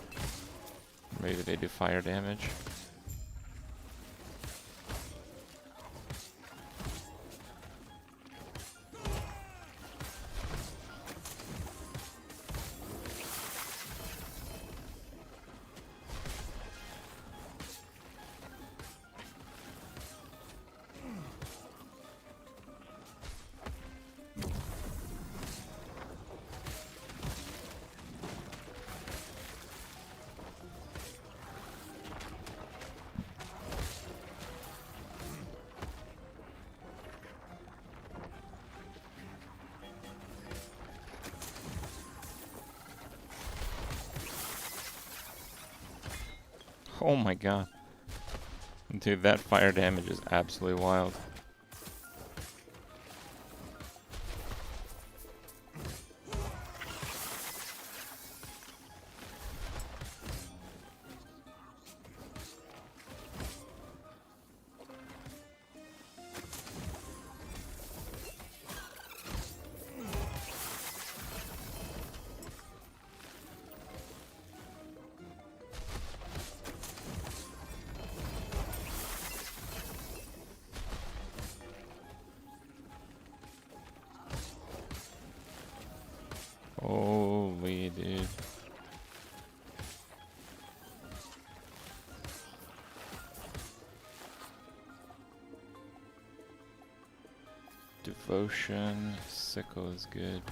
[SPEAKER 1] Maybe they do fire damage. Oh my god. Dude, that fire damage is absolutely wild. Holy dude. Devotion, Sicko is good.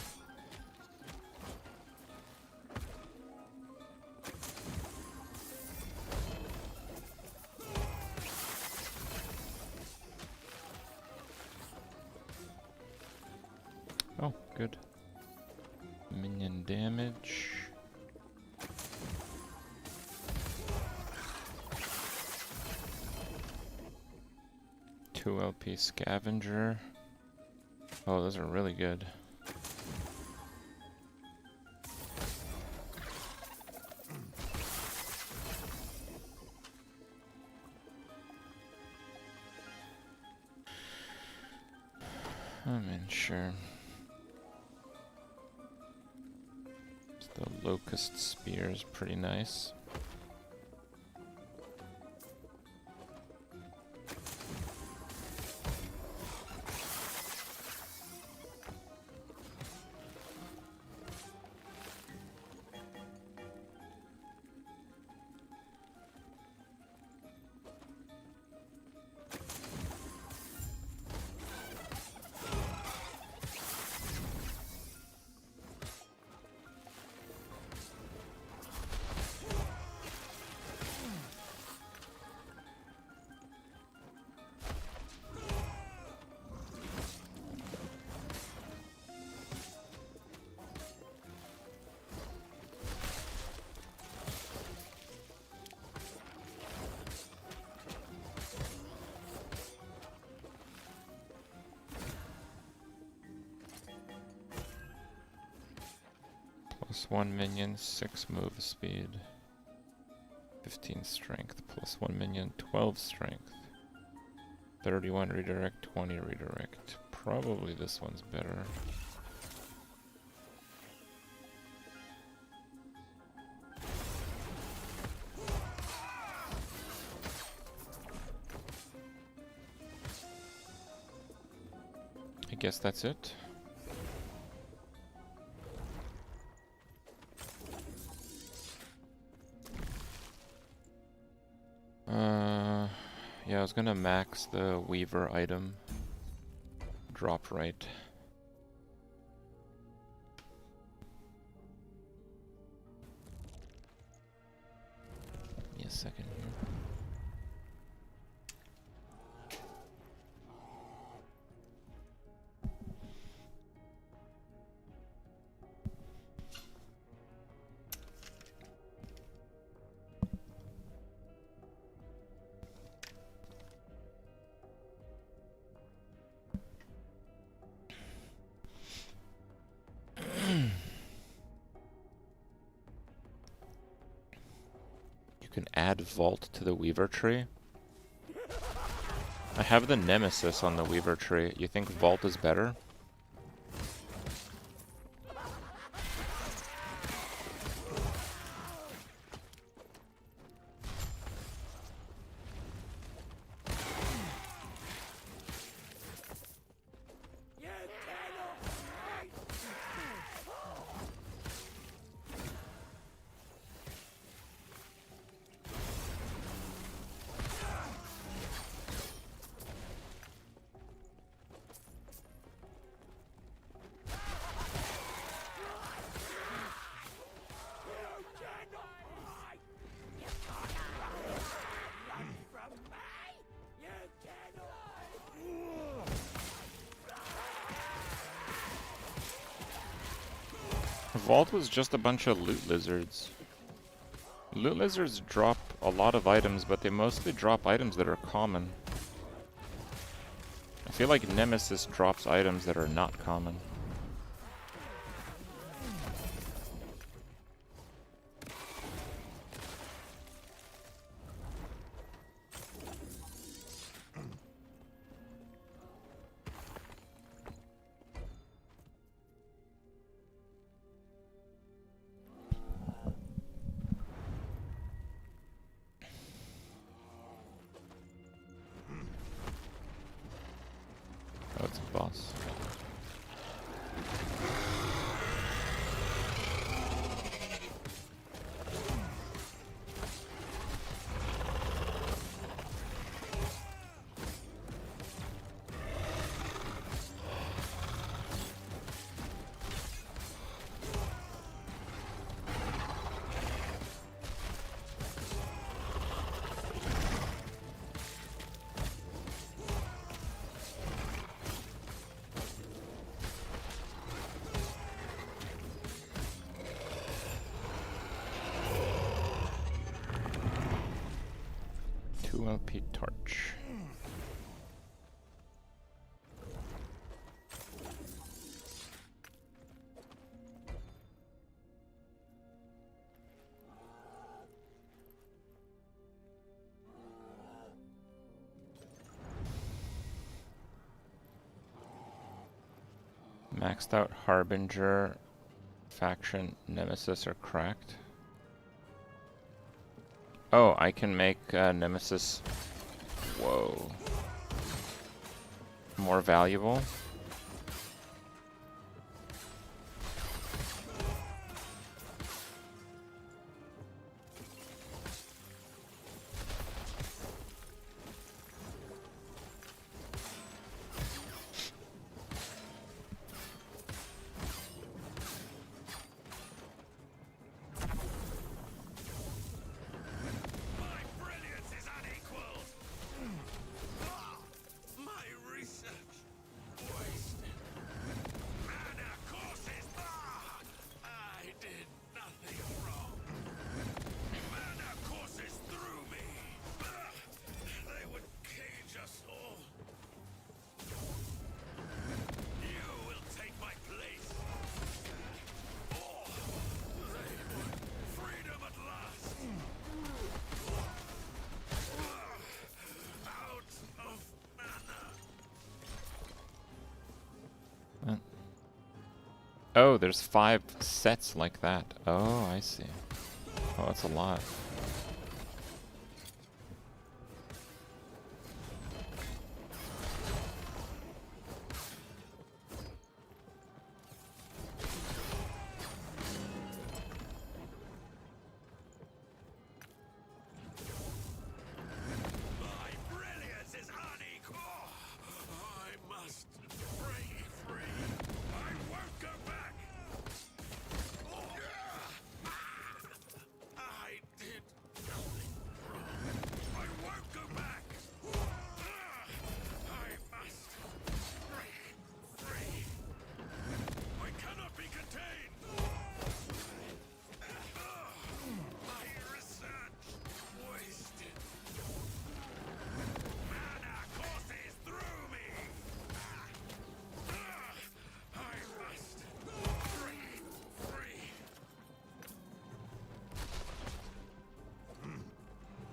[SPEAKER 1] Oh, good. Minion damage. Two LP scavenger. Oh, those are really good. I mean, sure. The locust spear is pretty nice. Plus 1 minion, 6 move speed. 15 strength, plus 1 minion, 12 strength. 31 redirect, 20 redirect. Probably this one's better. I guess that's it. Yeah, I was gonna max the Weaver item. Drop right. Give me a second here. You can add Vault to the Weaver tree. I have the Nemesis on the Weaver tree. You think Vault is better? Vault was just a bunch of loot lizards. Loot lizards drop a lot of items, but they mostly drop items that are common. I feel like Nemesis drops items that are not common. Oh, it's a boss. LP torch. Maxed out Harbinger, Faction, Nemesis are cracked. Oh, I can make Nemesis, whoa, more valuable. Oh, there's 5 sets like that. Oh, I see. Oh, that's a lot.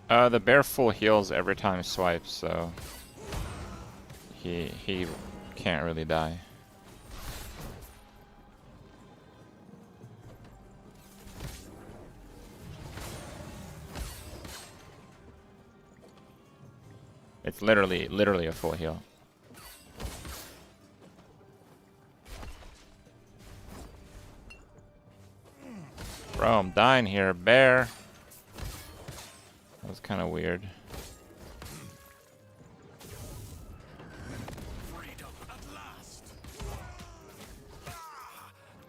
[SPEAKER 1] The bear full heals every time he swipes, so he can't really die. It's literally a full heal. Bro, I'm dying here, bear. That was kind of weird.
[SPEAKER 10] Freedom at last.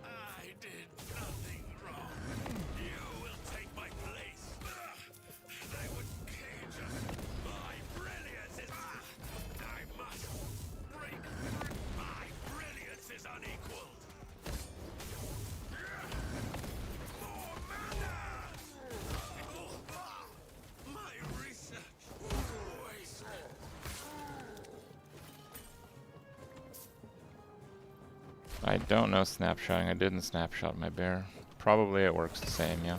[SPEAKER 10] I did nothing wrong. You will take my place. They would cage us. My brilliance is. I must break. My brilliance is unequaled. More mana. My research wasted.
[SPEAKER 1] I don't know snapshotting. I didn't snapshot my bear. Probably it works the same, yeah.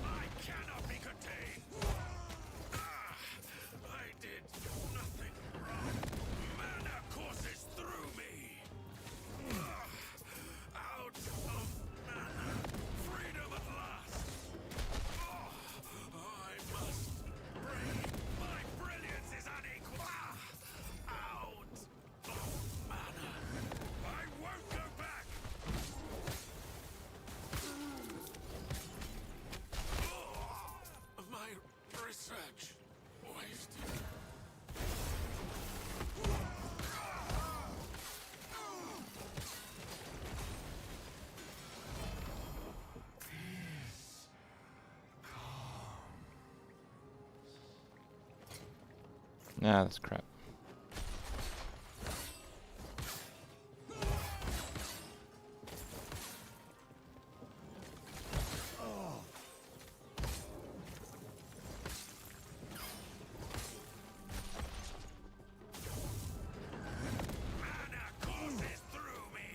[SPEAKER 10] I cannot be contained. I did nothing wrong. Mana courses through me. Out of mana. Freedom at last. I must break. My brilliance is unequal. Out of mana. I won't go back. My research wasted.
[SPEAKER 1] Nah, that's crap.
[SPEAKER 10] Mana courses through me.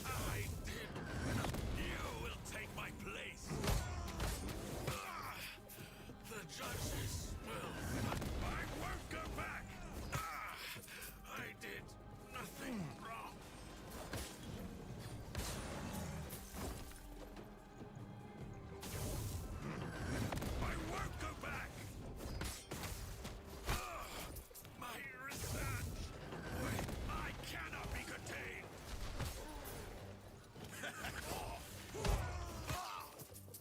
[SPEAKER 10] I did not. You will take my place. The judges will. I won't go back. I did nothing wrong. I won't go back. My research. Wait, I cannot be contained.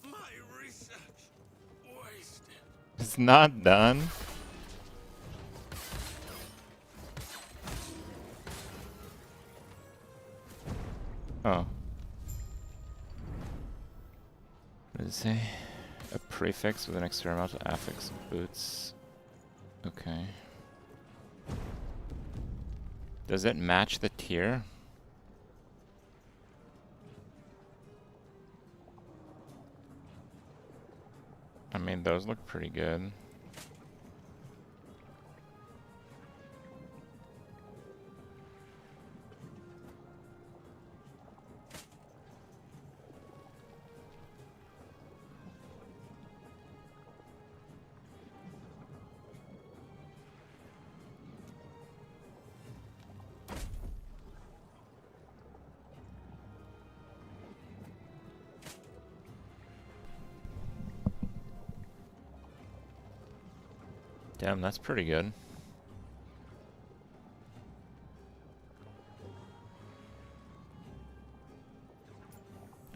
[SPEAKER 10] My research wasted.
[SPEAKER 1] It's not done. Oh. What does it say? A prefix with an experimental affix boots. Okay. Does it match the tier? I mean, those look pretty good. Damn, that's pretty good.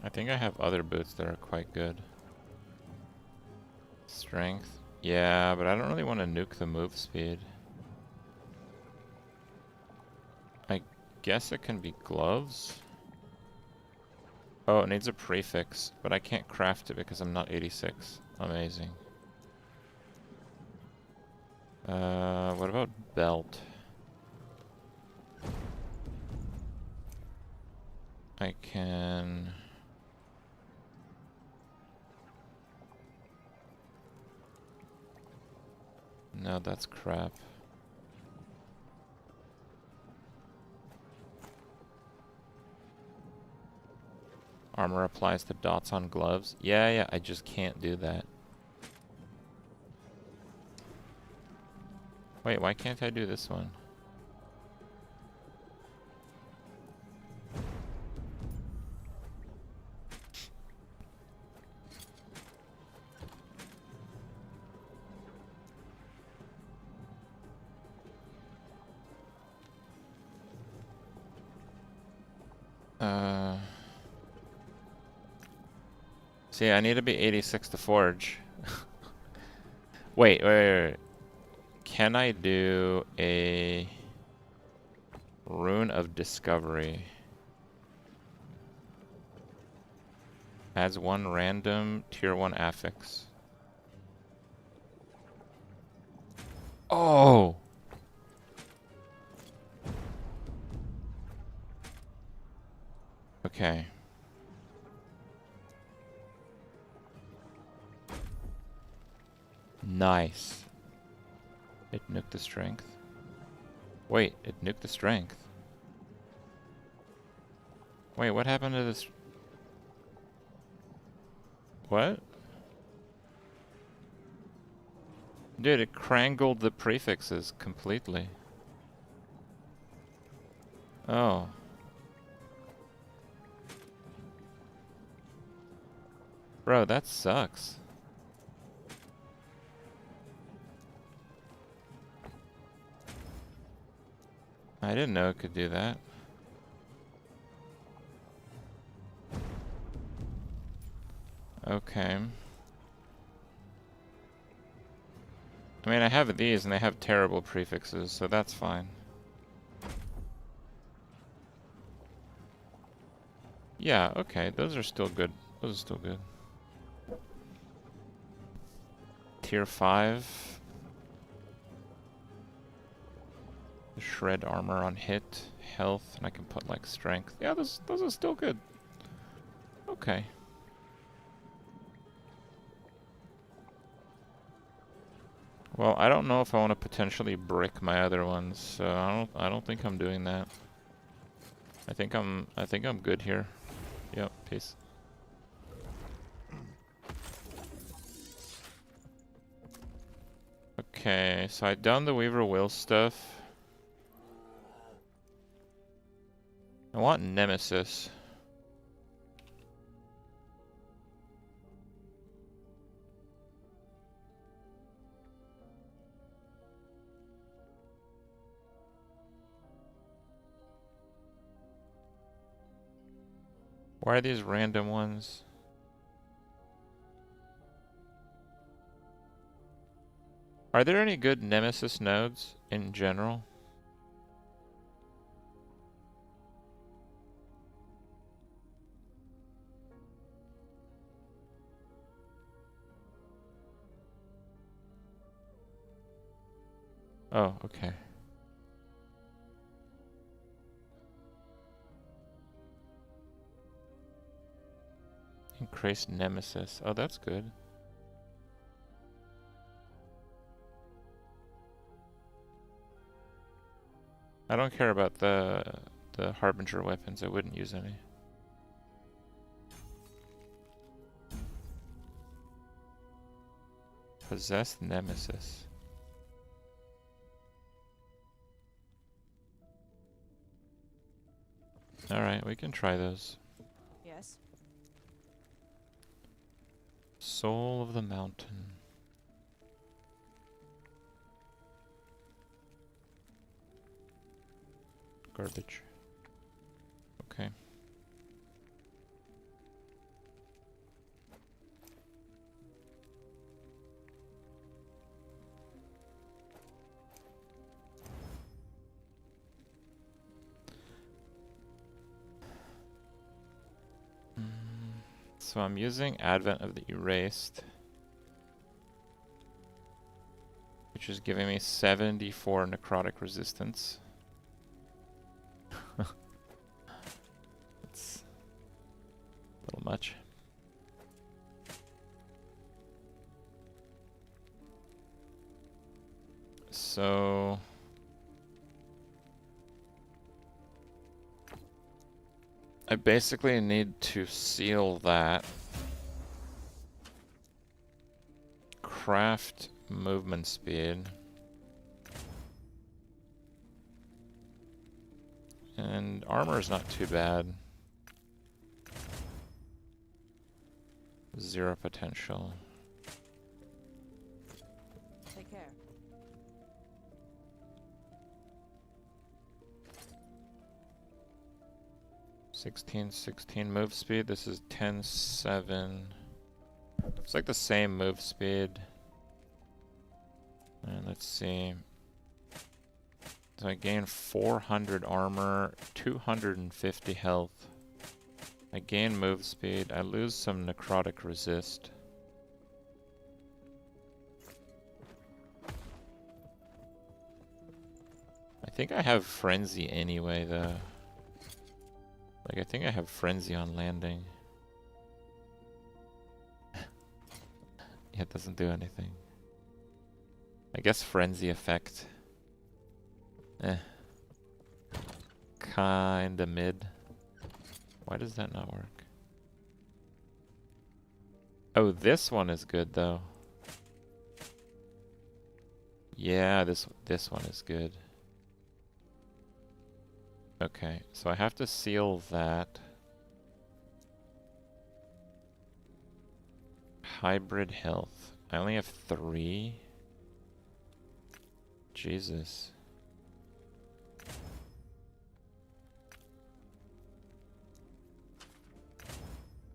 [SPEAKER 1] I think I have other boots that are quite good. Strength. Yeah, but I don't really want to nuke the move speed. I guess it can be gloves? Oh, it needs a prefix, but I can't craft it because I'm not 86. Amazing. What about belt? I can that's crap. Armor applies to dots on gloves. Yeah, I just can't do that. Wait, why can't I do this one? See, I need to be 86 to forge. Wait. Can I do a Rune of Discovery? Adds 1 random tier 1 affix. Oh! Okay. Nice. It nuked the strength. Wait, it nuked the strength. Wait, what happened to this? What? Dude, it crangled the prefixes completely. Oh. Bro, that sucks. I didn't know it could do that. Okay. I mean, I have these and they have terrible prefixes, so that's fine. Yeah, okay, those are still good. Those are still good. Tier 5. Shred armor on hit, health, and I can put like strength. Yeah, those are still good. Okay. Well, I don't know if I want to potentially brick my other ones, so I don't think I'm doing that. I think I'm good here. Yep, peace. Okay, so I done the Weaver Will stuff. I want Nemesis. Why are these random ones? Are there any good Nemesis nodes in general? Oh, okay. Increased Nemesis. Oh, that's good. I don't care about the Harbinger weapons. I wouldn't use any. Possessed Nemesis. Alright, we can try those.
[SPEAKER 2] Yes.
[SPEAKER 1] Soul of the Mountain. Garbage. Okay. So I'm using Advent of the Erased, which is giving me 74 necrotic resistance. That's a little much. so I basically need to seal that. Craft movement speed. And armor is not too bad. 0 potential.
[SPEAKER 2] Take care.
[SPEAKER 1] 16 move speed. This is 10-7. It's like the same move speed. And let's see. So I gain 400 armor, 250 health. I gain move speed. I lose some necrotic resist. I think I have frenzy anyway, though. Like, I think I have frenzy on landing. Yeah, it doesn't do anything. I guess frenzy effect. Kinda mid. Why does that not work? Oh, this one is good though. Yeah, this one is good. Okay, so I have to seal that. Hybrid health. I only have 3. Jesus.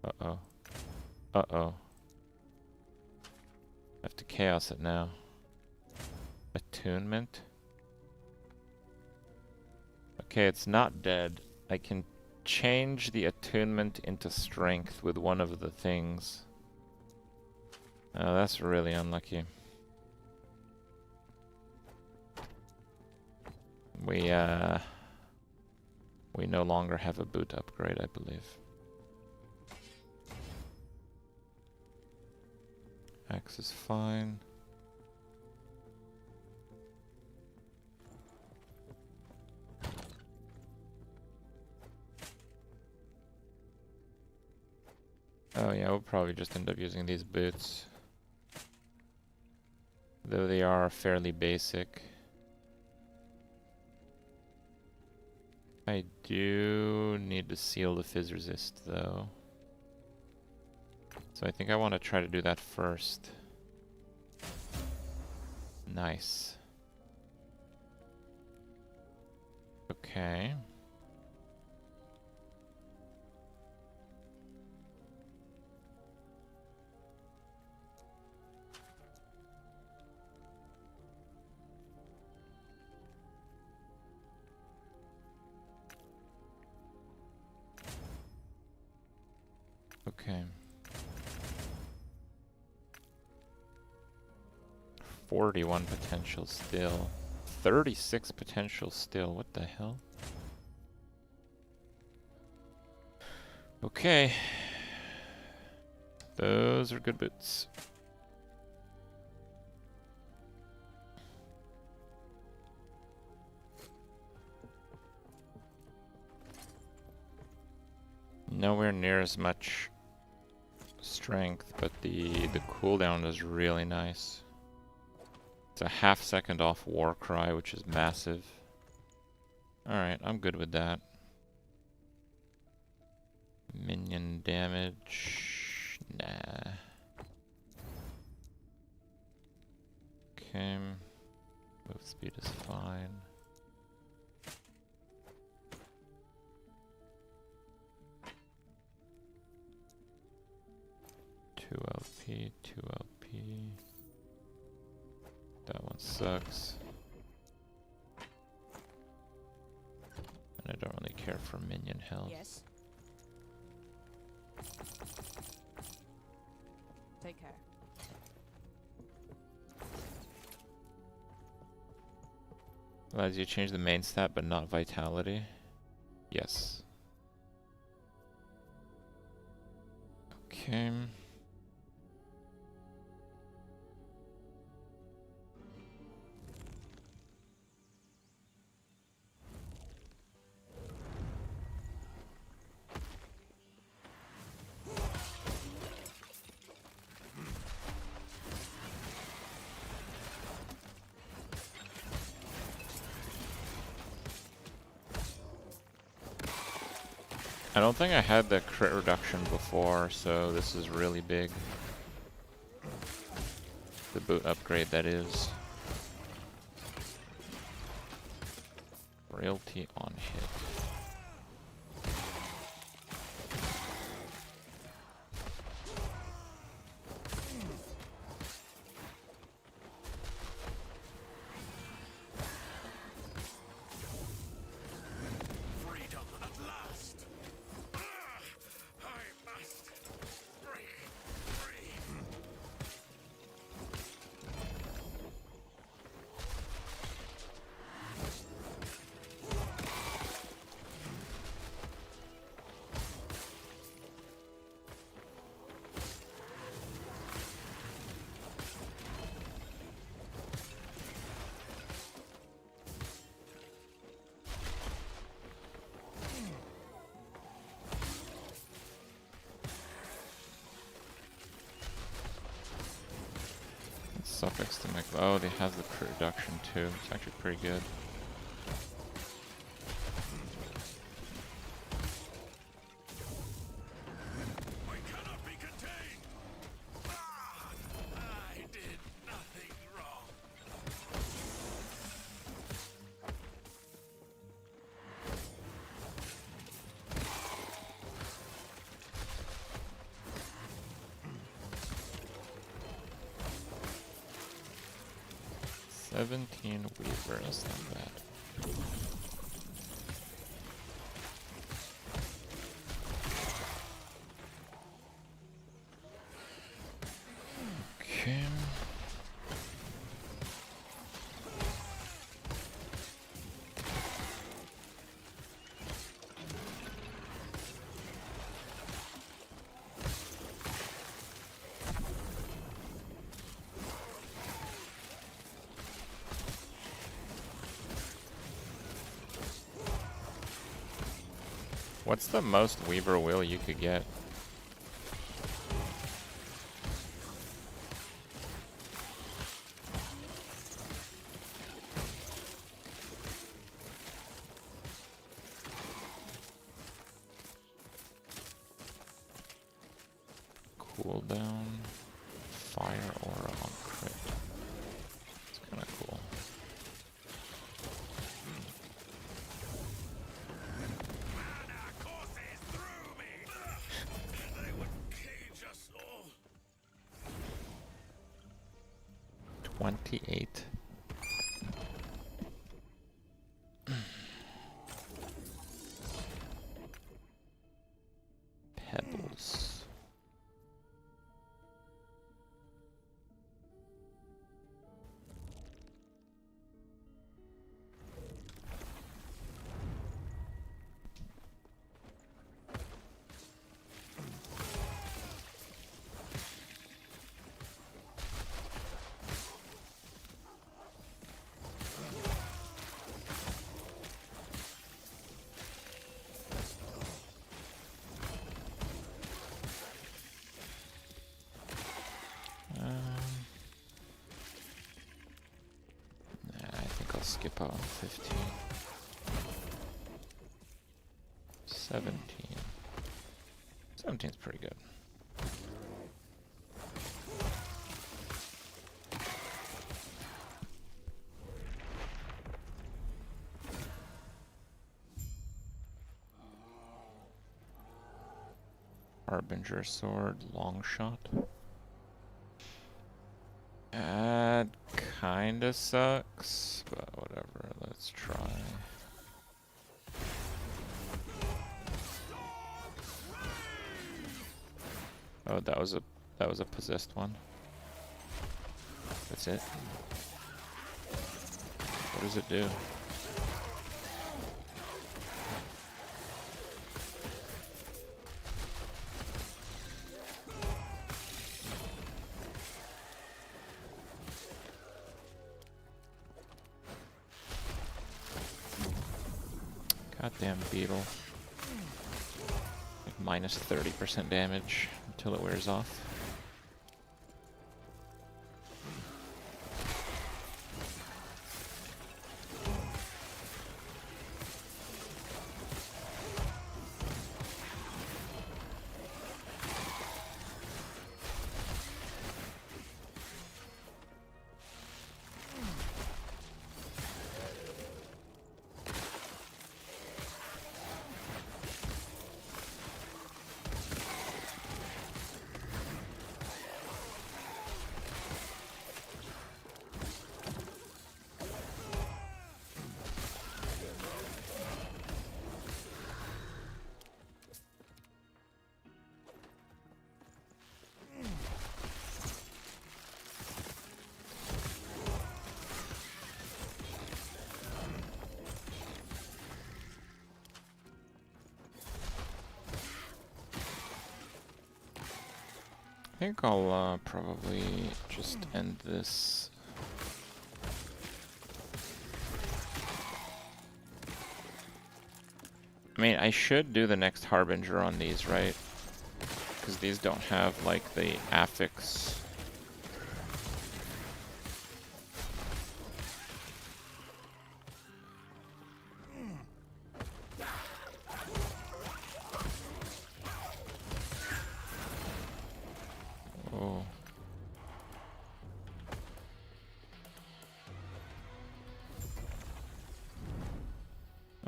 [SPEAKER 1] Uh-oh. Uh-oh. I have to chaos it now. Attunement. Okay, it's not dead. I can change the attunement into strength with one of the things. Oh, that's really unlucky. We no longer have a boot upgrade, I believe. Axe is fine. Oh yeah, we'll probably just end up using these boots. Though they are fairly basic. I do need to seal the fizz resist though. So I think I want to try to do that first. Nice. Okay. Okay. 41 potential still. 36 potential still. What the hell? Okay. Those are good boots. Nowhere near as much strength, but the cooldown is really nice. It's a ½ second off War Cry, which is massive. Alright, I'm good with that. Minion damage. Nah. Okay. Move speed is fine. Two LP, 2 LP. That one sucks. And I don't really care for minion health.
[SPEAKER 2] Yes. Take care.
[SPEAKER 1] Allows you to change the main stat but not vitality. Yes. Okay. I don't think I had the crit reduction before, so this is really big. The boot upgrade, that is. Frailty on hit.
[SPEAKER 10] Freedom at last. I must break free.
[SPEAKER 1] Let's suffix to make. Oh, they have the crit reduction too. It's actually pretty good.
[SPEAKER 10] I cannot be contained. I did nothing wrong.
[SPEAKER 1] $17 Weaver, that's not bad. Okay. What's the most Weaver will you could get? Cooldown, fire aura on crit. It's kind of cool.
[SPEAKER 10] They would cage us all.
[SPEAKER 1] 28. Pebbles. I think I'll skip out on 15. 17. 17's pretty good. Harbinger sword, long shot. Kinda sucks, but whatever, let's try. Oh, that was a possessed one. That's it. What does it do? Goddamn beetle. Like minus 30% damage until it wears off. think I'll probably just end this. I mean, I should do the next Harbinger on these, right? Because these don't have, like, the affix. Oh.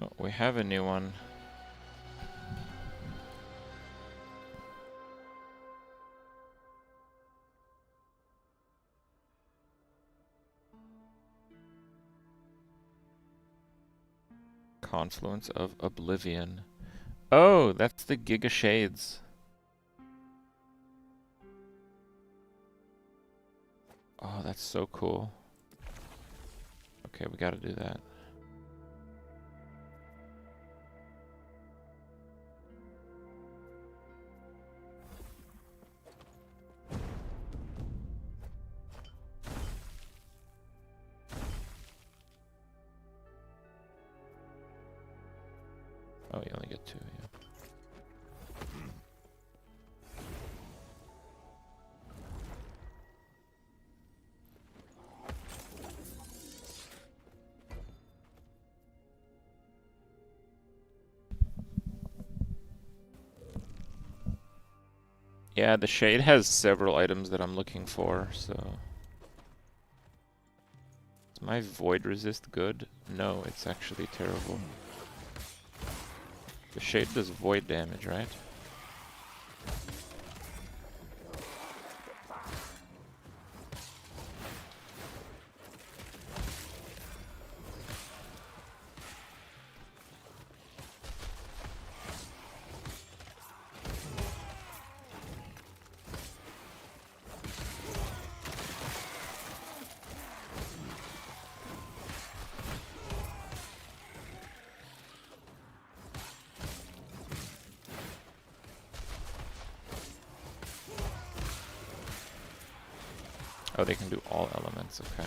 [SPEAKER 1] Oh, we have a new one. Confluence of Oblivion. Oh, that's the Giga Shades. Oh, that's so cool. Okay, we gotta do that. Oh, you only get 2, yeah. Yeah, the Shade has several items that I'm looking for, so... Is my Void Resist good? No, it's actually terrible. The Shade does Void damage, right? Oh, they can do all elements, okay.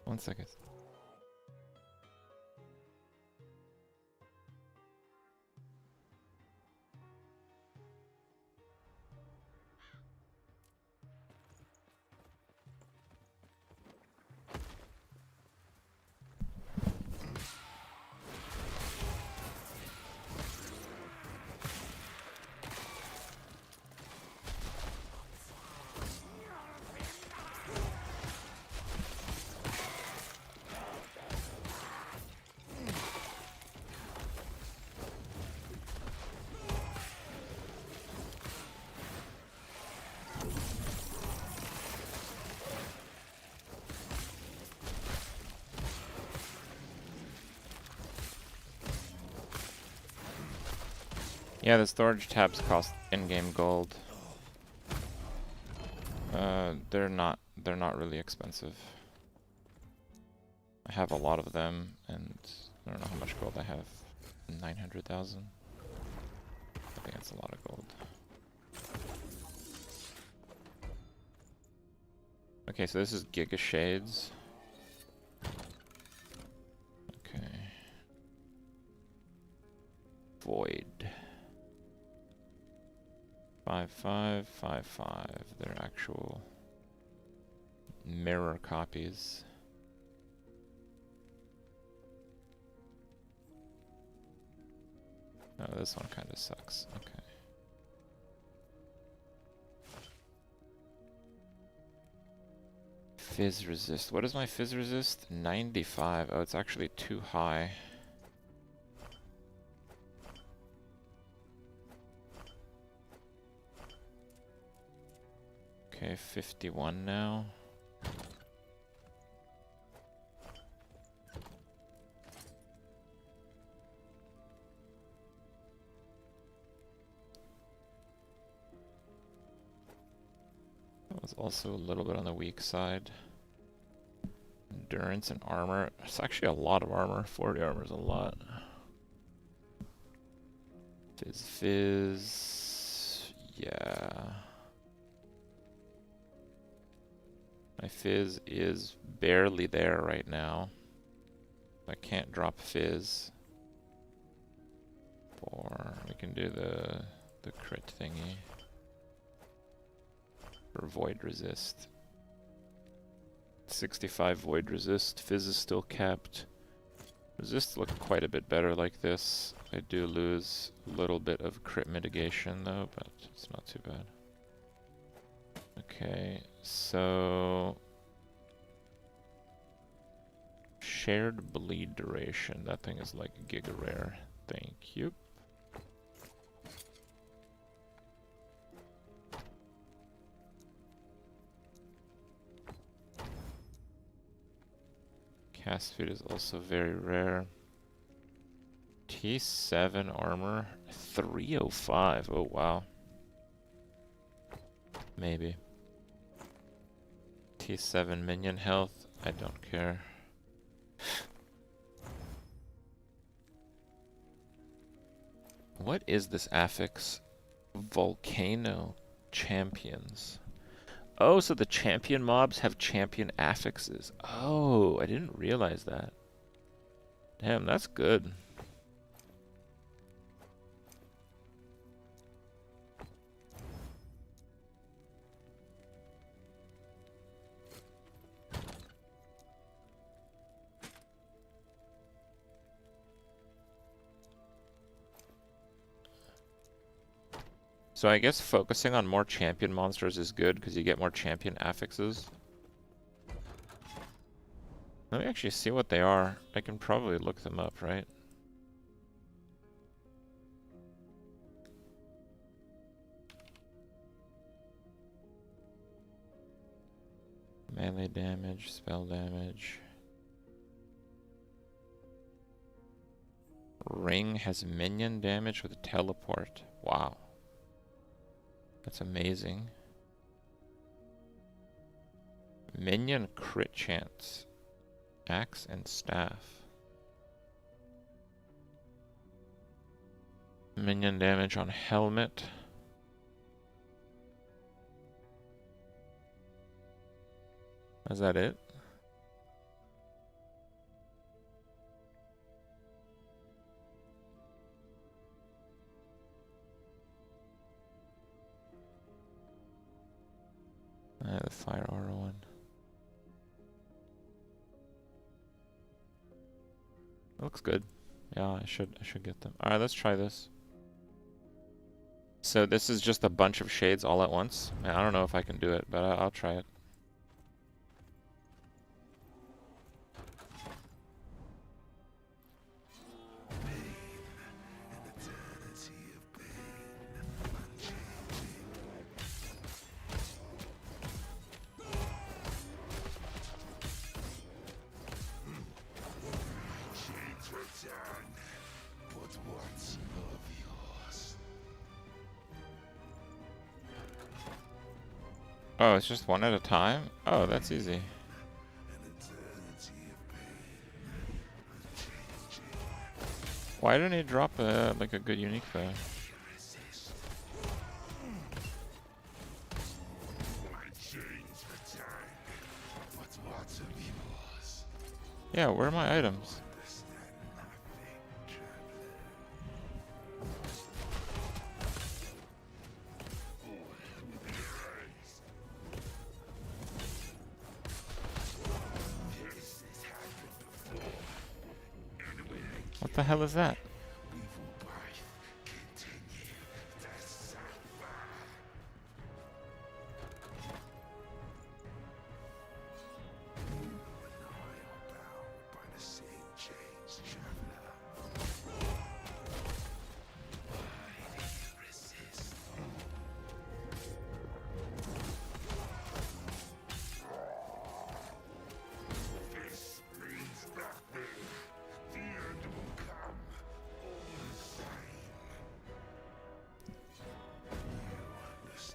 [SPEAKER 1] One second. Yeah, the storage tabs cost in-game gold. They're not really expensive. I have a lot of them, and I don't know how much gold I have. 900,000. I think that's a lot of gold. Okay, so this is Giga Shades. Okay. Void. 5/5, 5/5. They're actual mirror copies. Oh, this one kind of sucks. Okay. Fizz resist. What is my fizz resist? 95. Oh, it's actually too high. Okay, 51 now. That was also a little bit on the weak side. Endurance and armor. It's actually a lot of armor. 40 armor is a lot. Fizz. Yeah. My fizz is barely there right now. I can't drop fizz. Or we can do the crit thingy. For void resist. 65 void resist. Fizz is still capped. Resist look quite a bit better like this. I do lose a little bit of crit mitigation though, but it's not too bad. Okay, so shared bleed duration. That thing is like giga rare. Thank you. Cast speed is also very rare. T7 armor, 305. Oh wow. Maybe. T7 minion health, I don't care. What is this affix? Volcano champions. Oh, so the champion mobs have champion affixes. Oh, I didn't realize that. Damn, that's good. So I guess focusing on more champion monsters is good because you get more champion affixes. Let me actually see what they are. I can probably look them up, right? Melee damage, spell damage. Ring has minion damage with teleport. Wow. That's amazing. Minion crit chance. Axe and staff. Minion damage on helmet. Is that it? The fire aura one. Looks good. Yeah, I should get them. Alright, let's try this. So this is just a bunch of shades all at once. Man, I don't know if I can do it, but I'll try it. Oh, it's just one at a time? Oh, that's easy. Why didn't he drop like a good unique though? Yeah, where are my items? What the hell is that?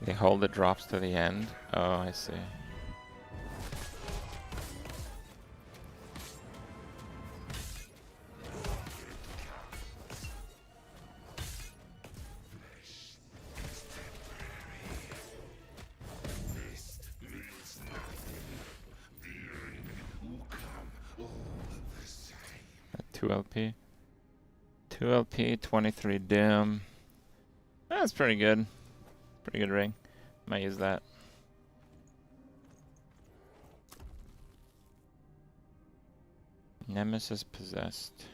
[SPEAKER 1] They hold the drops to the end. Oh, I see. At 2 LP. 2 LP, 23 dim. That's pretty good. Pretty good ring. Might use that. Nemesis possessed.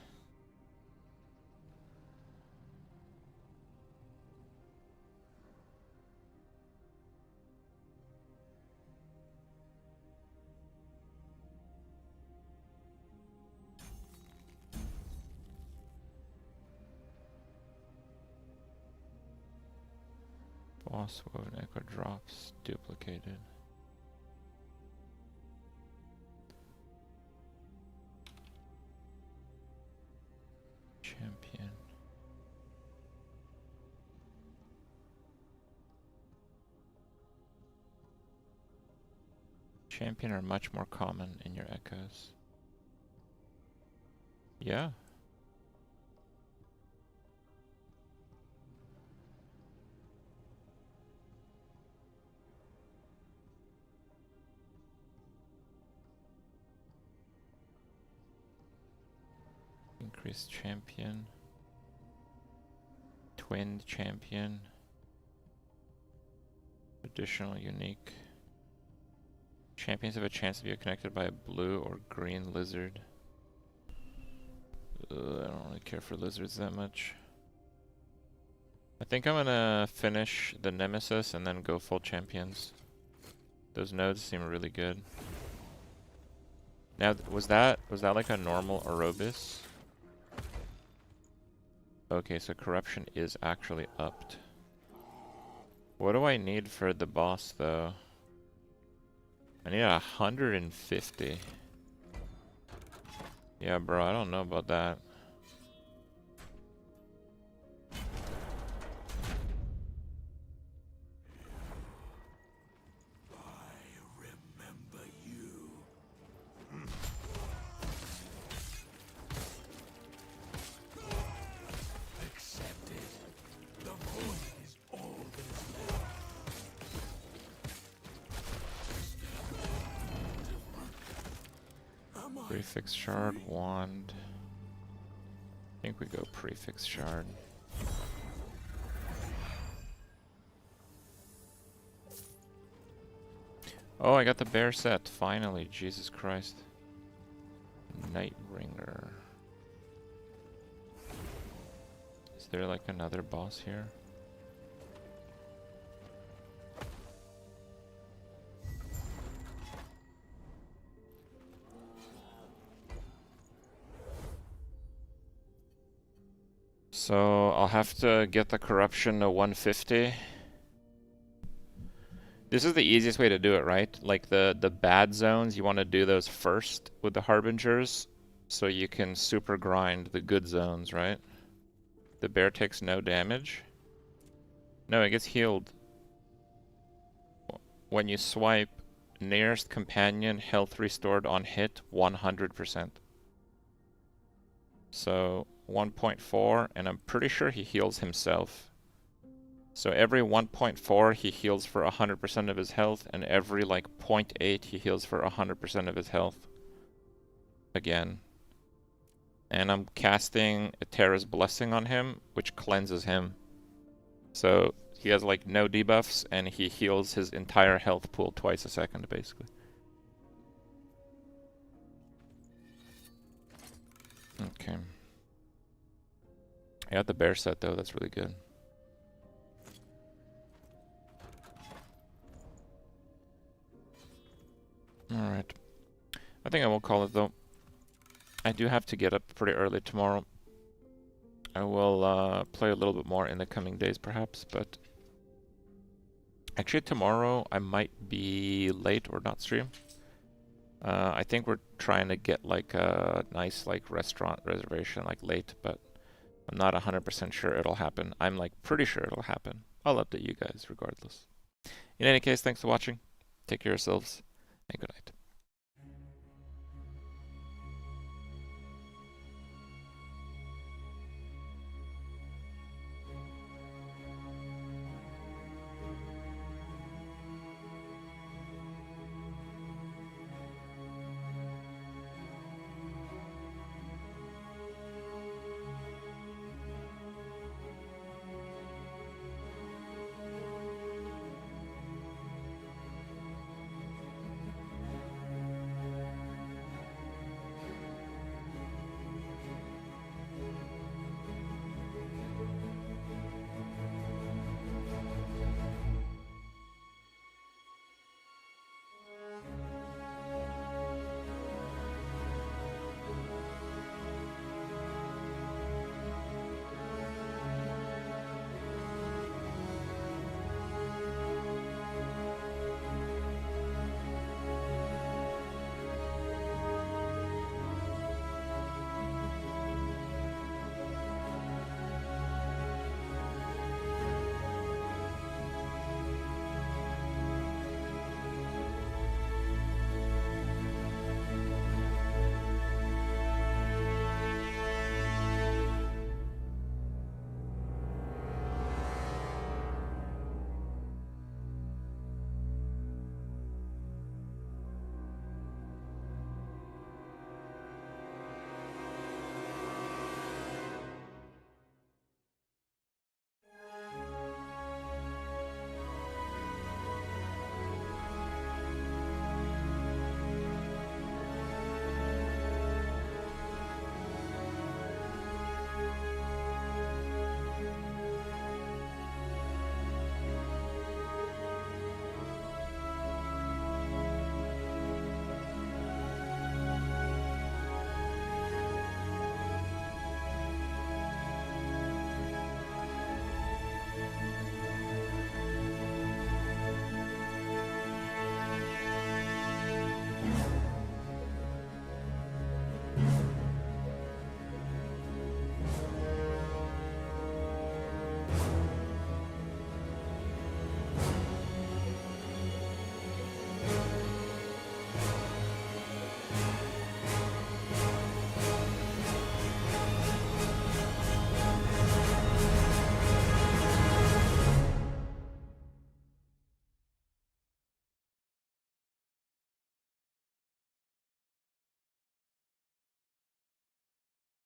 [SPEAKER 1] Boss wound echo drops duplicated. Champion. Champion are much more common in your echoes. Yeah. Increased champion. Twinned champion. Additional unique. Champions have a chance to be connected by a blue or green lizard. I don't really care for lizards that much. I think I'm gonna finish the Nemesis and then go full champions. Those nodes seem really good. Now, was that like a normal Aerobis? Okay, so corruption is actually upped. What do I need for the boss though? I need 150. Yeah, bro, I don't know about that. Prefix shard, wand. I think we go prefix shard. Oh, I got the bear set, finally, Jesus Christ. Nightringer. Is there like another boss here? So I'll have to get the corruption to 150. This is the easiest way to do it, right? Like the bad zones, you want to do those first with the harbingers, so you can super grind the good zones, right? The bear takes no damage. No, it gets healed. When you swipe, nearest companion health restored on hit 100%. So 1.4, and I'm pretty sure he heals himself. So every 1.4 he heals for 100% of his health, and every like 0.8 he heals for 100% of his health. Again. And I'm casting a Terra's Blessing on him, which cleanses him. So he has like no debuffs, and he heals his entire health pool twice a second, basically. Okay. I got the bear set though, that's really good. Alright. I think I will call it though. I do have to get up pretty early tomorrow. I will play a little bit more in the coming days perhaps, but actually tomorrow I might be late or not stream. I think we're trying to get like a nice like restaurant reservation like late, but I'm not 100% sure it'll happen. I'm like pretty sure it'll happen. I'll update you guys regardless. In any case, thanks for watching. Take care of yourselves, and good night.